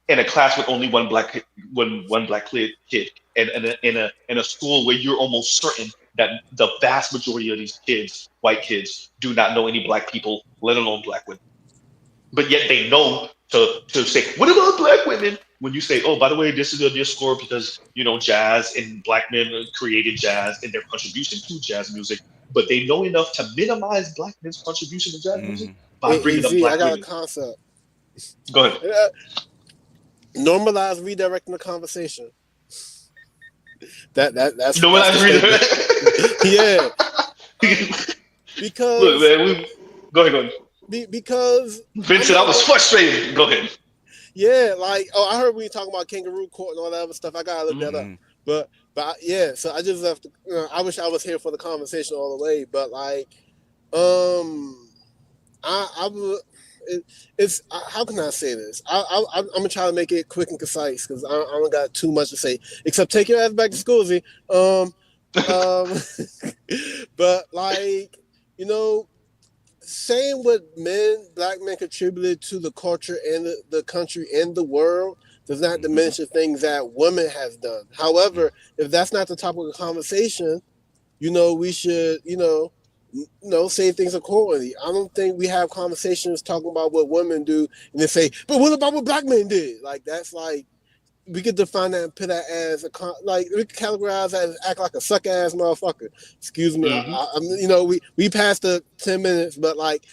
In a class with only one black kid, and in a school where you're almost certain that the vast majority of these kids, white kids, do not know any black people, let alone black women. But yet they know to say, what about black women? When you say, oh, by the way, this is a discord because jazz and black men created jazz and their contribution to jazz music, but they know enough to minimize black men's contribution to jazz music by bringing up I black got women. a concept. Go ahead. Normalize redirecting the conversation. That's normalize redirecting. Yeah. Because look, man, go ahead. Because Vincent, I was frustrated. Go ahead. Yeah, like I heard when you talking about kangaroo court and all that other stuff. I gotta look that up. But yeah, so I just have to. I wish I was here for the conversation all the way. But like, I would. It's how can I say this? I'm gonna try to make it quick and concise because I don't got too much to say except take your ass back to school, Z. But like saying what black men contributed to the culture and the country and the world does not diminish the things that women have done. However, if that's not the topic of conversation, we should say things accordingly. I don't think we have conversations talking about what women do and then say, but what about what black men did? Like that's like we could define that and put that as we could categorize that as act like a suck ass motherfucker. Excuse me. We passed the 10 minutes, but let's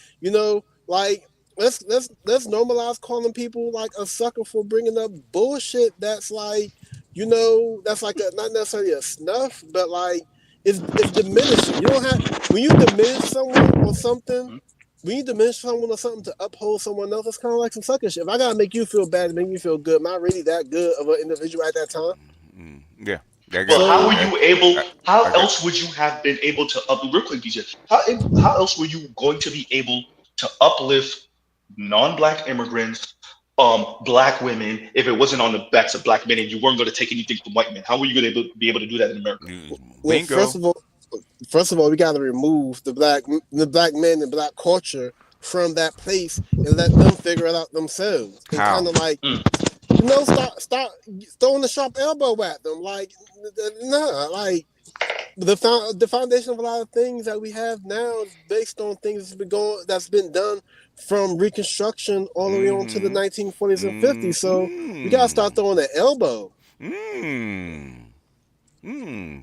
normalize calling people like a sucker for bringing up bullshit that's that's like not necessarily a snuff, but like it's diminishing. You don't have when you diminish someone or something. When you diminish someone or something to uphold someone else, it's kind of like some sucker shit. If I gotta make you feel bad to make me feel good, am I really that good of an individual at that time? Yeah. Well, how were you able? How else would you have been able to real quick, DJ? How else were you going to be able to uplift non-black immigrants, black women, if it wasn't on the backs of black men and you weren't going to take anything from white men? How were you going to be able to do that in America? Well, first of all, we got to remove the black men and black culture from that place and let them figure it out themselves. And kind of like, start throwing the sharp elbow at them. Like, the foundation of a lot of things that we have now is based on things that's been done from Reconstruction all the way on to the 1940s and 50s. So we got to start throwing the elbow.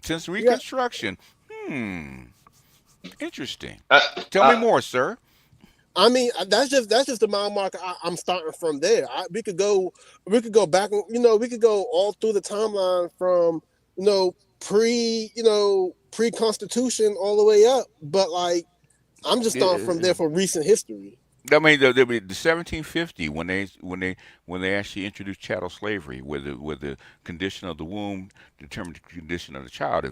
Since Reconstruction. Interesting. Tell me more, sir. I mean, that's just the mile marker. I'm starting from there. We could go back. We could go all through the timeline from pre Constitution all the way up. But like, I'm just starting from there for recent history. I mean, the 1750 when they actually introduced chattel slavery, where the condition of the womb determined the condition of the child.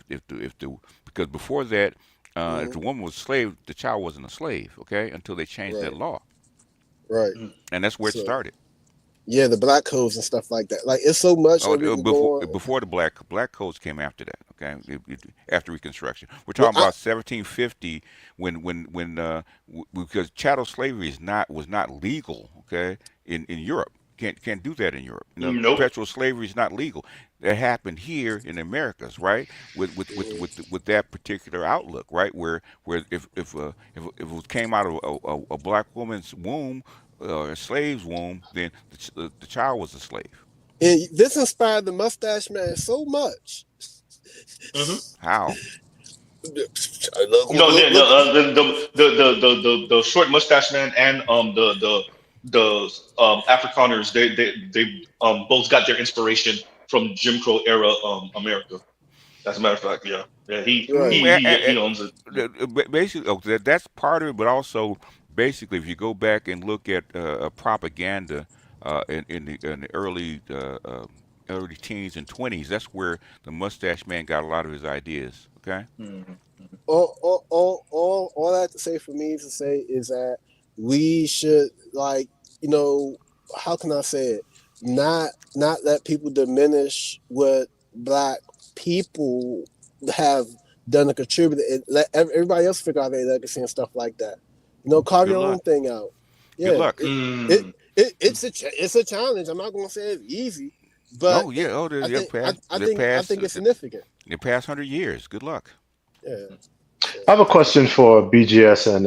Because before that, if the woman was a slave, the child wasn't a slave. Okay, until they changed that law. Right. And that's where it So, started. yeah, the black codes and stuff like that. Like, it's so much that we can go on. Before the black codes came after that. Okay, after Reconstruction, we're talking about 1750 because chattel slavery was not legal. Okay, in Europe, can't do that in Europe. Nope. Perpetual slavery is not legal. That happened here in Americas, right? With that particular outlook, right? Where if it came out of a black woman's womb, a slave's womb, then the child was a slave. And this inspired the Mustache Man so much. How? No, the short mustache man and the Afrikaners, they both got their inspiration from Jim Crow era America. As a matter of fact, yeah, he owns it. Basically, that's part of it, but also basically, if you go back and look at propaganda in the early teens and 20s, that's where the Mustache Man got a lot of his ideas. Okay. All I have to say for me to say is that we should, like, how can I say it? Not let people diminish what black people have done and contributed, and let everybody else figure out their legacy and stuff like that. Carve your own thing out. Yeah, good luck. It's a challenge. I'm not gonna say it's easy, but I think it's significant. The past 100 years. Good luck. Yeah. I have a question for BGS and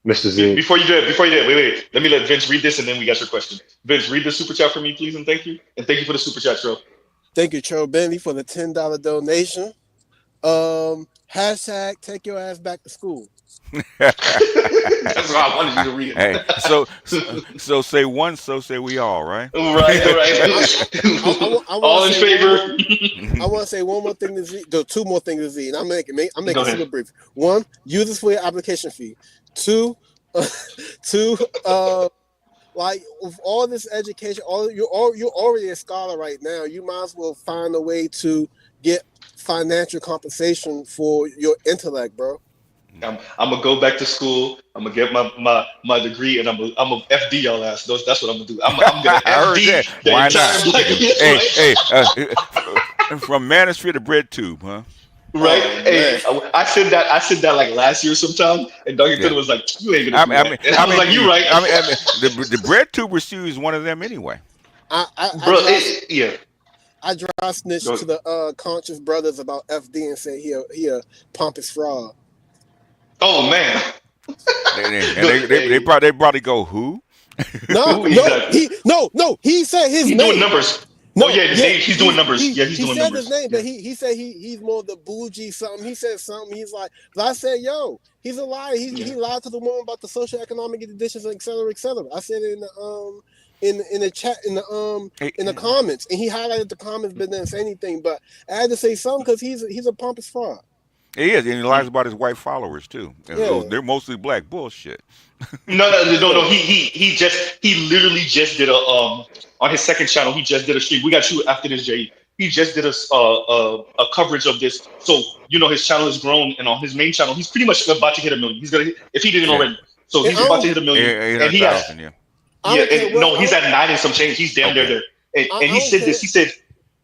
Mr. Z. Before you do it, wait. Let me let Vince read this, and then we got your question. Vince, read the super chat for me, please, and thank you. And thank you for the super chat, Tro. Thank you, Tro Bentley, for the $10 donation. Hashtag take your ass back to school. That's why I wanted you to read it. Hey, so say one, so say we all, right? Right. All in favor. I want to say one more thing to Z. Two more things to Z, and I'm making it super brief. One, use this for your application fee. Two, like, with all this education, you're already a scholar right now. You might as well find a way to get financial compensation for your intellect, bro. I'm gonna go back to school. I'm gonna get my degree, and I'm gonna FD y'all ass. That's what I'm gonna do. I'm gonna FD. Why not? From Manosphere to bread tube, huh? Right? I said that like last year sometime, and Dr. Tiller was like, "You ain't gonna do that." And I was like, "You're right." The bread tuber series is one of them anyway. I dry snitched to the conscious brothers about FD and said he a pompous fraud. Oh man! they probably go who? No, he said his name. He's doing numbers. No, he's doing numbers. He's doing numbers. His name, but he said he's more the bougie something. He said something. He's like, but I said, yo, he's a liar. He lied to the woman about the socioeconomic conditions, et cetera, et cetera. I said it in the chat in the comments, and he highlighted the comments, but didn't say anything. But I had to say something because he's a pompous fraud. He is, and he lies about his white followers too. They're mostly black. Bullshit. No. He literally just did on his second channel. He just did a stream. We got you after this, Jay. He just did a coverage of this. So his channel has grown, and on his main channel, he's pretty much about to hit 1 million. He's gonna hit, if he didn't already. So he's about to hit 1 million, and he has. He's at 9 and some change. He's damn there. And he said this. He said,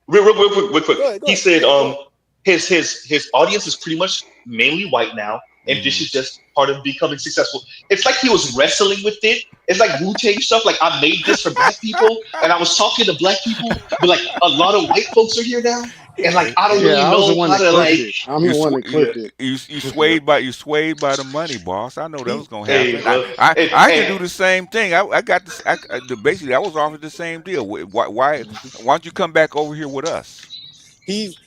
real quick. He said, his audience is pretty much mainly white now, and this is just part of becoming successful. It's like he was wrestling with it. It's like Wu-Tang stuff. Like, I made this for black people, and I was talking to black people, but like a lot of white folks are here now, and like I don't really know how to like. I'm the one that clipped it. You swayed by the money, boss. I know that was gonna happen. I can do the same thing. I got this. Basically, I was offered the same deal. Why don't you come back over here with us? He's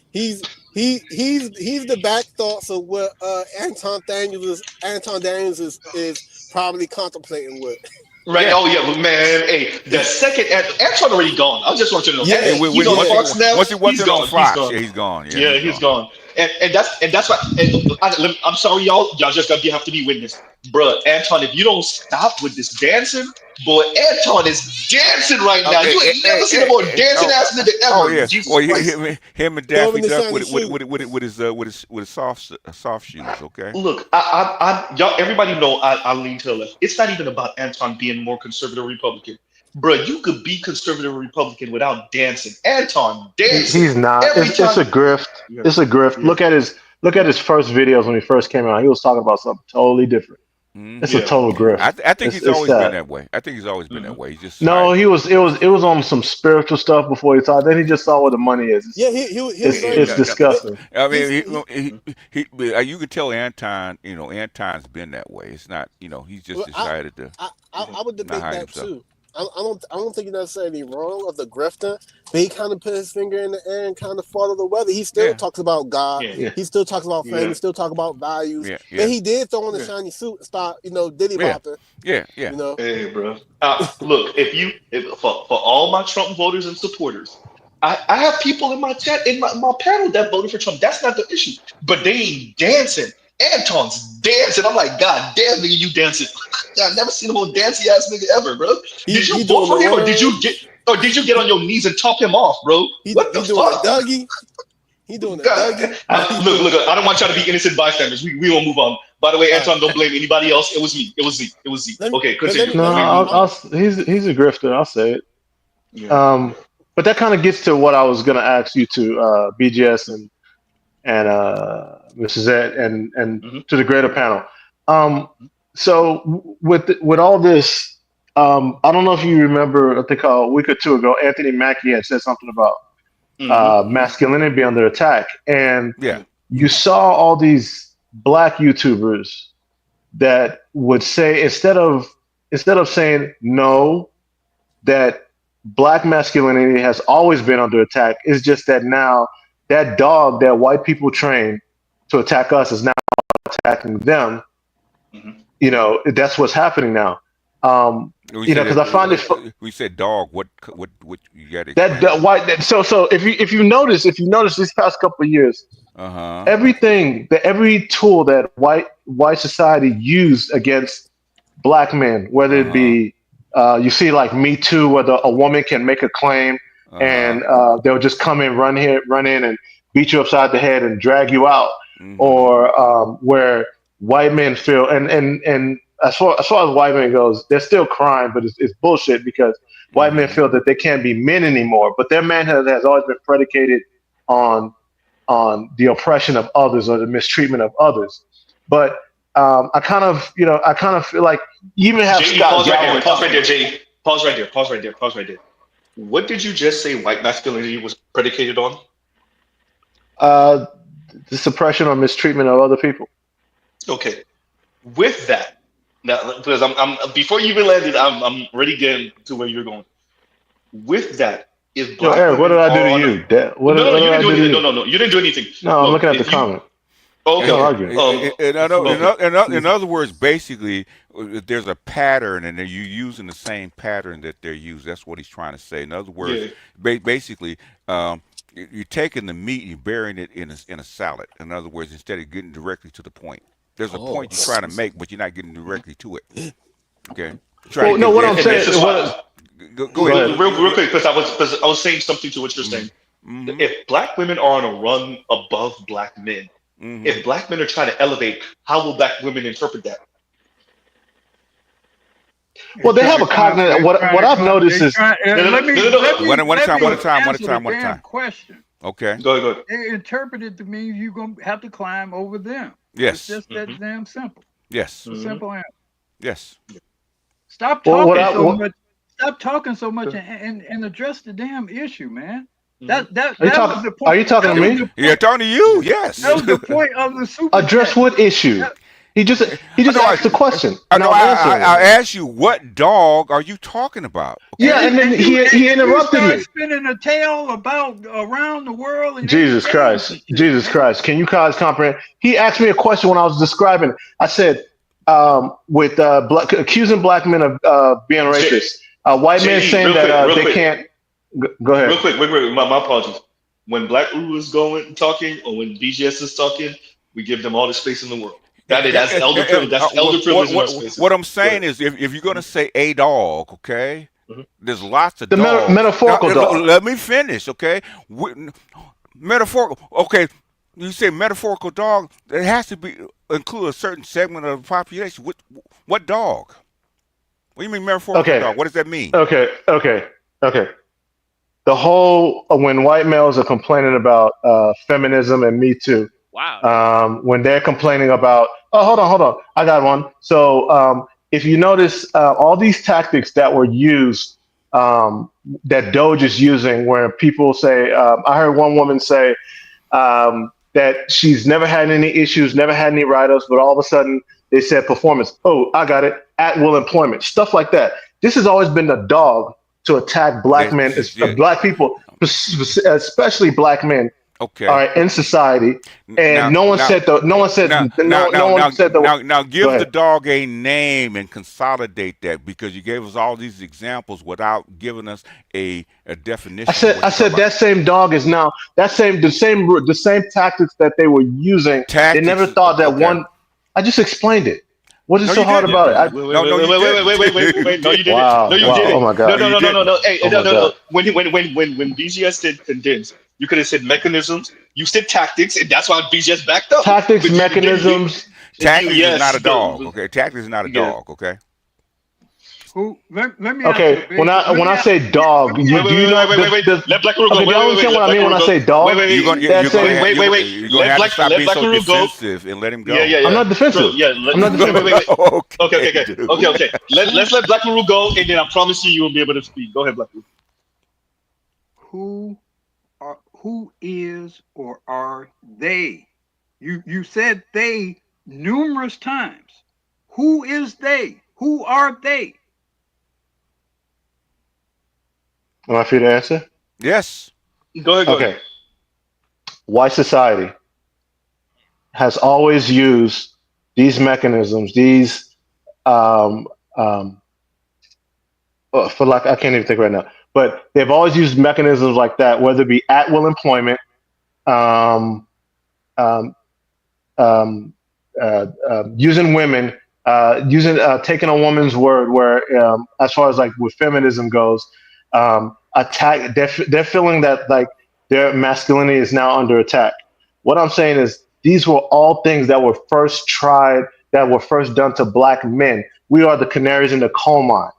the back thoughts of what Anton Daniels is probably contemplating with. Right? Yeah. Oh yeah, but man. Hey, the second Anton already gone. I just want you to know. Yeah, Hey, He's on Fox now. once he He's it on gone. He's Fox, gone. yeah, he's gone. Yeah, Yeah, he's he's gone. gone. And that's why. And I'm sorry, y'all. Y'all just gotta have to be witness, bruh. Anton, if you don't stop with this dancing, boy, Anton is dancing right now. You ain't never seen a more dancing ass nigga Oh ever. yeah. Jesus Well, Christ. him and Throw him Daffy in the Duck shiny suit. with his soft shoes. Okay. Look, y'all. Everybody know I lean to the left. It's not even about Anton being more conservative Republican, bruh. You could be conservative Republican without dancing. Anton dancing He's not. every It's a time. grift. Yeah, It's a grift. yeah, Look at his first videos when he first came out. He was talking about something totally different. It's Hmm. a Yeah. total grift. I think he's It's always been sad. that way. I think he's always been Hmm. that way. He's just No, tired. it was on some spiritual stuff before he thought. Then he just saw where the money is. Yeah, he was very. It's No, no, disgusting. I He's mean, you could tell Anton. Anton's been that way. It's not. He's just well, decided to I would not debate hide that himself. too. I don't think he's necessarily wrong of the grifter, but he kind of put his finger in the air and kind of followed the weather. He still Yeah. talks about God. Yeah. Yeah. He still talks about family. Yeah. Still talk about values. Yeah. But Yeah. he did throw on the Yeah. shiny suit and start, diddy Yeah. bopping. Yeah. Yeah. Hey, bro. Look, for all my Trump voters and supporters, I have people in my chat in my panel that voted for Trump. That's not the issue. But they ain't dancing. Anton's dancing. I'm like, God damn, nigga, you dancing. I've never seen a more dancey ass nigga ever, bro. Did you He vote doing for the him, or did you worms. get on your knees and top him off, bro? What the He doing a fuck? Dougie. He doing a God, Dougie. look, I don't want y'all to be innocent bystanders. We won't move on. By the way, All Anton, right. don't blame anybody else. It was me. It was Z. It was Z. Let me, Okay, but continue. No, he's a grifter. I'll say it. yeah. But that kind of gets to what I was going to ask you to BGS and Mrs. Ed and Hmm. to the greater panel. So with all this, I don't know if you remember. I think a week or two ago, Anthony Mackie had said something about masculinity being under attack, and Yeah. you saw all these black YouTubers that would say instead of saying no, that black masculinity has always been under attack. It's just that now that dog that white people train to attack us is now attacking them. That's what's happening now. Because I find it. We said dog. What you got to That white. So if you notice these past couple of years, every tool that white society used against black men, whether it be you see like Me Too, whether a woman can make a claim and they'll just come in, run in and beat you upside the head and drag you out, or where white men feel and as far as white men goes, they're still crying, but it's bullshit because white men feel that they can't be men anymore, but their manhood has always been predicated on the oppression of others or the mistreatment of others. But I kind of feel like you even have JD, Scott pause right there, JD. Pause right there. What did you just say white masculinity was predicated on? The suppression or mistreatment of other people. Okay. With that, now because I'm before you even landed, I'm ready getting to where you're going. With that, if black Eric, what did I do to you? you didn't do anything. No, you didn't do anything. No, I'm looking at the comment. In other words, basically, there's a pattern, and you're using the same pattern that they're using. That's what he's trying to say. In other words, basically, you're taking the meat and you're burying it in a salad. In other words, instead of getting directly to the point, there's a point you're trying to make, but you're not getting directly to it. Okay. Well, no, what I'm saying is Go ahead. Real quick, because I was saying something to what you're saying. If black women are on a run above black men, if black men are trying to elevate, how will black women interpret that? Well, they have a cognitive. What I've noticed is one time. Question. Okay. Go ahead. They interpret it to mean you're gonna have to climb over them. Yes. It's just that damn simple. Yes. It's a simple answer. Yes. Stop talking much. Stop talking so much and address the damn issue, man. That was the point. Are you talking to me? Yeah, talking to you. Yes. That was the point of the super. Address what issue? He just asked the question. I'll ask you, what dog are you talking about? Okay. Yeah, and then he interrupted me. Spinning a tale about around the world. And Jesus Christ. Can you guys comprehend? He asked me a question when I was describing. I said, with accusing black men of being racist. White men JE, saying real quick, that real they quick, can't. Go real ahead. quick. Wait. My apologies. When Black Uru is talking, or when BGS is talking, we give them all the space in the world. That's elder privilege. That's elder privilege in our spaces. What I'm Go saying ahead. is, if you're gonna say a dog, okay, Mhm. there's lots of The dogs. Now, metaphorical dog. let me finish, okay? Metaphorical. Okay, you say metaphorical dog. It has to be include a certain segment of the population. What dog? What do you mean metaphorical Okay. dog? What does that mean? Okay. The whole when white males are complaining about feminism and Me Too, Wow. when they're complaining about, oh, hold on, I got one. So if you notice, all these tactics that were used, that Doge is using, where people say, I heard one woman say that she's never had any issues, never had any write-ups, but all of a sudden they said performance. Oh, I got it. At will employment, stuff like that. This has always been the dog to attack black men, black people, especially black men. All Okay. right, in society, and Now, no one now, said the, no one said, no one said the. now, Go give the ahead. dog a name and consolidate that because you gave us all these examples without giving us a definition of what I you're talking said about. that same dog is now the same tactics that they were using. They never Tactics. thought that Okay. one. I just explained it. What is No, so you hard didn't. about it? No, you didn't. Wait. No, you didn't. No, Wow, you wow. didn't. Oh my No, god. no, You no, no, no, didn't. no. Hey, Oh my no. god. When BGS did condense, you could have said mechanisms. You said tactics, and that's why BGS backed up. Tactics, But mechanisms. Tactics is not yes, a dog. Okay. Tactics is not a yeah. dog. Okay. Who? Let me ask you a Okay, basic. Let when me I ask. say dog, Let me ask. do you know Wait. Let Black Rule go. okay? Do y'all understand what I Let Black mean Rule when I go. say dog? You're That gonna same. you're gonna have to stop Let being Black so Rule go. defensive and let him Yeah, go. I'm not defensive. Yeah, I'm not defensive. wait. Okay, dude. Okay. Let's let Black Rule go, and then I promise you will be able to speak. Go ahead, Black Rule. Who is or are they? You said they numerous times. Who is they? Who are they? Am I free to answer? Yes. Go ahead. Okay. White society has always used these mechanisms, these um, um, for like I can't even think right now, but they've always used mechanisms like that, whether it be at will employment, um, um, using women, using taking a woman's word, where as far as like with feminism goes, attack. They're feeling that like their masculinity is now under attack. What I'm saying is these were all things that were first tried, that were first done to black men. We are the canaries in the coal mine.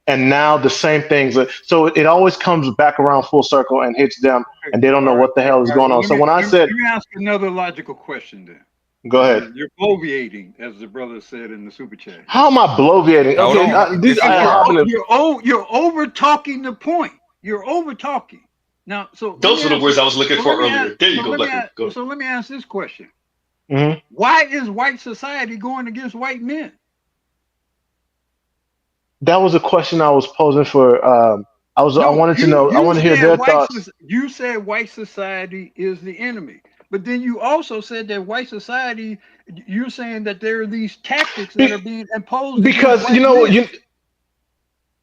And now the same things. So it always comes back around full circle and hits them, Okay. and they don't know All right. what the hell is All right. going Well, on. So when I let said, me ask another logical question then. go ahead. You're bloviating, as the brother said in the super chat. How am I bloviating? Hold Okay, on. these Yes, I you are. happen to. You're over talking the point. You're over talking. Now, so let Those me were the ask words you. I was looking So for let me ask. earlier. There you So go, let me Black Rule. ask. Go. So let me ask this question. Mhm. Why is white society going against white men? That was a question I was posing for. I No, wanted to know. I you want to hear said their thoughts. you said white society is the enemy, but then you also said that white society. You're saying that there are these tactics that are being imposed against Because you white know men.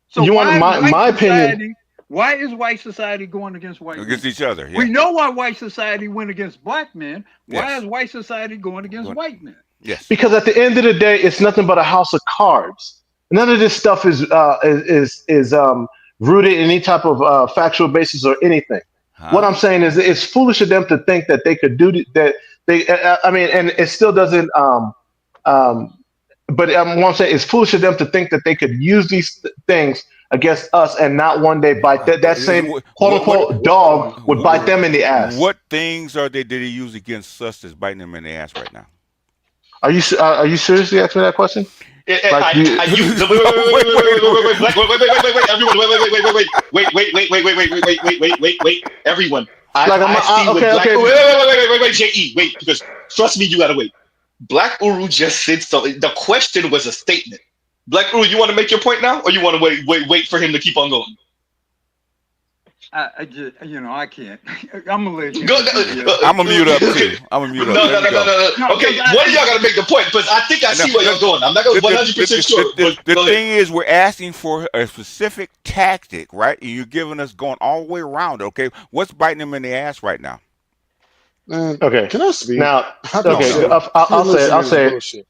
So you want why is my opinion. why is white society going against white Against men? each other. Yeah. We know why white society went against black men. Why Yes. is white society going against white men? Yes. Because at the end of the day, it's nothing but a house of cards. None of this stuff is rooted in any type of factual basis or anything. What Huh? I'm saying is, it's foolish of them to think that they could do that. They, I mean, and it still doesn't. Um, but what I'm saying, it's foolish of them to think that they could use these things against us and not one day bite that same quote unquote dog would bite them in the ass. What things are they did he use against us that's biting them in the ass right now? Are you seriously asking me that question? Like you, Wait, everyone, wait, everyone. like I see what okay, Black. okay. Wait, Je, wait, because trust me, you gotta wait. Black Uru just said something. The question was a statement. Black Uru, you want to make your point now, or you want to wait for him to keep on going? I just, I can't. I'm gonna let you. I'm gonna mute up too. I'm gonna mute up. No. No, Okay, 'cause one of y'all gotta make the point, but I think I see where y'all going. I'm not gonna 100% sure. The But go ahead. thing is, we're asking for a specific tactic, right? And you're giving us going all the way around. Okay, what's biting them in the ass right now? Man, Okay. can I speak? Now, How can okay. you I'll say it. I'll say it. bullshit?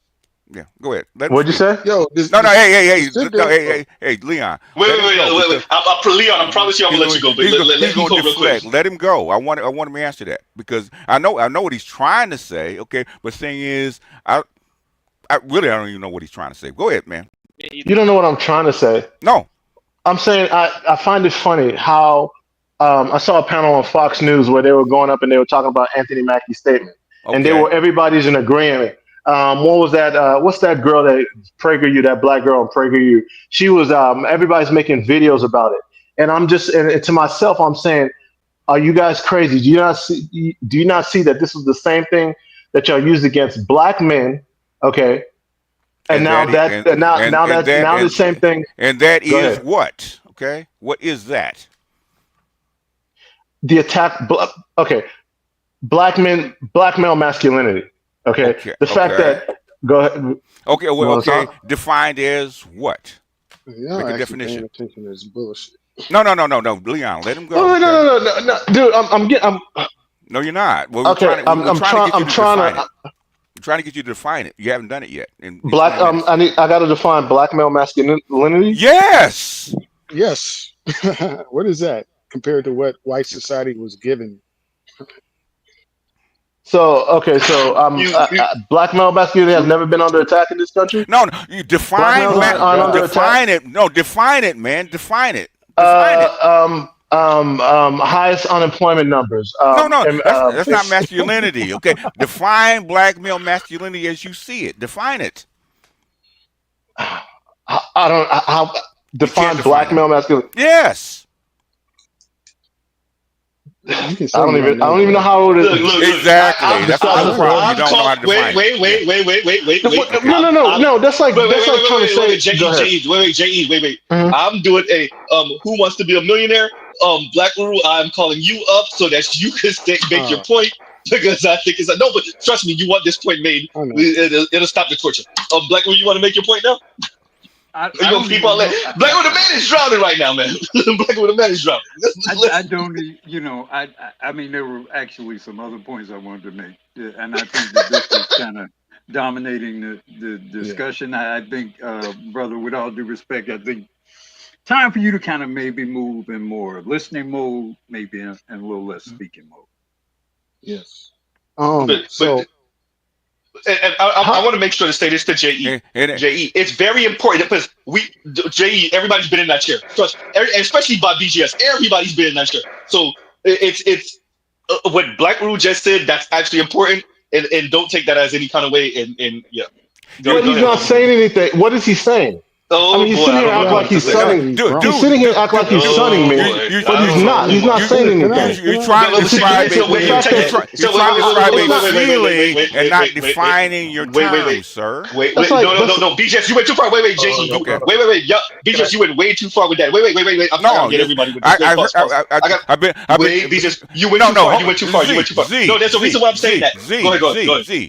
Yeah, go ahead. Let him What'd you speak. say? Yo, No, hey, sit no, there. hey, Leon. Wait. Let him go because Leon, I promise you I'm gonna let you go, but he's let him going go to real quick. deflect. Let him go. I want him to answer that because I know what he's trying to say. Okay, but the thing is, I really don't even know what he's trying to say. Go ahead, man. You don't know what I'm trying to say. No. I'm saying I find it funny how I saw a panel on Fox News where they were going up and they were talking about Anthony Mackie's statement, and Okay. everybody's in agreement. What was that? What's that girl that PragerU? That black girl in PragerU? She was. Everybody's making videos about it, and I'm just and to myself, I'm saying, are you guys crazy? Do you not see? Do you not see that this is the same thing that y'all used against black men? Okay, and now now the same thing. And that Go is ahead. what? Okay, what is that? The attack. Okay, black male masculinity. Okay, Okay. the fact that go ahead. Okay. You Well, want to okay. talk? Defined as what? Y'all Make a actually definition. paying attention to this bullshit. No, Leon, let him go. Oh, Okay? no, dude. I'm No, you're not. Well, okay. we're trying to get you to define to it. We're trying to get you to define it. You haven't done it yet. In black. 20 minutes. I got to define black male masculinity. Yes. Yes. What is that compared to what white society was given? So okay, so black male masculinity has never been under attack in this country. No, you Black define males aren't under attack. define it. No, define it, man. Define it. Define it. Highest unemployment numbers. No, that's not masculinity. Okay, define black male masculinity as you see it. Define it. I don't how define black male masculinity. Yes. I don't even know how it is. Look, exactly. That's the problem. You don't know how to define wait. No. That's like trying to say. J.E. I'm doing a Who Wants to Be a Millionaire? Black Guru, I'm calling you up so that you can make your point because I think it's no, but trust me, you want this point made. It'll stop the torture. Black Guru, you want to make your point now? You gonna keep on letting Black Guru, the man is drowning right now, man. Black Guru, the man is drowning. I don't, I mean, there were actually some other points I wanted to make, and I think that this is kind of dominating the discussion. I think, brother, with all due respect, I think time for you to kind of maybe move in more listening mode, maybe in a little less speaking mode. Yes. And I want to make sure to say this to J.E. J.E. It's very important because J.E. Everybody's been in that chair. Trust, especially by BGS. Everybody's been in that chair. So it's what Black Rule just said. That's actually important, and don't take that as any kind of way. And yeah. But he's not saying anything. What is he saying? Oh, I mean, he's sitting here acting like he's sunning. He's sitting here acting like he's sunning me, but he's not. He's not saying anything. You're trying to describe a feeling and not defining your terms, sir. Wait, no, BGS, you went too far. Wait, JE, wait, yeah, BGS, you went way too far with that. Wait. I'm trying to get everybody with this. BGS, you went too far. You went too far. No, there's a reason why I'm saying that.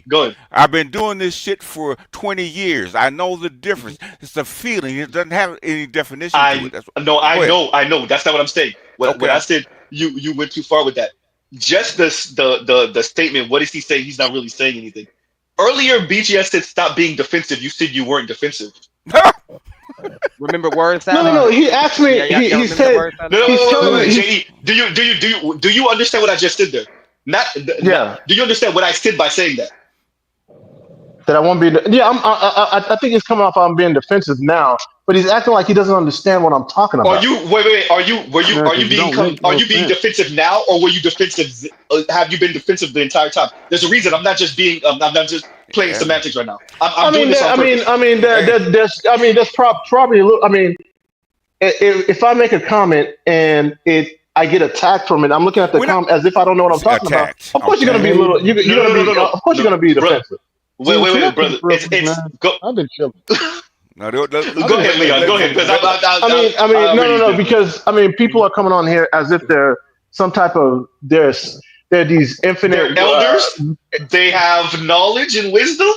Go ahead. I've been doing this shit for 20 years. I know the difference. It's a feeling. It doesn't have any definition to it. I know. That's not what I'm saying. What I said, you went too far with that. Just the statement. What is he saying? He's not really saying anything. Earlier, BGS said stop being defensive. You said you weren't defensive. Remember words? No. He asked me. He said. No. JE, do you understand what I just said there? Do you understand what I said by saying that? That I won't be. I think he's coming off. I'm being defensive now, but he's acting like he doesn't understand what I'm talking about. Are you being defensive now, or were you defensive? Have you been defensive the entire time? There's a reason. I'm not just playing semantics right now. I'm doing this on purpose. That's probably a little. I mean, if I make a comment and I get attacked from it, I'm looking at the comment as if I don't know what I'm talking about. Of course, you're gonna be a little. You're gonna be. Of course, you're gonna be defensive. Wait, brother. It's go. I've been chilling. No, Go ahead, Leon. Go ahead, because no, because people are coming on here as if they're some type of they're these infinite they're elders. They have knowledge and wisdom.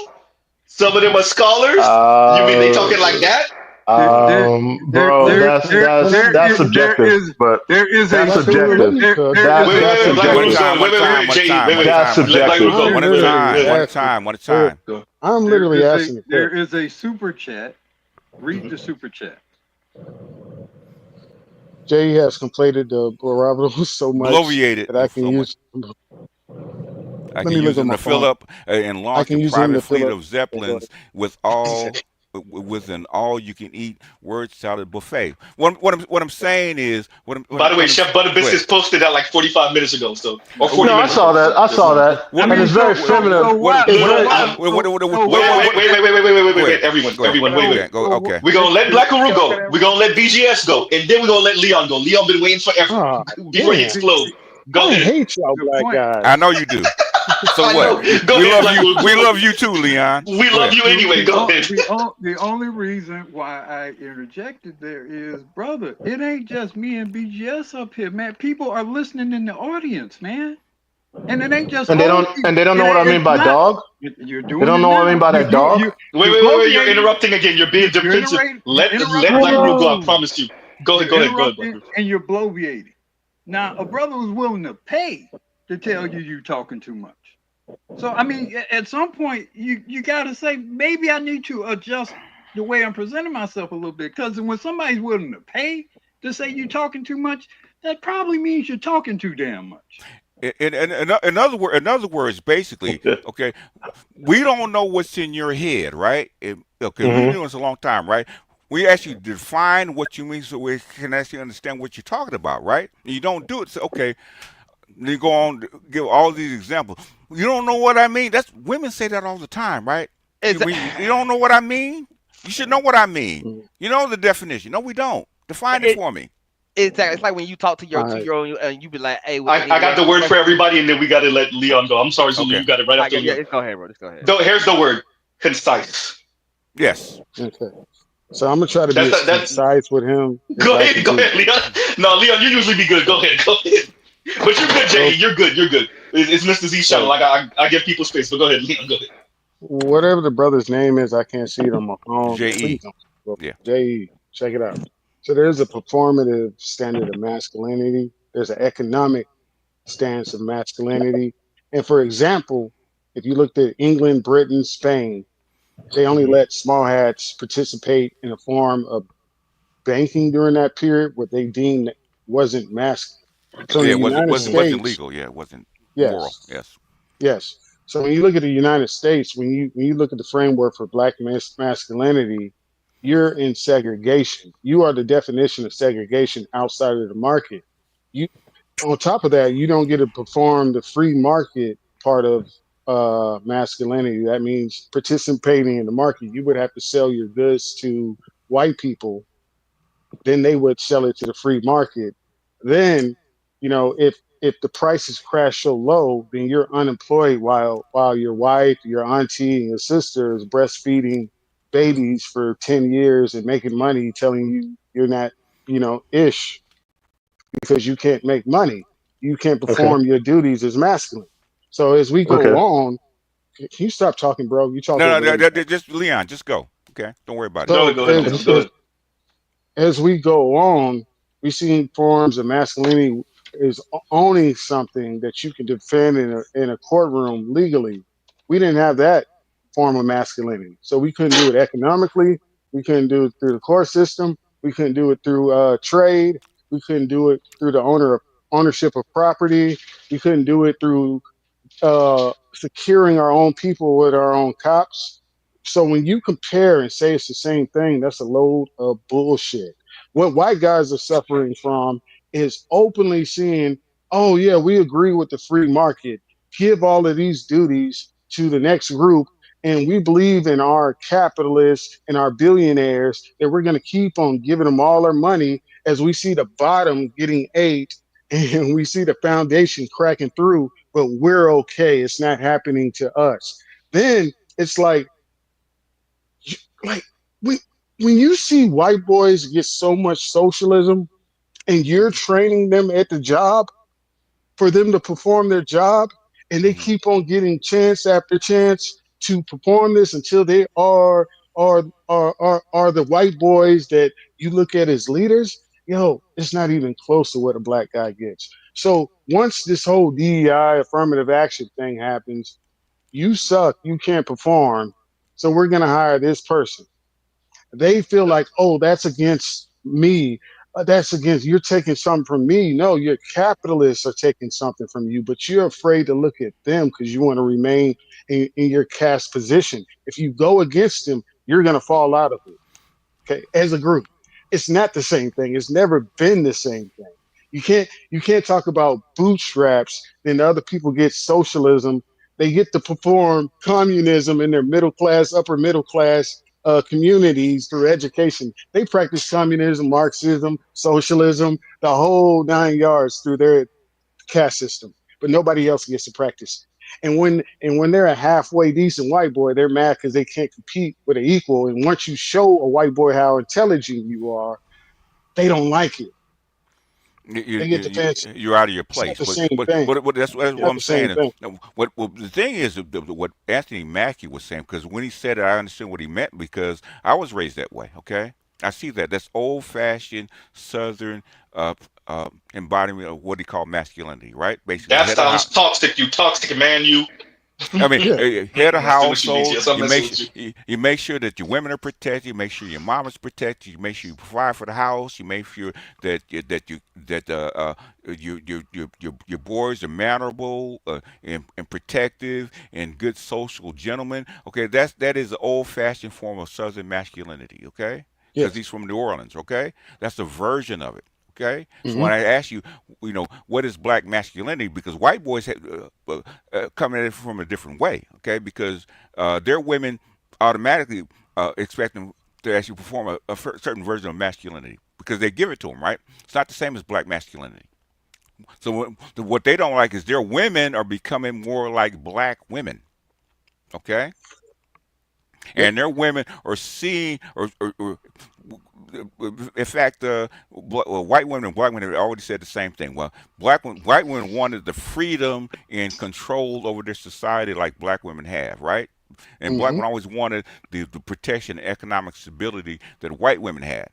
Some of them are scholars. You mean they talking like that? Bro, that's subjective, but that's subjective. That's subjective. One at a time. I'm literally asking. There is a super chat. Read the super chat. Jay has completed the Bravo so much Bloviated that I can so use. I can use them to fill up and launch a private fleet of Zeppelins with an all-you-can-eat word salad buffet. What I'm saying is, by the way, Chef Butterbiscuits posted that like 45 minutes ago, so or 40 minutes ago. I saw that. And it's very feminine. Wait, everyone, wait. Okay. We're gonna let Black Guru go. We're gonna let BGS go, and then we're gonna let Leon go. Leon been waiting forever before he explodes. Go ahead. I hate y'all black guys. I know you do. So what? We love you too, Leon. We love you anyway. Go ahead. The only reason why I interjected there is, brother, it ain't just me and BGS up here, man. People are listening in the audience, man. And it ain't just and they don't know what I mean by dog. You're doing they don't know what I mean by that dog. Wait, you're interrupting again. You're being defensive. Let Black Guru go. I promise you. Go ahead. And you're bloviating. Now, a brother was willing to pay to tell you talking too much. So, I mean, at some point, you got to say, maybe I need to adjust the way I'm presenting myself a little bit. Because when somebody's willing to pay to say you're talking too much, that probably means you're talking too damn much. In other words, basically, okay, we don't know what's in your head, right? We've been doing this a long time, right? We actually define what you mean so we can actually understand what you're talking about, right? And you don't do it, so okay. You go on to give all these examples. You don't know what I mean. That's women say that all the time, right? You don't know what I mean? You should know what I mean. You know the definition. No, we don't. Define it for me. Exactly. It's like when you talk to your 2-year-old and you be like, "Hey, I got the word for everybody, and then we got to let Leon go. I'm sorry, Zulu, you got it right after Leon. Go ahead, bro. Just go ahead. Here's the word: concise. Yes. Okay. So I'm gonna try to be concise with him. Go ahead, Leon. No, Leon, you usually be good. Go ahead. But you're good, Jay. You're good. It's Mr. Z show. Like I give people space, but go ahead, Leon. Go ahead. Whatever the brother's name is, I can't see it on my phone. J.E. Yeah. J.E. Check it out. So there's a performative standard of masculinity. There's an economic stance of masculinity. And for example, if you looked at England, Britain, Spain, they only let small hats participate in a form of banking during that period, what they deemed wasn't masculine. So it wasn't legal. Yeah, it wasn't moral. Yes. So when you look at the United States, when you look at the framework for black masculinity, you're in segregation. You are the definition of segregation outside of the market. You, on top of that, you don't get to perform the free market part of masculinity. That means participating in the market. You would have to sell your goods to white people, then they would sell it to the free market. Then, if the prices crash so low, then you're unemployed while your wife, your auntie, and your sister is breastfeeding babies for 10 years and making money, telling you you're not, ish, because you can't make money. You can't perform your duties as masculine. So as we go on, can you stop talking, bro? You talking? No, just Leon, just go. Okay, don't worry about it. Go ahead. As we go on, we see forms of masculinity is owning something that you can defend in a courtroom legally. We didn't have that form of masculinity, so we couldn't do it economically. We couldn't do it through the court system. We couldn't do it through trade. We couldn't do it through the ownership of property. We couldn't do it through securing our own people with our own cops. So when you compare and say it's the same thing, that's a load of bullshit. What white guys are suffering from is openly seeing, oh yeah, we agree with the free market. Give all of these duties to the next group, and we believe in our capitalists and our billionaires that we're going to keep on giving them all their money as we see the bottom getting ate and we see the foundation cracking through, but we're okay. It's not happening to us. Then it's like When you see white boys get so much socialism and you're training them at the job for them to perform their job, and they Mm-hmm. keep on getting chance after chance to perform this until they are the white boys that you look at as leaders. Yo, it's not even close to what a black guy gets. So once this whole DEI affirmative action thing happens, you suck, you can't perform, so we're gonna hire this person. They feel like, oh, that's against me. That's against, you're taking something from me. No, your capitalists are taking something from you, but you're afraid to look at them because you want to remain in your caste position. If you go against them, you're going to fall out of it. Okay, as a group, it's not the same thing. It's never been the same thing. You can't talk about bootstraps. Then the other people get socialism. They get to perform communism in their middle class, upper middle class communities through education. They practice communism, Marxism, socialism, the whole 9 yards through their caste system, but nobody else gets to practice. And when they're a halfway decent white boy, they're mad because they can't compete with an equal. And once you show a white boy how intelligent you are, they don't like it. They get defensive. You're out of your It's not place. the But same but thing. but, but that's It's what not I'm the same saying. thing. What the thing is, what Anthony Mackie was saying, because when he said it, I understood what he meant because I was raised that way. Okay, I see that. That's old-fashioned Southern uh, embodiment of what he called masculinity, right? Basically, That head of sounds house. toxic. You toxic man. You. I mean, Yeah. head of Messing with you, household. BGS. I'm You messing make with you. you make sure that your women are protected. You make sure your mom is protected. You make sure you provide for the house. You make sure that your boys are mannerable and protective and good social gentlemen. Okay, that is the old fashioned form of Southern masculinity. Okay, because Yes. he's from New Orleans. Okay, that's a version of it. Okay, so Hmm. when I ask you, what is black masculinity? Because white boys have, come at it from a different way. Okay, because their women automatically expect them to actually perform certain version of masculinity because they give it to them. Right? It's not the same as black masculinity. So what they don't like is their women are becoming more like black women. Okay, Yep. and their women are seeing or in fact, white women and black women have already said the same thing. Well, white women wanted the freedom and control over their society like black women have, right? And black Hmm. women always wanted the protection and economic stability that white women had.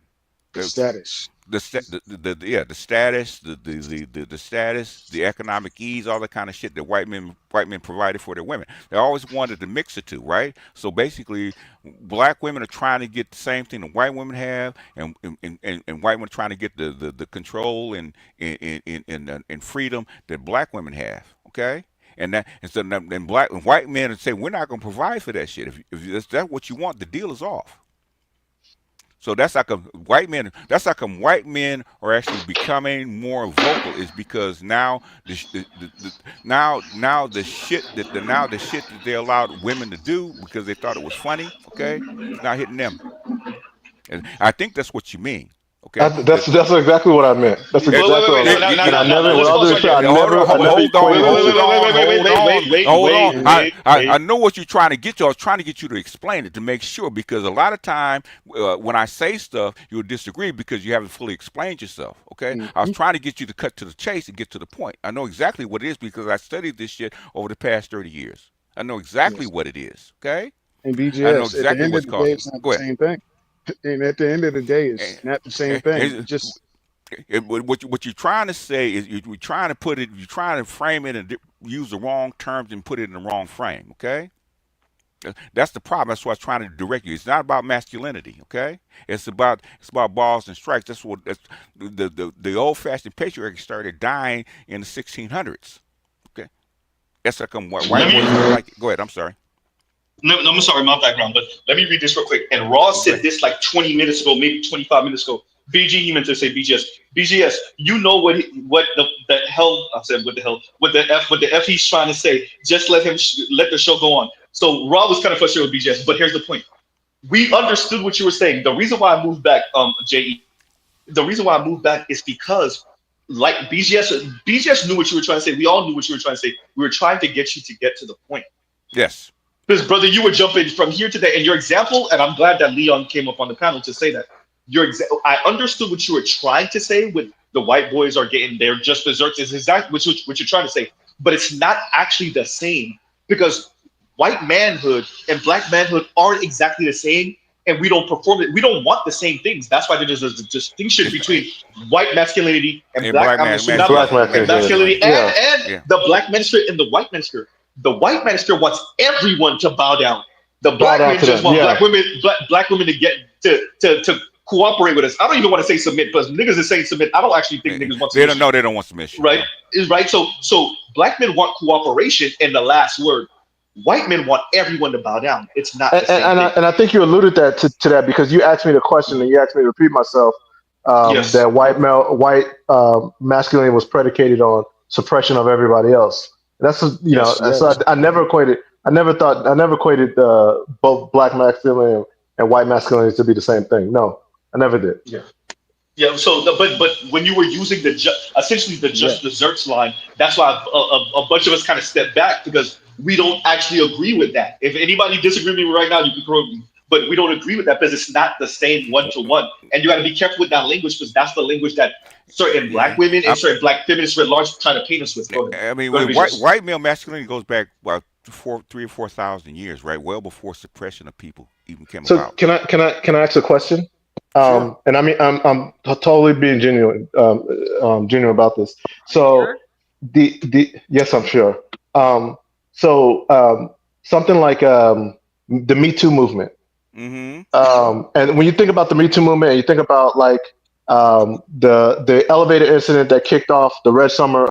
The status. The status, the status, the economic ease, all that kind of shit that white men provided for their women. They always wanted to mix the two, right? So basically, black women are trying to get the same thing that white women have, and white women are trying to get the control and freedom that black women have. Okay. And black and white men say we're not going to provide for that shit. If that's what you want, the deal is off. So that's like a white men. That's like white men are actually becoming more vocal. Is because now now the shit that they allowed women to do because they thought it was funny. Okay, it's not hitting them, and I think that's what you mean. Okay, That's exactly what I meant. That's Wait, wait, exactly wait, what wait. I meant. Now, And I never, with let's all due pause right respect, there. I never equated the Wait, wait, two. wait, wait, wait, wait, wait, wait, hold wait, on. wait, I wait. know what you're trying to get to. I was trying to get you to explain it to make sure because a lot of time when I say stuff, you'll disagree because you haven't fully explained yourself. Okay, I was Hmm. trying to get you to cut to the chase and get to the point. I know exactly what it is because I studied this shit over the past 30 years. I know exactly Yes. what it is. Okay, And I know BGS, at the exactly end of what's the day, causing it's it. not the Go ahead. same thing. And at the end of the day, Eh, it's not the same eh, thing. eh, It just what you're trying to say is you're trying to put it, you're trying to frame it and use the wrong terms and put it in the wrong frame. Okay, that's the problem. That's why I was trying to direct you. It's not about masculinity. Okay, it's about balls and strikes. That's the old fashioned patriarchy started dying in the 1600s. Okay, that's like white Let boys don't me. like it. Go ahead. I'm sorry. No, I'm sorry, my background, but let me read this real quick. And Ross Go said ahead. this like 20 minutes ago, maybe 25 minutes ago. BG, he meant to say BGS. BGS, you know what the hell I said? What the hell? What the f he's trying to say? Just let him let the show go on. So Rob was kind of frustrated with BGS, but here's the point. We understood what you were saying. The reason why I moved back, Je, the reason why I moved back is because like BGS knew what you were trying to say. We all knew what you were trying to say. We were trying to get you to get to the point. Yes. Because brother, you were jumping from here to there, and your example, and I'm glad that Leon came up on the panel to say that. I understood what you were trying to say with the white boys are getting their just desserts is exactly what you're trying to say, but it's not actually the same because white manhood and black manhood aren't exactly the same, and we don't perform it. We don't want the same things. That's why there's a distinction between white masculinity and And black. black I'm assuming not masculinity. black and masculinity, Yeah. and the black manosphere and the white manosphere. The white manosphere wants everyone to bow down. The black men just want black women, black women to get to cooperate with us. I don't even want to say submit, but niggas is saying submit. I don't actually think niggas want They submission. don't know. They don't want submission. Right? Is right. So black men want cooperation, and the last word. White men want everyone to bow down. It's not the same thing. And I think you alluded to that because you asked me the question and you asked me to repeat myself. Yes. That white masculinity was predicated on suppression of everybody else. That's so I never equated. I never equated both black masculinity and white masculinity to be the same thing. No, I never did. Yeah. Yeah. So, but when you were using essentially the just desserts line, that's why a bunch of us kind of stepped back because we don't actually agree with that. If anybody disagree with me right now, you can correct me. But we don't agree with that because it's not the same one to one, and you got to be careful with that language because that's the language that certain black women and certain black feminists at large try to paint us with. I mean, white male masculinity goes back about 3,000 or 4,000 years, right? Well before suppression of people even came So about. can I ask a question? Sure. And I mean, I'm totally being genuine about this. So yes, I'm sure. Something like the Me Too movement. Mm-hmm. And when you think about the Me Too movement, you think about like the elevator incident that kicked off the Red Summer.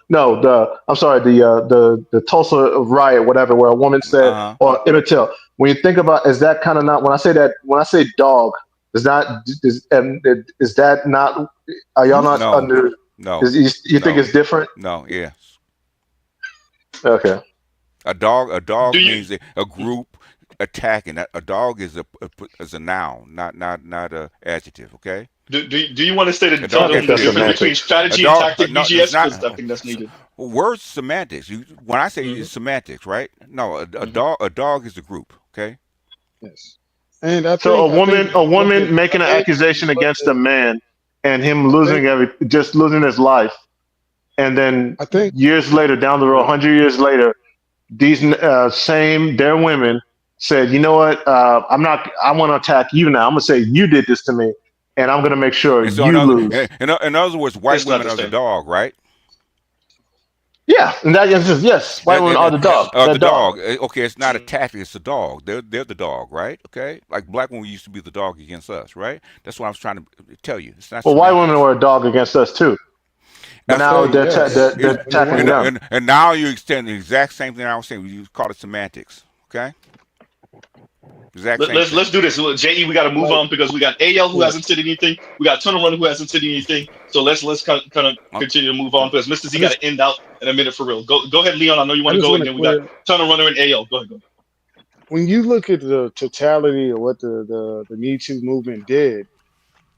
The Tulsa riot, whatever, where a woman said, or Emmett Till. When you think about, is that kind of not? When I say dog, is that not? Are y'all not under? No. You think it's different? No. Yes. Okay. A dog means a group attacking. A dog is a noun, not a adjective. Okay. Do you want to say the difference between strategy and tactic, BGS? Because I think that's needed. Words semantics. When I say semantics, right? No, a dog is a group. Okay. Yes. And I think, a woman making an accusation against a man and him losing his life, and then years later, down the road, 100 years later, these their women said, you know what? I want to attack you now. I'm gonna say you did this to me, and I'm gonna make sure you lose. In other words, white women are the dog, right? Yeah, and that is yes. White women are the dog. The dog. Okay, it's not a tactic. It's a dog. They're the dog, right? Okay, like black women used to be the dog against us, right? That's what I was trying to tell you. It's not. Well, white women were a dog against us too. But now they're attacking them. And now you extend the exact same thing I was saying. You call it semantics. Okay. Let's do this. JE, we got to move on because we got AL who hasn't said anything. We got Tunnel Runner who hasn't said anything. So let's kind of continue to move on because Mr. Z got to end out in a minute for real. Go ahead, Leon. I know you want to go, and then we got Tunnel Runner and AL. Go ahead. When you look at the totality of what the Me Too movement did,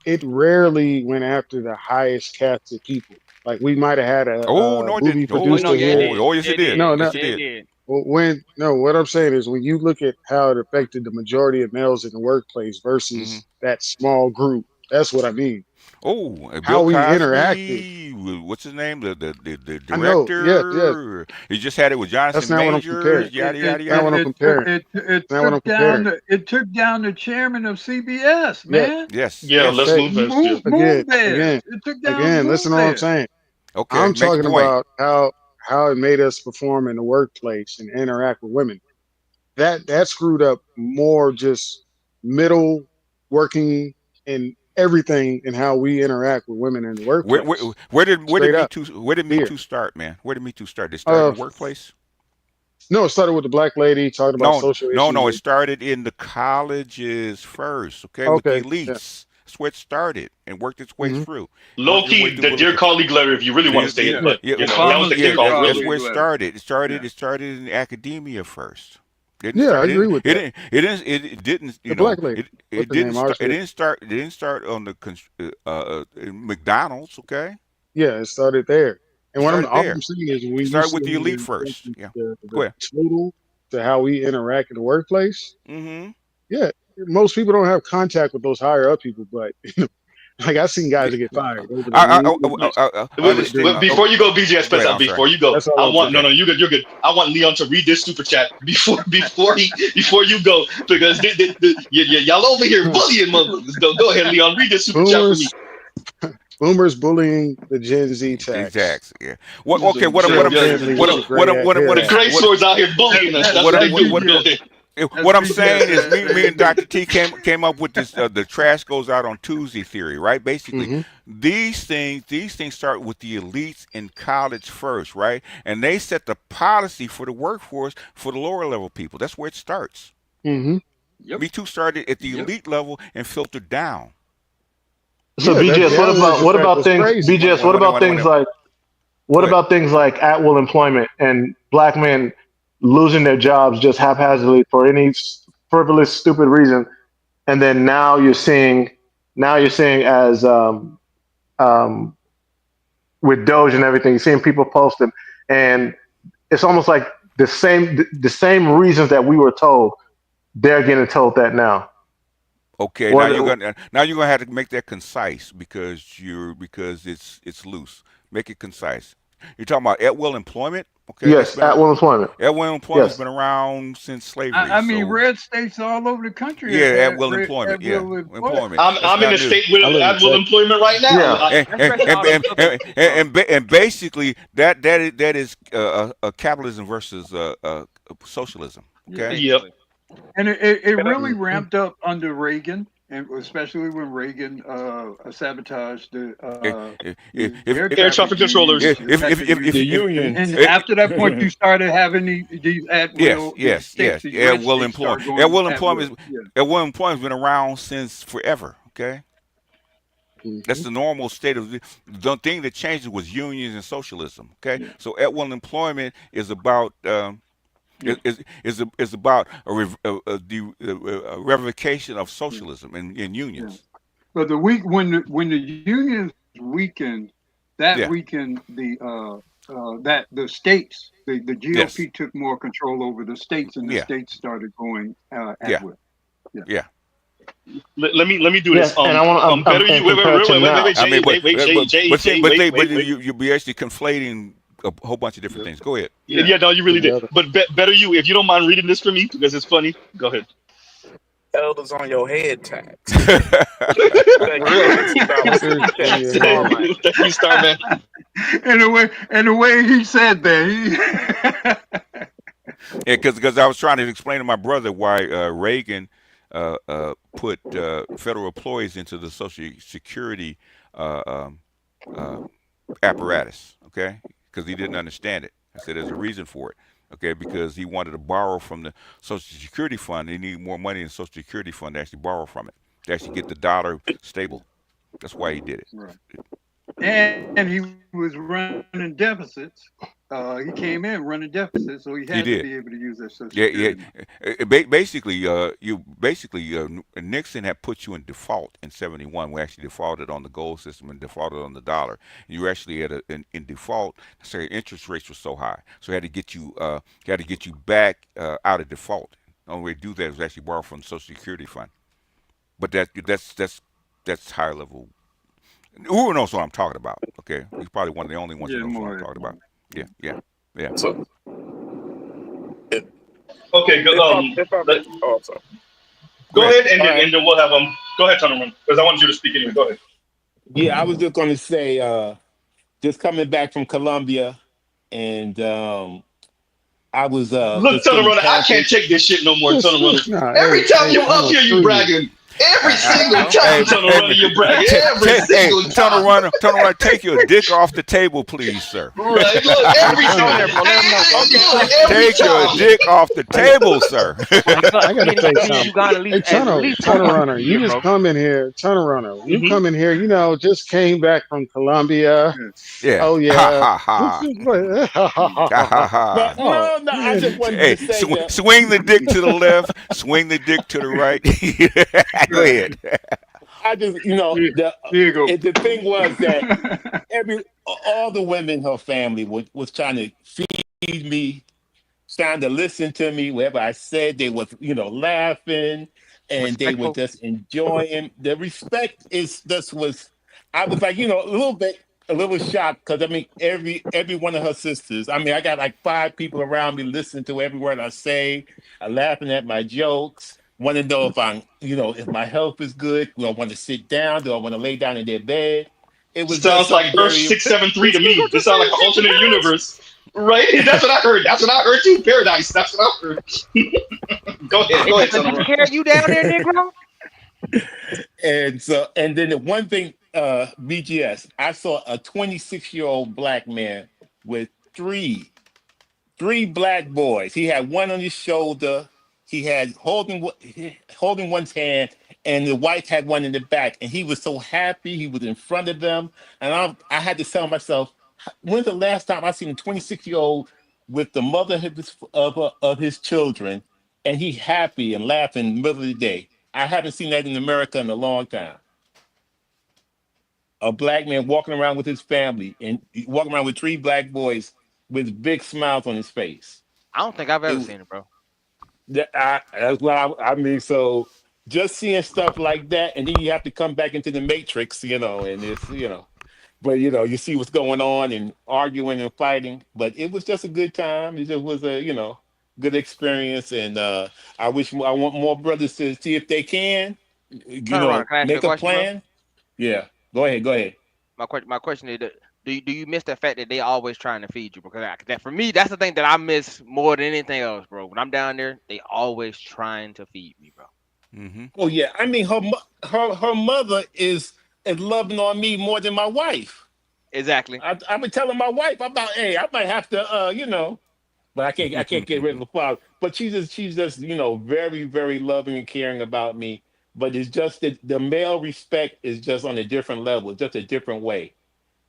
it rarely went after the highest cast of people. Like we might have had a movie producer here. Oh, yes, it did. No, yes, it did. What I'm saying is when you look at how it affected the majority of males in the workplace versus that small group, that's what I mean. Oh, how Bill we Cosby, interacted. What's his name? The director. I know, yeah. He just had it with Jonathan Majors. It took down the chairman of CBS, man. Yes. Yeah, let's move there. Again, listen to what I'm saying. Okay, I'm talking about how it made us perform in the workplace and interact with women. That screwed up more just middle working and everything in how we interact with women in the workplace. Where did Me Too start, man? Where did Me Too start? Did it start in the workplace? No, it started with the black lady talking about social issues. No, it started in the colleges first, with the elites. Yeah. That's where it started and worked its way through. Low key, the dear colleague letter, if you really want to say it, but that was the kickoff. That's where it started. It started in academia first. I agree with that. It didn't. You know, it didn't start on the McDonald's. Okay. Yeah, it started there. And what I'm saying is, when you start with the elite first. Yeah. The total to how we interact in the workplace. Mm-hmm. Yeah, most people don't have contact with those higher up people, but like I've seen guys that get fired. Those are Before you go, BJ Go ahead. Spencer, I'm sorry. before you go, That's all I I'm want saying. no, you're good. I want Leon to read this super chat before you go because y'all over here bullying motherfuckers. Go ahead, Leon, read this super chat for me. Boomers bullying the Gen Z tax. Exactly. Yeah. Okay. What I'm The gray swords out here bullying us. That's what they do. What I'm saying is, me and Dr. T came up with this. The trash goes out on Tuesday theory, right? Basically, these things start with the elites in college first, right? And they set the policy for the workforce for the lower level people. That's where it starts. Mm-hmm. Me Too started at the elite level and filtered down. So BGS, what about things? BGS, what about things like about things like at will employment and black men losing their jobs just haphazardly for any frivolous, stupid reason, and then now you're seeing as with Doge and everything, you're seeing people post them, and it's almost like the same reasons that we were told, they're getting told that now. Okay, now you're gonna have to make that concise because it's loose. Make it concise. You're talking about at will employment. Okay. Yes, at will employment. At will employment's been around since slavery. I mean, red states all over the country. Yeah, at will employment. Employment. I'm in a state with at will employment right now. And basically that is capitalism versus socialism. Okay. Yep. And it really ramped up under Reagan, and especially when Reagan sabotaged the air traffic controllers, the union. And after that point, you started having these at will. Yes. At will employment. At will employment's been around since forever. Okay. That's the normal state of the thing that changes was unions and socialism. Okay. So at will employment is about. Is about a revocation of socialism and unions. But when the unions weakened, weakened the states. The GOP took more control over the states, and the states started going at will. Yeah. Let me do this. And I want better you wait. You'll be actually conflating a whole bunch of different things. Go ahead. Yeah, no, you really did. But better you, if you don't mind reading this for me because it's funny. Go ahead. Elders on your head tax. Thank you, Starman. And the way he said that, because I was trying to explain to my brother why Reagan put federal employees into the Social Security apparatus. Okay. Because he didn't understand it. I said there's a reason for it. Okay, because he wanted to borrow from the Social Security fund. He needed more money in the Social Security fund to actually borrow from it, to actually get the dollar stable. That's why he did it. Right. And he was running deficits. He came in running deficits, so he had to be able to use that Social Security. Basically, Nixon had put you in default in '71. We actually defaulted on the gold system and defaulted on the dollar. You were actually in default. So interest rates were so high, so he had to get you back out of default. The only way to do that was actually borrow from the Social Security fund. But that's higher level. Who knows what I'm talking about? Okay, he's probably one of the only ones who knows what I'm talking about. Yeah. So, okay, go. Go ahead, and then we'll have them. Go ahead, Tony, because I wanted you to speak anyway. Go ahead. Yeah, I was just going to say, just coming back from Colombia, and I was look, Tunnel Runner. I can't take this shit no more, Tunnel Runner. Every time you're up here, you bragging. Every single time, Tunnel Runner, you're bragging. Every single time. Tunnel Runner, take your dick off the table, please, sir. Right, look, every time. Take your dick off the table, sir. I gotta say something. Hey, Tunnel Runner, you just come in here, Tunnel Runner. You come in here, just came back from Colombia. Yeah. Oh yeah. Ha ha ha. No, I just wanted to say that. Swing the dick to the left, swing the dick to the right. Go ahead. I just, the thing was that all the women in her family was trying to feed me, trying to listen to me. Wherever I said, they was, laughing and they were Respectful. just enjoying. The respect is just was. I was like, a little shocked because I mean, every one of her sisters. I mean, I got like 5 people around me listening to every word I say, laughing at my jokes. Want to know if if my health is good. Do I want to sit down? Do I want to lay down in their bed? It was just Sounds like something Earth very. 673 to She me. go to This sounds like sleep, an get your alternate pass. universe, right? That's what I heard. That's what I heard too. Paradise. That's what I heard. Go ahead. They Go ahead, taking son of care of you down there, Negro. And then the one thing, BGS, I saw a 26-year-old black man with three black boys. He had one on his shoulder. He had holding one's hand, and the wife had one in the back. And he was so happy. He was in front of them, and I had to tell myself, when's the last time I seen a 26-year-old with the mother of his children, and he happy and laughing in the middle of the day? I haven't seen that in America in a long time. A black man walking around with his family and walking around with 3 black boys with big smiles on his face. I don't think I've ever It, seen it, bro. that's what I mean. So just seeing stuff like that, and then you have to come back into the matrix, and but you see what's going on and arguing and fighting. But it was just a good time. It just was a good experience, and I want more brothers to see if they can, Turn around. Can I ask you a make a question, bro? plan. Yeah, go ahead, go ahead. My question is, do you miss the fact that they always trying to feed you? Because that for me, that's the thing that I miss more than anything else, bro. When I'm down there, they always trying to feed me, bro. Mm-hmm. Oh yeah, I mean her mother is loving on me more than my wife. Exactly. I've been telling my wife about, hey, I might have to, but I can't get rid of the father. But she's just very very loving and caring about me. But it's just that the male respect is just on a different level, just a different way.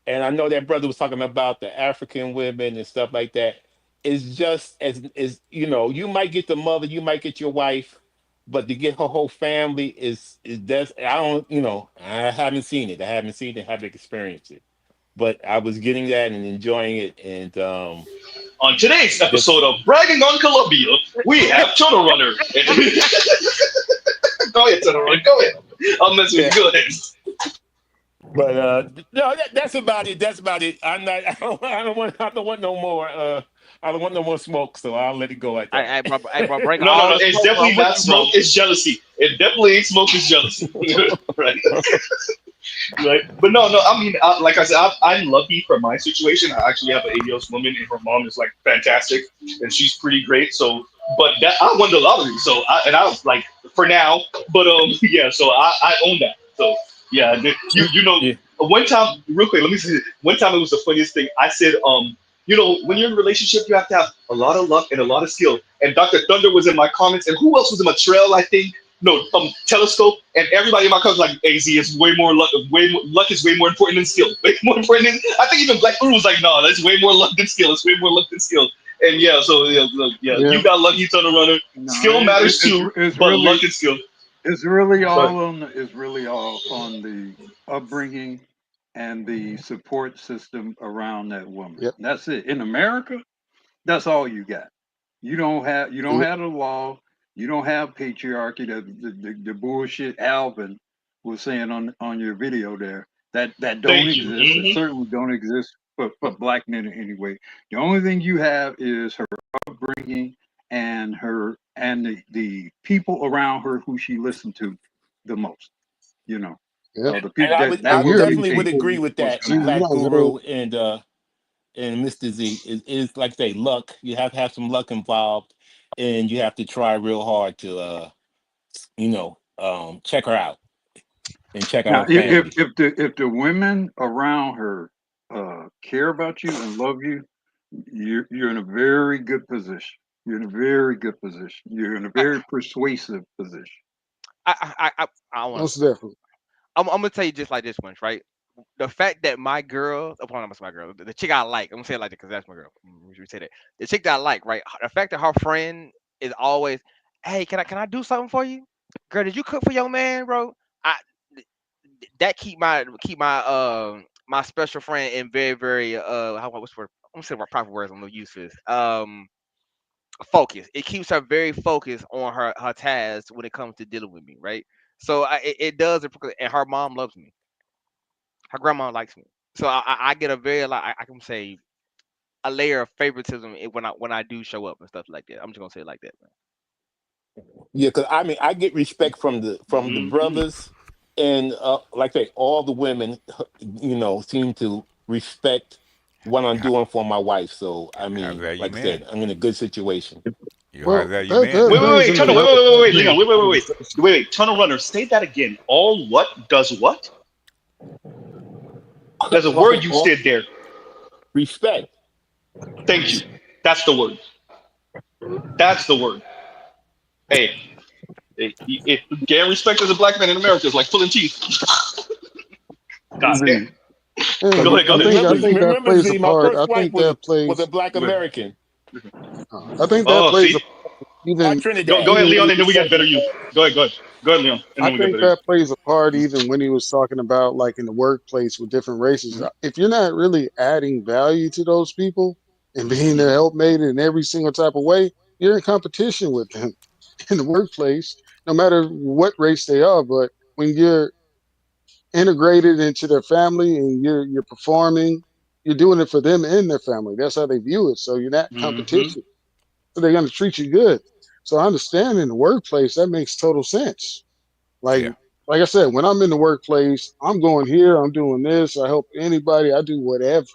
And I know that brother was talking about the African women and stuff like that. It's just as you might get the mother, you might get your wife, but to get her whole family is that's I don't I haven't seen it. I haven't seen it, haven't experienced it. But I was getting that and enjoying it, and On today's just episode of Bragging on Columbia, we have Tunnel Runner. Go ahead, Tunnel Runner. Go ahead. I'm messing with yeah. you. Go ahead. But no, that's about it. That's about it. I'm not. I don't want no more. I don't want no more smoke. So I'll let it go at that. Hey, bro, bring No, no, all no. the It's smoke, bro. definitely I'm with not you, bro. smoke. It's jealousy. It definitely ain't smoke. It's jealousy. Right. Right. But no, no. I mean, like I said, I'm lucky for my situation. I actually have an ADOS woman, and her mom is like fantastic, and she's pretty great. So, but that I won the lottery. So, I was like, for now. But yeah. So I own that. So yeah. Yeah. One time, real quick, let me say this. One time it was the funniest thing. I said, when you're in a relationship, you have to have a lot of luck and a lot of skill. And Dr. Thunder was in my comments, and who else was in my trail? I think no, telescope, and everybody in my comments like AZ is way more luck. Luck is way more important than skill. Way more important. I think even Black Guru was like, no, that's way more luck than skill. It's way more luck than skill. And yeah, so yeah, look, yeah, Yeah. you got lucky, Thunder Runner. No, Skill matters too, it's but really luck and skill. it's really But all on the upbringing and the support system around that woman. Yep. That's it. In America, that's all you got. You don't Yep. have the law. You don't have patriarchy. The bullshit Alvin was saying on your video there that don't thank you. exist. It certainly don't exist for black men anyway. The only thing you have is her upbringing and the people around her who she listened to the most. You know, Yep. the And people And I that were you're good definitely would people agree with was that. see, gonna you happen. Black guys are Guru and Mr. Z is like say luck. You have to have some luck involved, and you have to try real hard to check her out and check out Now, her family. if the women around her care about you and love you, you're in a very good position. You're in a very good position. You're in a I very persuasive position. I want most to. definitely. I'm gonna tell you just like this once, right? The fact that my girl, upon my girl, the chick I like, I'm gonna say it like that because that's my girl. We should say that. The chick that I like, right? The fact that her friend is always, hey, can I do something for you? Girl, did you cook for your man, bro? I that keep my special friend in very very how what's word? I'm gonna say what proper words I'm gonna use for this. focused. It keeps her very focused on her tasks when it comes to dealing with me, right? So it does, and her mom loves me. Her grandma likes me. So I get a very like I can say a layer of favoritism when I do show up and stuff like that. I'm just gonna say it like that, man. Yeah, because I mean, I get respect from the brothers, and like I say, all the women, seem to respect what I'm doing for my wife. So I High mean, value like I man. said, I'm in a good situation. You're a high Well, value that man, that Wait, man. wait, brings wait, in Tunnel, wait, another wait, wait, wait, another Leon, wait, conversation. wait, Tunnel Runner, say that again. All what does what? There's a word you All said there. respect. Thank you. That's the word. That's the word. Hey, if getting respect as a black man in America is like pulling teeth. God damn. Z, Yeah, Go ahead, go I ahead. think I think that Remember, plays a Z, my part. first I wife think that was a plays. black American. I think that Oh, plays a see? part Not even Go Trinidad. ahead, even when Leon, he and then was we get talking better you. about. Go ahead, go ahead. Go ahead, Leon, and I then we get think better you. that plays a part even when he was talking about like in the workplace with different races. If you're not really adding value to those people and being their helpmate in every single type of way, you're in competition with them in the workplace, no matter what race they are. But when you're integrated into their family and you're performing, you're doing it for them and their family. That's how they view it. So you're not Mm-hmm. competition. So they're gonna treat you good. So I understand in the workplace that makes total sense. Like Yeah. like I said, when I'm in the workplace, I'm going here, I'm doing this, I help anybody, I do whatever.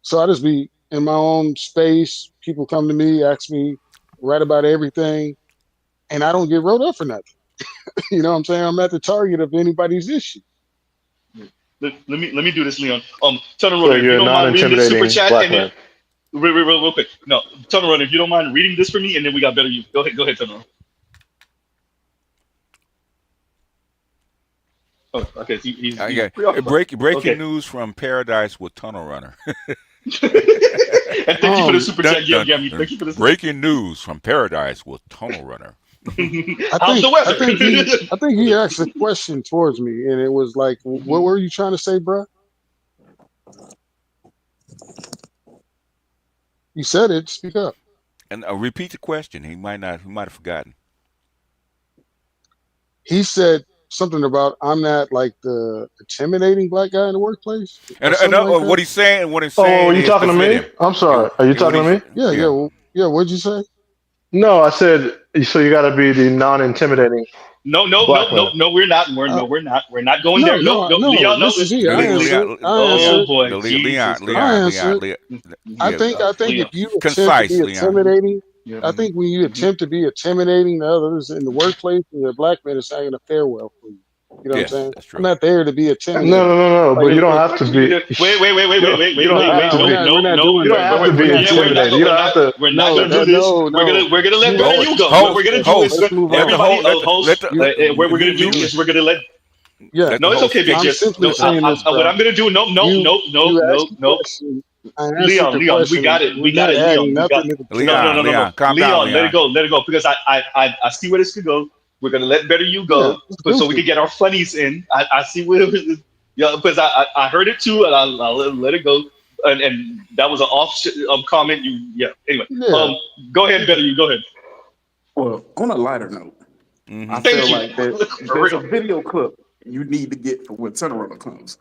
So I just be in my own space. People come to me, ask me, write about everything, and I don't get wrote up for nothing. You know what I'm saying? I'm at the target of anybody's issue. Let me do this, Leon. Tunnel So Runner, if you you're a don't mind reading this super non-intimidating chat, black and then man. real quick. No, Tunnel Runner, if you don't mind reading this for me, and then we got better you. Go ahead, Tunnel Runner. Oh, okay. He's Yeah. preoccupied. Breaking Okay. news from Paradise with Tunnel Runner. And thank you for the super Dun, chat, dun, Gammy. dun. Thank you for this. Breaking news from Paradise with Tunnel Runner. How's the I weather? think he asked a question towards me, and it was like, "What were you trying to say, bruh?" You said it. Speak up. And repeat the question. He might not. He might have forgotten. He said something about I'm not like the intimidating black guy in the workplace or And something like that. what he's saying. What he's Oh, are saying you is to talking to fit me? him. I'm sorry. Are you What talking he's to me? Yeah, yeah. yeah. What'd you say? No, I said so. You got to be the non-intimidating No, no, no, black no, man. no. We're not. Uh, We're not. We're not going no, there. No, no, no. no. Leon, no. This is he. I answered. I Oh answered. boy, Jesus I Christ. answered. Yeah. Oh, I think if Leon. you attempt to be Concise, Leon. intimidating, Yeah. I think when you attempt to be intimidating to others in the workplace, you're a black man, it's not going to fare well for you. You know what I'm Yes, saying? that's I'm true. not there to be No, intimidating. no, no, no. Like But you don't have to be. Wait, wait, wait, wait, You wait, don't, wait, you wait, don't wait, have wait. to No, be. we're no, not no. doing You don't that. have to be We're not doing intimidating. that. You don't have to. We're not No, gonna do this. no, no. We're gonna let You better asked you the go. What we're Host, gonna question. do is host, Let's move let the on. everybody, host, host. What we're gonna do You, is we're gonna let. yeah. let No, the it's host okay, Big I'm Jet. finish. simply No, Let the saying this, what bro. I'm gonna do. No, no, You no, no, you no, asked the no. question. I answered Leon, the Leon, we got question. it. We're We got not it, Leon. adding We got nothing to the no, no, table. no, Leon, no, no. Leon, calm down, Leon, Leon. let it go, because I see where this could go. We're gonna let better you Yeah, go, let's but do so we it. can get our funnies in. I see where, yeah, because I heard it too, and I'll let it go. And that was an comment. Yeah. Anyway, Yeah. go ahead, better you. Go ahead. Well, on a lighter note, I Mm-hmm. feel Thank you. like that For there's a real. video clip you need to get for when Turnaround comes.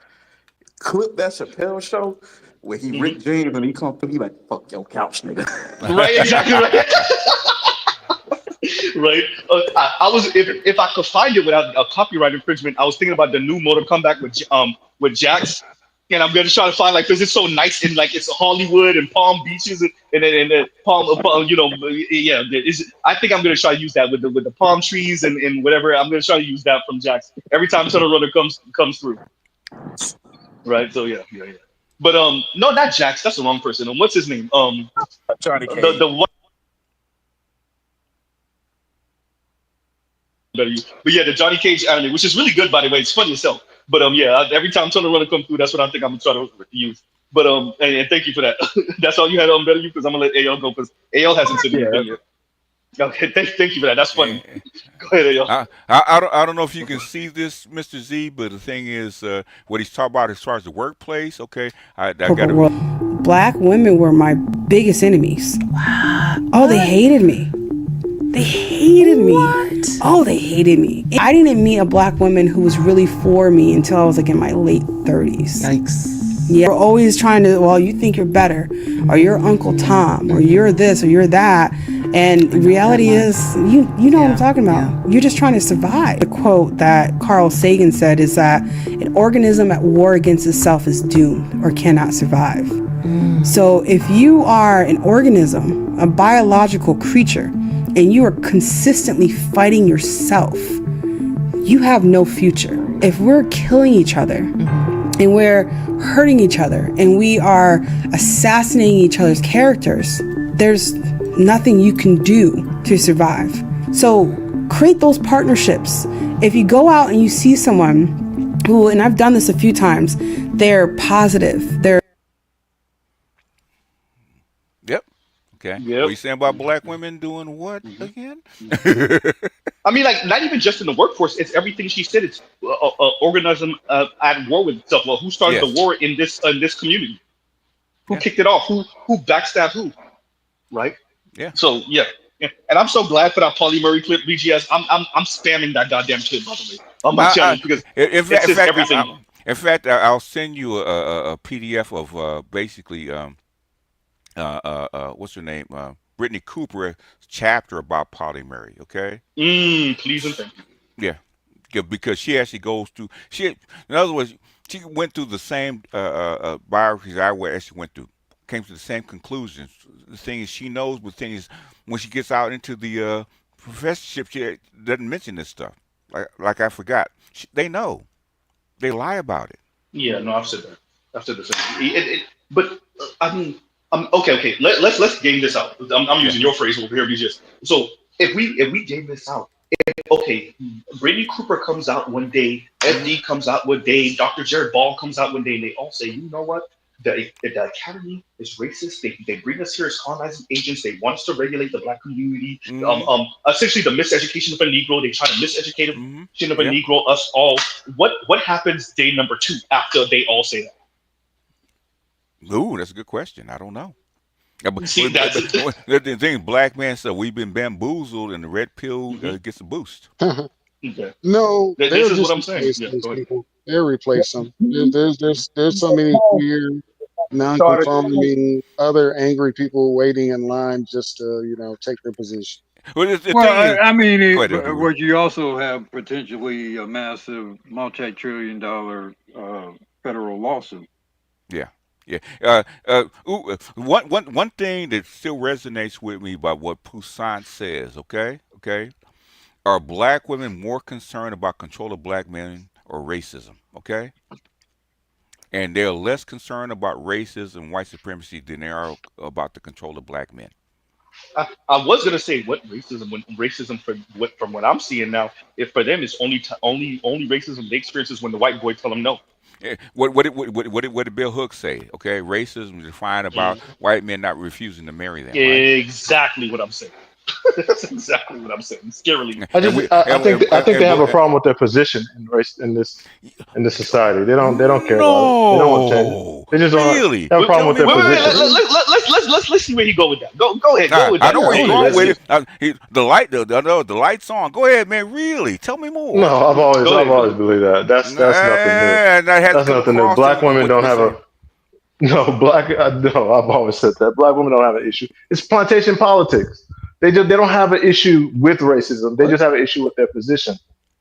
Clip that Chappelle show where he Hmm. Rick James and he come through, he like, fuck your couch, nigga. Right. Exactly right. Right. I was if I could find it without a copyright infringement, I was thinking about the new Mortal Kombat with Jax, and I'm gonna try to find like because it's so nice and like it's Hollywood and Palm Beaches and Palm, yeah. I think I'm gonna try to use that with the palm trees and whatever. I'm gonna try to use that from Jax every time Tunnel Runner comes through. Right. So yeah, yeah, yeah. But no, not Jax. That's the wrong person. What's his name? Johnny The Cage. one. Better you. But yeah, the Johnny Cage anime, which is really good by the way. It's funny as hell. But yeah, every time Tunnel Runner comes through, that's what I think I'm gonna try to use. But and thank you for that. That's all you had on better you because I'm gonna let AL go because AL hasn't said Yeah, anything yet. Okay, thank you for that. That's funny. Eh, Go ahead, yo. I don't know if you can see this, Mr. Z, but the thing is, what he's talking about as far as the workplace. Okay, I got Corporate to. world. Black women were my biggest enemies. Oh, they hated me. They hated me. What? Oh, they hated me. I didn't meet a black woman who was really for me until I was like in my late 30s. Yikes. Yeah, we're always trying to, well, you think you're better, or you're Uncle Tom, or you're this, or you're that. And the reality is, you know what I'm talking about. You're just trying to survive. The quote that Carl Sagan said is that an organism at war against itself is doomed or cannot survive. So if you are an organism, a biological creature, and you are consistently fighting yourself, you have no future. If we're killing each other and we're hurting each other and we are assassinating each other's characters, there's nothing you can do to survive. So create those partnerships. If you go out and you see someone who, and I've done this a few times, they're positive, they're Yep. Okay. Yep. What you saying about black women doing what again? I mean, like, not even just in the workforce. It's everything she said. It's organism at war with itself. Well, who started Yes. the war in this community? Who kicked it off? Who backstabbed who? Right. Yeah. So yeah. And I'm so glad for that Paulie Murray clip, BGS. I'm spamming that goddamn clip, by the way, on my channel because in it says fact, everything. in fact, I'll send you a PDF of basically what's her name? Brittany Cooper chapter about Polly Murray. Okay. Please and thank you. Yeah, because she actually goes through. In other words, she went through the same biographies I actually went through. Came to the same conclusions. The thing is, she knows. But the thing is, when she gets out into the professorship, she doesn't mention this stuff. Like I forgot. They know. They lie about it. Yeah, no, I've said that. I've said the same. But I mean, okay. Let's game this out. I'm using your phrase over here, BGS. So if we game this out, okay, Brittany Cooper comes out one day, FD comes out one day, Dr. Jared Ball comes out one day, and they all say, you know what? The academy is racist. They bring us here as colonizing agents. They want us to regulate the black community. Essentially the miseducation of a Negro. They try to miseducate of a Negro, us all. What happens day number 2 after they all say that? Ooh, that's a good question. I don't know. See, the thing, black man said we've been bamboozled, and the red pill gets a boost. Okay. No, This they'll is what just I'm saying. replace Yeah, those go ahead. people. They'll replace them. There's so many queer, non-conforming, other angry people waiting in line just to take their position. Well, I mean, go ahead, would you also have potentially a massive multi-trillion-dollar federal lawsuit? Yeah. Yeah. One thing that still resonates with me about what Poussin says, okay? Are black women more concerned about control of black men or racism, okay? And they're less concerned about racism and white supremacy than they are about the control of black men. I was gonna say what racism from what I'm seeing now, if for them it's only racism they experience is when the white boy tell them no. What did Bill Hooks say? Okay, racism is defined about white men not refusing to marry them. Right? Exactly what I'm saying. That's exactly what I'm saying. Scarily. I think they have a problem with their position in this society. They don't care about it. They don't want to change it. They just don't have a problem with their position. Let's see where he go with that. Go ahead. Go with that. I know where he's going with it. The light's on. Go ahead, man. Really, tell me more. No, I've always believed that. That's nothing new. That's nothing new. Black women don't have a. No, I've always said that. Black women don't have an issue. It's plantation politics. They don't have an issue with racism. They just have an issue with their position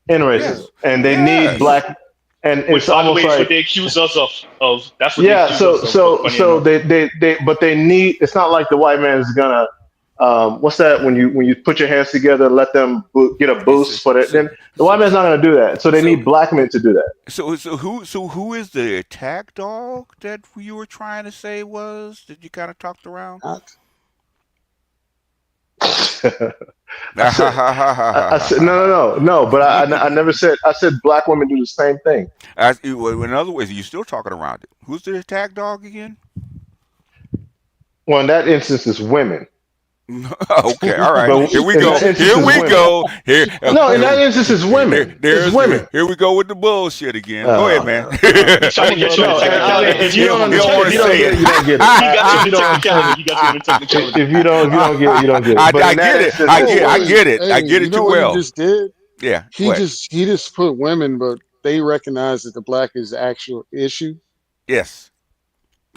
in racism, and they need black. And it's almost like what they accuse us of. That's what. Yeah. So they need. It's not like the white man is gonna. What's that? When you put your hands together, let them get a boost for it. Then the white man's not gonna do that. So they need black men to do that. So who is the attack dog that you were trying to say was that you kind of talked around? I said no. But I never said. I said black women do the same thing. In other words, you're still talking around it. Who's the attack dog again? Well, in that instance, it's women. Okay, all right. But Here we in go. that instance, Here it's we women. go. Here, No, in that instance, it's women. It's women. here we go with the bullshit again. Go ahead, man. He's trying to get you No, on and I mean, if technicality. you don't He don't understand, want if to you don't say get it. it, you don't get it. He got you If in you the don't understand, technicality. He got you in the technicality. if you don't get it, you don't get it. But I in that get it. instance, I it's get. I women. get it. I Hey, get you it too know what he well. just did? Yeah. He What? just put women, but they recognize that the black is the actual issue. Yes.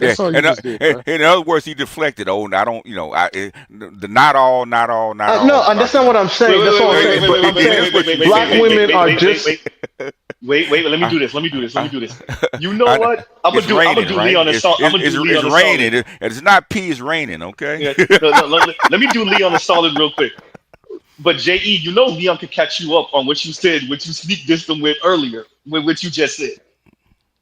Yeah. That's all you And just did, bro. in other words, he deflected. Oh, I don't. The not all, not all, not No, all. that's not what I'm Wait, saying. wait, That's wait, all I'm wait, wait, saying. wait, But wait, I'm wait, wait, saying wait, wait, wait, wait, black wait, wait, women wait, are wait, wait, just. wait. Wait, let me do this. Let me do this. Let me do this. You know I, what? it's I'm gonna raining, do right? Leon and Solid. I'm gonna do It's Leon and Solid. raining. It's not pee. It's raining. Okay. Yeah. No, let me do Leon and Solid real quick. But JE, you know Leon could catch you up on what you said, what you sneak dissed him with earlier, with what you just said.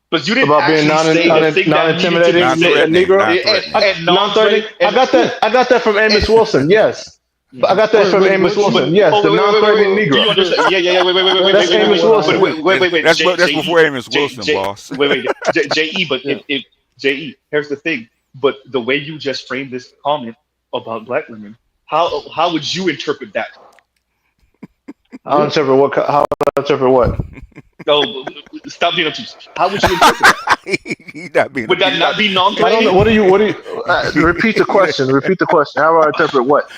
But you didn't About being actually say the thing that needed to be non-intimidating said. Non-threatening. Negro. Non-threatening. And Non-threatening. non-threat I got that. I got that from Amos Wilson. Yes, but I got that from Wait, Amos what Wilson. you? Yes, oh the non-threatening wait. Do you Negro. understand? Yeah. That's That's Wait. not Amos what I Wilson. heard. That's JE, before Amos Wilson, boss. JE. But Yeah. if JE, here's the thing. But the way you just framed this comment about black women, how would you interpret that? I'll interpret what? How I interpret what? Oh, stop being obtuse. How would you interpret that? He's not being. Would that not be I don't know. non-threatening? What do you? Repeat the question. Repeat the question. How do I interpret what?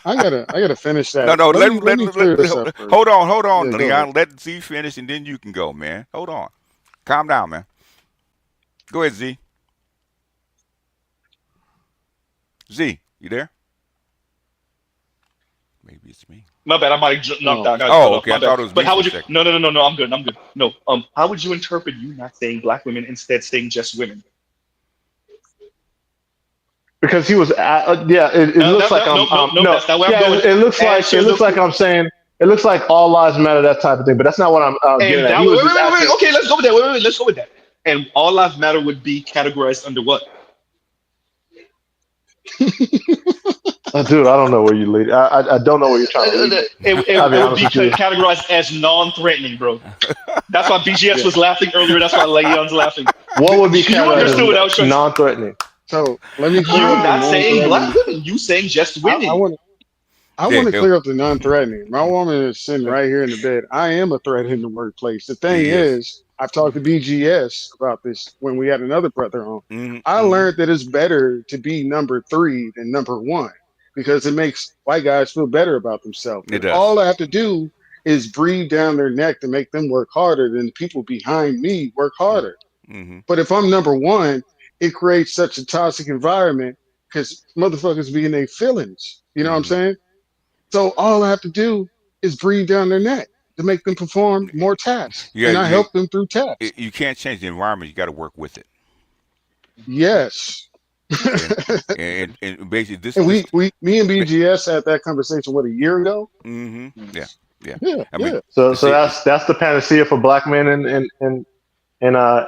I gotta finish No, that. no. Let me clear this up first. Hold on, Yeah, go ahead. Leon. Let Z finish, and then you can go, man. Hold on. Calm down, man. Go ahead, Z. Z, you there? Maybe it's me. My bad. I might have knocked out. Oh, okay. My I thought bad. it was But me how for a would you? second. No. I'm good. No. How would you interpret you not saying black women, instead saying just women? Because he was. Yeah. It looks like I'm. No. That's not where I'm Yeah. going. It looks like I'm saying. It looks like all lives matter, that type of thing. But that's not what I'm getting And at. that He was just wait. asking. Okay, let's go with that. Wait. Let's go with that. And all lives matter would be categorized under what? Dude, I don't know where you lead. I don't know where you're trying to lead. It would be categorized as non-threatening, bro. That's why BGS was laughing earlier. That's why Leon's laughing. What would be You understood what I was categorized trying as to. non-threatening? So let me You clear up the not saying black non-threatening. women. You saying just I women. want I Yeah, want to clear up the non-threatening. My woman is sitting right here in the bed. I am a threat in the workplace. The thing he is. is, I've talked to BGS about this when we had another brother on. I Mm-hmm. learned that it's better to be number 3 than number 1 because it makes white guys feel better about themselves. It And does. all I have to do is breathe down their neck to make them work harder than the people behind me work harder. Mm-hmm. But if I'm number 1, it creates such a toxic environment because motherfuckers be in their feelings. You know what I'm Mm-hmm. saying? So all I have to do is breathe down their neck to make them perform more tasks, and I help them through tasks. You can't change the environment. You got to work with it. Yes. And basically, this. And me and BGS had that conversation a year ago. Mm-hmm. Yeah. Yeah. I mean, So that's the panacea for black men in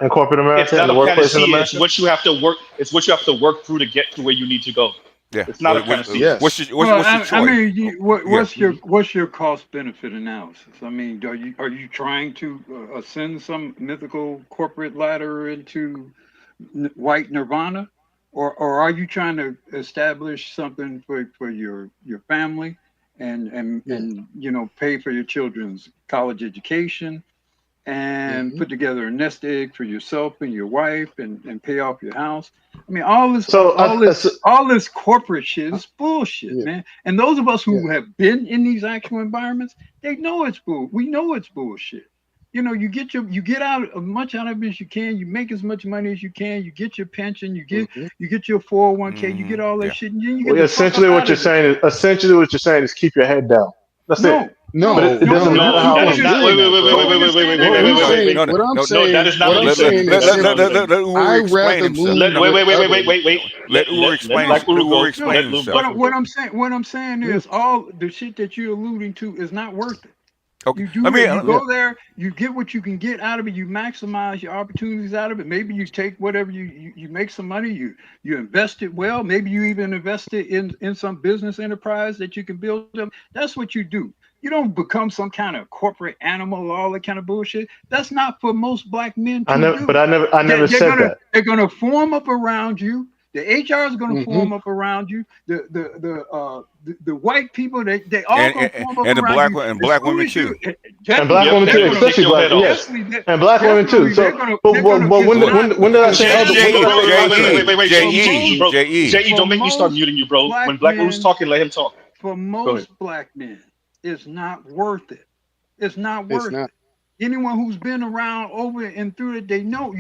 corporate It's America, in not the a workplace in panacea. It's America. what you have to work. It's what you have to work through to get to where you need to go. Yeah. It's not a panacea. What's Yes. your Well, choice? I mean, what's Yeah. your cost benefit analysis? I mean, are you trying to ascend some mythical corporate ladder into white nirvana, or are you trying to establish something for your family and pay for your children's college education and put together a nest egg for yourself and your wife and pay off your house? I mean, all this corporate shit is bullshit, man. And those of us who have been in these actual environments, they know it's bull. We know it's bullshit. You get out as much out of it as you can. You make as much money as you can. You get your pension. You get your 401k. You get all that shit, and then you get the fuck Essentially, up what out you're of there. saying is keep your head down. That's it. But it No, doesn't matter how. That is not. Wait. What I'm No, that saying, is not what what I'm he said. saying Let is simply, Uri I explain rather himself. move Wait. Let Uri explain. Let Uri explain himself. What I'm saying is all the shit that you're alluding to is not worth it. Okay. You do it. You go there. You get what you can get out of it. You maximize your opportunities out of it. Maybe you take whatever you make some money. You invest it well. Maybe you even invest it in some business enterprise that you can build up. That's what you do. You don't become some kind of corporate animal, all that kind of bullshit. That's not for most black men to do. But I never said that. They're gonna form up around you. The HR is going to form up around you. The white people, they all going to form up and around you. and As black soon women as you, too. And black women too, especially black, yes, and black women too. So, but when did I say other? J.E., don't make me start muting you, bro. When Black Rule's talking, let him talk. For most black men, it's not worth it. It's not worth it. Anyone who's been around over and through it, they know,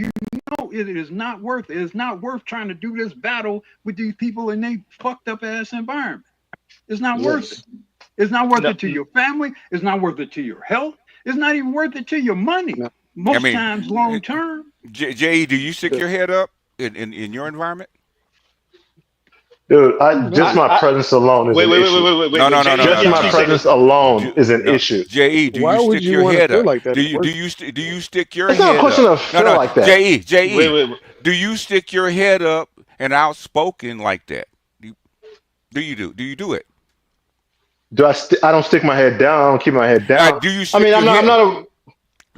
it is not worth it. It's not worth trying to do this battle with these people in they fucked up ass environment. It's not worth it. It's not worth it to your family. It's not worth it to your health. It's not even worth it to your money. Most times long term. J.E., do you stick your head up in your environment? Dude, just my presence alone is an issue. No. Just my presence alone is an issue. J.E., do you stick your head up? Do you stick your head up? It's not a question of feel like that. J.E., do you stick your head up and outspoken like that? Do you do it? Do I don't stick my head down. I don't keep my head down. Do you? I mean, I'm not a.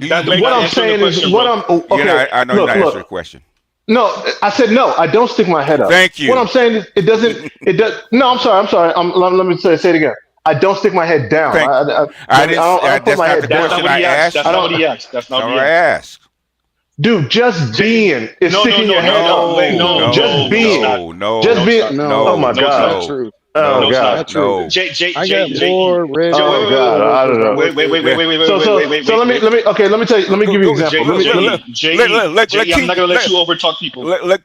What I'm saying is, what I'm okay. I know you're not answering the question. No, I said no. I don't stick my head up. Thank you. What I'm saying is, it doesn't. It does. No, I'm sorry. Let me say it again. I don't stick my head down. I don't put my head down. That's not what he asked. That's not what he asked. That's not what he asked. Dude, just being is sticking your head up. Just being. Just being. Oh my God. Oh God! No. I got more red. Oh God! I don't know. Wait. So let me tell you. Let me give you an example. I'm not gonna let you overtalk people. Let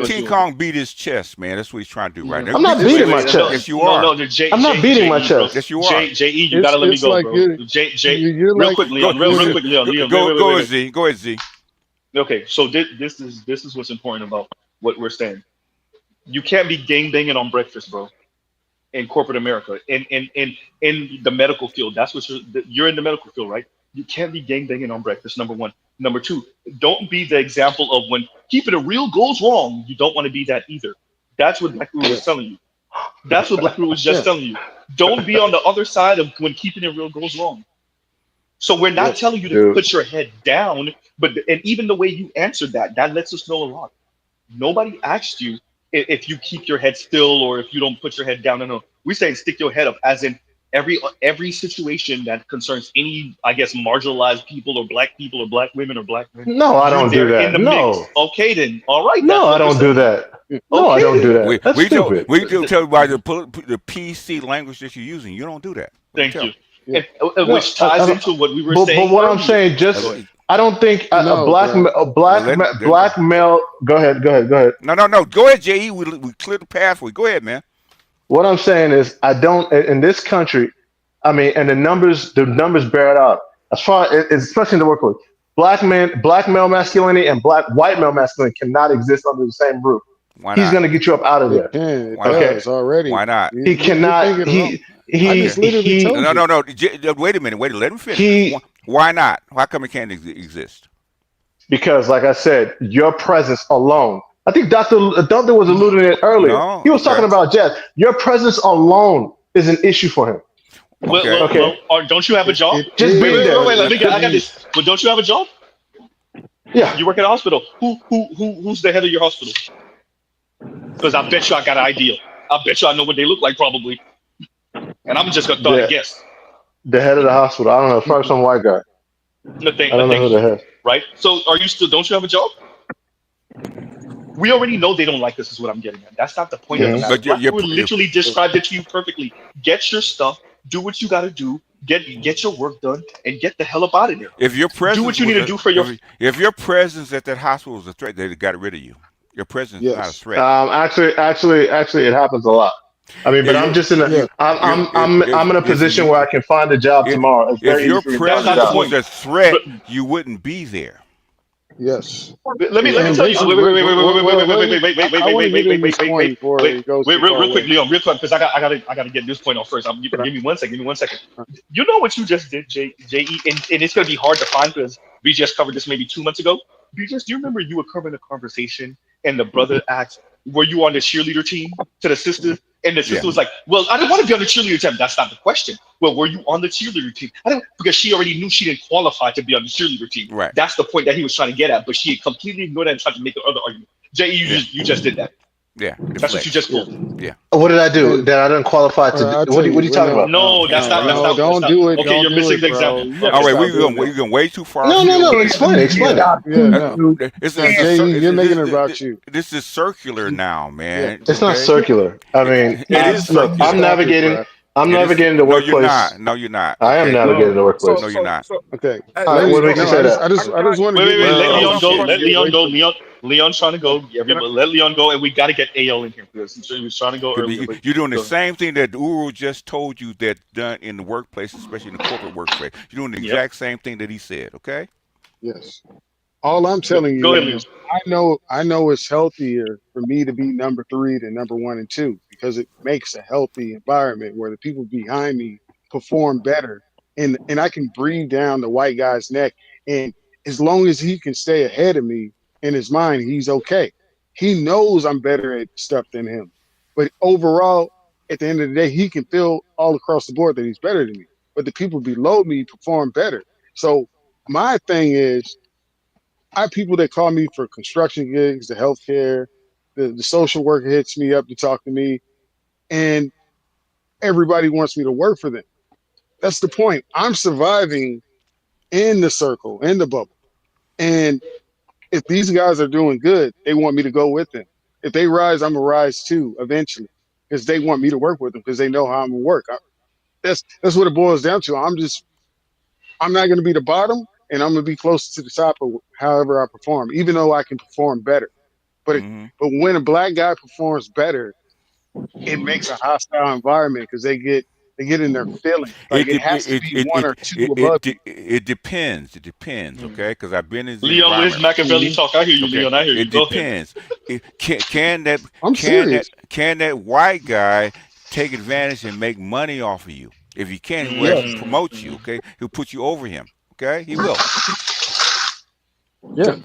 King Kong beat his chest, man. That's what he's trying to do right now. I'm not beating my chest. Yes, you are. I'm not beating my chest. Yes, you are. J.E., you gotta let me go, bro. Real quick, Leon. Real quick, Leon. Go ahead, Z. Go ahead, Z. Okay, so this is what's important about what we're saying. You can't be gangbanging on breakfast, bro. In corporate America, in the medical field, that's what you're in the medical field, right? You can't be gangbanging on breakfast. Number one. Number two, don't be the example of when keeping it real goes wrong. You don't want to be that either. That's what Black Rule was telling you. That's what Black Rule was just telling you. Don't be on the other side of when keeping it real goes wrong. So we're not telling you to put your head down, and even the way you answered that lets us know a lot. Nobody asked you if you keep your head still or if you don't put your head down. No. We're saying stick your head up, as in every situation that concerns any, I guess, marginalized people or black women or black men. No, I don't do that. No. Okay, then. All right. No, I don't do that. No, I don't do that. That's stupid. We do tell you by the PC language that you're using. You don't do that. Thank you. Which ties into what we were saying. But what I'm saying, I don't think a black male. Go ahead. No. Go ahead, J.E. We cleared the pathway. Go ahead, man. What I'm saying is, I don't in this country. I mean, and the numbers bear it out. As far as, especially in the workplace, black male masculinity and white male masculinity cannot exist under the same roof. Why not? He's going to get you up out of there. It's already. Why not? He cannot. No. Wait a minute. Let him finish. Why not? How come it can't exist? Because, like I said, your presence alone. I think Dr. was alluding to it earlier. No, he was talking about jazz. Your presence alone is an issue for him. Well, don't you have a job? Just being there. Wait, I got this. But don't you have a job? Yeah. You work at a hospital. Who's the head of your hospital? Because I bet you I got an idea. I bet you I know what they look like, probably. And I'm just gonna throw a guess. The head of the hospital. I don't know. It's probably some white guy. I don't know who the head. Right. So, don't you have a job? We already know they don't like us. Is what I'm getting at. That's not the point of the matter. But you literally described it to you perfectly. Get your stuff. Do what you got to do. Get your work done and get the hell up out of there. If your presence do what you need to do for your. If your presence at that hospital was a threat, they got rid of you. Your presence is not a threat. Actually, it happens a lot. I mean, but I'm just in a. I'm in a position where I can find a job tomorrow. If your presence was a threat, you wouldn't be there. Yes. Let me tell you. Wait, real quick, Leon, real quick, because I gotta get this point off first. Give me 1 second. You know what you just did, J.E., and it's gonna be hard to find because we just covered this maybe 2 months ago. Do you remember you were covering a conversation and the brother asked, "Were you on the cheerleader team?" to the sister? And the sister was like, "Well, I didn't want to be on the cheerleader team." That's not the question. Well, were you on the cheerleader team? Because she already knew she didn't qualify to be on the cheerleader team. Right. That's the point that he was trying to get at, but she completely ignored that and tried to make the other argument. J.E., you just did that. Yeah, the That's what you flex. just Yeah. pulled. Yeah. What did I do And that I didn't qualify to do? I'll What tell are you, you well, talking no, about? No, no, don't not. do it. Okay, Don't you're do missing it, the bro. example. You Yeah, got to All right, stop doing we're that. going way too far No, no, afield no. with Explain it. Explain Yeah, it. Stop yeah, it, no. dude. No, Jay, you're making it about you. this is circular now, Yeah. man. It's not Okay, circular. I mean, it is look, I'm circular. Stop it, navigating. bro. I'm It is. navigating the No, you're workplace. not. No, you're not. I am Okay. navigating No. the So workplace. No, you're so not. so Okay. All let right, me what Maybe makes you no. say that? can I just want to Wait, give you let a Well, Leon go. chance shit. to Let get Leon right go. for Leon's trying to go. can I, Everybody, let Leon go, and we got to get AO in here because he was trying to go earlier. But You're doing the go ahead. same thing that Uru just told you that done in the workplace, especially in the corporate workplace. You're doing the Yep. exact same thing that he said. Okay. yes. All I'm Go, telling go you ahead, Leon. is I know it's healthier for me to be number three than number one and two because it makes a healthy environment where the people behind me perform better and I can breathe down the white guy's neck. And as long as he can stay ahead of me in his mind, he's okay. He knows I'm better at stuff than him. But overall, at the end of the day, he can feel all across the board that he's better than me. But the people below me perform better. So my thing is I have people that call me for construction gigs, the healthcare, the social worker hits me up to talk to me, and everybody wants me to work for them. That's the point. I'm surviving in the circle, in the bubble. And if these guys are doing good, they want me to go with them. If they rise, I'm gonna rise too eventually because they want me to work with them because they know how I'm gonna work. That's what it boils down to. I'm not gonna be the bottom, and I'm gonna be close to the top of however I perform, even though I can perform better. Hmm. But when a black guy performs better, it makes a hostile environment because they get in their feelings. Like It it de- has to be one or two above you. it depends. It depends. Mm. Okay, because I've been in this Leon, where's environment. Machiavelli Hmm. talk? I hear you, Okay, Leon. I hear you. it Go ahead. depends. Can that I'm serious. white guy take advantage and make money off of you? If he can, he will actually Yes. promote you. Mm. Okay, he'll put you over him. Okay, he will Yeah.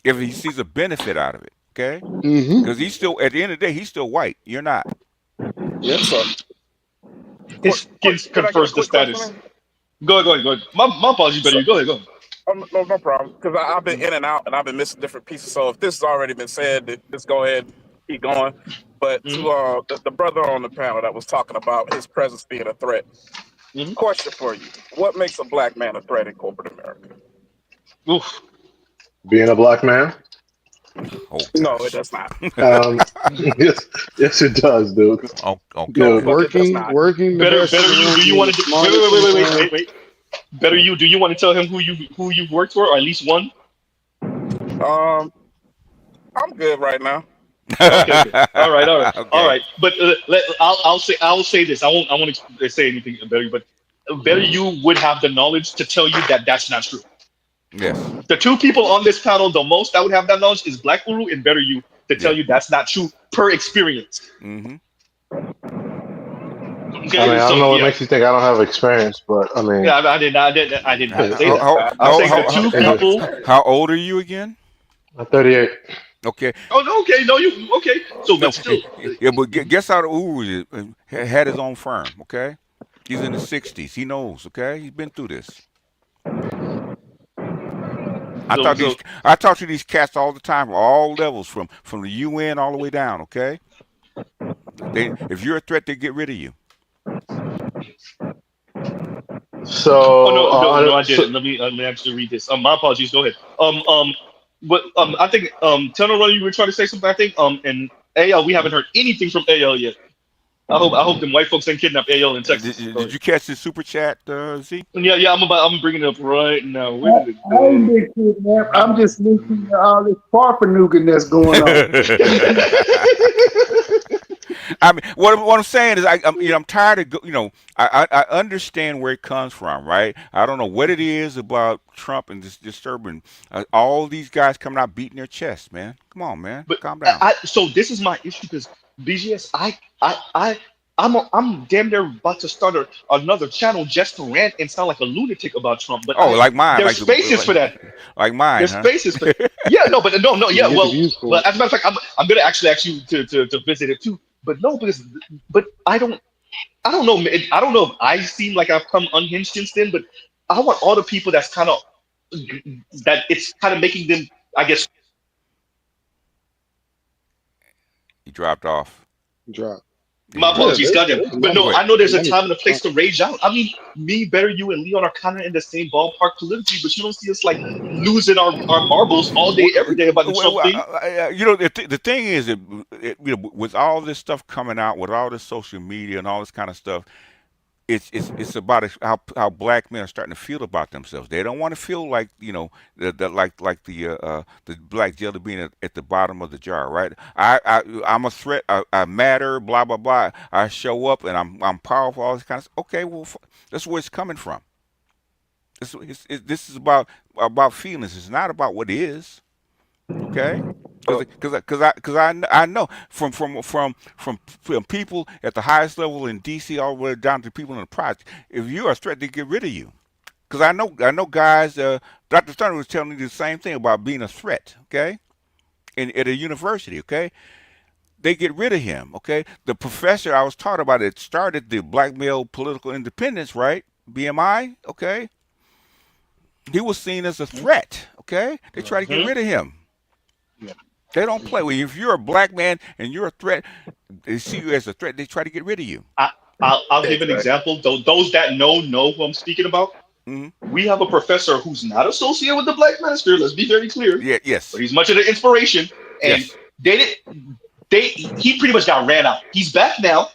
if he sees a benefit out of it. Okay, Hmm. because he's still at the end of the day, he's still white. You're not. Yep. so His skin can I get a confers the quick question status. in? Go ahead. My apologies, better So you. Go ahead, go ahead. no problem. Because I've been Mm. in and out and I've been missing different pieces. So if this has already been said, just go ahead and keep going. But Mm. to the brother on the panel that was talking about his presence being a threat. Mm. Question for you: what makes a black man a threat in corporate America? Oof. Being a black man. Oh No, it gosh. does not. Yes, yes, it does, dude. Oh, okay No, Dude, then. fuck, it does not. Working the best in Better the you. room, Do you being want the to? smartest in the room. Wait. Better you. Do you want to tell him who you've worked for, or at least one? Um, I'm good right now. Okay. All Okay. right. But I'll say this. I won't say anything better, but better you would have the knowledge to tell you that that's not true. Yes. The two people on this panel, the most that would have that knowledge is Black Uru and Better You to tell Yeah. you that's not true per experience. Mm-hmm. I mean, Okay, I don't so know what yeah, makes you think I don't have experience, but I mean, yeah, I did not say that. I'm How, saying the how, two is it people. how old are you again? 38? Okay. Oh, no, okay, no, you okay? So, No. but still, Yeah, but guess how the Uru had his own firm. Okay. He's in the 60s. He knows. Okay. He's been through this. so, so I talk to these cats all the time, all levels, from the UN all the way down. Okay. If you're a threat, they get rid of you. oh So, no, I didn't. Let me actually read this. My apologies. Go ahead. But I think Tunnel Run, you were trying to say something. I think and AL, we haven't heard anything from AL yet. I hope them white folks ain't kidnap AL in Texas. Go Did ahead. you catch the super chat, Z? Yeah, I'm bringing it up right now. Where did it I ain't go? been kidnapped. I'm just listening to all this farfanoogan that's going on. I mean, what I'm saying is, I'm tired of I understand where it comes from, right? I don't know what it is about Trump and this disturbing all these guys coming out beating their chests, man. Come on, man, But calm down. so this is my issue because BGS, I'm damn near about to start another channel just to rant and sound like a lunatic about Trump. But Oh, like mine, there's spaces for that. like mine, There's huh? spaces for yeah, no, but no, You yeah, get the well, views for but it. as a matter of fact, I'm gonna actually ask you to visit it too. But no, because but I don't know, I don't know if I seem like I've come unhinged since then, but I want all the people that's kind of that it's kind of making them, I guess. He dropped off. Drop. Yeah, My he dropped. apologies, goddamn. But no, Go I ahead. know there's a time and a place to rage out. I mean, me, Better, you, and Leon are kind of in the same ballpark politically, but you don't see us like losing our marbles all day, every day about the Trump thing. You know, the thing is, you know, with all this stuff coming out, with all this social media and all this kind of stuff, it's about how black men are starting to feel about themselves. They don't want to feel like, you know, like the black jelly bean at the bottom of the jar, right? I'm a threat. I matter. Blah blah blah. I show up and I'm powerful. All this kind of stuff. Okay, well, that's where it's coming from. This is about feelings. It's not about what is. Okay. Because I know from people at the highest level in D.C. all the way down to people in the project, if you're a threat, they get rid of you. Because I know guys. Dr. Thunder was telling me the same thing about being a threat. Okay, at a university. Okay, they get rid of him. Okay, the professor I was taught about it started the Black Male Political Independence, right? BMI. Okay, he was seen as a threat. Okay, they try to get rid of him. They don't play. Well, if you're a black man and you're a threat, they see you as a threat. They try to get rid of you. I'll give an example. Those that know who I'm speaking about. Mm-hmm. We have a professor who's not associated with the Black Manosphere. Let's be very clear. Yeah. Yes. But he's much of an inspiration, and yes. He pretty much got ran out. He's back now,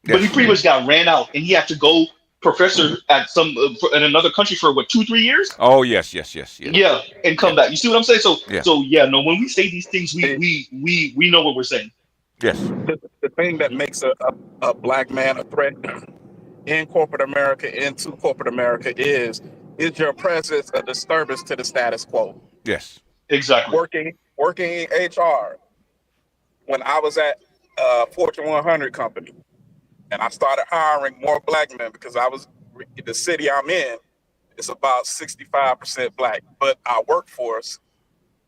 but he pretty much got ran out, and he had to go professor at in another country for what 2-3 years. Oh yes. Yeah, and come back. You see what I'm saying? So yeah. So yeah, no. When we say these things, we know what we're saying. Yes. The thing that makes a black man a threat in corporate America, into corporate America, is your presence a disturbance to the status quo? Yes. Exactly. Working in HR, when I was at Fortune 100 company, and I started hiring more black men because the city I'm in, it's about 65% black, but our workforce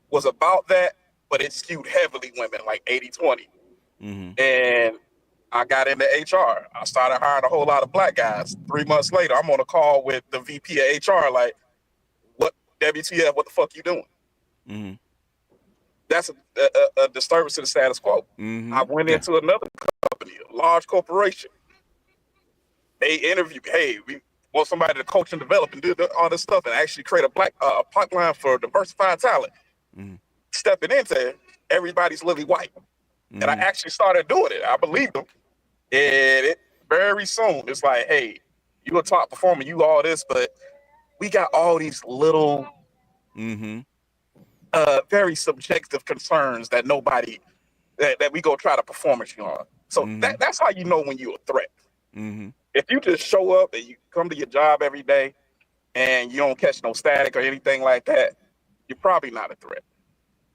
was about that, but it skewed heavily women, like 80-20. Mm-hmm. And I got into HR. I started hiring a whole lot of black guys. 3 months later, I'm on a call with the VP of HR, like, what, WTF, what the fuck you doing? Mm-hmm. That's a disturbance to the status quo. Mm-hmm. I went into another company, a large corporation. They interviewed, hey, we want somebody to coach and develop and do all this stuff and actually create a pipeline for diversified talent. Mm-hmm. Stepping into everybody's lily white. Mm-hmm. And I actually started doing it. I believed them. And very soon, it's like, hey, you a top performer, you all this, but we got all these little, very subjective concerns that that we go try to performance you on. So that's how you know when you're a threat. Mm-hmm. If you just show up and you come to your job every day and you don't catch no static or anything like that, you're probably not a threat.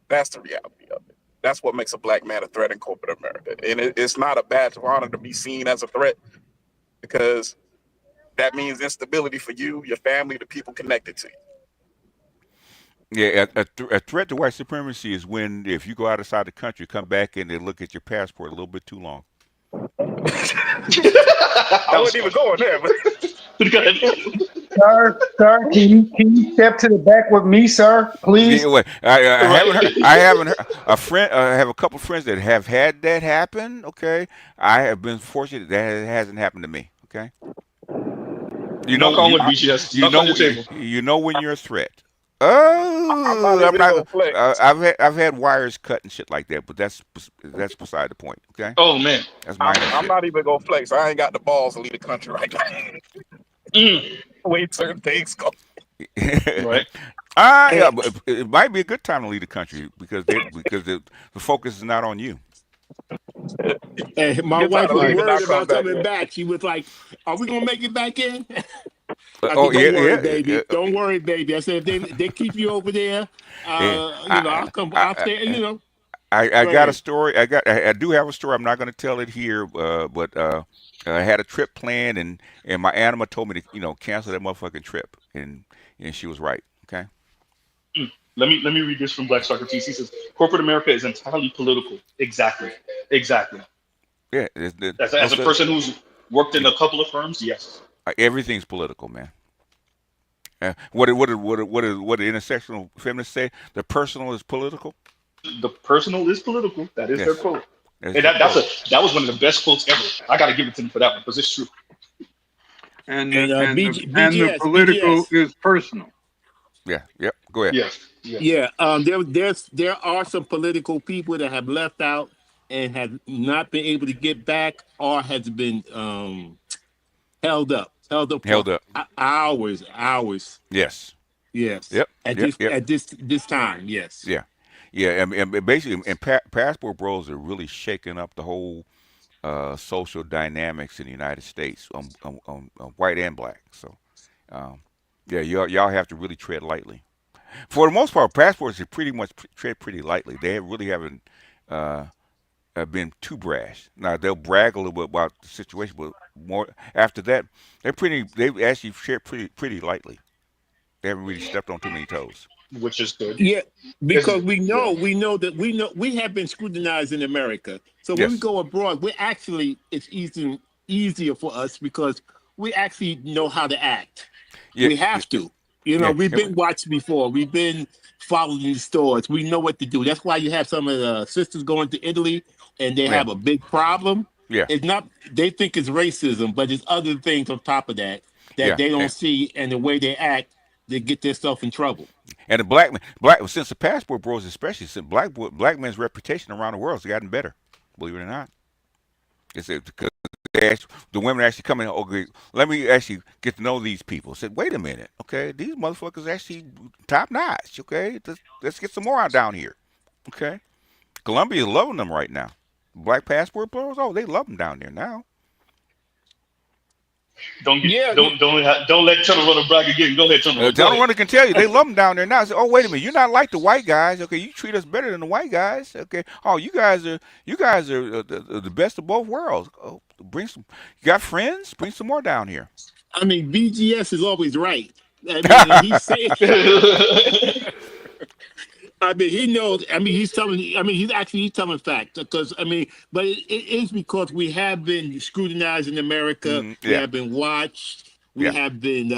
That's the reality of it. That's what makes a black man a threat in corporate America. And it's not a badge of honor to be seen as a threat, because that means instability for you, your family, the people connected to you. Yeah, a threat to white supremacy is when, if you go outside the country, come back and they look at your passport a little bit too long. I wasn't even going there, but Sir, can you step to the back with me, sir, please? Yeah, wait, I haven't heard a friend. I have a couple of friends that have had that happen. Okay, I have been fortunate that it hasn't happened to me. Okay, you know when you're a threat. Oh, I'm not flex. I've had wires cut and shit like that, but that's beside the point. Okay. Oh man, that's minor shit. I'm not even gonna flex. I ain't got the balls to leave the country right now. Wait, certain things go. Right. Yeah, but it might be a good time to leave the country because the focus is not on you. And my wife was worried about coming back. She was like, "Are we gonna make it back in?" I said, "Don't worry, baby. Don't worry, baby." I said, "If they keep you over there, I'll come. I'll stay. You know." I got a story. I do have a story. I'm not going to tell it here, but I had a trip planned, and my anima told me to cancel that motherfucking trip, and she was right. Okay. Let me read this from Black Socrates. He says, "Corporate America is entirely political." Exactly. Yeah. As a person who's worked in a couple of firms, yes. Everything's political, man. What did intersectional feminists say? The personal is political. The personal is political. That is their quote. That's And a quote. that was one of the best quotes ever. I got to give it to him for that one because it's true. And And the BGS, political is personal. Yeah. Yep. Go ahead. Yes. Yes. Yeah, there are some political people that have left out and have not been able to get back, or has been held up for Held up. hours. Yes. Yes, Yep. Yep. Yep. at this time, yes. Yeah. Yeah. And basically, and passport bros are really shaking up the whole social dynamics in the United States on white and black. So, um, yeah, y'all have to really tread lightly. For the most part, passports are pretty much tread pretty lightly. They really haven't uh, been too brash. Now they'll brag a little bit about the situation, but more after that, they actually tread pretty lightly. They haven't really stepped on too many toes. Which is good. Yeah, because Yeah. we know we have been scrutinized in America. So when we Yes. go abroad, it's easier for us because we actually know how to act. Yeah. We have to. You know, Yeah. we've been watched before. We've been followed in the stores. We know what to do. That's why you have some of the sisters going to Italy and they Yeah. have a big problem. Yeah. It's not they think it's racism, but it's other things on top of that that Yeah. they don't see, and the way they act, they get themselves in trouble. And the since the passport bros, especially since black men's reputation around the world has gotten better. Believe it or not, it's because the women actually come in. Okay, let me actually get to know these people. Said, wait a minute, okay, these motherfuckers actually top notch. Okay, let's get some more out down here. Okay, Colombia is loving them right now. Black passport bros, oh, they love them down there now. Yeah, Don't let Tunnel Runner brag again. Go ahead, Tunnel Runner. Go Tunnel ahead. Runner can tell you they love them down there now. Say, oh wait a minute, you're not like the white guys. Okay, you treat us better than the white guys. Okay, oh you guys are the best of both worlds. Oh, bring some. You got friends? Bring some more down here. I mean, BGS is always right. I mean, and he's saying. I mean, he knows. I mean, he's telling. I mean, he's telling facts because I mean, but it is because we have been scrutinized in America. We Yeah. have been watched. We Yeah. have been.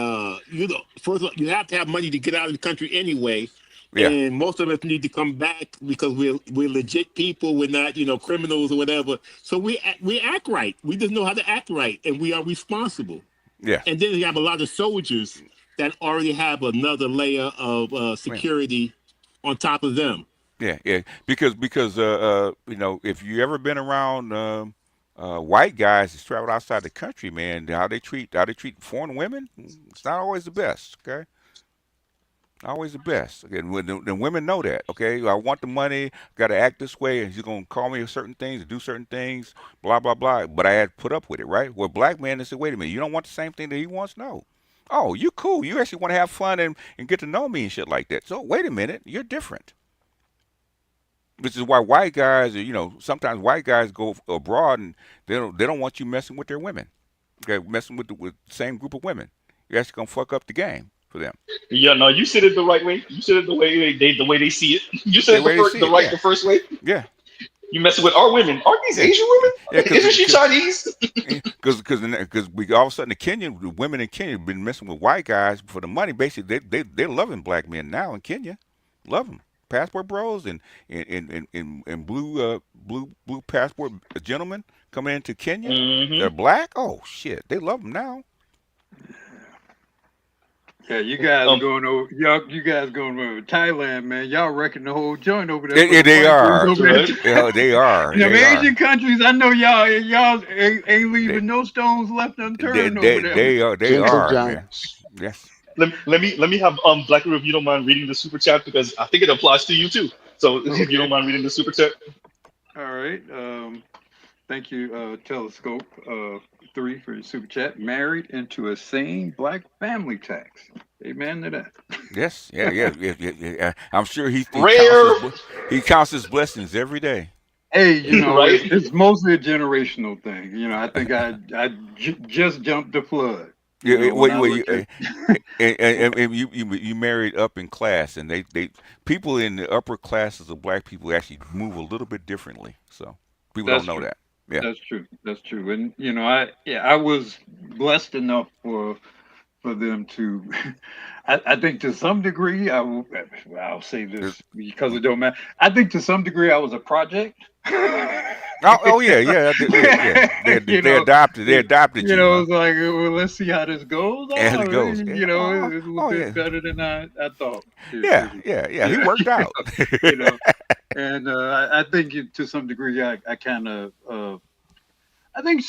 First of all, you have to have money to get out of the country anyway, Yeah. and most of us need to come back because we're legit people. We're not criminals or whatever. So we act right. We just know how to act right, and we are responsible. Yeah. And then you have a lot of soldiers that already have another layer of Yeah. security on top of them. Yeah, yeah. Because if you ever been around white guys that's traveled outside the country, man, how they treat foreign women, it's not always the best. Okay, not always the best. Okay, and the women know that. Okay, I want the money, got to act this way, and he's gonna call me certain things, do certain things, blah blah blah. But I had to put up with it, right? Where black man, they said, wait a minute, you don't want the same thing that he wants? No. Oh, you cool. You actually want to have fun and get to know me and shit like that. So wait a minute, you're different. Which is why white guys, sometimes white guys go abroad and they don't want you messing with their women. Okay, messing with the same group of women. You're actually gonna fuck up the game for them. Yeah, no, you said it the right way. You said it the way they see it. You said The it way they see it, yeah, the first way. yeah, You messing with our women? Aren't these yeah, Asian women? yeah. Isn't she Chinese? Because we all of a sudden the women in Kenya have been messing with white guys for the money. Basically, they're loving black men now in Kenya. Love them. Passport bros and blue passport gentlemen coming into Kenya. They're black. Oh shit, they love them now. Yeah, you guys going over you guys going over to Thailand, man. Y'all wrecking the whole joint over there. They are. Over there. Yeah, they are. Them They are. Asian countries, I know y'all ain't leaving no stones left unturned over there. They are. They Gentle are. Yeah. giants. Yes. Let me have Black River, if you don't mind reading the super chat because I think it applies to you too. So if you don't mind reading the super chat. All right. Thank you, Telescope 3 for your super chat. Married into a sane black family tax. Amen to that. Yes. Yeah. I'm sure he Rare. counts his blessings every day. Hey, Right? it's mostly a generational thing. I think I just jumped the flood. Yeah. When I Well, look at and you married up in class, and they people in the upper classes of black people actually move a little bit differently. So people That's don't know true. that. Yeah. That's true. And I was blessed enough for them to I think to some degree I'll say this because it don't matter. I think to some degree I was a project. Oh yeah, yeah, yeah. you They know, adopted you, huh? it's like, well, let's see how this goes. As it Oh, goes. Yeah. it's a little bit Yeah. better than I thought Yeah, it would be. yeah. He worked out. You know, and I think to some degree, I kind of, I think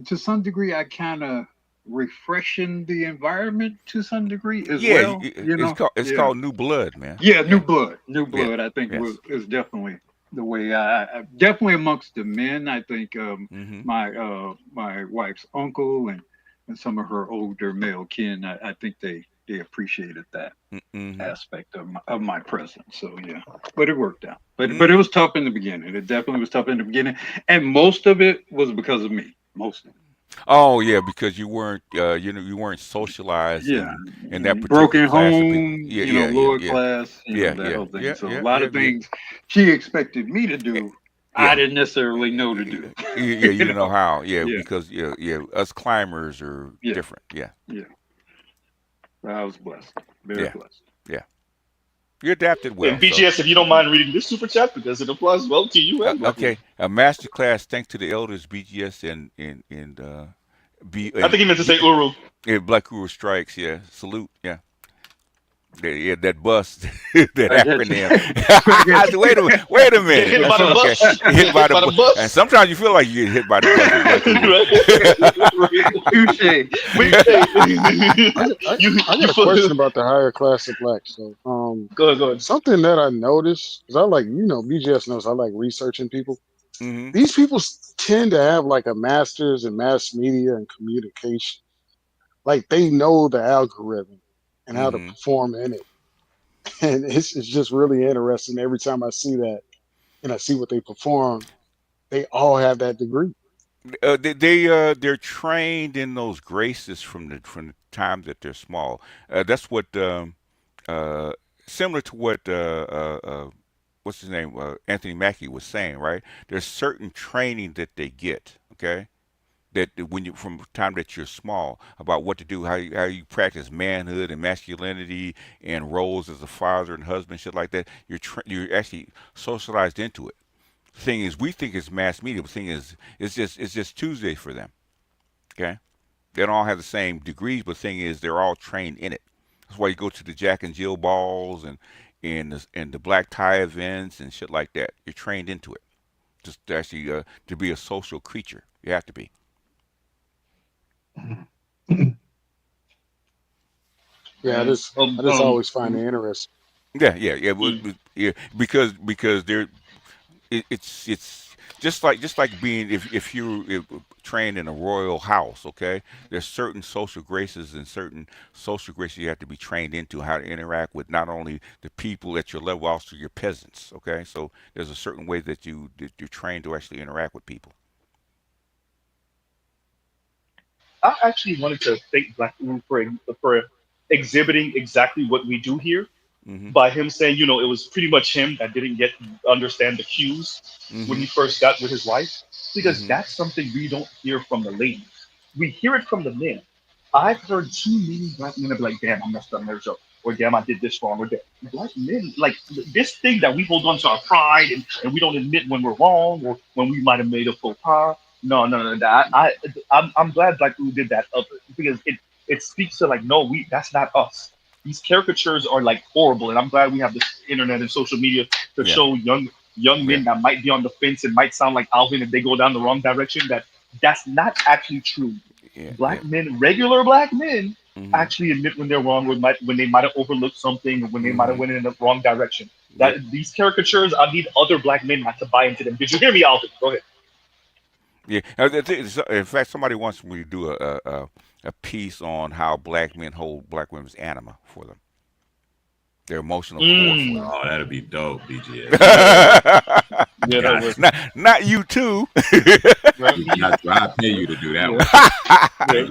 to some degree, I kind of refreshing the environment to some degree as Yeah, well. it's Yeah. called new blood, man. Yeah, new Yeah. blood. New Yeah. blood, I think, Yes. is definitely the way I definitely amongst the men. I think Mm-hmm. my wife's uncle and some of her older male kin, I think they appreciated that Mm-hmm. aspect of my presence. So yeah, but it worked out. But it Mm-hmm. was tough in the beginning. It definitely was tough in the beginning, and most of it was because of me. Most of it. Oh yeah, because you weren't you weren't socialized Yeah, in that particular broken class of people. home, Yeah, yeah, yeah, lower yeah. class, Yeah, that yeah, whole thing. yeah, So a yeah, lot yeah, of yeah. things she expected me to Eh, do, I Yeah. didn't necessarily know to do. Yeah, you know how. Yeah, Yeah, because yeah, us climbers are yeah, different. Yeah. yeah. I was blessed, very Yeah. blessed. Yeah. You adapted And well, so BGS, if you don't mind reading this super chat because it applies well to you and Black women. okay. A master class thanks to the elders BGS and B I think he meant to say Uru. Black Guru Strikes, yeah. Salute, yeah. Yeah, that bus, that I get acronym. you. Wait a Get minute. hit by the Okay, bus. hit Get by hit the by the bus, and bus. sometimes you feel like you get hit by the bus with Black Guru. Touche, Wait, touche. I you got a question about the higher class of black. So, go ahead, go ahead. something that I noticed because I like, BGS knows I like researching people. Hmm. These people tend to have like a master's in mass media and communication. Like they know the algorithm and how to Hmm. perform in it, and it's just really interesting every time I see that and I see what they perform. They all have that degree. They're trained in those graces from the time that they're small. That's what uh, similar to what what's his name Anthony Mackie was saying, right? There's certain training that they get, okay? That when you from the time that you're small about what to do, how you practice manhood and masculinity and roles as a father and husband, shit like that. You're actually socialized into it. The thing is, we think it's mass media. The thing is, it's just Tuesday for them. Okay, they don't all have the same degrees, but the thing is, they're all trained in it. That's why you go to the Jack and Jill balls and the black tie events and shit like that. You're trained into it. Just to actually to be a social creature, you have to be. Yeah, And I just always find it interesting. Yeah, yeah, yeah, mm, yeah. Because it's just like being if you trained in a royal house. Okay, there's certain social graces and certain social graces you have to be trained into how to interact with not only the people at your level, also your peasants. Okay, so there's a certain way that you're trained to actually interact with people. I actually wanted to thank Black Uru for exhibiting exactly what we do here Hmm. by him saying, it was pretty much him that didn't get understand the cues when Hmm. he first got with his wife, because Hmm. that's something we don't hear from the ladies. We hear it from the men. I've heard too many black men be like, "Damn, I messed up marriage up," or "Damn, I did this wrong," or "Damn." Black men like this thing that we hold on to our pride and we don't admit when we're wrong or when we might have made a faux pas. No, no, no. I'm glad Black Blue did that because it speaks to like, no, we that's not us. These caricatures are like horrible, and I'm glad we have this internet and social media to Yeah, show young yeah, men that might be on the fence and might sound like Alvin if they go down the wrong direction. That's not actually true. yeah, yeah. Black men, regular black men, Hmm. actually admit when they're wrong, when they might have overlooked something, or when they might have Hmm. went in the wrong direction. That Yep. these caricatures, I need other black men not to buy into them. Did you hear me, Alvin? Go ahead. Yeah. In fact, somebody wants me to do a piece on how black men hold black women's anima for them, their emotional core for them. Mm. Oh, that'd be dope, BGS. Yeah, that Got was. to. not you too. Right. You got to. I pay you to do that Yeah. one. Yeah.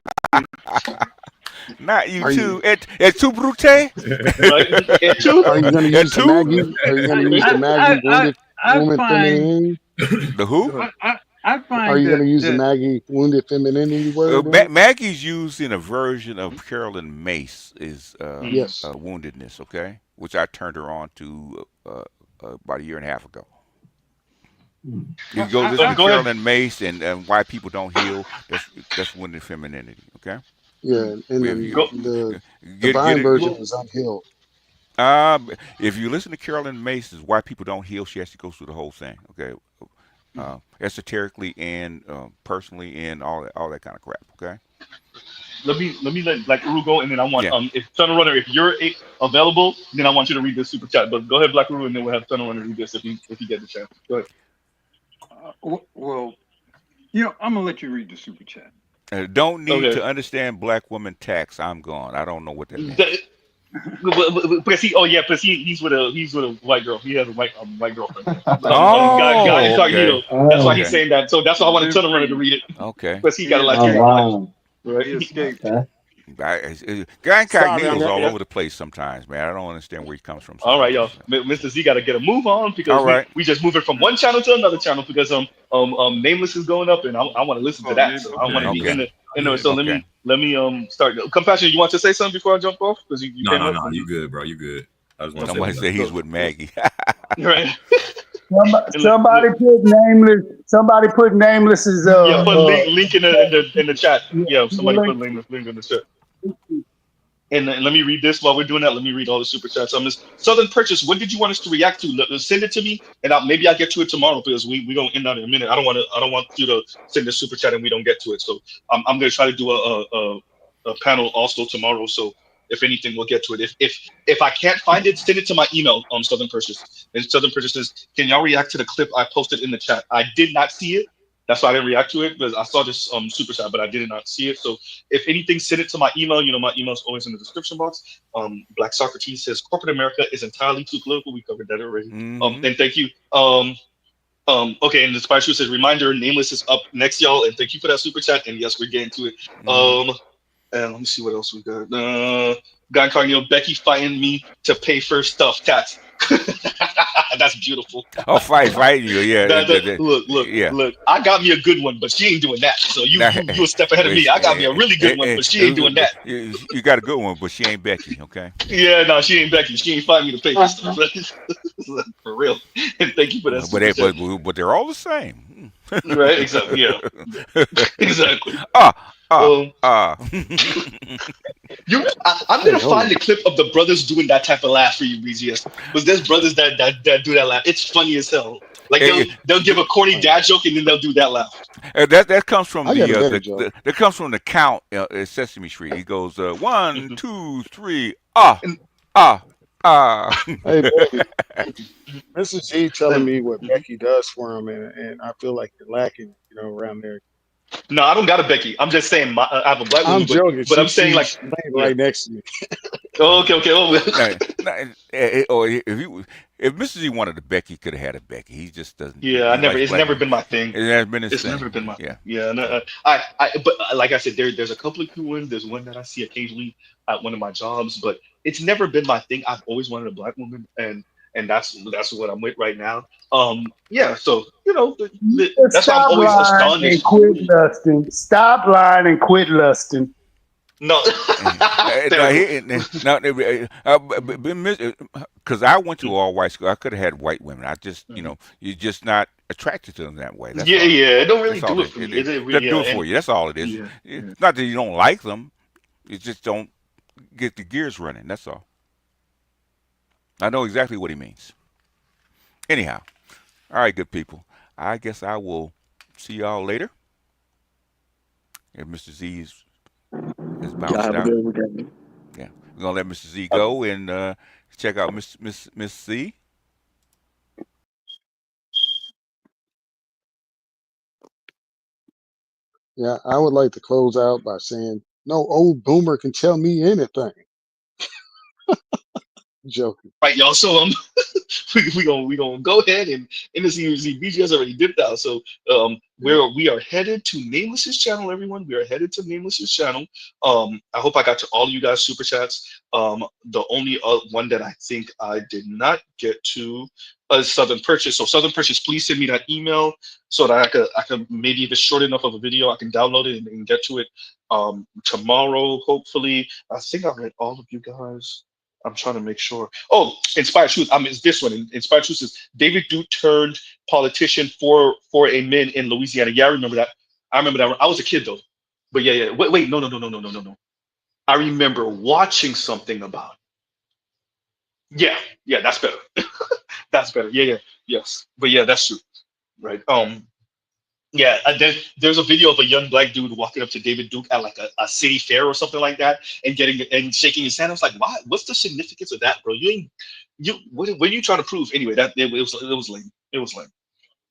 Not you Are you too. Et tu brute? Right. And two. are you gonna Et use the tu? Maggie? Are you gonna I use the I Maggie I I, wounded I woman find femininity? The who? Go ahead. I Are find you gonna that use the Maggie wounded femininity word in it? Maggie's used in a version of Carolyn Mace is Mm. Yes. woundedness. Okay, which I turned her on to about a year and a half ago. You go listen to Go ahead. Carolyn Mace and Why People Don't Heal. That's Wounded Femininity. Okay. Yeah, and If then you the get Vine it. version is unhealed. If you listen to Carolyn Mace's Why People Don't Heal, she actually goes through the whole thing. Okay. Esoterically and personally and all that kind of crap. Okay. Let me let Black Uru go, and then I want Yeah. if Tunnel Runner, if you're available, then I want you to read this super chat. But go ahead, Black Uru, and then we'll have Tunnel Runner read this if you get the chance. Go ahead. Well, I'm gonna let you read the super chat. Don't need Okay. to understand black woman tax. I'm gone. I don't know what that means. Because he's with a white girl. He has a white girlfriend. Guy Oh, okay. incognito. That's why he's Okay. saying that. So that's why I wanted Tunnel Runner to read it. Okay. Because he got a He Latino escaped. wife. wow. Right. He escaped. Guy Sorry, Incognito's all yeah. over the place sometimes, man. I don't understand where he comes from All right, sometimes. y'all. Mr. Z got to get a move on because All right. we just moving from one channel to another channel because Nameless is going up and I want to listen to that. So I want to be Okay. in there. So Okay. let me start. Compassion, you want to say something before I jump off because you No, came no, up. no. You good, bro. You good. I just want to say Somebody one said he's last. with Maggie. Right. Somebody put nameless. Somebody put nameless as Yeah, put link in the chat. Yeah, somebody put link in the chat. And let me read this while we're doing that. Let me read all the super chats. Southern Purchase. What did you want us to react to? Send it to me, and maybe I'll get to it tomorrow because we gonna end out in a minute. I don't want you to send the super chat and we don't get to it. So I'm gonna try to do a panel also tomorrow. So if anything, we'll get to it. If I can't find it, send it to my email on Southern Purchase. And Southern Purchase says, can y'all react to the clip I posted in the chat? I did not see it. That's why I didn't react to it because I saw this super chat, but I did not see it. So if anything, send it to my email. My email is always in the description box. Black Socrates says corporate America is entirely too political. We covered that already. And thank you. Okay, and the Spy Shoe says reminder, Nameless is up next, y'all. And thank you for that super chat. And yes, we're getting to it. And let me see what else we got. Guy Carnio, Becky fighting me to pay for stuff tax. That's beautiful. Oh, fighting you, yeah. Yeah. Look. I got me a good one, but she ain't doing that. So you a step ahead of me. I got me a really good one, but she ain't doing that. You got a good one, but she ain't Becky, okay? Yeah, no, she ain't Becky. She ain't fighting me to pay for stuff. For real. And thank you for that super chat. But they're all the same. Right? Exactly. Yeah. Exactly. I'm gonna find the clip of the brothers doing that type of laugh for you, BGS. Because there's brothers that do that laugh. It's funny as hell. Like they'll give a corny dad joke and then they'll do that laugh. That comes from that comes from the count at Sesame Street. He goes 1, 2, 3, Hey, Becky, Mrs. G telling me what Becky does for him, and I feel like you're lacking, around there. No, I don't got a Becky. I'm just saying I have a black woman. I'm joking. But I'm saying she's laying right next to me. Okay. If Mrs. E wanted a Becky, could have had a Becky. He just doesn't. Yeah, it's never been my thing. It has been his It's thing. never been my thing. Yeah. No, but like I said, there's a couple of cool ones. There's one that I see occasionally at one of my jobs, but it's never been my thing. I've always wanted a black woman, and that's what I'm with right now. Yeah. So that's why I'm Stop always lying astonished. and quit lusting. Stop lying and quit lusting. No, because I went to all white school. I could have had white women. I just, you're just not attracted to them that way. That's all. It don't really do it for me. It do it for you. That's all it is. It's not that you don't like them. You just don't get the gears running. That's all. I know exactly what he means. Anyhow, all right, good people. I guess I will see y'all later. If Mr. Z is bounced out. Yeah, we're gonna let Mr. Z go and check out Miss Z. Yeah, I would like to close out by saying, no old boomer can tell me anything. Joking. Right, y'all. So we gonna go ahead and in the CZ BGS already dipped out. So we are headed to Nameless's channel, everyone. We are headed to Nameless's channel. I hope I got to all of you guys super chats. The only one that I think I did not get to is Southern Purchase. So Southern Purchase, please send me that email so that I could maybe if it's short enough of a video, I can download it and get to it tomorrow. Hopefully, I think I read all of you guys. I'm trying to make sure. Oh, Inspired Truth. It's this one. Inspired Truth is David Duke turned politician for a men in Louisiana. Yeah, I remember that. I remember that. I was a kid though. But yeah. Wait. No. I remember watching something about it. Yeah. That's better. That's better. Yeah. Yes. But yeah, that's true. Right. Yeah, and then there's a video of a young black dude walking up to David Duke at like a city fair or something like that, and getting and shaking his hand. I was like, why? What's the significance of that, bro? You ain't you. What are you trying to prove anyway? That it was lame. It was lame.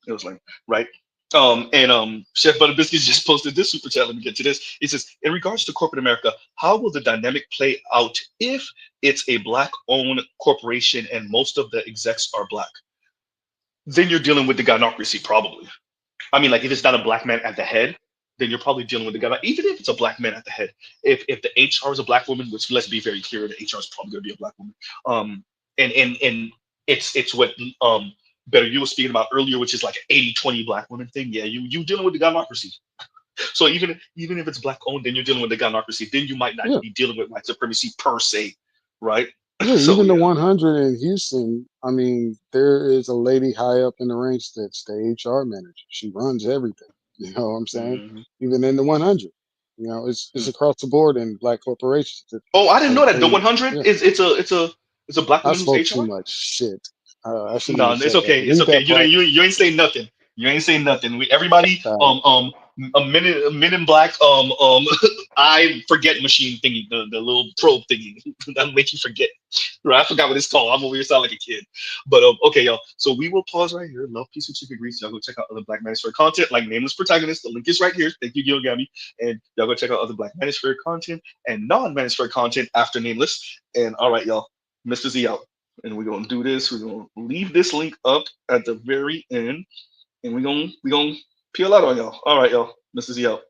It was lame. Right. Chef Butter Biscuits just posted this super chat. Let me get to this. It says, in regards to corporate America, how will the dynamic play out if it's a black-owned corporation and most of the execs are black? Then you're dealing with the gynocracy, probably. I mean, like if it's not a black man at the head, then you're probably dealing with the guy. Even if it's a black man at the head, if the HR is a black woman, which let's be very clear, the HR is probably going to be a black woman. And it's what Better you were speaking about earlier, which is like an 80-20 black women thing. Yeah, you dealing with the gynocracy. So even if it's black owned, then you're dealing with the gynocracy. Then you might not Yeah. be dealing with white supremacy per se, right? Yeah, So even the yeah. 100 in Houston, I mean, there is a lady high up in the ranks that's the HR manager. She runs everything. You know what I'm saying? Mhm. Even in the 100, you know, it's across the board in black corporations. Oh, I didn't know that. The They 100 yeah. is a black I woman who's spoke too HR. much shit. I shouldn't No, even it's say that. okay. It's Read okay. that part. You ain't saying nothing. You ain't saying nothing. Everybody All a men in black I forget machine thingy, the little probe thingy that'll make you forget. Right, I forgot what it's called. I'm over here sound like a kid. But okay, y'all. So we will pause right here. Love, peace, and chicken grease. Y'all go check out other Black Manosphere content like Nameless Protagonist. The link is right here. Thank you, Gil Gabby. And y'all go check out other Black Manosphere content and non-Manosphere content after Nameless. And all right, y'all. Mr. Z out. And we're gonna do this. We're gonna leave this link up at the very end, and we're gonna peel out on y'all. All right, y'all. Mr. Z out.